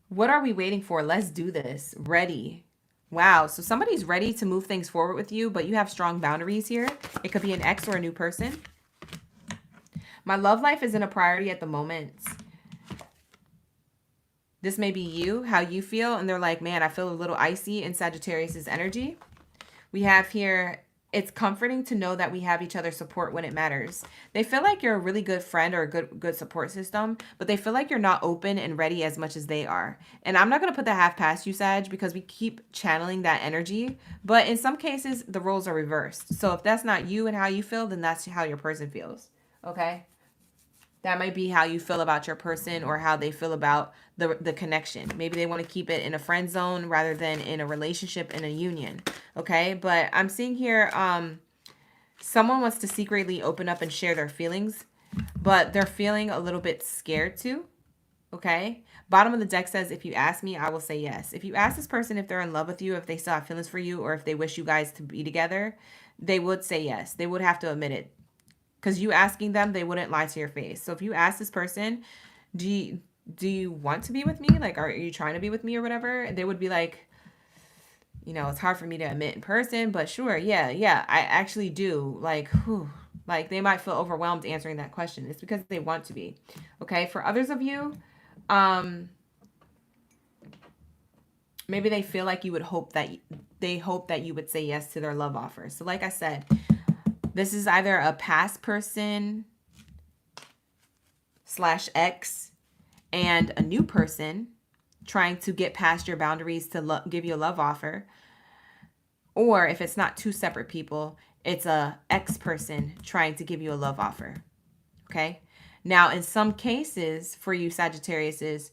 What are we waiting for? Let's do this. Ready. Wow. So somebody's ready to move things forward with you, but you have strong boundaries here. It could be an ex or a new person. My love life isn't a priority at the moment. This may be you, how you feel. And they're like, man, I feel a little icy in Sagittarius's energy. We have here, it's comforting to know that we have each other's support when it matters. They feel like you're a really good friend or a good support system, but they feel like you're not open and ready as much as they are. And I'm not going to put that half past you, Sag, because we keep channeling that energy. But in some cases, the roles are reversed. So if that's not you and how you feel, then that's how your person feels. Okay? That might be how you feel about your person or how they feel about the connection. Maybe they want to keep it in a friend zone rather than in a relationship, in a union. Okay, but I'm seeing here someone wants to secretly open up and share their feelings, but they're feeling a little bit scared to. Okay, bottom of the deck says, if you ask me, I will say yes. If you ask this person if they're in love with you, if they still have feelings for you, or if they wish you guys to be together, they would say yes. They would have to admit it. Because you asking them, they wouldn't lie to your face. So if you ask this person, do you want to be with me? Like, are you trying to be with me or whatever? They would be like, you know, it's hard for me to admit in person, but sure, yeah, I actually do. Like, whew, like they might feel overwhelmed answering that question. It's because they want to be. Okay, for others of you, maybe they feel like you would hope that you would say yes to their love offer. So like I said, this is either a past person / ex and a new person trying to get past your boundaries to give you a love offer. Or if it's not two separate people, it's a ex person trying to give you a love offer. Okay. Now, in some cases for you Sagittarius,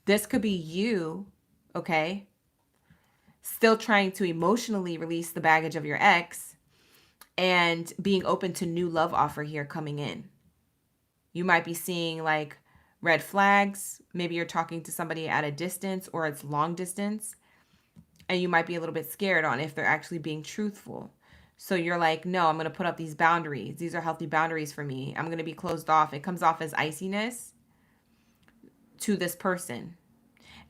this could be you, okay, still trying to emotionally release the baggage of your ex and being open to new love offer here coming in. You might be seeing like red flags. Maybe you're talking to somebody at a distance or it's long distance. And you might be a little bit scared on if they're actually being truthful. So you're like, no, I'm going to put up these boundaries. These are healthy boundaries for me. I'm going to be closed off. It comes off as iciness to this person.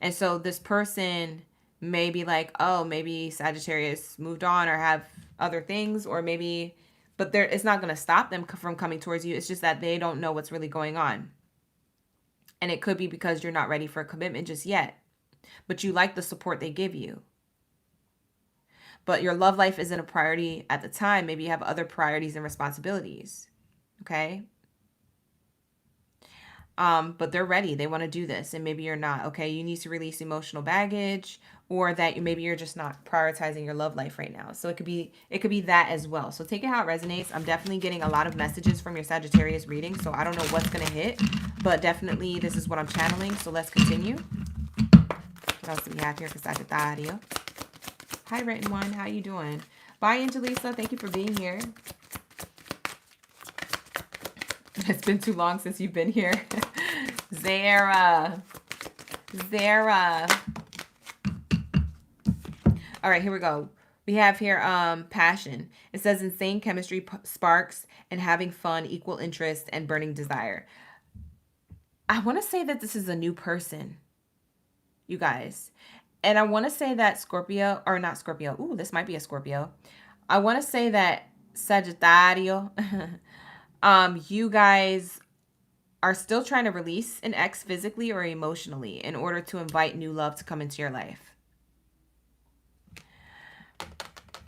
And so this person may be like, oh, maybe Sagittarius moved on or have other things, or maybe, but it's not going to stop them from coming towards you. It's just that they don't know what's really going on. And it could be because you're not ready for a commitment just yet, but you like the support they give you. But your love life isn't a priority at the time. Maybe you have other priorities and responsibilities. Okay. But they're ready. They want to do this. And maybe you're not. Okay. You need to release emotional baggage, or that maybe you're just not prioritizing your love life right now. So it could be that as well. So take it how it resonates. I'm definitely getting a lot of messages from your Sagittarius reading. So I don't know what's going to hit, but definitely this is what I'm channeling. So let's continue. What else do we have here for Sagittarius? Hi, Written One. How you doing? Bye, Angelisa. Thank you for being here. It's been too long since you've been here. Zara. All right, here we go. We have here passion. It says insane chemistry sparks and having fun, equal interest, and burning desire. I want to say that this is a new person, you guys. And I want to say that Scorpio, or not Scorpio. Ooh, this might be a Scorpio. I want to say that Sagittarius, you guys are still trying to release an ex physically or emotionally in order to invite new love to come into your life.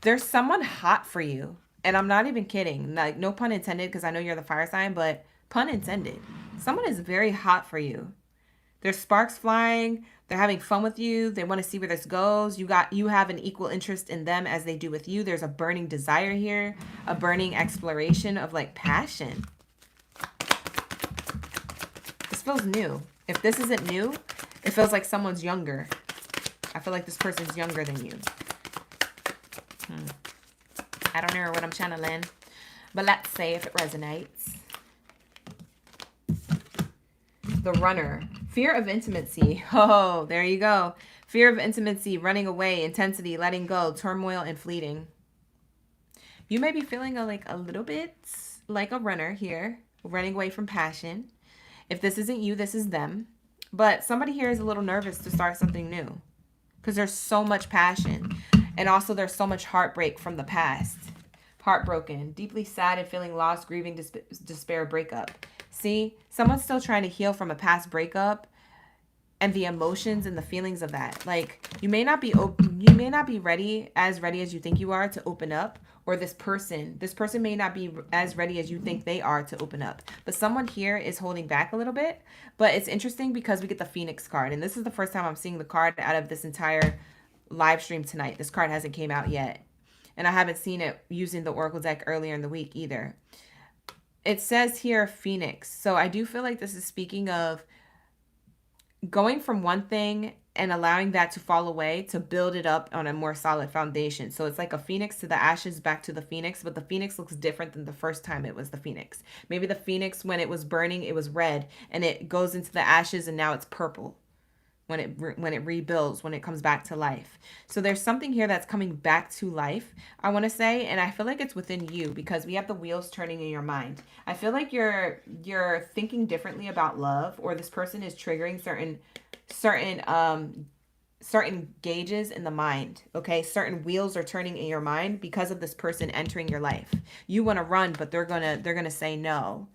There's someone hot for you. And I'm not even kidding. Like, no pun intended, because I know you're the fire sign, but pun intended. Someone is very hot for you. There's sparks flying. They're having fun with you. They want to see where this goes. You have an equal interest in them as they do with you. There's a burning desire here, a burning exploration of like passion. This feels new. If this isn't new, it feels like someone's younger. I feel like this person's younger than you. I don't know what I'm channeling, but let's see if it resonates. The runner. Fear of intimacy. Oh, there you go. Fear of intimacy, running away, intensity, letting go, turmoil, and fleeting. You may be feeling a little bit like a runner here, running away from passion. If this isn't you, this is them. But somebody here is a little nervous to start something new because there's so much passion. And also there's so much heartbreak from the past. Heartbroken, deeply sad and feeling lost, grieving, despair, breakup. See, someone's still trying to heal from a past breakup and the emotions and the feelings of that. Like, you may not be ready as you think you are to open up, or this person may not be as ready as you think they are to open up. But someone here is holding back a little bit. But it's interesting because we get the Phoenix card, and this is the first time I'm seeing the card out of this entire live stream tonight. This card hasn't came out yet, and I haven't seen it using the Oracle deck earlier in the week either. It says here Phoenix, so I do feel like this is speaking of going from one thing and allowing that to fall away to build it up on a more solid foundation. So it's like a phoenix to the ashes, back to the phoenix, but the phoenix looks different than the first time it was the phoenix. Maybe the phoenix, when it was burning, it was red, and it goes into the ashes and now it's purple. When it rebuilds, when it comes back to life. So there's something here that's coming back to life, I want to say, and I feel like it's within you because we have the wheels turning in your mind. I feel like you're thinking differently about love, or this person is triggering certain gauges in the mind. Okay, certain wheels are turning in your mind because of this person entering your life. You want to run, but they're gonna say no.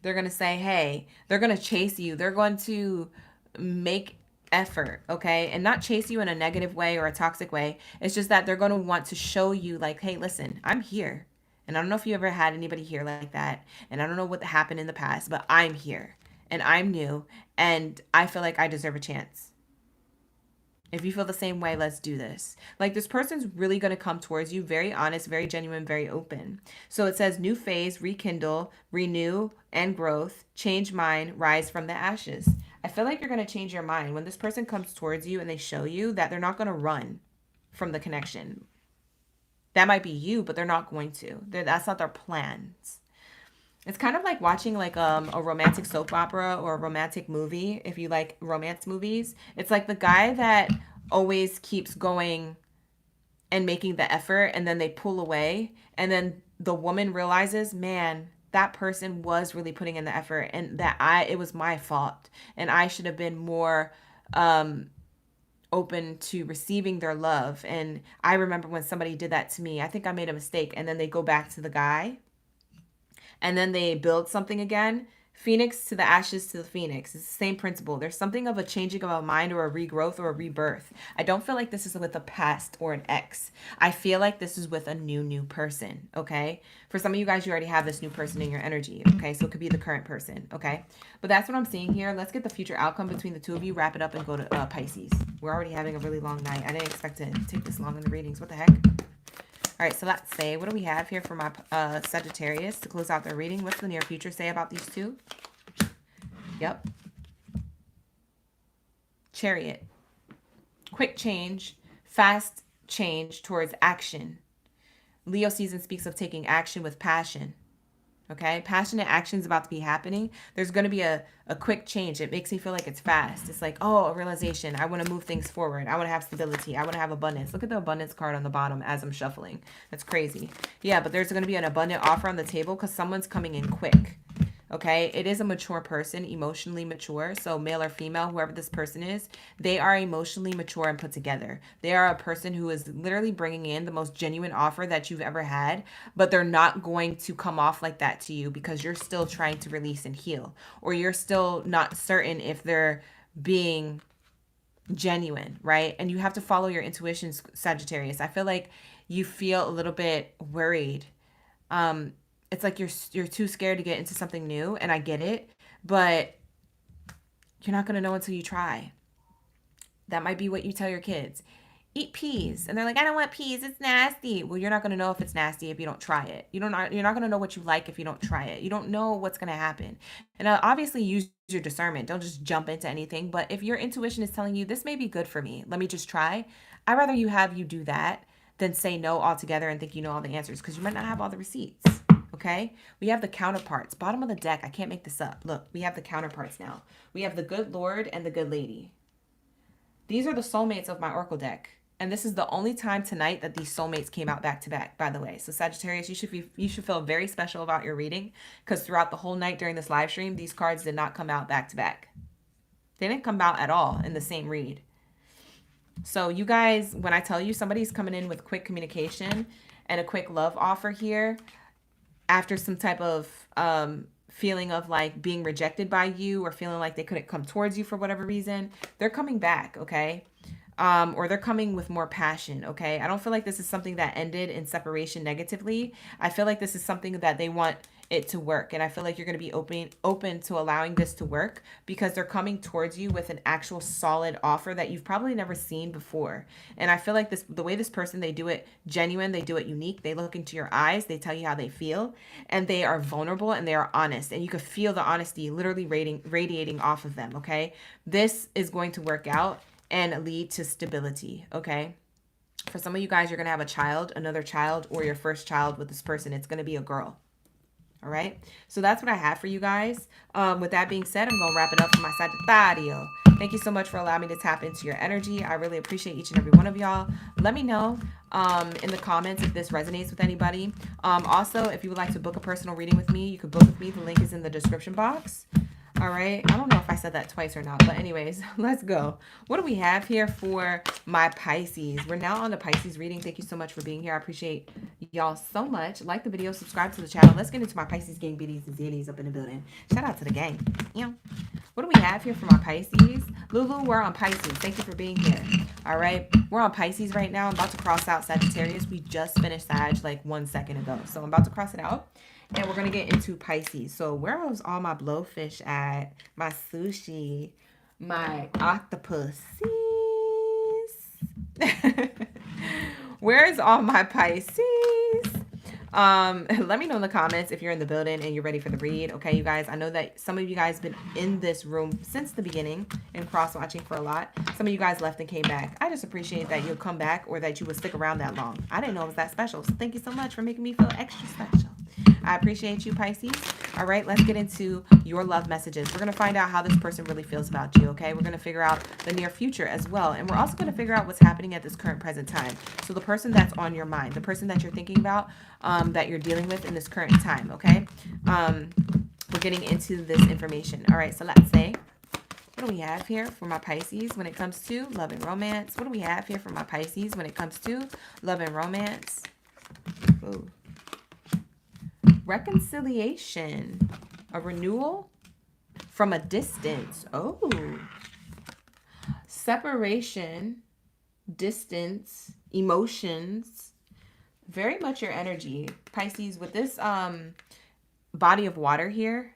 They're going to say, hey, they're going to chase you. They're going to make effort, okay? And not chase you in a negative way or a toxic way. It's just that they're going to want to show you like, hey, listen, I'm here. And I don't know if you ever had anybody here like that. And I don't know what happened in the past, but I'm here and I'm new. And I feel like I deserve a chance. If you feel the same way, let's do this. Like, this person's really going to come towards you, very honest, very genuine, very open. So it says new phase, rekindle, renew, and growth, change mind, rise from the ashes. I feel like you're going to change your mind when this person comes towards you and they show you that they're not going to run from the connection. That might be you, but they're not going to. That's not their plans. It's kind of like watching like a romantic soap opera or a romantic movie. If you like romance movies, it's like the guy that always keeps going and making the effort, and then they pull away, and then the woman realizes, man, that person was really putting in the effort, and that it was my fault, and I should have been more open to receiving their love. And I remember when somebody did that to me, I think I made a mistake, and then they go back to the guy. And then they build something again. Phoenix to the ashes to the phoenix. It's the same principle. There's something of a changing of a mind or a regrowth or a rebirth. I don't feel like this is with a past or an ex. I feel like this is with a new person, okay? For some of you guys, you already have this new person in your energy, okay? So it could be the current person, okay? But that's what I'm seeing here. Let's get the future outcome between the two of you. Wrap it up and go to Pisces. We're already having a really long night. I didn't expect to take this long in the readings. What the heck? All right, so let's say, what do we have here for my Sagittarius to close out their reading? What's the near future say about these two? Yep. Chariot. Quick change, fast change towards action. Leo season speaks of taking action with passion. Okay, passionate action is about to be happening. There's going to be a quick change. It makes me feel like it's fast. It's like, oh, a realization. I want to move things forward. I want to have stability. I want to have abundance. Look at the abundance card on the bottom as I'm shuffling. That's crazy. Yeah, but there's going to be an abundant offer on the table because someone's coming in quick. Okay, it is a mature person, emotionally mature. So male or female, whoever this person is, they are emotionally mature and put together. They are a person who is literally bringing in the most genuine offer that you've ever had, but they're not going to come off like that to you because you're still trying to release and heal, or you're still not certain if they're being genuine, right? And you have to follow your intuition, Sagittarius. I feel like you feel a little bit worried. It's like you're too scared to get into something new, and I get it, but you're not going to know until you try. That might be what you tell your kids. Eat peas. And they're like, I don't want peas. It's nasty. Well, you're not going to know if it's nasty if you don't try it. You're not going to know what you like if you don't try it. You don't know what's going to happen. And obviously use your discernment. Don't just jump into anything. But if your intuition is telling you this may be good for me, let me just try. I'd rather you do that than say no altogether and think you know all the answers, because you might not have all the receipts. Okay, we have the counterparts. Bottom of the deck. I can't make this up. Look, we have the counterparts now. We have the good Lord and the good lady. These are the soulmates of my Oracle deck. And this is the only time tonight that these soulmates came out back to back, by the way. So Sagittarius, you should feel very special about your reading, because throughout the whole night during this live stream, these cards did not come out back to back. They didn't come out at all in the same read. So you guys, when I tell you somebody's coming in with quick communication and a quick love offer here, after some type of feeling of like being rejected by you, or feeling like they couldn't come towards you for whatever reason, they're coming back, okay? Or they're coming with more passion, okay? I don't feel like this is something that ended in separation negatively. I feel like this is something that they want it to work. And I feel like you're going to be open to allowing this to work, because they're coming towards you with an actual solid offer that you've probably never seen before. And I feel like the way this person, they do it genuine, they do it unique. They look into your eyes, they tell you how they feel, and they are vulnerable and they are honest. And you can feel the honesty literally radiating off of them, okay? This is going to work out and lead to stability, okay? For some of you guys, you're going to have a child, another child, or your first child with this person. It's going to be a girl. All right, so that's what I have for you guys. With that being said, I'm going to wrap it up for my Sagittarius. Thank you so much for allowing me to tap into your energy. I really appreciate each and every one of y'all. Let me know in the comments if this resonates with anybody. Also, if you would like to book a personal reading with me, you could book with me. The link is in the description box. All right. I don't know if I said that twice or not, but anyways, let's go. What do we have here for my Pisces? We're now on the Pisces reading. Thank you so much for being here. I appreciate y'all so much. Like the video, subscribe to the channel. Let's get into my Pisces gang, biddies and zitties up in the building. Shout out to the gang. Yeah. What do we have here for my Pisces? Lulu, we're on Pisces. Thank you for being here. All right. We're on Pisces right now. I'm about to cross out Sagittarius. We just finished Sag like 1 second ago. So I'm about to cross it out. And we're going to get into Pisces. So where was all my blowfish at? My sushi, my octopuses. Where's all my Pisces? Let me know in the comments if you're in the building and you're ready for the read. Okay, you guys, I know that some of you guys have been in this room since the beginning and cross-watching for a lot. Some of you guys left and came back. I just appreciate that you'll come back, or that you would stick around that long. I didn't know it was that special. So thank you so much for making me feel extra special. I appreciate you, Pisces. All right, let's get into your love messages. We're going to find out how this person really feels about you, okay? We're going to figure out the near future as well. And we're also going to figure out what's happening at this current present time. So the person that's on your mind, the person that you're thinking about, that you're dealing with in this current time, okay? We're getting into this information. All right, so let's say, what do we have here for my Pisces when it comes to love and romance? What do we have here for my Pisces when it comes to love and romance? Ooh. Reconciliation, a renewal from a distance. Oh, separation, distance, emotions, very much your energy, Pisces, with this body of water here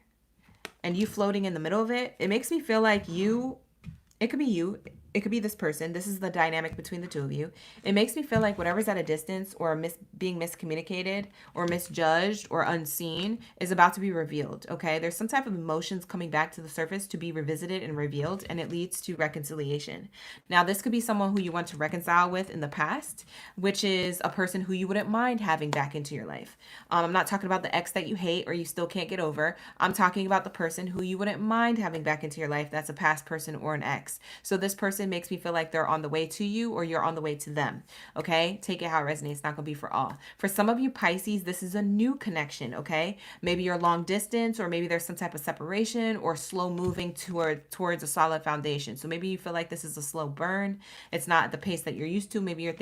and you floating in the middle of it. It makes me feel like it could be you. It could be this person. This is the dynamic between the two of you. It makes me feel like whatever's at a distance or being miscommunicated or misjudged or unseen is about to be revealed, okay? There's some type of emotions coming back to the surface to be revisited and revealed, and it leads to reconciliation. Now, this could be someone who you want to reconcile with in the past, which is a person who you wouldn't mind having back into your life. I'm not talking about the ex that you hate or you still can't get over. I'm talking about the person who you wouldn't mind having back into your life that's a past person or an ex. So this person person makes me feel like they're on the way to you or you're on the way to them. Okay, take it how it resonates. It's not gonna be for all. For some of you Pisces, this is a new connection. Okay, maybe you're long distance, or maybe there's some type of separation or slow moving towards a solid foundation. So maybe you feel like this is a slow burn. It's not at the pace that you're used to. Maybe you're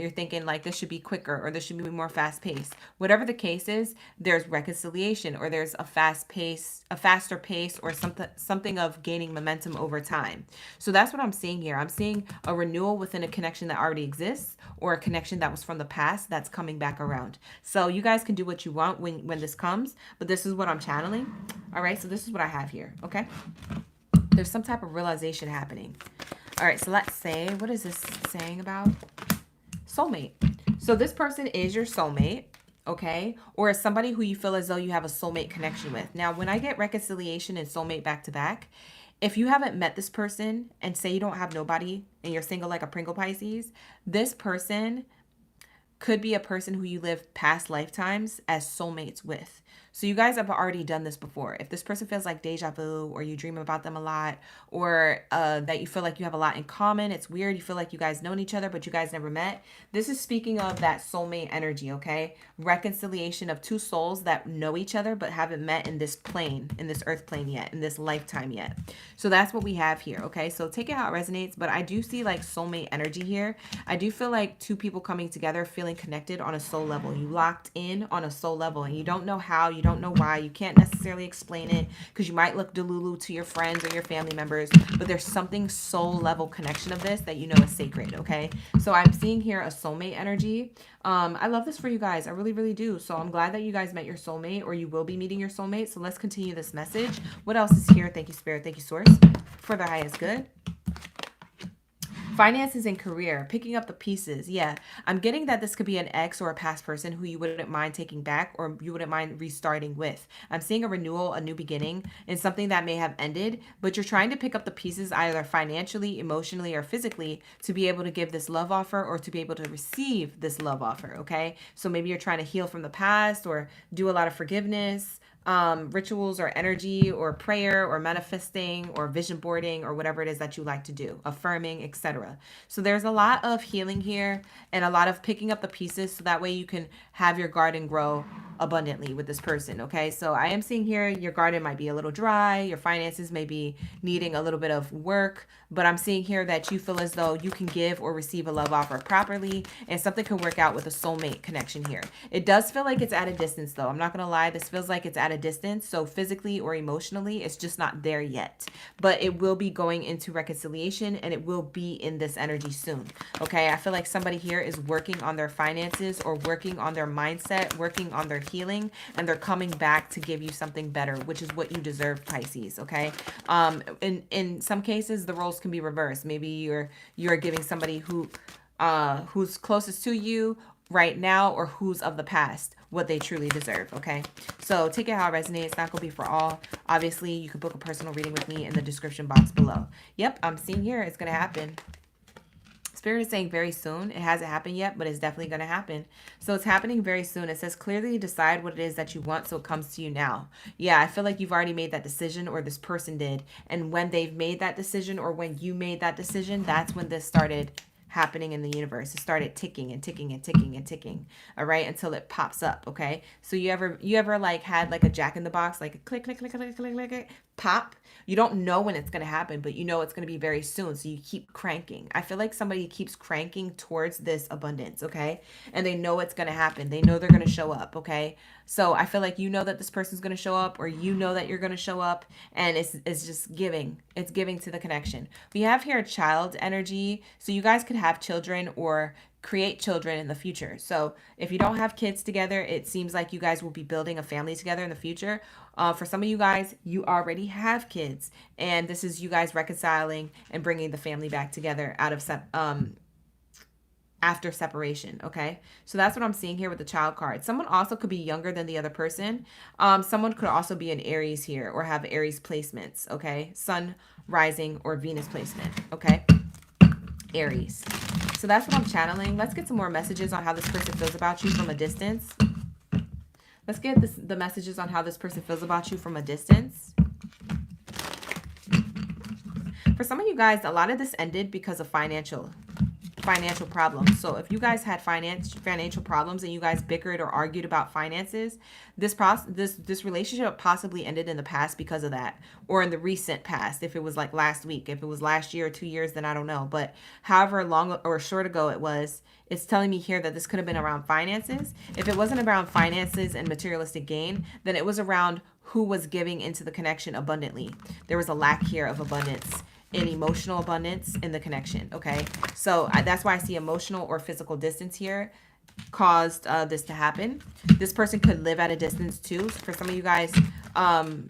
thinking like this should be quicker, or this should be more fast paced. Whatever the case is, there's reconciliation, or there's a faster pace, or something of gaining momentum over time. So that's what I'm seeing here. I'm seeing a renewal within a connection that already exists, or a connection that was from the past that's coming back around. So you guys can do what you want when this comes, but this is what I'm channeling. All right, so this is what I have here. Okay, there's some type of realization happening. All right, so let's say, what is this saying about soulmate? So this person is your soulmate. Okay, or is somebody who you feel as though you have a soulmate connection with. Now, when I get reconciliation and soulmate back to back, if you haven't met this person and say you don't have nobody and you're single like a Pringle Pisces, this person could be a person who you live past lifetimes as soulmates with. So you guys have already done this before. If this person feels like deja vu, or you dream about them a lot, or that you feel like you have a lot in common, it's weird, you feel like you guys known each other, but you guys never met. This is speaking of that soulmate energy, okay? Reconciliation of two souls that know each other, but haven't met in this plane, in this earth plane yet, in this lifetime yet. So that's what we have here, okay? So take it how it resonates, but I do see like soulmate energy here. I do feel like two people coming together, feeling connected on a soul level. You locked in on a soul level, and you don't know how, you don't know why, you can't necessarily explain it, because you might look delulu to your friends or your family members, but there's something soul level connection of this that you know is sacred. Okay, so I'm seeing here a soulmate energy. I love this for you guys. I really, really do. So I'm glad that you guys met your soulmate, or you will be meeting your soulmate. So let's continue this message. What else is here? Thank you, Spirit. Thank you, Source, for the highest good. Finances and career, picking up the pieces. Yeah, I'm getting that this could be an ex or a past person who you wouldn't mind taking back, or you wouldn't mind restarting with. I'm seeing a renewal, a new beginning, and something that may have ended, but you're trying to pick up the pieces either financially, emotionally, or physically to be able to give this love offer, or to be able to receive this love offer, okay? So maybe you're trying to heal from the past, or do a lot of forgiveness, rituals, or energy, or prayer, or manifesting, or vision boarding, or whatever it is that you like to do, affirming, etc. So there's a lot of healing here, and a lot of picking up the pieces, so that way you can have your garden grow abundantly with this person. Okay, so I am seeing here your garden might be a little dry, your finances may be needing a little bit of work, but I'm seeing here that you feel as though you can give or receive a love offer properly, and something can work out with a soulmate connection here. It does feel like it's at a distance though. I'm not gonna lie, this feels like it's at a distance. So physically or emotionally, it's just not there yet, but it will be going into reconciliation, and it will be in this energy soon. Okay, I feel like somebody here is working on their finances, or working on their mindset, working on their healing, and they're coming back to give you something better, which is what you deserve, Pisces. Okay, in some cases the roles can be reversed. Maybe you're giving somebody who's closest to you right now, or who's of the past, what they truly deserve. Okay, so take it how it resonates. It's not gonna be for all. Obviously, you can book a personal reading with me in the description box below. Yep, I'm seeing here it's gonna happen. Spirit is saying very soon. It hasn't happened yet, but it's definitely going to happen. So it's happening very soon. It says clearly decide what it is that you want, so it comes to you now. Yeah, I feel like you've already made that decision, or this person did. And when they've made that decision, or when you made that decision, that's when this started happening in the universe. It started ticking and ticking and ticking and ticking, all right, until it pops up. Okay, so you ever like had like a Jack in the Box, like a click click click click click click pop? You don't know when it's going to happen, but you know it's going to be very soon, so you keep cranking. I feel like somebody keeps cranking towards this abundance, okay, and they know it's going to happen. They know they're going to show up. Okay, so I feel like you know that this person's going to show up, or you know that you're going to show up, and it's just giving. It's giving to the connection. We have here a child energy, so you guys could have children or create children in the future. So if you don't have kids together, it seems like you guys will be building a family together in the future. For some of you guys, you already have kids, and this is you guys reconciling and bringing the family back together out of after separation. Okay, so that's what I'm seeing here with the child card. Someone also could be younger than the other person. Someone could also be an Aries here, or have Aries placements. Okay, Sun, rising, or Venus placement. Okay, Aries. So that's what I'm channeling. Let's get some more messages on how this person feels about you from a distance. Let's get the messages on how this person feels about you from a distance. For some of you guys, a lot of this ended because of financial problems. So if you guys had financial problems and you guys bickered or argued about finances, this relationship possibly ended in the past because of that, or in the recent past. If it was like last week, if it was last year or 2 years, then I don't know. But however long or short ago it was, it's telling me here that this could have been around finances. If it wasn't around finances and materialistic gain, then it was around who was giving into the connection abundantly. There was a lack here of abundance, in emotional abundance in the connection. Okay, so that's why I see emotional or physical distance here caused this to happen. This person could live at a distance too. For some of you guys, I'm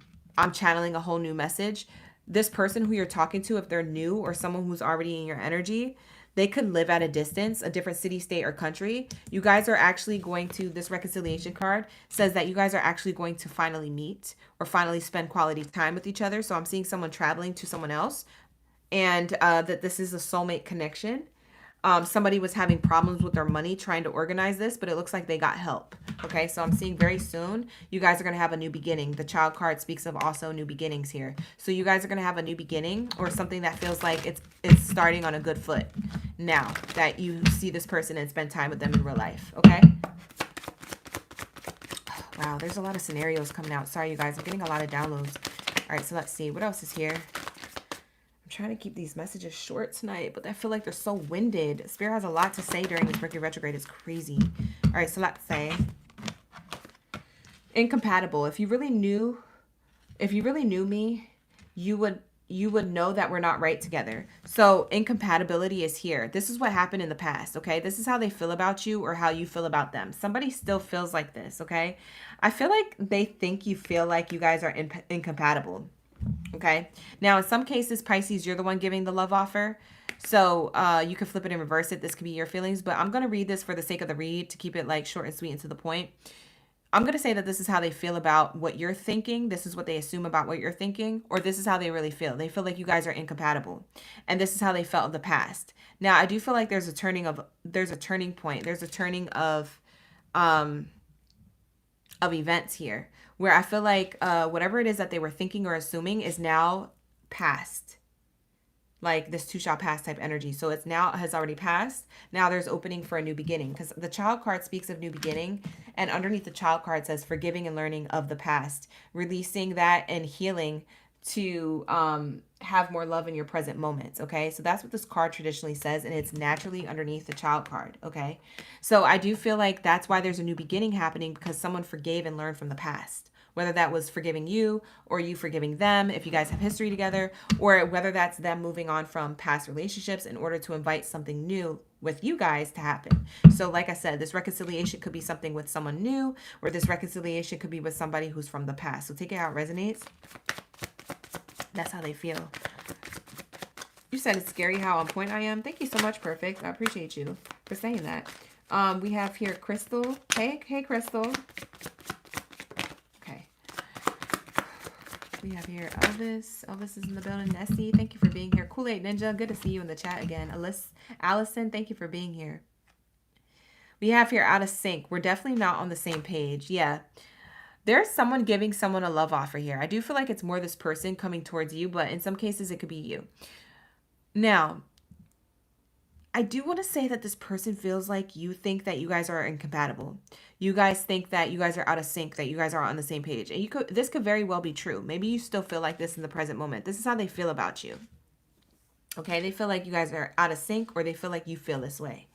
channeling a whole new message. This person who you're talking to, if they're new or someone who's already in your energy, they could live at a distance, a different city, state, or country. You guys are actually going to, this reconciliation card says that you guys are actually going to finally meet or finally spend quality time with each other. So I'm seeing someone traveling to someone else, and that this is a soulmate connection. Somebody was having problems with their money trying to organize this, but it looks like they got help. Okay, so I'm seeing very soon you guys are going to have a new beginning. The child card speaks of also new beginnings here. So you guys are going to have a new beginning, or something that feels like it's starting on a good foot now that you see this person and spend time with them in real life. Okay. Wow, there's a lot of scenarios coming out. Sorry, you guys. I'm getting a lot of downloads. All right, so let's see. What else is here? Trying to keep these messages short tonight, but I feel like they're so winded. Spirit has a lot to say during this Mercury retrograde. It's crazy. All right, so let's say incompatible. If you really knew me, you would know that we're not right together. So incompatibility is here. This is what happened in the past. Okay, this is how they feel about you or how you feel about them. Somebody still feels like this. Okay, I feel like they think you feel like you guys are incompatible. Okay, now in some cases, Pisces, you're the one giving the love offer, so you can flip it and reverse it. This could be your feelings, but I'm going to read this for the sake of the read to keep it like short and sweet and to the point. I'm going to say that this is how they feel about what you're thinking. This is what they assume about what you're thinking, or this is how they really feel. They feel like you guys are incompatible, and this is how they felt in the past. Now, I do feel like there's a turning point. There's a turning of events here, where I feel like whatever it is that they were thinking or assuming is now past. Like this too shall pass type energy. So it's now has already passed. Now there's opening for a new beginning, because the child card speaks of new beginning, and underneath the child card says forgiving and learning of the past, releasing that and healing to have more love in your present moments. Okay, so that's what this card traditionally says, and it's naturally underneath the child card. Okay, so I do feel like that's why there's a new beginning happening, because someone forgave and learned from the past. Whether that was forgiving you or you forgiving them, if you guys have history together, or whether that's them moving on from past relationships in order to invite something new with you guys to happen. So like I said, this reconciliation could be something with someone new, or this reconciliation could be with somebody who's from the past. So take it how it resonates. That's how they feel. You said it's scary how on point I am. Thank you so much, Perfect. I appreciate you for saying that. We have here Crystal. Hey, Crystal. We have here Elvis. Elvis is in the building. Nessie, thank you for being here. Kool-Aid Ninja, good to see you in the chat again. Allison, thank you for being here. We have here out of sync. We're definitely not on the same page. Yeah. There's someone giving someone a love offer here. I do feel like it's more this person coming towards you, but in some cases it could be you. Now, I do want to say that this person feels like you think that you guys are incompatible. You guys think that you guys are out of sync, that you guys are on the same page. And this could very well be true. Maybe you still feel like this in the present moment. This is how they feel about you. Okay, they feel like you guys are out of sync, or they feel like you feel this way.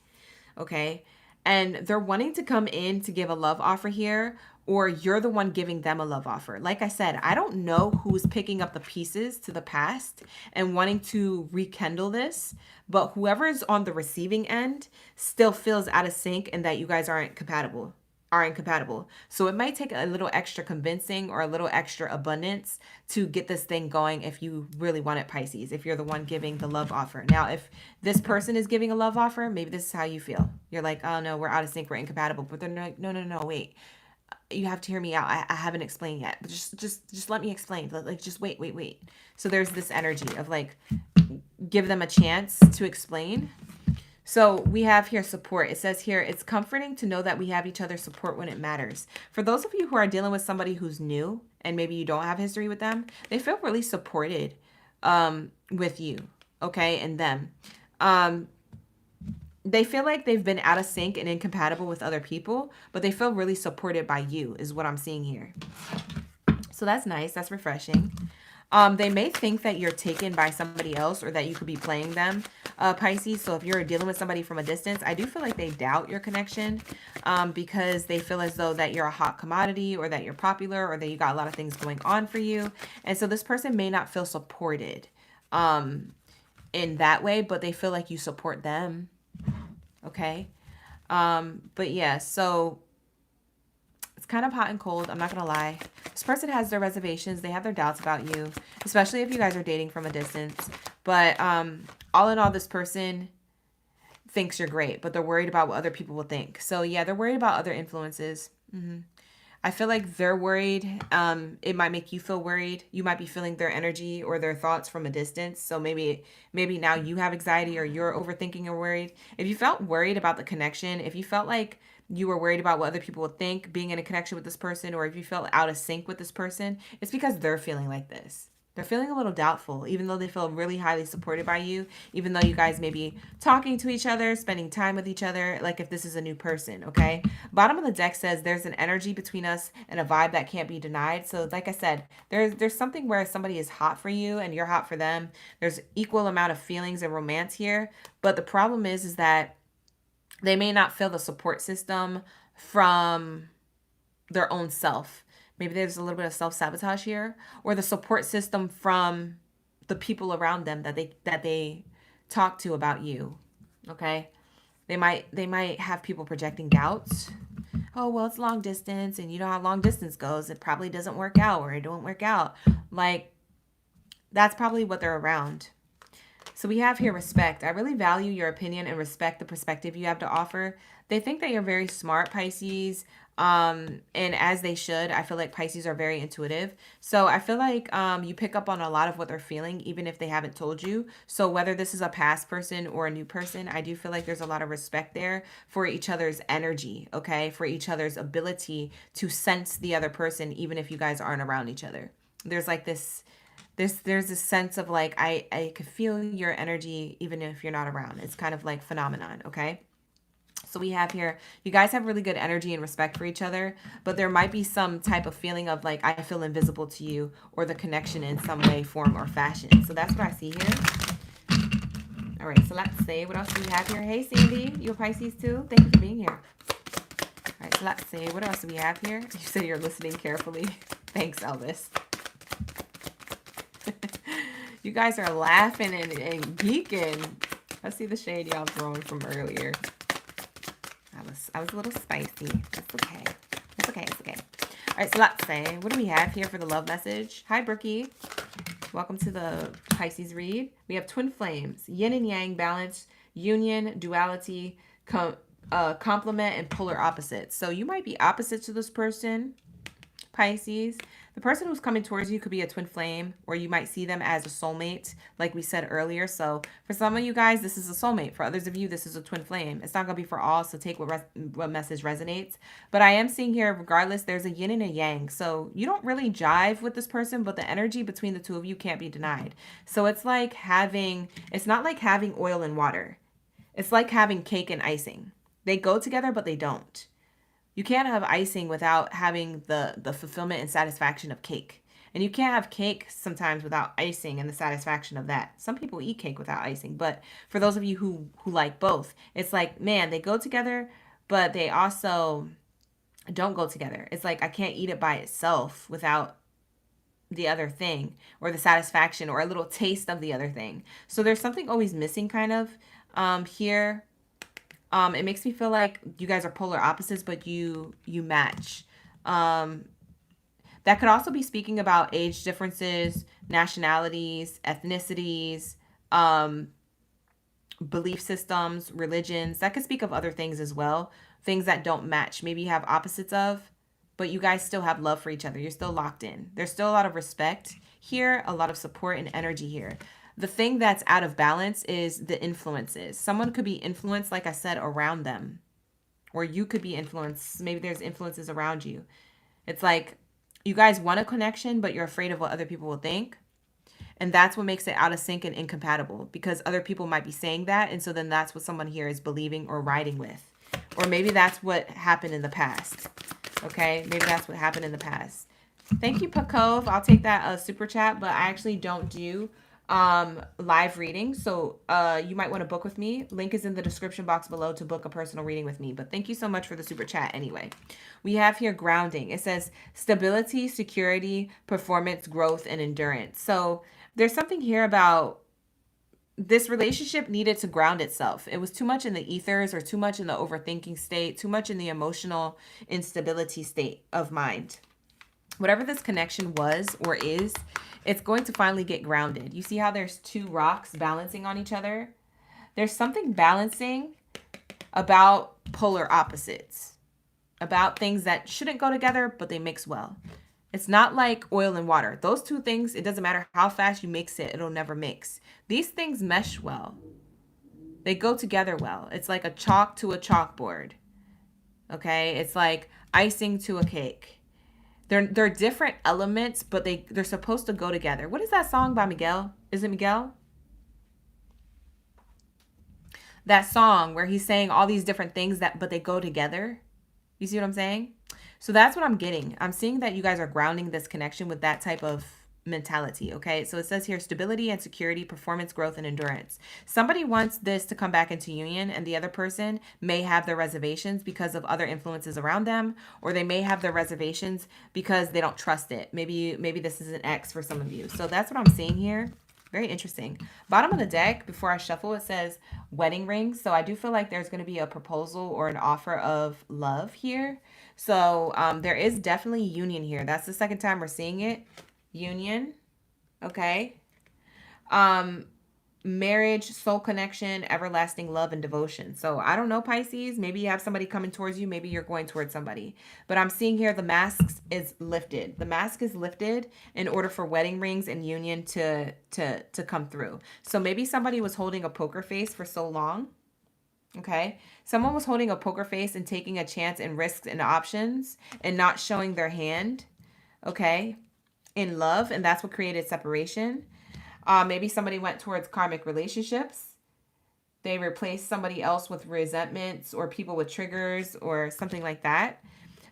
Okay, and they're wanting to come in to give a love offer here, or you're the one giving them a love offer. Like I said, I don't know who's picking up the pieces to the past and wanting to rekindle this, but whoever is on the receiving end still feels out of sync and that you guys are incompatible. So it might take a little extra convincing or a little extra abundance to get this thing going if you really want it, Pisces, if you're the one giving the love offer. Now, if this person is giving a love offer, maybe this is how you feel. You're like, oh no, we're out of sync, we're incompatible. But they're like, no, wait. You have to hear me out. I haven't explained yet. But just let me explain. Like, just wait. So there's this energy of like, give them a chance to explain. So we have here support. It says here, it's comforting to know that we have each other's support when it matters. For those of you who are dealing with somebody who's new and maybe you don't have history with them, they feel really supported with you, okay, and them. They feel like they've been out of sync and incompatible with other people, but they feel really supported by you is what I'm seeing here. So that's nice. That's refreshing. They may think that you're taken by somebody else or that you could be playing them, Pisces. So if you're dealing with somebody from a distance, I do feel like they doubt your connection because they feel as though that you're a hot commodity or that you're popular or that you got a lot of things going on for you. And so this person may not feel supported in that way, but they feel like you support them. Okay. But yeah, so it's kind of hot and cold. I'm not going to lie. This person has their reservations. They have their doubts about you, especially if you guys are dating from a distance. But all in all, this person thinks you're great, but they're worried about what other people will think. So yeah, they're worried about other influences. I feel like they're worried. It might make you feel worried. You might be feeling their energy or their thoughts from a distance. So maybe now you have anxiety or you're overthinking or worried. If you felt worried about the connection, if you felt like you were worried about what other people would think being in a connection with this person, or if you felt out of sync with this person, it's because they're feeling like this. They're feeling a little doubtful, even though they feel really highly supported by you, even though you guys may be talking to each other, spending time with each other, like if this is a new person, okay? Bottom of the deck says there's an energy between us and a vibe that can't be denied. So like I said, there's something where somebody is hot for you and you're hot for them. There's equal amount of feelings and romance here. But the problem is that they may not feel the support system from their own self. Maybe there's a little bit of self-sabotage here, or the support system from the people around them that they talk to about you. Okay? They might have people projecting doubts. Oh, well, it's long distance, and you know how long distance goes. It probably doesn't work out, or it don't work out. Like, that's probably what they're around. So we have here respect. I really value your opinion and respect the perspective you have to offer. They think that you're very smart, Pisces. And as they should. I feel like Pisces are very intuitive. So I feel like you pick up on a lot of what they're feeling, even if they haven't told you. So whether this is a past person or a new person, I do feel like there's a lot of respect there for each other's energy, okay? For each other's ability to sense the other person, even if you guys aren't around each other. There's like there's this sense of like, I could feel your energy even if you're not around. It's kind of like phenomenon, okay? So we have here, you guys have really good energy and respect for each other, but there might be some type of feeling of like, I feel invisible to you, or the connection in some way, form, or fashion. So that's what I see here. All right, so let's see. What else do we have here? Hey, Sandy, you're Pisces too? Thank you for being here. All right, so let's see. What else do we have here? You said you're listening carefully. Thanks, Elvis. You guys are laughing and geeking. I see the shade y'all throwing from earlier. I was a little spicy. That's okay. It's okay. It's okay. All right, so let's say, what do we have here for the love message? Hi, Brookie. Welcome to the Pisces read. We have twin flames, yin and yang balance, union, duality, complement, and polar opposites. So you might be opposite to this person, Pisces. The person who's coming towards you could be a twin flame, or you might see them as a soulmate, like we said earlier. So for some of you guys, this is a soulmate. For others of you, this is a twin flame. It's not going to be for all, so take what message resonates. But I am seeing here, regardless, there's a yin and a yang. So you don't really jive with this person, but the energy between the two of you can't be denied. So it's like it's not like having oil and water. It's like having cake and icing. They go together, but they don't. You can't have icing without having the fulfillment and satisfaction of cake. And you can't have cake sometimes without icing and the satisfaction of that. Some people eat cake without icing. But for those of you who like both, it's like, man, they go together, but they also don't go together. It's like, I can't eat it by itself without the other thing, or the satisfaction, or a little taste of the other thing. So there's something always missing kind of here. It makes me feel like you guys are polar opposites, but you match. That could also be speaking about age differences, nationalities, ethnicities, belief systems, religions. That could speak of other things as well. Things that don't match. Maybe you have opposites of, but you guys still have love for each other. You're still locked in. There's still a lot of respect here, a lot of support and energy here. The thing that's out of balance is the influences. Someone could be influenced, like I said, around them. Or you could be influenced. Maybe there's influences around you. It's like you guys want a connection, but you're afraid of what other people will think. And that's what makes it out of sync and incompatible, because other people might be saying that. And so then that's what someone here is believing or riding with. Or maybe that's what happened in the past. Okay, maybe that's what happened in the past. Thank you, Pakov. I'll take that super chat, but I actually don't do live readings. So you might want to book with me. Link is in the description box below to book a personal reading with me. But thank you so much for the super chat anyway. We have here grounding. It says stability, security, performance, growth, and endurance. So there's something here about this relationship needed to ground itself. It was too much in the ethers, or too much in the overthinking state, too much in the emotional instability state of mind. Whatever this connection was or is, it's going to finally get grounded. You see how there's two rocks balancing on each other? There's something balancing about polar opposites, about things that shouldn't go together, but they mix well. It's not like oil and water. Those two things, it doesn't matter how fast you mix it, it'll never mix. These things mesh well. They go together well. It's like a chalk to a chalkboard. Okay? It's like icing to a cake. They're different elements, but they're supposed to go together. What is that song by Miguel? Is it Miguel? That song where he's saying all these different things but they go together. You see what I'm saying? So that's what I'm getting. I'm seeing that you guys are grounding this connection with that type of mentality, okay? So it says here stability and security, performance, growth, and endurance. Somebody wants this to come back into union, and the other person may have their reservations because of other influences around them, or they may have their reservations because they don't trust it. Maybe this is an ex for some of you. So that's what I'm seeing here. Very interesting. Bottom of the deck, before I shuffle, it says wedding rings. So I do feel like there's going to be a proposal or an offer of love here. So there is definitely union here. That's the second time we're seeing it. Union. Okay. Marriage, soul connection, everlasting love, and devotion. So I don't know, Pisces. Maybe you have somebody coming towards you. Maybe you're going towards somebody. But I'm seeing here the mask is lifted. The mask is lifted in order for wedding rings and union to come through. So maybe somebody was holding a poker face for so long. Okay. Someone was holding a poker face and taking a chance and risks and options and not showing their hand. Okay. In love. And that's what created separation. Maybe somebody went towards karmic relationships. They replaced somebody else with resentments or people with triggers or something like that.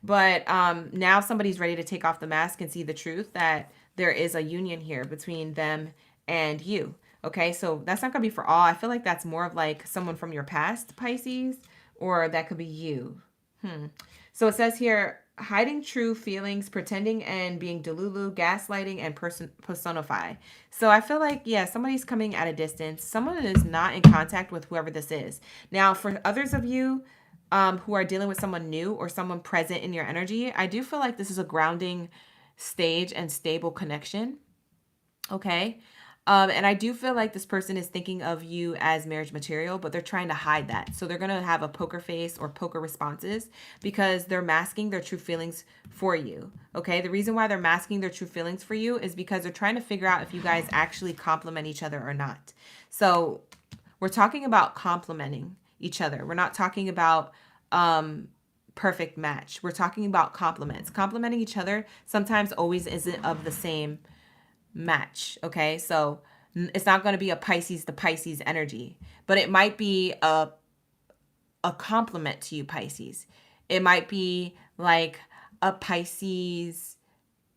But now somebody's ready to take off the mask and see the truth that there is a union here between them and you. Okay, so that's not going to be for all. I feel like that's more of like someone from your past, Pisces, or that could be you. So it says here, hiding true feelings, pretending and being delulu, gaslighting, and personify. So I feel like, yeah, somebody's coming at a distance. Someone is not in contact with whoever this is. Now, for others of you who are dealing with someone new or someone present in your energy, I do feel like this is a grounding stage and stable connection. Okay. And I do feel like this person is thinking of you as marriage material, but they're trying to hide that. So they're going to have a poker face or poker responses because they're masking their true feelings for you. Okay. The reason why they're masking their true feelings for you is because they're trying to figure out if you guys actually complement each other or not. So we're talking about complementing each other. We're not talking about, perfect match. We're talking about compliments. Complementing each other sometimes always isn't of the same match. Okay, so it's not going to be a Pisces to Pisces energy, but it might be a compliment to you, Pisces. It might be like a Pisces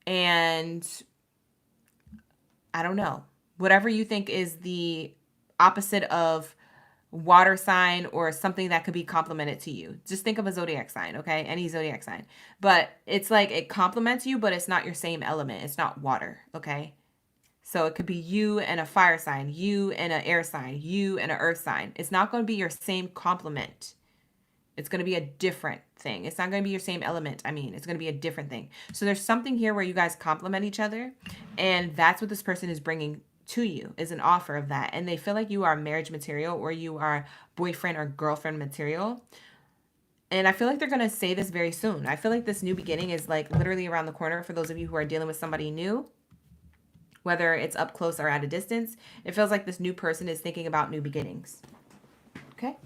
and I don't know, whatever you think is the opposite of water sign or something that could be complemented to you. Just think of a zodiac sign, okay? Any zodiac sign. But it's like it complements you, but it's not your same element. It's not water, okay? So it could be you and a fire sign, you and an air sign, you and an earth sign. It's not going to be your same complement. It's going to be a different thing. It's not going to be your same element. It's going to be a different thing. So there's something here where you guys complement each other. And that's what this person is bringing to you, is an offer of that. And they feel like you are marriage material or you are boyfriend or girlfriend material. And I feel like they're going to say this very soon. I feel like this new beginning is like literally around the corner for those of you who are dealing with somebody new. Whether it's up close or at a distance, it feels like this new person is thinking about new beginnings. Okay.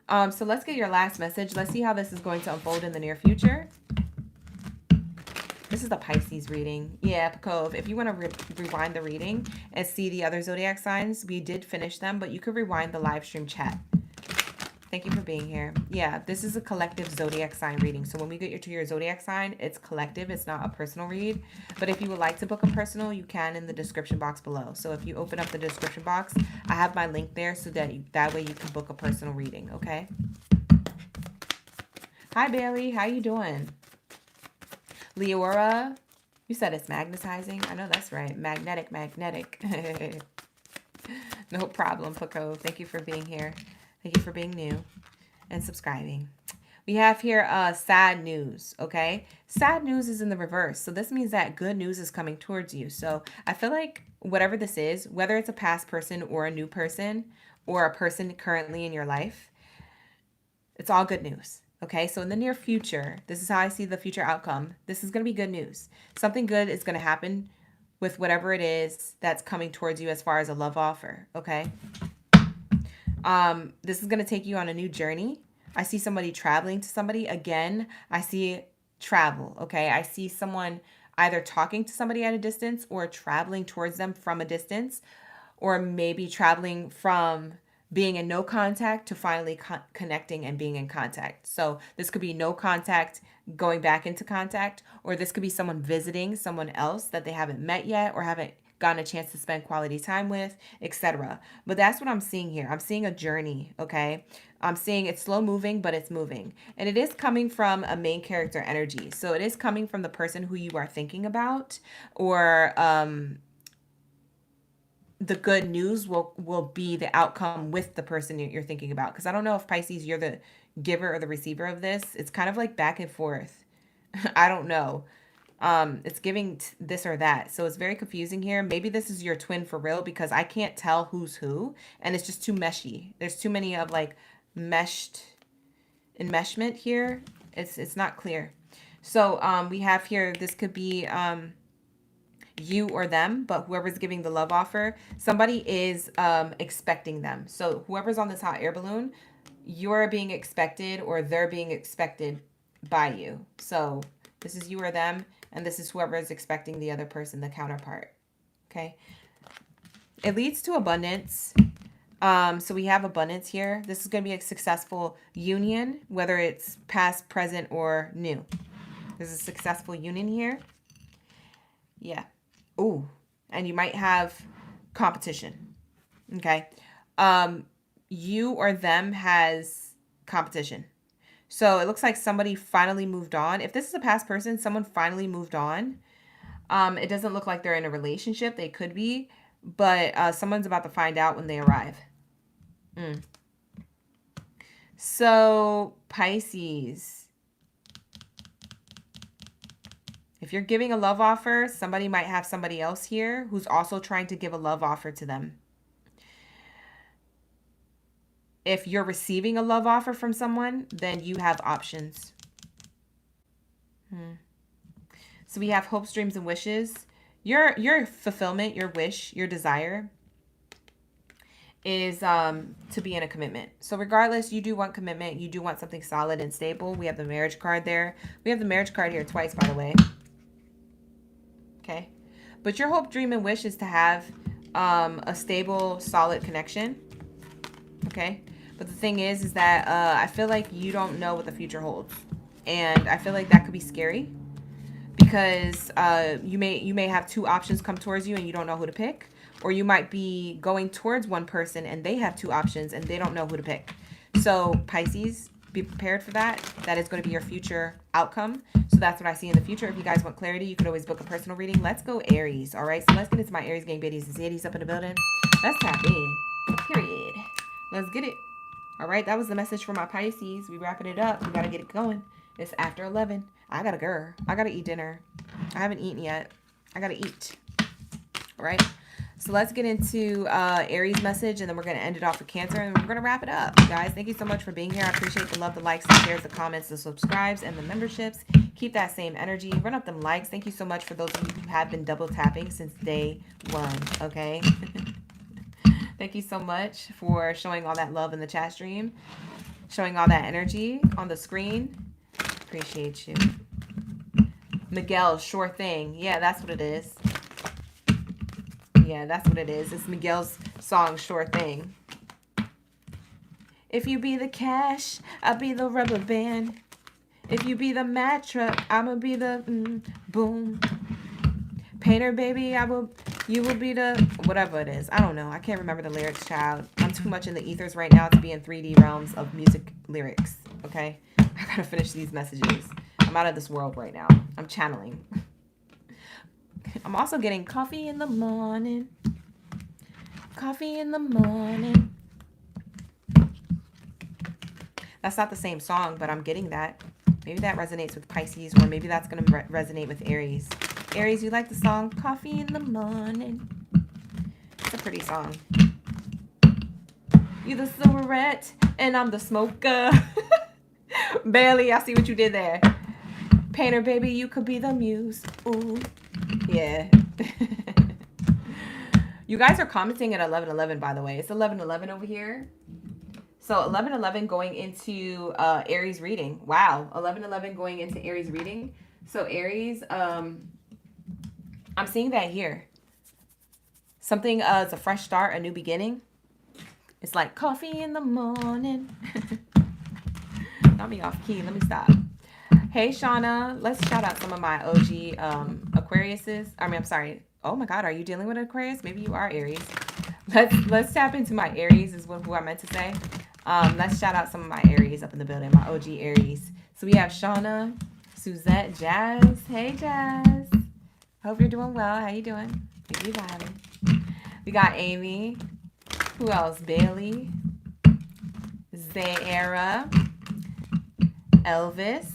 So let's get your last message. Let's see how this is going to unfold in the near future. This is a Pisces reading. Yeah, Pecove. If you want to rewind the reading and see the other zodiac signs, we did finish them, but you could rewind the live stream chat. Thank you for being here. Yeah, this is a collective zodiac sign reading. So when we get you to your zodiac sign, it's collective. It's not a personal read. But if you would like to book a personal, you can in the description box below. So if you open up the description box, I have my link there so that that way you can book a personal reading, okay? Hi, Bailey. How you doing? Leora, you said it's magnetizing. I know that's right. Magnetic. No problem, Paco. Thank you for being here. Thank you for being new and subscribing. We have here sad news, okay? Sad news is in the reverse. So this means that good news is coming towards you. So I feel like whatever this is, whether it's a past person or a new person or a person currently in your life, it's all good news. Okay, so in the near future, this is how I see the future outcome. This is going to be good news. Something good is going to happen with whatever it is that's coming towards you as far as a love offer, okay? This is going to take you on a new journey. I see somebody traveling to somebody. Again, I see travel, okay? I see someone either talking to somebody at a distance or traveling towards them from a distance, or maybe traveling from being in no contact to finally connecting and being in contact. So this could be no contact going back into contact, or this could be someone visiting someone else that they haven't met yet or haven't gotten a chance to spend quality time with, etc. But that's what I'm seeing here. I'm seeing a journey, okay? I'm seeing it's slow moving, but it's moving. And it is coming from a main character energy. So it is coming from the person who you are thinking about, or the good news will be the outcome with the person you're thinking about. Because I don't know if Pisces, you're the giver or the receiver of this. It's kind of like back and forth. I don't know. It's giving this or that. So it's very confusing here. Maybe this is your twin for real, because I can't tell who's who. And it's just too meshy. There's too many of like enmeshment here. It's not clear. So we have here, this could be you or them, but whoever's giving the love offer, somebody is expecting them. So whoever's on this hot air balloon, you're being expected or they're being expected by you. So this is you or them, and this is whoever is expecting the other person, the counterpart. Okay. It leads to abundance. So we have abundance here. This is going to be a successful union, whether it's past, present, or new. There's a successful union here. Yeah. Ooh, and you might have competition. Okay. You or them has competition. So it looks like somebody finally moved on. If this is a past person, someone finally moved on. It doesn't look like they're in a relationship. They could be, but someone's about to find out when they arrive. So Pisces, if you're giving a love offer, somebody might have somebody else here who's also trying to give a love offer to them. If you're receiving a love offer from someone, then you have options. So we have hopes, dreams, and wishes. Your fulfillment, your wish, your desire is to be in a commitment. So regardless, you do want commitment. You do want something solid and stable. We have the marriage card there. We have the marriage card here twice, by the way. Okay. But your hope, dream, and wish is to have a stable, solid connection. Okay. But the thing is that I feel like you don't know what the future holds. And I feel like that could be scary, because you may have two options come towards you and you don't know who to pick. Or you might be going towards one person and they have two options and they don't know who to pick. So Pisces, be prepared for that. That is going to be your future outcome. So that's what I see in the future. If you guys want clarity, you can always book a personal reading. Let's go Aries. All right. So let's get into my Aries gang, Baddies and Zadies up in the building. Let's tap in. Period. Let's get it. All right. That was the message for my Pisces. We wrapping it up. We got to get it going. It's after 11. I got to go. I got to eat dinner. I haven't eaten yet. I got to eat. All right. So let's get into Aries message, and then we're going to end it off with Cancer, and we're going to wrap it up. Guys, thank you so much for being here. I appreciate the love, the likes, the shares, the comments, the subscribes, and the memberships. Keep that same energy. Run up them likes. Thank you so much for those of you who have been double tapping since day one, okay? Thank you so much for showing all that love in the chat stream, showing all that energy on the screen. Appreciate you. Miguel, sure thing. Yeah, that's what it is. Yeah, that's what it is. It's Miguel's song, Sure Thing. If you be the cash, I'll be the rubber band. If you be the mat truck, I'ma be the boom. Painter, baby, you will be the, whatever it is. I don't know. I can't remember the lyrics, child. I'm too much in the ethers right now to be in 3D realms of music lyrics, okay? I gotta finish these messages. I'm out of this world right now. I'm channeling. I'm also getting coffee in the morning. Coffee in the morning. That's not the same song, but I'm getting that. Maybe that resonates with Pisces, or maybe that's going to resonate with Aries. Aries, you like the song Coffee in the Morning? It's a pretty song. You the cigarette, and I'm the smoker. Bailey, I see what you did there. Painter, baby, you could be the muse. Ooh. Yeah. You guys are commenting at 11:11, by the way. It's 11:11 over here. So 11:11 going into Aries reading. Wow, 11:11 going into Aries reading. So Aries, I'm seeing that here. Something, it's a fresh start, a new beginning. It's like coffee in the morning. Got me off key. Let me stop. Hey, Shauna. Let's shout out some of my OG Aquariuses. I'm sorry. Oh my God, are you dealing with Aquarius? Maybe you are Aries. Let's tap into my Aries is who I meant to say. Let's shout out some of my Aries up in the building, my OG Aries. So we have Shauna, Suzette, Jazz. Hey, Jazz. Hope you're doing well. How you doing? Maybe you vibing. We got Amy. Who else? Bailey. Zayera. Elvis.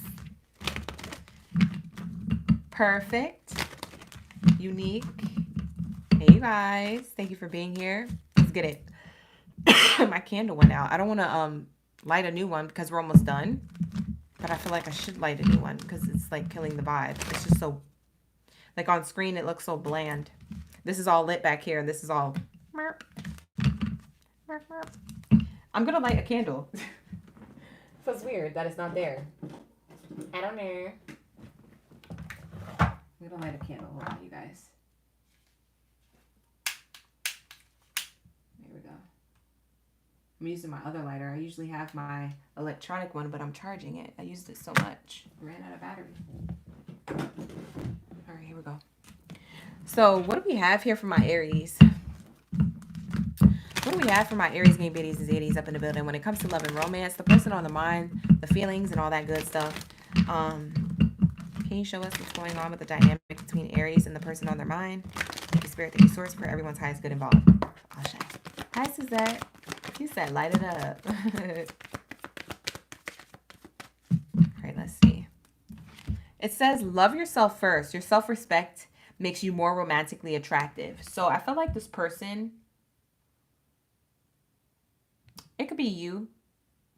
Perfect. Unique. Hey, you guys. Thank you for being here. Let's get it. My candle went out. I don't want to light a new one because we're almost done. But I feel like I should light a new one because it's like killing the vibe. It's just so, like on screen, it looks so bland. This is all lit back here and this is all. I'm going to light a candle. Feels weird that it's not there. I don't know. I'm going to light a candle. Hold on, you guys. There we go. I'm using my other lighter. I usually have my electronic one, but I'm charging it. I used it so much. I ran out of battery. All right, here we go. So what do we have here for my Aries? What do we have for my Aries, game biddies, and zadies up in the building? When it comes to love and romance, the person on the mind, the feelings, and all that good stuff. Can you show us what's going on with the dynamic between Aries and the person on their mind? Thank you, Spirit. Thank you, Source, for everyone's highest good involved. I'll show. Hi, Suzette. You said light it up. All right, let's see. It says, love yourself first. Your self-respect makes you more romantically attractive. So I feel like this person, it could be you.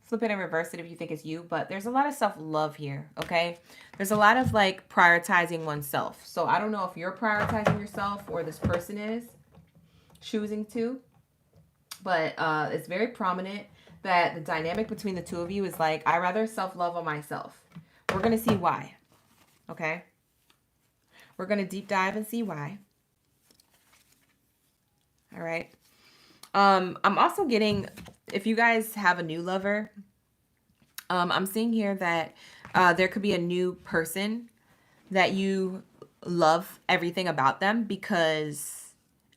Flip it and reverse it if you think it's you. But there's a lot of self-love here, okay? There's a lot of like prioritizing oneself. So I don't know if you're prioritizing yourself or this person is choosing to. But it's very prominent that the dynamic between the two of you is like, I rather self-love on myself. We're going to see why. Okay? We're going to deep dive and see why. All right. I'm also getting, if you guys have a new lover, I'm seeing here that there could be a new person that you love everything about them because...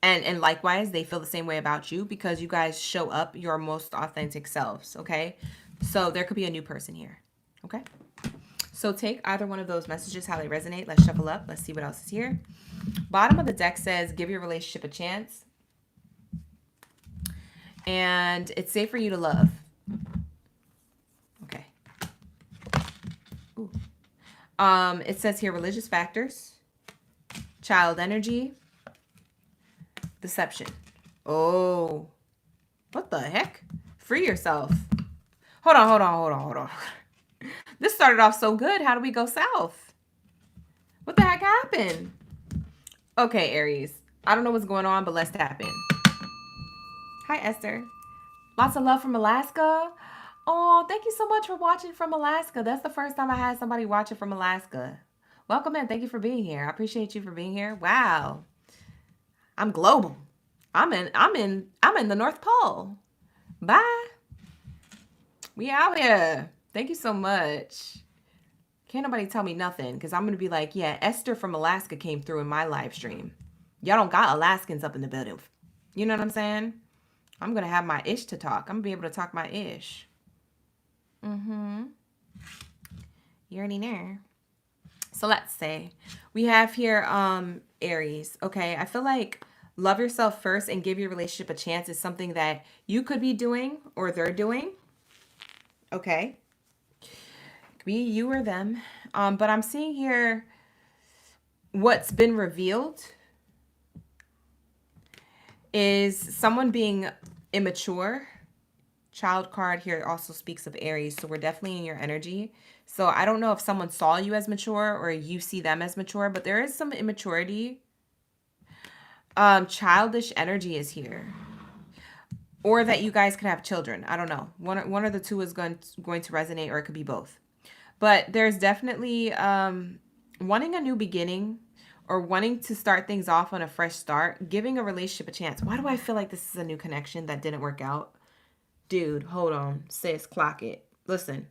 And likewise, they feel the same way about you because you guys show up your most authentic selves, okay? So there could be a new person here, okay? So take either one of those messages, how they resonate. Let's shuffle up. Let's see what else is here. Bottom of the deck says, give your relationship a chance. And it's safe for you to love. Okay. Ooh. It says here, religious factors, child energy, deception. Oh, what the heck? Free yourself. Hold on. This started off so good. How do we go south? What the heck happened? Okay, Aries. I don't know what's going on, but let's tap in. Hi, Esther. Lots of love from Alaska. Oh, thank you so much for watching from Alaska. That's the first time I had somebody watching from Alaska. Welcome in. Thank you for being here. I appreciate you for being here. Wow. I'm global. I'm in the North Pole. Bye. We out here. Thank you so much. Can't nobody tell me nothing because I'm going to be like, yeah, Esther from Alaska came through in my live stream. Y'all don't got Alaskans up in the building. You know what I'm saying? I'm going to have my ish to talk. I'm going to be able to talk my ish. Mm-hmm. You already know. So let's say we have here Aries. Okay, I feel like love yourself first and give your relationship a chance is something that you could be doing or they're doing. Okay. Could be you or them. But I'm seeing here what's been revealed is someone being immature. Child card here also speaks of Aries, so we're definitely in your energy. So I don't know if someone saw you as mature or you see them as mature, but there is some immaturity. Childish energy is here. Or that you guys could have children. I don't know. One of the two is going to resonate, or it could be both. But there's definitely wanting a new beginning or wanting to start things off on a fresh start, giving a relationship a chance. Why do I feel like this is a new connection that didn't work out? Dude, hold on. Sis, clock it. Listen.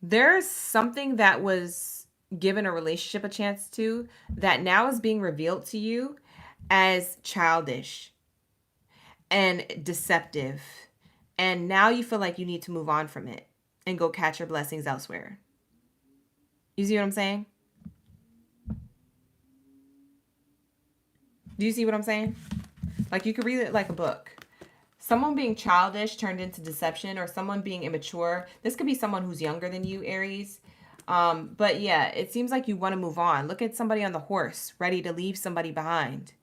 There's something that was given a relationship a chance to that now is being revealed to you as childish and deceptive. And now you feel like you need to move on from it and go catch your blessings elsewhere. You see what I'm saying? Do you see what I'm saying? Like you could read it like a book. Someone being childish turned into deception, or someone being immature. This could be someone who's younger than you, Aries. But yeah, it seems like you want to move on. Look at somebody on the horse, ready to leave somebody behind.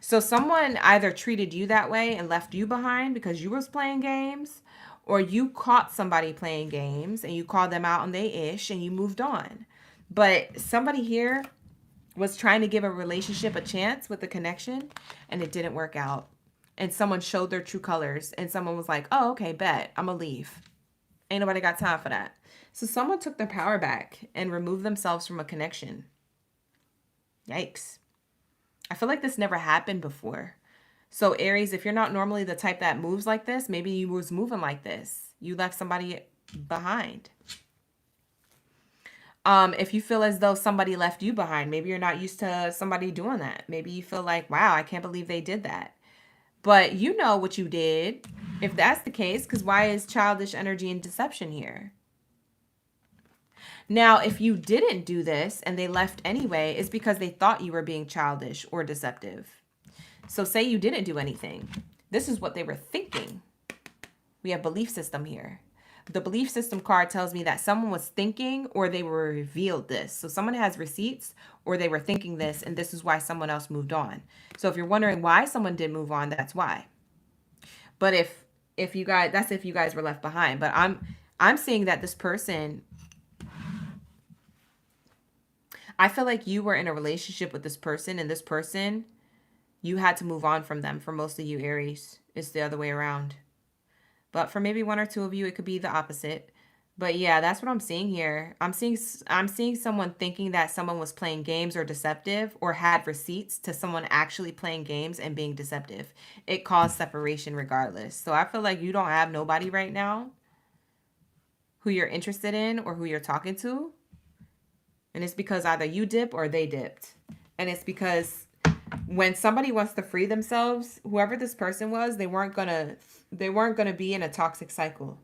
So someone either treated you that way and left you behind because you was playing games, or you caught somebody playing games and you called them out on they ish and you moved on. But somebody here was trying to give a relationship a chance with a connection and it didn't work out. And someone showed their true colors and someone was like, oh, okay, bet, I'm gonna leave. Ain't nobody got time for that. So someone took their power back and removed themselves from a connection. Yikes. I feel like this never happened before. So Aries, if you're not normally the type that moves like this, maybe you was moving like this. You left somebody behind. If you feel as though somebody left you behind, maybe you're not used to somebody doing that. Maybe you feel like, wow, I can't believe they did that. But you know what you did, if that's the case, because why is childish energy and deception here? Now, if you didn't do this and they left anyway, it's because they thought you were being childish or deceptive. So say you didn't do anything. This is what they were thinking. We have belief system here. The belief system card tells me that someone was thinking or they were revealed this. So someone has receipts or they were thinking this, and this is why someone else moved on. So if you're wondering why someone did move on, that's why. But if you guys, that's if you guys were left behind. But I'm seeing that this person, I feel like you were in a relationship with this person, and this person, you had to move on from them. For most of you, Aries, it's the other way around. But for maybe one or two of you, it could be the opposite. But yeah, that's what I'm seeing here. I'm seeing someone thinking that someone was playing games or deceptive, or had receipts to someone actually playing games and being deceptive. It caused separation regardless. So I feel like you don't have nobody right now who you're interested in or who you're talking to. And it's because either you dip or they dipped. And it's because when somebody wants to free themselves, whoever this person was, they weren't gonna be in a toxic cycle.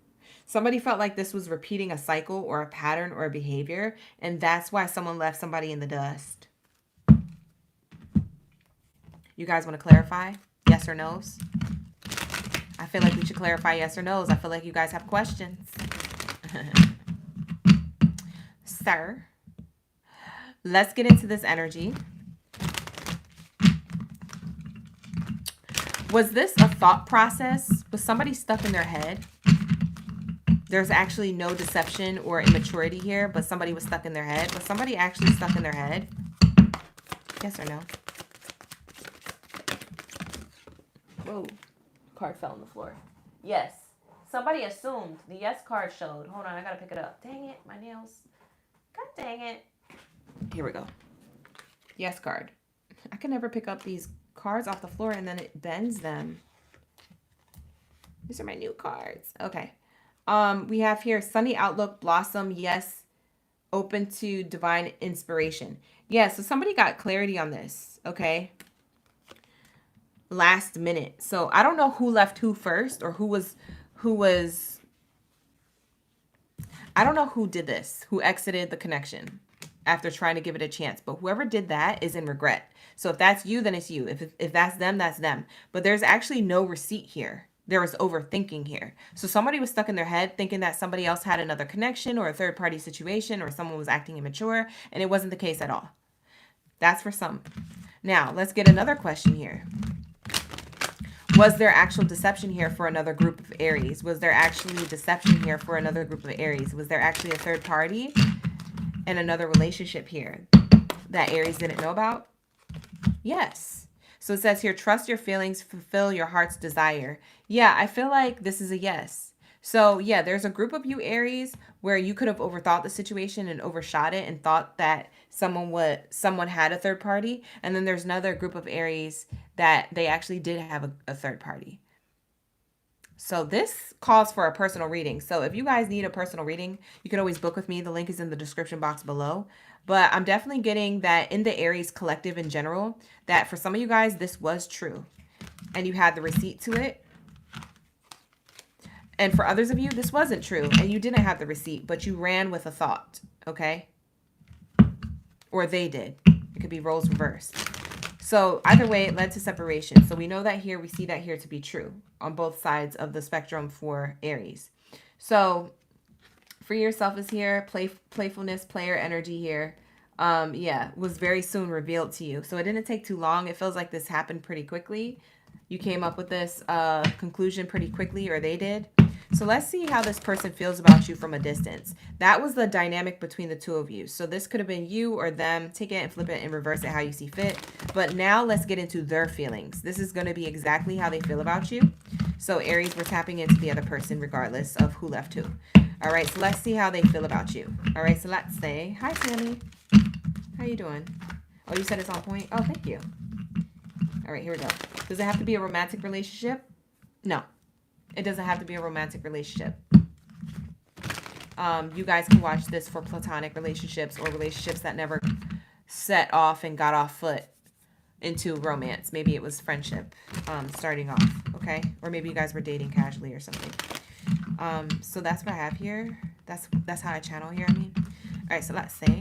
Somebody felt like this was repeating a cycle or a pattern or a behavior, and that's why someone left somebody in the dust. You guys want to clarify? Yes or no's? I feel like we should clarify yes or no's. I feel like you guys have questions. Sir, let's get into this energy. Was this a thought process? Was somebody stuck in their head? There's actually no deception or immaturity here, but somebody was stuck in their head. Was somebody actually stuck in their head? Yes or no? Whoa. Card fell on the floor. Yes. Somebody assumed. The yes card showed. Hold on, I gotta pick it up. Dang it, my nails. God dang it. Here we go. Yes card. I can never pick up these cards off the floor and then it bends them. These are my new cards. Okay. We have here sunny outlook, blossom, yes, open to divine inspiration. Yeah, so somebody got clarity on this, okay? Last minute. So I don't know who left who first or who was I don't know who did this, who exited the connection after trying to give it a chance, but whoever did that is in regret. So if that's you, then it's you. If that's them, that's them. But there's actually no receipt here. There was overthinking here. So somebody was stuck in their head thinking that somebody else had another connection or a third party situation or someone was acting immature, and it wasn't the case at all. That's for some. Now, let's get another question here. Was there actual deception here for another group of Aries? Was there actually deception here for another group of Aries? Was there actually a third party and another relationship here that Aries didn't know about? Yes. So it says here, trust your feelings, fulfill your heart's desire. Yeah, I feel like this is a yes. So yeah, there's a group of you Aries where you could have overthought the situation and overshot it and thought that someone had a third party. And then there's another group of Aries that they actually did have a third party. So this calls for a personal reading. So if you guys need a personal reading, you can always book with me. The link is in the description box below. But I'm definitely getting that in the Aries collective in general, that for some of you guys, this was true. And you had the receipt to it. And for others of you, this wasn't true. And you didn't have the receipt, but you ran with a thought. Okay? Or they did. It could be roles reversed. So either way, it led to separation. So we know that here, we see that here to be true on both sides of the spectrum for Aries. So free yourself is here. Playfulness, player energy here. Yeah, was very soon revealed to you. So it didn't take too long. It feels like this happened pretty quickly. You came up with this conclusion pretty quickly, or they did. So let's see how this person feels about you from a distance. That was the dynamic between the two of you. So this could have been you or them. Take it and flip it and reverse it how you see fit. But now let's get into their feelings. This is going to be exactly how they feel about you. So Aries, we're tapping into the other person regardless of who left who. All right, so let's see how they feel about you. All right, so let's say, hi, Sammy. How you doing? Oh, you said it's on point? Oh, thank you. All right, here we go. Does it have to be a romantic relationship? No. It doesn't have to be a romantic relationship. You guys can watch this for platonic relationships or relationships that never set off and got off foot into romance. Maybe it was friendship starting off, okay? Or maybe you guys were dating casually or something. So that's what I have here. That's how I channel here, I mean. All right, so let's say,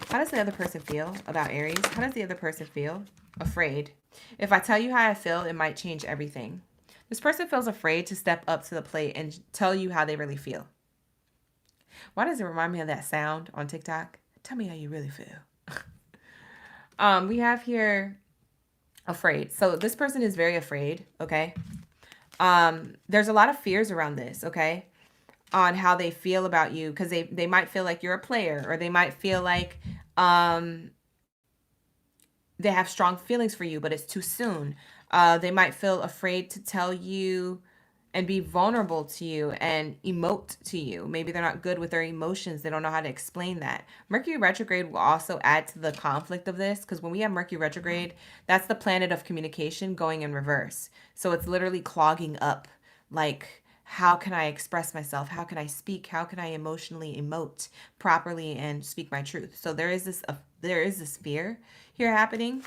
how does the other person feel about Aries? How does the other person feel? Afraid. If I tell you how I feel, it might change everything. This person feels afraid to step up to the plate and tell you how they really feel. Why does it remind me of that sound on TikTok? Tell me how you really feel. We have here afraid. So this person is very afraid, okay? There's a lot of fears around this, okay? On how they feel about you, because they might feel like you're a player, or they might feel like they have strong feelings for you, but it's too soon. They might feel afraid to tell you and be vulnerable to you and emote to you. Maybe they're not good with their emotions. They don't know how to explain that. Mercury retrograde will also add to the conflict of this, because when we have Mercury retrograde, that's the planet of communication going in reverse. So it's literally clogging up, like, how can I express myself? How can I speak? How can I emotionally emote properly and speak my truth? So there is this fear here happening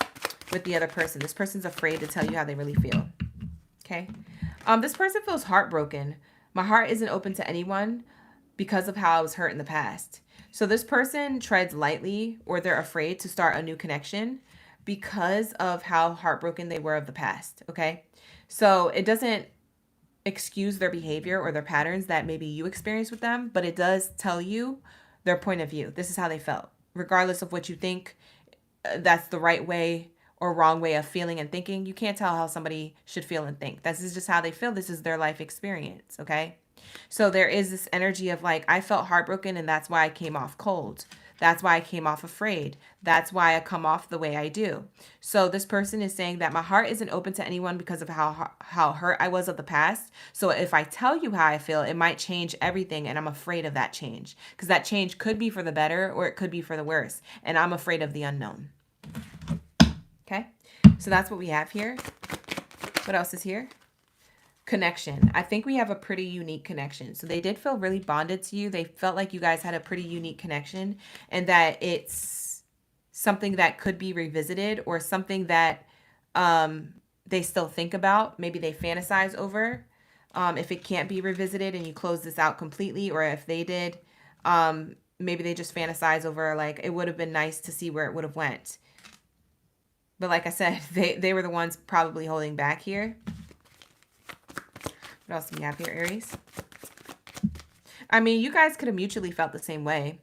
with the other person. This person's afraid to tell you how they really feel. Okay. This person feels heartbroken. My heart isn't open to anyone because of how I was hurt in the past. So this person treads lightly, or they're afraid to start a new connection because of how heartbroken they were of the past. Okay. So it doesn't excuse their behavior or their patterns that maybe you experienced with them, but it does tell you their point of view. This is how they felt, regardless of what you think that's the right way or wrong way of feeling and thinking. You can't tell how somebody should feel and think. This is just how they feel. This is their life experience. Okay. So there is this energy of like, I felt heartbroken and that's why I came off cold. That's why I came off afraid. That's why I come off the way I do. So this person is saying that my heart isn't open to anyone because of how hurt I was of the past. So if I tell you how I feel, it might change everything, and I'm afraid of that change, because that change could be for the better or it could be for the worse, and I'm afraid of the unknown. Okay, so that's what we have here. What else is here? Connection. I think we have a pretty unique connection. So they did feel really bonded to you. They felt like you guys had a pretty unique connection, and that it's something that could be revisited, or something that they still think about. Maybe they fantasize over. If it can't be revisited and you close this out completely, or if they did, maybe they just fantasize over, like, it would have been nice to see where it would have went. But like I said, they were the ones probably holding back here. What else do we have here, Aries? I mean, you guys could have mutually felt the same way,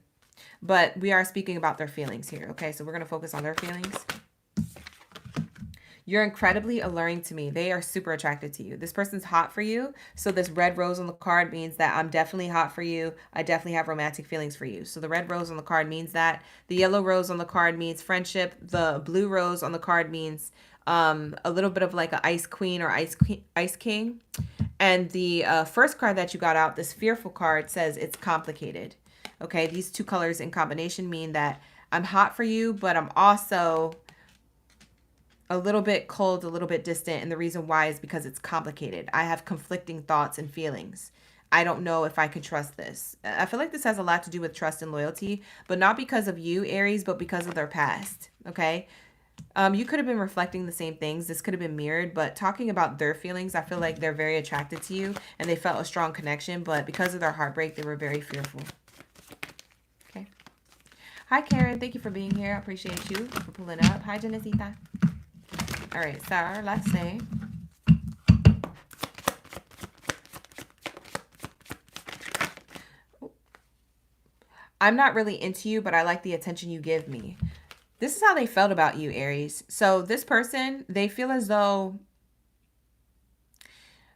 but we are speaking about their feelings here. Okay, so we're going to focus on their feelings. You're incredibly alluring to me. They are super attracted to you. This person's hot for you. So this red rose on the card means that I'm definitely hot for you. I definitely have romantic feelings for you. So the red rose on the card means that. The yellow rose on the card means friendship. The blue rose on the card means a little bit of like an ice queen or ice king. And the first card that you got out, this fearful card, says it's complicated. Okay, these two colors in combination mean that I'm hot for you, but I'm also a little bit cold, a little bit distant. And the reason why is because it's complicated. I have conflicting thoughts and feelings. I don't know if I can trust this. I feel like this has a lot to do with trust and loyalty, but not because of you, Aries, but because of their past. Okay. You could have been reflecting the same things. This could have been mirrored, but talking about their feelings, I feel like they're very attracted to you and they felt a strong connection, but because of their heartbreak, they were very fearful. Okay. Hi, Karen. Thank you for being here. I appreciate you for pulling up. Hi, Genesita. All right, so let's say I'm not really into you, but I like the attention you give me. This is how they felt about you, Aries. So this person, they feel as though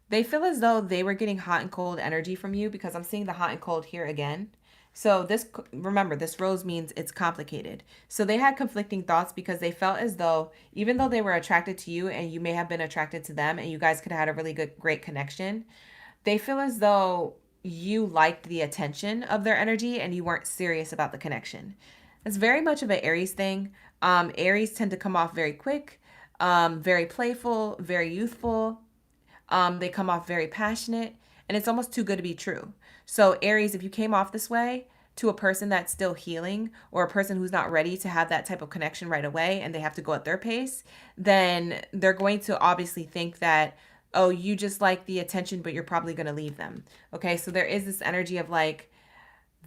they were getting hot and cold energy from you, because I'm seeing the hot and cold here again. So this, remember, this rose means it's complicated. So they had conflicting thoughts because they felt as though, even though they were attracted to you and you may have been attracted to them and you guys could have had a really great connection, they feel as though you liked the attention of their energy and you weren't serious about the connection. It's very much of an Aries thing. Aries tend to come off very quick, very playful, very youthful. They come off very passionate, and it's almost too good to be true. So Aries, if you came off this way to a person that's still healing, or a person who's not ready to have that type of connection right away and they have to go at their pace, then they're going to obviously think that, oh, you just like the attention, but you're probably going to leave them. Okay, so there is this energy of like,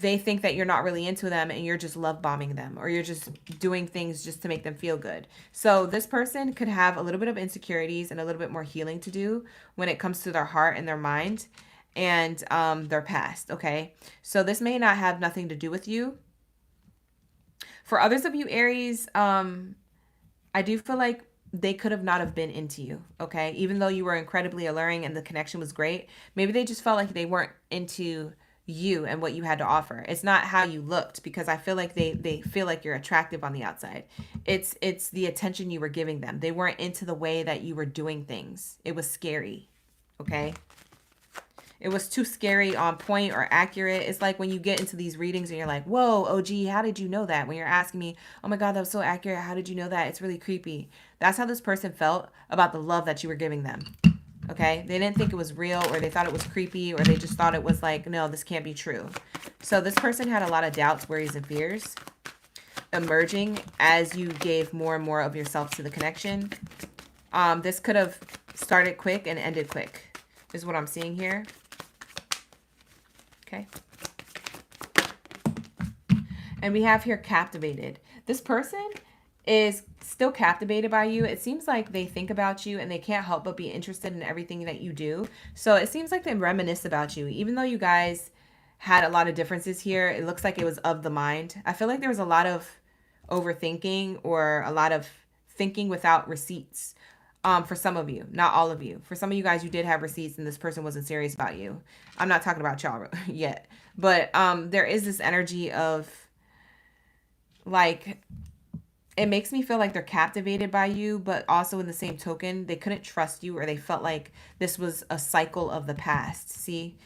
they think that you're not really into them and you're just love bombing them, or you're just doing things just to make them feel good. So this person could have a little bit of insecurities and a little bit more healing to do when it comes to their heart and their mind and their past. Okay, so this may not have nothing to do with you. For others of you, Aries, I do feel like they could have not have been into you. Okay, even though you were incredibly alluring and the connection was great, maybe they just felt like they weren't into you and what you had to offer. It's not how you looked, because I feel like they feel like you're attractive on the outside. It's the attention you were giving them. They weren't into the way that you were doing things. It was scary. Okay, it was too scary, on point, or accurate. It's like when you get into these readings and you're like, whoa, OG, how did you know that? When you're asking me, oh my God, that was so accurate, how did you know that? It's really creepy. That's how this person felt about the love that you were giving them. Okay, they didn't think it was real, or they thought it was creepy, or they just thought it was like, no, this can't be true. So this person had a lot of doubts, worries, and fears emerging as you gave more and more of yourself to the connection. This could have started quick and ended quick, is what I'm seeing here. Okay. And we have here captivated. This person is still captivated by you. It seems like they think about you and they can't help but be interested in everything that you do. So it seems like they reminisce about you. Even though you guys had a lot of differences here, it looks like it was of the mind. I feel like there was a lot of overthinking, or a lot of thinking without receipts. For some of you, not all of you. For some of you guys, you did have receipts and this person wasn't serious about you. I'm not talking about y'all yet. But there is this energy of like, it makes me feel like they're captivated by you, but also in the same token, they couldn't trust you, or they felt like this was a cycle of the past. See?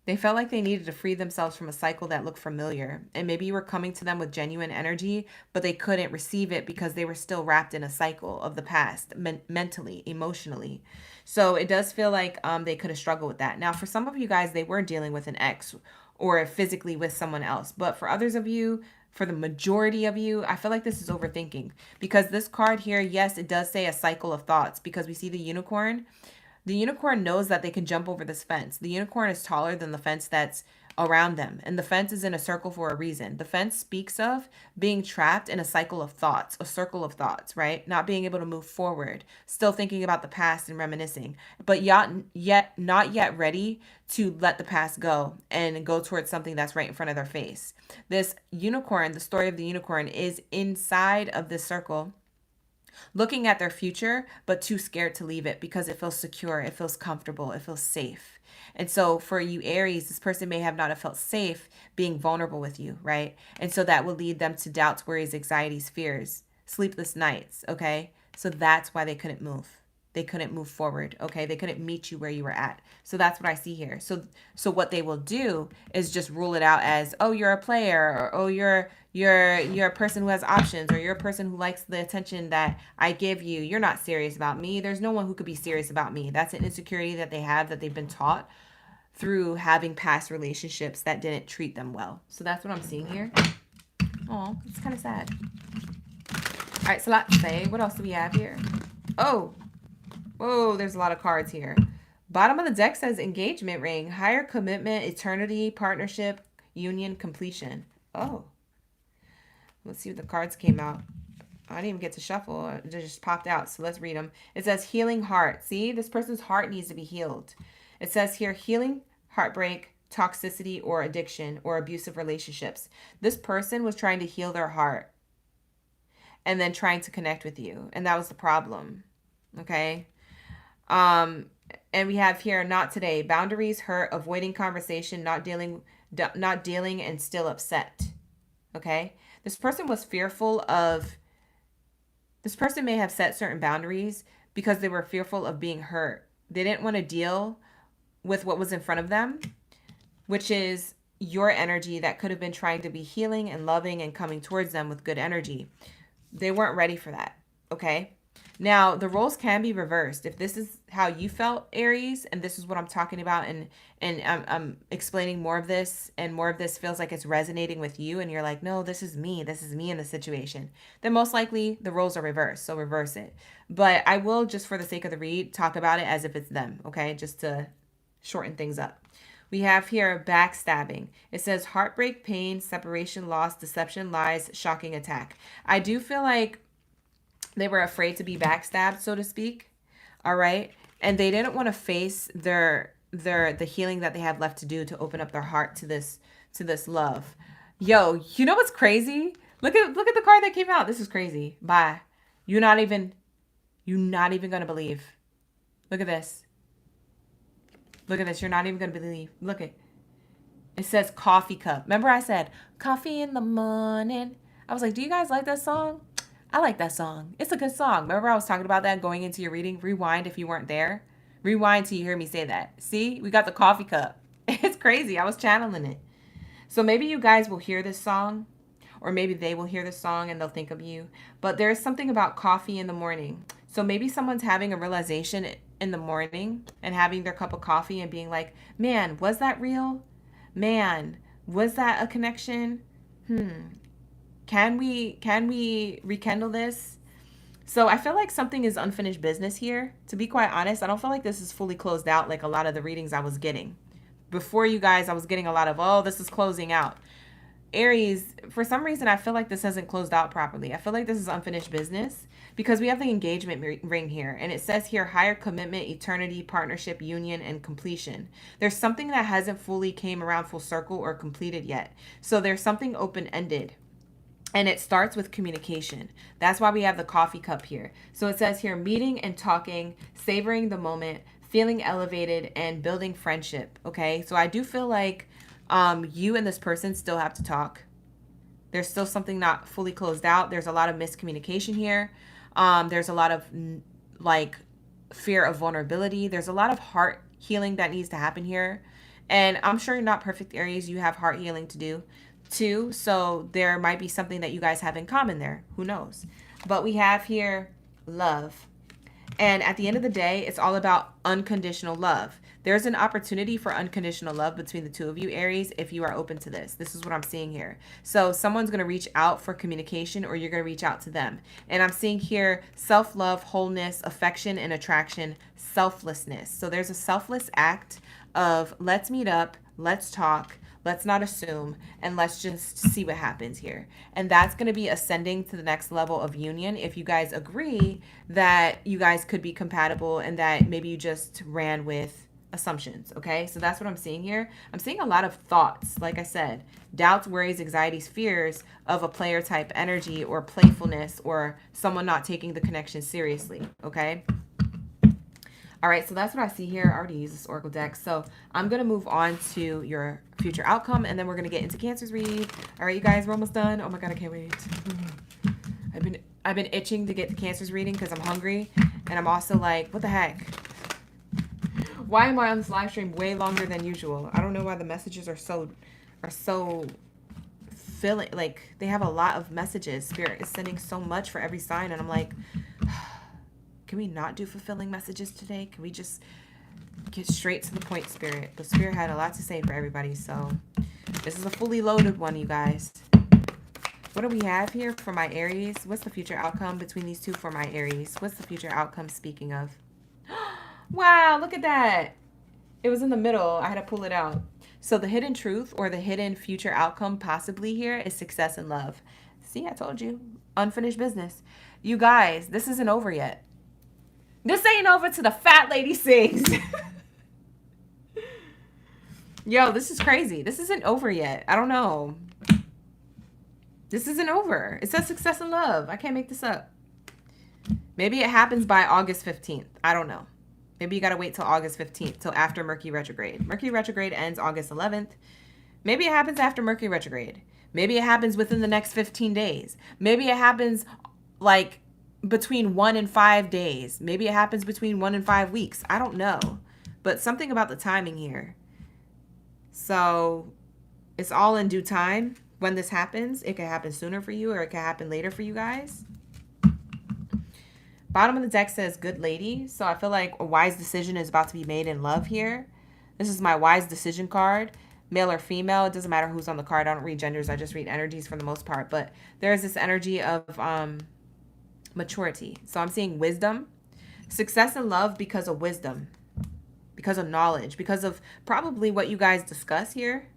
They felt like they needed to free themselves from a cycle that looked familiar. And maybe you were coming to them with genuine energy, but they couldn't receive it because they were still wrapped in a cycle of the past, mentally, emotionally. So it does feel like they could have struggled with that. Now, for some of you guys, they were dealing with an ex or physically with someone else. But for others of you, for the majority of you, I feel like this is overthinking. Because this card here, yes, it does say a cycle of thoughts, because we see the unicorn. The unicorn knows that they can jump over this fence. The unicorn is taller than the fence that's around them. And the fence is in a circle for a reason. The fence speaks of being trapped in a cycle of thoughts, a circle of thoughts, right? Not being able to move forward, still thinking about the past and reminiscing, but not yet ready to let the past go and go towards something that's right in front of their face. This unicorn, the story of the unicorn, is inside of this circle, looking at their future, but too scared to leave it because it feels secure, it feels comfortable, it feels safe. And so for you Aries, this person may have not have felt safe being vulnerable with you, right? And so that will lead them to doubts, worries, anxieties, fears, sleepless nights, okay? So that's why they couldn't move. They couldn't move forward, okay? They couldn't meet you where you were at. So that's what I see here. So what they will do is just rule it out as, oh, you're a player, or oh, you're a person who has options, or you're a person who likes the attention that I give you. You're not serious about me. There's no one who could be serious about me. That's an insecurity that they have, that they've been taught through having past relationships that didn't treat them well. So that's what I'm seeing here. Oh, it's kind of sad. All right, so let's say, what else do we have here? Oh, whoa, there's a lot of cards here. Bottom of the deck says engagement ring, higher commitment, eternity, partnership, union, completion. Oh, let's see what the cards came out. I didn't even get to shuffle. It just popped out. So let's read them. It says healing heart. See, this person's heart needs to be healed. It says here healing, heartbreak, toxicity, or addiction, or abusive relationships. This person was trying to heal their heart and then trying to connect with you. And that was the problem. Okay. And we have here, not today, boundaries, hurt, avoiding conversation, not dealing and still upset. Okay. This person may have set certain boundaries because they were fearful of being hurt. They didn't want to deal with what was in front of them, which is your energy that could have been trying to be healing and loving and coming towards them with good energy. They weren't ready for that. Okay. Now, the roles can be reversed. If this is how you felt, Aries, and this is what I'm talking about, and I'm explaining more of this, and more of this feels like it's resonating with you, and you're like, no, this is me in the situation, then most likely the roles are reversed, so reverse it. But I will, just for the sake of the read, talk about it as if it's them, okay, just to shorten things up. We have here backstabbing. It says heartbreak, pain, separation, loss, deception, lies, shocking attack. I do feel like they were afraid to be backstabbed, so to speak. All right. And they didn't want to face the healing that they have left to do to open up their heart to this love. Yo, you know what's crazy? Look at the card that came out. This is crazy. Bye. You're not even gonna believe. Look at this. Look at this. You're not even gonna believe. Look at it. Says coffee cup. Remember I said coffee in the morning. I was like, do you guys like that song? I like that song. It's a good song. Remember I was talking about that going into your reading? Rewind if you weren't there. Rewind till you hear me say that. See? We got the coffee cup. It's crazy. I was channeling it. So maybe you guys will hear this song, or maybe they will hear this song and they'll think of you. But there's something about coffee in the morning. So maybe someone's having a realization in the morning and having their cup of coffee and being like, man, was that real? Man, was that a connection? Can we rekindle this? So I feel like something is unfinished business here. To be quite honest, I don't feel like this is fully closed out like a lot of the readings I was getting. Before you guys, I was getting a lot of, oh, this is closing out. Aries, for some reason, I feel like this hasn't closed out properly. I feel like this is unfinished business because we have the engagement ring here. And it says here, higher commitment, eternity, partnership, union, and completion. There's something that hasn't fully came around full circle or completed yet. So there's something open-ended. And it starts with communication. That's why we have the coffee cup here. So it says here, meeting and talking, savoring the moment, feeling elevated, and building friendship. Okay, so I do feel like you and this person still have to talk. There's still something not fully closed out. There's a lot of miscommunication here. There's a lot of like fear of vulnerability. There's a lot of heart healing that needs to happen here. And I'm sure you're not perfect, Aries. You have heart healing to do too. So there might be something that you guys have in common there. Who knows? But we have here love. And at the end of the day, it's all about unconditional love. There's an opportunity for unconditional love between the two of you, Aries, if you are open to this. This is what I'm seeing here. So someone's going to reach out for communication, or you're going to reach out to them. And I'm seeing here self-love, wholeness, affection, and attraction, selflessness. So there's a selfless act of let's meet up, let's talk, let's not assume, and let's just see what happens here. And that's going to be ascending to the next level of union if you guys agree that you guys could be compatible and that maybe you just ran with assumptions. Okay, so that's what I'm seeing here. I'm seeing a lot of thoughts, like I said, doubts, worries, anxieties, fears of a player type energy or playfulness or someone not taking the connection seriously. Okay. All right, so that's what I see here. I already used this Oracle deck. So I'm going to move on to your future outcome, and then we're going to get into Cancer's read. All right, you guys, we're almost done. Oh my God, I can't wait. I've been itching to get to Cancer's reading because I'm hungry, and I'm also like, what the heck? Why am I on this live stream way longer than usual? I don't know why the messages are so filling. Like, they have a lot of messages. Spirit is sending so much for every sign, and I'm like, can we not do fulfilling messages today? Can we just get straight to the point, Spirit? But Spirit had a lot to say for everybody, so this is a fully loaded one, you guys. What do we have here for my Aries? What's the future outcome between these two for my Aries? What's the future outcome speaking of? Wow, look at that. It was in the middle. I had to pull it out. So the hidden truth or the hidden future outcome possibly here is success and love. See, I told you. Unfinished business. You guys, this isn't over yet. This ain't over till the fat lady sings. Yo, this is crazy. This isn't over yet. I don't know. This isn't over. It says success and love. I can't make this up. Maybe it happens by August 15th. I don't know. Maybe you got to wait till August 15th, till after Mercury retrograde. Mercury retrograde ends August 11th. Maybe it happens after Mercury retrograde. Maybe it happens within the next 15 days. Maybe it happens like between 1 and 5 days. Maybe it happens between 1 and 5 weeks. I don't know. But something about the timing here. So it's all in due time. When this happens, it could happen sooner for you or it could happen later for you guys. Bottom of the deck says good lady. So I feel like a wise decision is about to be made in love here. This is my wise decision card. Male or female, it doesn't matter who's on the card. I don't read genders. I just read energies for the most part. But there's this energy of maturity. So I'm seeing wisdom. Success in love because of wisdom. Because of knowledge. Because of probably what you guys discuss here.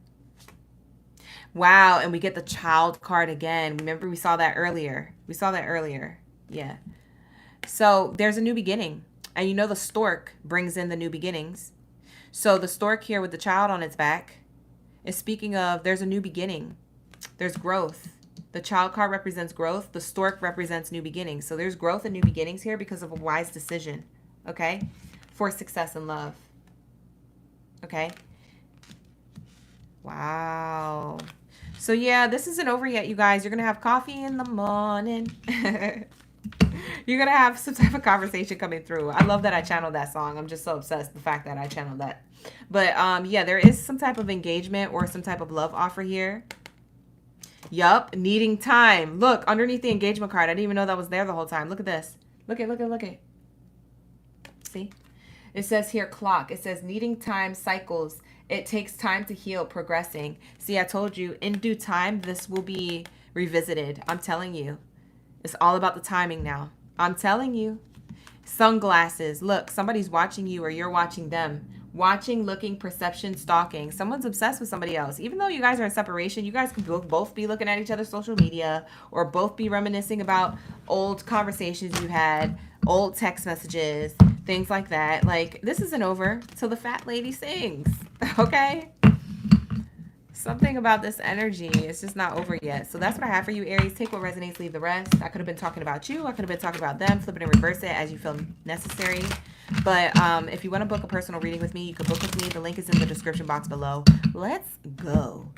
Wow, and we get the child card again. Remember we saw that earlier. Yeah. So there's a new beginning. And you know the stork brings in the new beginnings. So the stork here with the child on its back is speaking of there's a new beginning. There's growth. The child card represents growth. The stork represents new beginnings. So there's growth and new beginnings here because of a wise decision. Okay? For success and love. Okay? Wow. So yeah, this isn't over yet, you guys. You're going to have coffee in the morning. You're going to have some type of conversation coming through. I love that I channeled that song. I'm just so obsessed with the fact that I channeled that. But yeah, there is some type of engagement or some type of love offer here. Yup, needing time. Look, underneath the engagement card. I didn't even know that was there the whole time. Look at this. Look at. See? It says here clock. It says needing time, cycles. It takes time to heal, progressing. See, I told you, in due time, this will be revisited. I'm telling you. It's all about the timing now. I'm telling you. Sunglasses. Look, somebody's watching you or you're watching them. Watching, looking, perception, stalking. Someone's obsessed with somebody else. Even though you guys are in separation, you guys could both be looking at each other's social media or both be reminiscing about old conversations you had, old text messages, things like that. Like, this isn't over till the fat lady sings. Okay? Something about this energy is just not over yet. So that's what I have for you, Aries. Take what resonates, leave the rest. I could have been talking about you. I could have been talking about them. Flip it and reverse it as you feel necessary. But if you want to book a personal reading with me, you can book with me. The link is in the description box below. Let's go.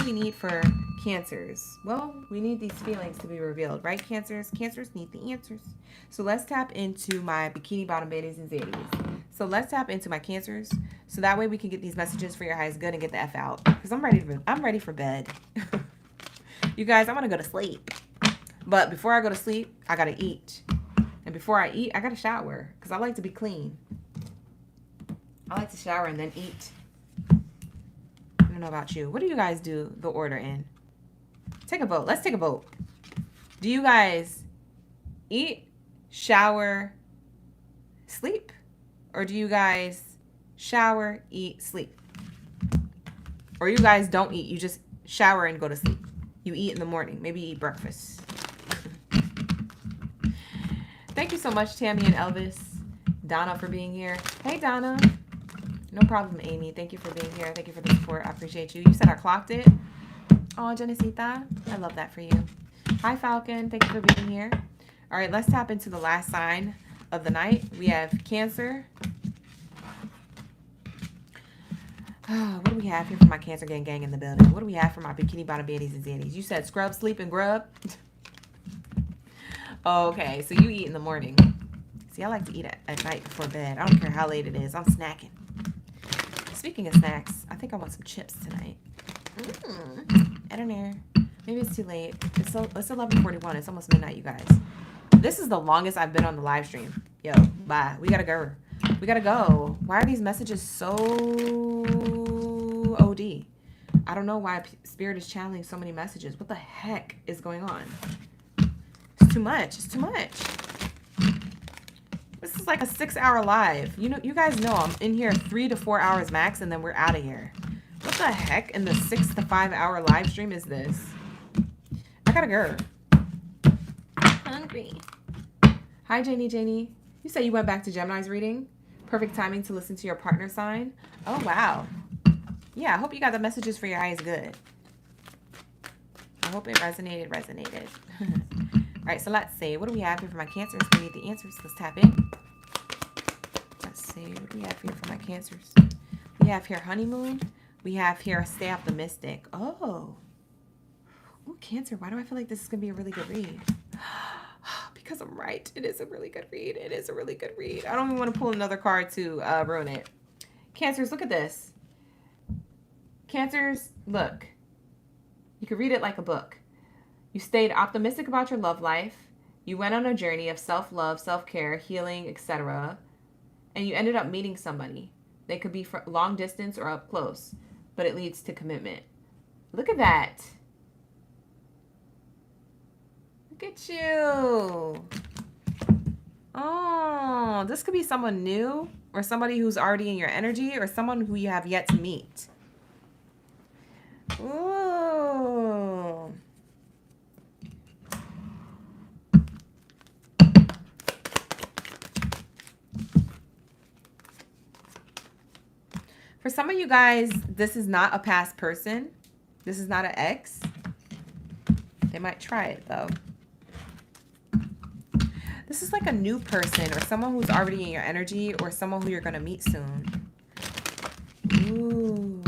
do we need for Cancers? Well, we need these feelings to be revealed, right, Cancers? Cancers need the answers. So let's tap into my Bikini Bottom Baddies and Zaddies. So let's tap into my Cancers, so that way we can get these messages for your highest good and get the F out. Because I'm ready for bed. You guys, I want to go to sleep. But before I go to sleep, I got to eat. And before I eat, I got to shower. Because I like to be clean. I like to shower and then eat. I don't know about you. What do you guys do the order in? Take a vote. Let's take a vote. Do you guys eat, shower, sleep? Or do you guys shower, eat, sleep? Or you guys don't eat. You just shower and go to sleep. You eat in the morning. Maybe you eat breakfast. Thank you so much, Tammy and Elvis. Donna for being here. Hey, Donna. No problem, Amy. Thank you for being here. Thank you for the support. I appreciate you. You said I clocked it. Oh, Genesita. I love that for you. Hi, Falcon. Thank you for being here. All right, let's tap into the last sign of the night. We have Cancer. Oh, what do we have here for my Cancer gang in the building? What do we have for my Bikini Bottom Baddies and Zaddies? You said scrub, sleep, and grub. Okay, so you eat in the morning. See, I like to eat at night before bed. I don't care how late it is. I'm snacking. Speaking of snacks, I think I want some chips tonight. I don't know. Maybe it's too late. It's 11:41. It's almost midnight, you guys. This is the longest I've been on the live stream. Yo, bye. We gotta go. We gotta go. Why are these messages so OD? I don't know why Spirit is channeling so many messages. What the heck is going on? It's too much. It's too much. This is like a 6-hour live. You guys know I'm in here 3 to 4 hours max, and then we're out of here. What the heck in the 6 to 5 hour live stream is this? I gotta go. Hungry. Hi, Janie. You say you went back to Gemini's reading? Perfect timing to listen to your partner sign. Oh, wow. Yeah, I hope you got the messages for your highest good. I hope it resonated. All right, so let's see. What do we have here for my Cancers? We need the answers. Let's tap in. Let's see. What do we have here for my Cancers? We have here honeymoon. We have here stay optimistic. Oh. Ooh, Cancer. Why do I feel like this is going to be a really good read? Because I'm right. It is a really good read. It is a really good read. I don't even want to pull another card to ruin it. Cancers, look at this. Cancers, look. You could read it like a book. You stayed optimistic about your love life. You went on a journey of self-love, self-care, healing, etc. And you ended up meeting somebody. They could be long distance or up close, but it leads to commitment. Look at that. Look at you. Oh, this could be someone new or somebody who's already in your energy or someone who you have yet to meet. Ooh. For some of you guys, this is not a past person. This is not an ex. They might try it, though. This is like a new person or someone who's already in your energy or someone who you're going to meet soon. Ooh.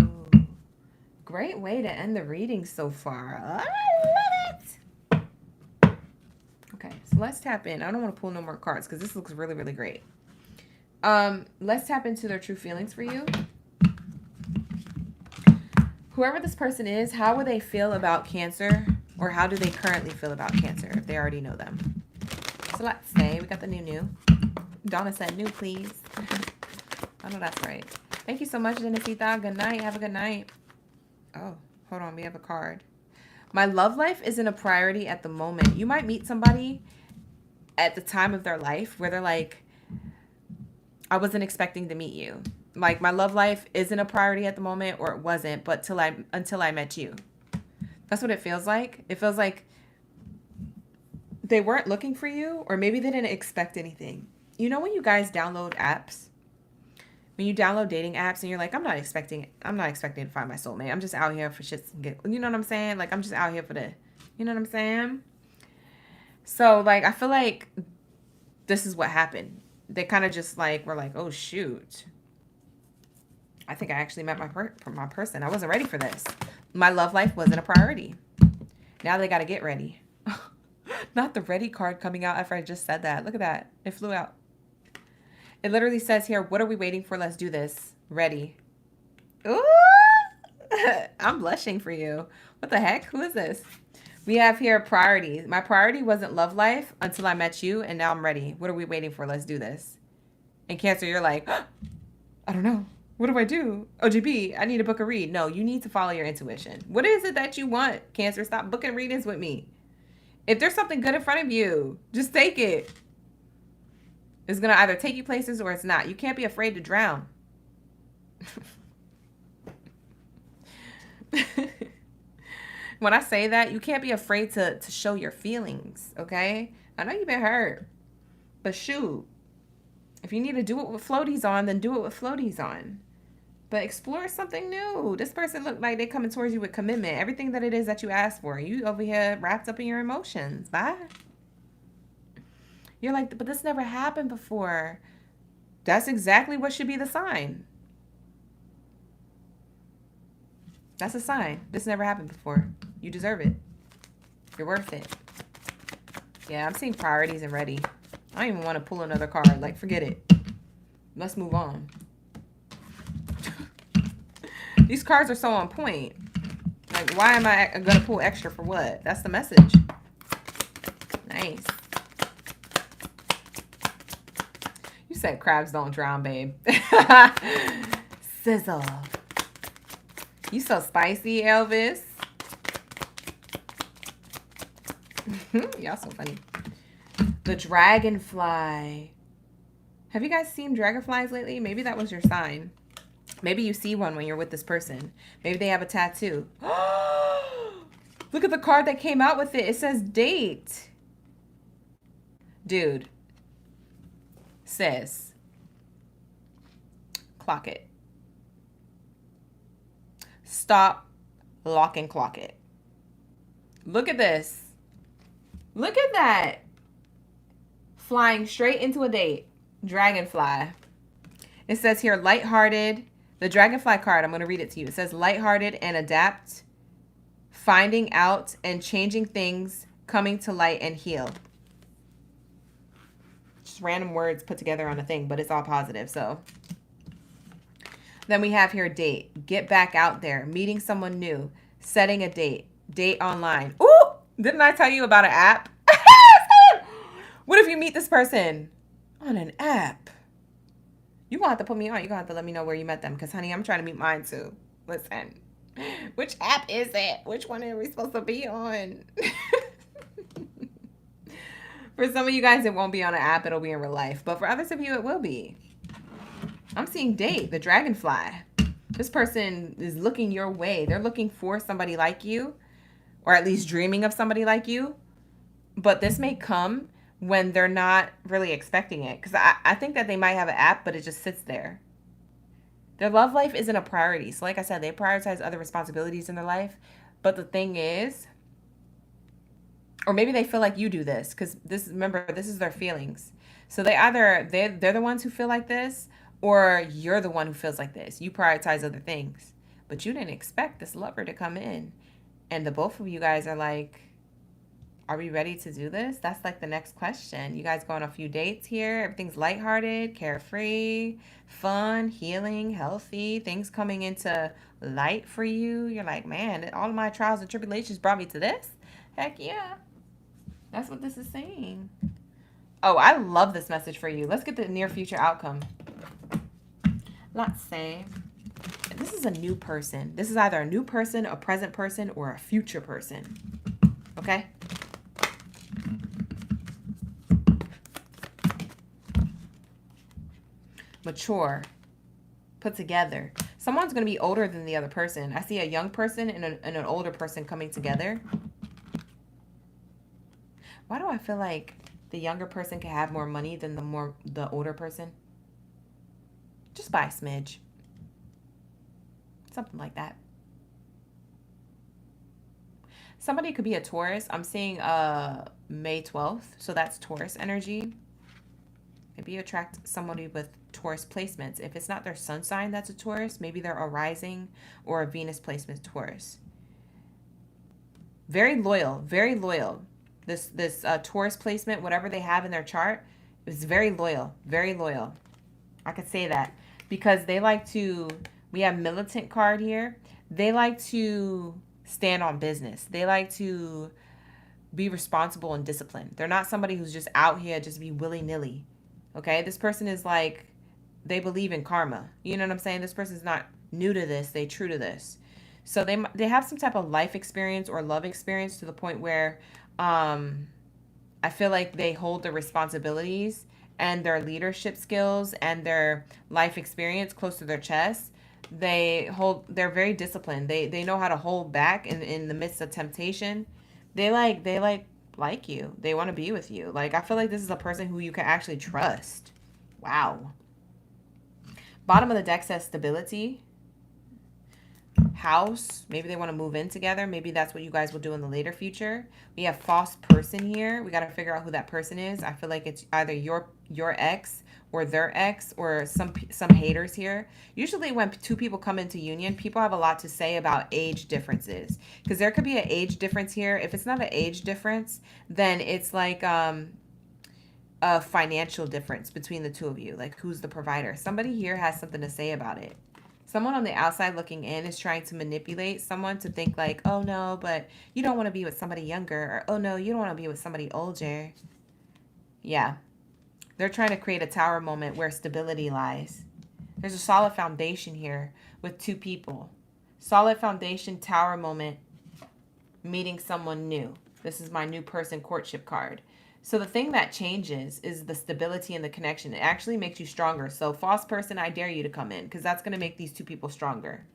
Great way to end the reading so far. I love it. Okay, so let's tap in. I don't want to pull no more cards because this looks really, really great. Let's tap into their true feelings for you. Whoever this person is, how will they feel about Cancer? Or how do they currently feel about Cancer if they already know them? So let's say we got the new. Donna said new, please. I know that's right. Thank you so much, Genesita. Good night. Have a good night. Oh, hold on. We have a card. My love life isn't a priority at the moment. You might meet somebody at the time of their life where they're like, I wasn't expecting to meet you. Like, my love life isn't a priority at the moment, or it wasn't, but until I met you. That's what it feels like. It feels like they weren't looking for you, or maybe they didn't expect anything. You know when you guys download apps? When you download dating apps and you're like, I'm not expecting to find my soulmate. I'm just out here for shits and giggles. You know what I'm saying? Like, I'm just out here for the, you know what I'm saying? So, like, I feel like this is what happened. They kind of just, like, were like, oh, shoot. I think I actually met my person. I wasn't ready for this. My love life wasn't a priority. Now they got to get ready. Not the ready card coming out after I just said that. Look at that. It flew out. It literally says here, what are we waiting for? Let's do this. Ready. Ooh! I'm blushing for you. What the heck? Who is this? We have here priorities. My priority wasn't love life until I met you, and now I'm ready. What are we waiting for? Let's do this. And Cancer, you're like, I don't know. What do I do? OGB, I need to book a read. No, you need to follow your intuition. What is it that you want, Cancer? Stop booking readings with me. If there's something good in front of you, just take it. It's going to either take you places or it's not. You can't be afraid to drown. When I say that, you can't be afraid to show your feelings, okay? I know you've been hurt, but shoot. If you need to do it with floaties on, then do it with floaties on. But explore something new. This person looked like they're coming towards you with commitment. Everything that it is that you asked for. You over here wrapped up in your emotions. Bye. You're like, but this never happened before. That's exactly what should be the sign. That's a sign. This never happened before. You deserve it. You're worth it. Yeah, I'm seeing priorities and ready. I don't even want to pull another card. Like, forget it. Let's move on. These cards are so on point. Like, why am I going to pull extra for what? That's the message. Nice. You said crabs don't drown, babe. Sizzle. You so spicy, Elvis. Y'all so funny. The dragonfly. Have you guys seen dragonflies lately? Maybe that was your sign. Maybe you see one when you're with this person. Maybe they have a tattoo. Look at the card that came out with it. It says date. Dude. Sis. Clock it. Stop, lock, and clock it. Look at this. Look at that. Flying straight into a date. Dragonfly. It says here, lighthearted. The dragonfly card, I'm going to read it to you. It says, lighthearted and adapt, finding out and changing things, coming to light and heal. Just random words put together on a thing, but it's all positive, so. Then we have here date. Get back out there. Meeting someone new. Setting a date. Date online. Ooh! Didn't I tell you about an app? What if you meet this person on an app? You won't have to put me on. You're going to have to let me know where you met them. Because, honey, I'm trying to meet mine, too. Listen. Which app is it? Which one are we supposed to be on? For some of you guys, it won't be on an app. It'll be in real life. But for others of you, it will be. I'm seeing date, the dragonfly. This person is looking your way. They're looking for somebody like you, or at least dreaming of somebody like you. But this may come when they're not really expecting it. Because I think that they might have an app, but it just sits there. Their love life isn't a priority. So like I said, they prioritize other responsibilities in their life. But the thing is, or maybe they feel like you do this. Because remember, this is their feelings. So they're the ones who feel like this, or you're the one who feels like this. You prioritize other things. But you didn't expect this lover to come in. And the both of you guys are like, are we ready to do this? That's like the next question. You guys go on a few dates here. Everything's lighthearted, carefree, fun, healing, healthy. Things coming into light for you. You're like, man, all of my trials and tribulations brought me to this. Heck yeah. That's what this is saying. Oh, I love this message for you. Let's get the near future outcome. Let's say this is a new person. This is either a new person, a present person, or a future person. Okay? Mature. Put together. Someone's going to be older than the other person. I see a young person and an older person coming together. Why do I feel like the younger person can have more money than the older person? Just by a smidge. Something like that. Somebody could be a Taurus. I'm seeing May 12th. So that's Taurus energy. Maybe you attract somebody with Taurus placements. If it's not their sun sign that's a Taurus, maybe they're a rising or a Venus placement Taurus. Very loyal, very loyal. This Taurus placement, whatever they have in their chart, is very loyal, very loyal. I could say that because they like to, we have militant card here. They like to stand on business. They like to be responsible and disciplined. They're not somebody who's just out here just be willy-nilly. Okay? This person is like, they believe in karma. You know what I'm saying? This person's not new to this. They true to this. So they have some type of life experience or love experience to the point where I feel like they hold the responsibilities and their leadership skills and their life experience close to their chest. They're very disciplined. They know how to hold back in the midst of temptation. They like you. They want to be with you. Like, I feel like this is a person who you can actually trust. Wow. Bottom of the deck says stability. House. Maybe they want to move in together. Maybe that's what you guys will do in the later future. We have false person here. We got to figure out who that person is. I feel like it's either your ex or their ex or some haters here. Usually when two people come into union, people have a lot to say about age differences, because there could be an age difference here. If it's not an age difference, then it's like a financial difference between the two of you. Like, who's the provider? Somebody here has something to say about it. Someone on the outside looking in is trying to manipulate someone to think like, oh no, but you don't want to be with somebody younger, or oh no, you don't want to be with somebody older. Yeah. They're trying to create a tower moment where stability lies. There's a solid foundation here with two people. Solid foundation, tower moment, meeting someone new. This is my new person courtship card. So the thing that changes is the stability and the connection. It actually makes you stronger. So false person, I dare you to come in, because that's going to make these two people stronger.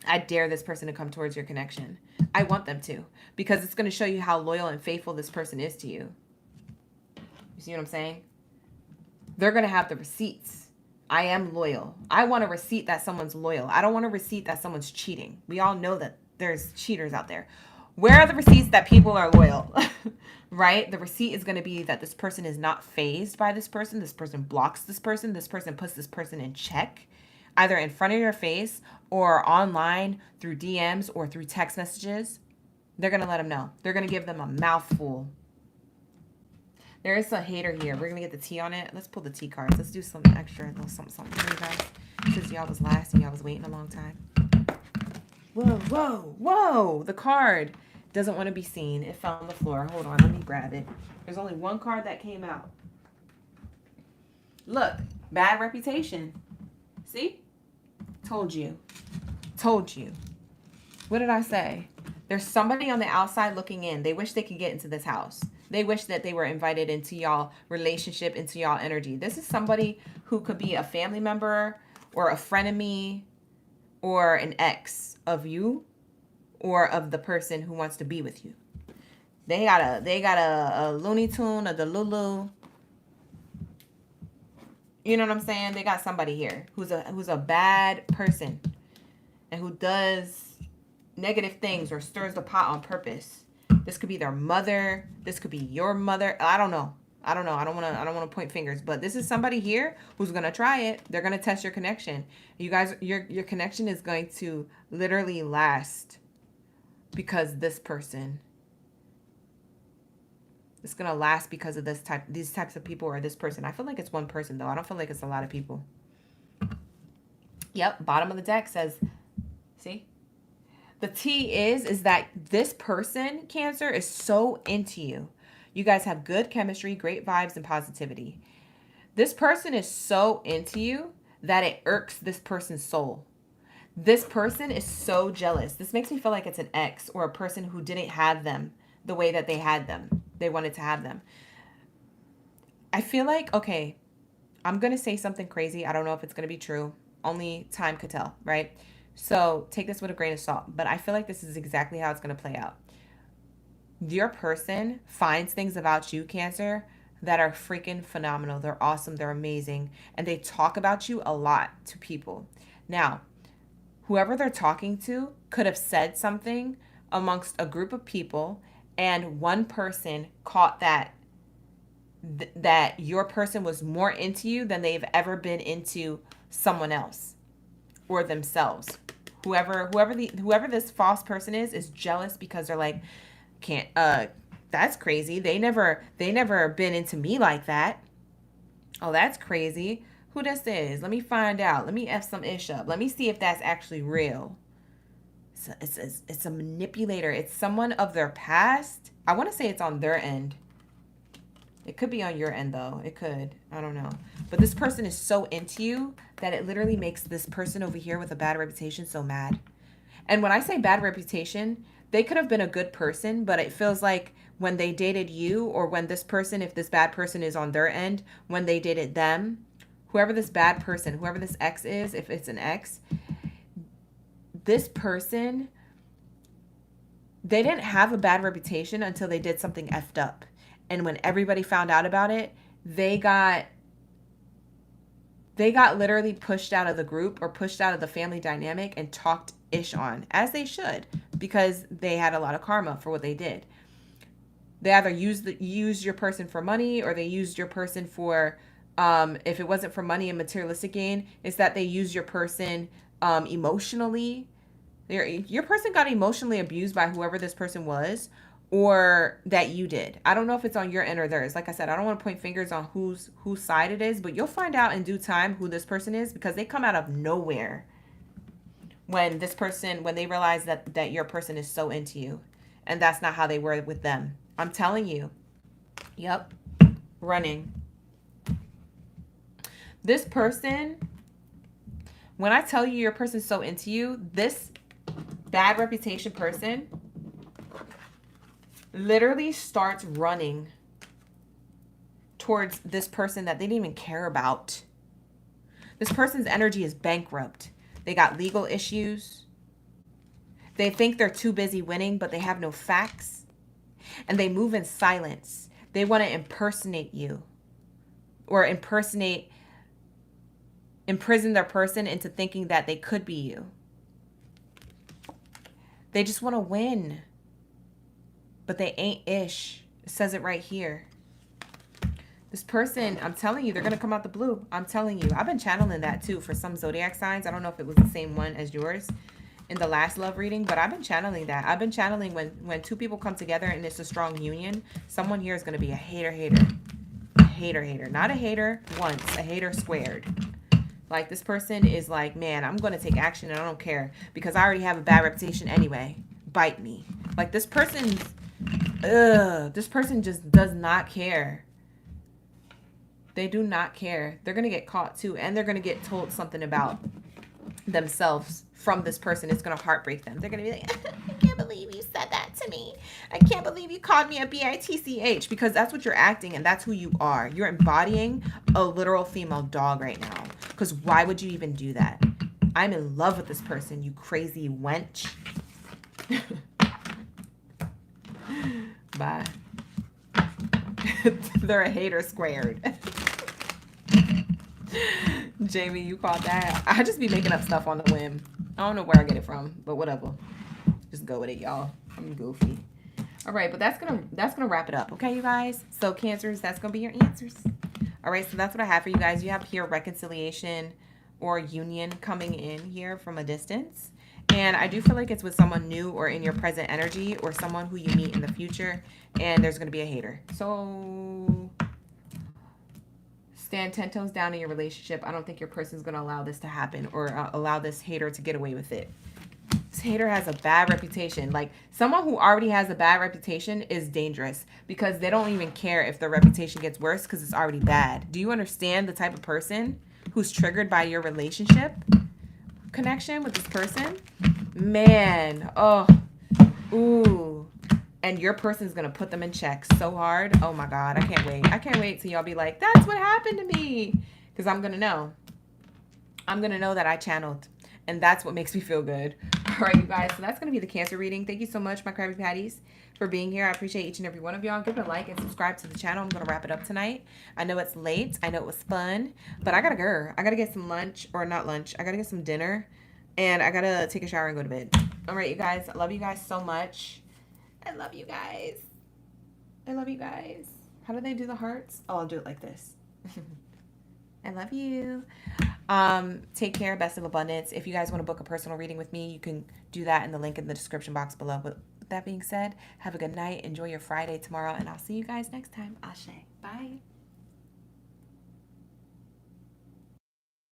I dare this person to come towards your connection. I want them to, because it's going to show you how loyal and faithful this person is to you. You see what I'm saying? They're going to have the receipts. I am loyal. I want a receipt that someone's loyal. I don't want a receipt that someone's cheating. We all know that there's cheaters out there. Where are the receipts that people are loyal? Right? The receipt is going to be that this person is not fazed by this person. This person blocks this person. This person puts this person in check, either in front of your face or online through DMs or through text messages. They're going to let them know. They're going to give them a mouthful. There is a hater here. We're going to get the T on it. Let's pull the T cards. Let's do some extra, little something for you guys. Since y'all was last and y'all was waiting a long time. Whoa, whoa, whoa. The card doesn't want to be seen. It fell on the floor. Hold on. Let me grab it. There's only one card that came out. Look. Bad reputation. See? Told you. Told you. What did I say? There's somebody on the outside looking in. They wish they could get into this house. They wish that they were invited into y'all relationship, into y'all energy. This is somebody who could be a family member or a frenemy or an ex of you or of the person who wants to be with you. They got a Looney Tune, a Delulu. You know what I'm saying? They got somebody here who's a bad person and who does negative things or stirs the pot on purpose. This could be their mother. This could be your mother. I don't know. I don't want to point fingers, but this is somebody here who's going to try it. They're going to test your connection. You guys, your connection is going to literally last because this person. It's going to last because of these types of people or this person. I feel like it's one person though. I don't feel like it's a lot of people. Yep. Bottom of the deck says, see? The T is that this person, Cancer, is so into you. You guys have good chemistry, great vibes, and positivity. This person is so into you that it irks this person's soul. This person is so jealous. This makes me feel like it's an ex or a person who didn't have them the way that they had them. They wanted to have them. I feel like, okay, I'm going to say something crazy. I don't know if it's going to be true. Only time could tell, right? So take this with a grain of salt. But I feel like this is exactly how it's going to play out. Your person finds things about you, Cancer, that are freaking phenomenal. They're awesome. They're amazing. And they talk about you a lot to people. Now, whoever they're talking to could have said something amongst a group of people, and one person caught that your person was more into you than they've ever been into someone else or themselves. Whoever this false person is jealous because they're like, can't, that's crazy. They never been into me like that. Oh, that's crazy. Who this is? Let me find out. Let me F some ish up. Let me see if that's actually real. It's a manipulator. It's someone of their past. I want to say it's on their end. It could be on your end, though. It could. I don't know. But this person is so into you that it literally makes this person over here with a bad reputation so mad. And when I say bad reputation, they could have been a good person, but it feels like when they dated you, or when this person, if this bad person is on their end, when they dated them, whoever this bad person, whoever this ex is, if it's an ex, this person, they didn't have a bad reputation until they did something effed up. And when everybody found out about it, they got literally pushed out of the group or pushed out of the family dynamic and talked ish on, as they should, because they had a lot of karma for what they did. They either used your person for money, or they used your person for, if it wasn't for money and materialistic gain, it's that they used your person emotionally. Your person got emotionally abused by whoever this person was, or that you did. I don't know if it's on your end or theirs. Like I said, I don't want to point fingers on whose side it is, but you'll find out in due time who this person is, because they come out of nowhere when they realize that your person is so into you, and that's not how they were with them. I'm telling you. Yep. Running. This person, when I tell you your person's so into you, this bad reputation person literally starts running towards this person that they didn't even care about. This person's energy is bankrupt. They got legal issues. They think they're too busy winning, but they have no facts. And they move in silence. They want to impersonate you, or imprison their person into thinking that they could be you. They just want to win. But they ain't ish. It says it right here. This person, I'm telling you, they're going to come out the blue. I'm telling you. I've been channeling that too for some zodiac signs. I don't know if it was the same one as yours in the last love reading, but I've been channeling that. I've been channeling when two people come together and it's a strong union, someone here is going to be a hater. A hater. Not a hater once, a hater squared. Like, this person is like, man, I'm going to take action and I don't care, because I already have a bad reputation anyway. Bite me. Like, this person just does not care. They do not care. They're going to get caught too. And they're going to get told something about themselves from this person. It's going to heartbreak them. They're going to be like, I can't believe you said that to me. I can't believe you called me a bitch. Because that's what you're acting, and that's who you are. You're embodying a literal female dog right now. Because why would you even do that? I'm in love with this person, you crazy wench. Bye. They're a hater squared. Jamie, you caught that? I just be making up stuff on the whim. I don't know where I get it from, but whatever. Just go with it, y'all. I'm goofy. All right, but that's gonna wrap it up, okay, you guys? So Cancers, that's gonna be your answers. All right, so that's what I have for you guys. You have here reconciliation or union coming in here from a distance. And I do feel like it's with someone new or in your present energy, or someone who you meet in the future, and there's going to be a hater. So stand 10 toes down in your relationship. I don't think your person's going to allow this to happen, or allow this hater to get away with it. This hater has a bad reputation. Like, someone who already has a bad reputation is dangerous, because they don't even care if their reputation gets worse, because it's already bad. Do you understand the type of person who's triggered by your relationship connection with this person? Man, oh, ooh. And your person's gonna put them in check so hard. Oh my God, I can't wait. I can't wait till y'all be like, that's what happened to me. Because I'm gonna know. I'm gonna know that I channeled. And that's what makes me feel good. All right, you guys, so that's gonna be the Cancer reading. Thank you so much, my Krabby Patties, for being here. I appreciate each and every one of y'all. Give it a like and subscribe to the channel. I'm gonna wrap it up tonight. I know it's late. I know it was fun, but I gotta go. I gotta get some lunch, or not lunch. I gotta get some dinner, and I gotta take a shower and go to bed. All right, you guys. I love you guys so much. I love you guys. I love you guys. How do they do the hearts? Oh, I'll do it like this. I love you. Take care. Best of abundance. If you guys want to book a personal reading with me, you can do that in the link in the description box below. But with that being said, have a good night. Enjoy your Friday tomorrow, and I'll see you guys next time. Ashe. Bye.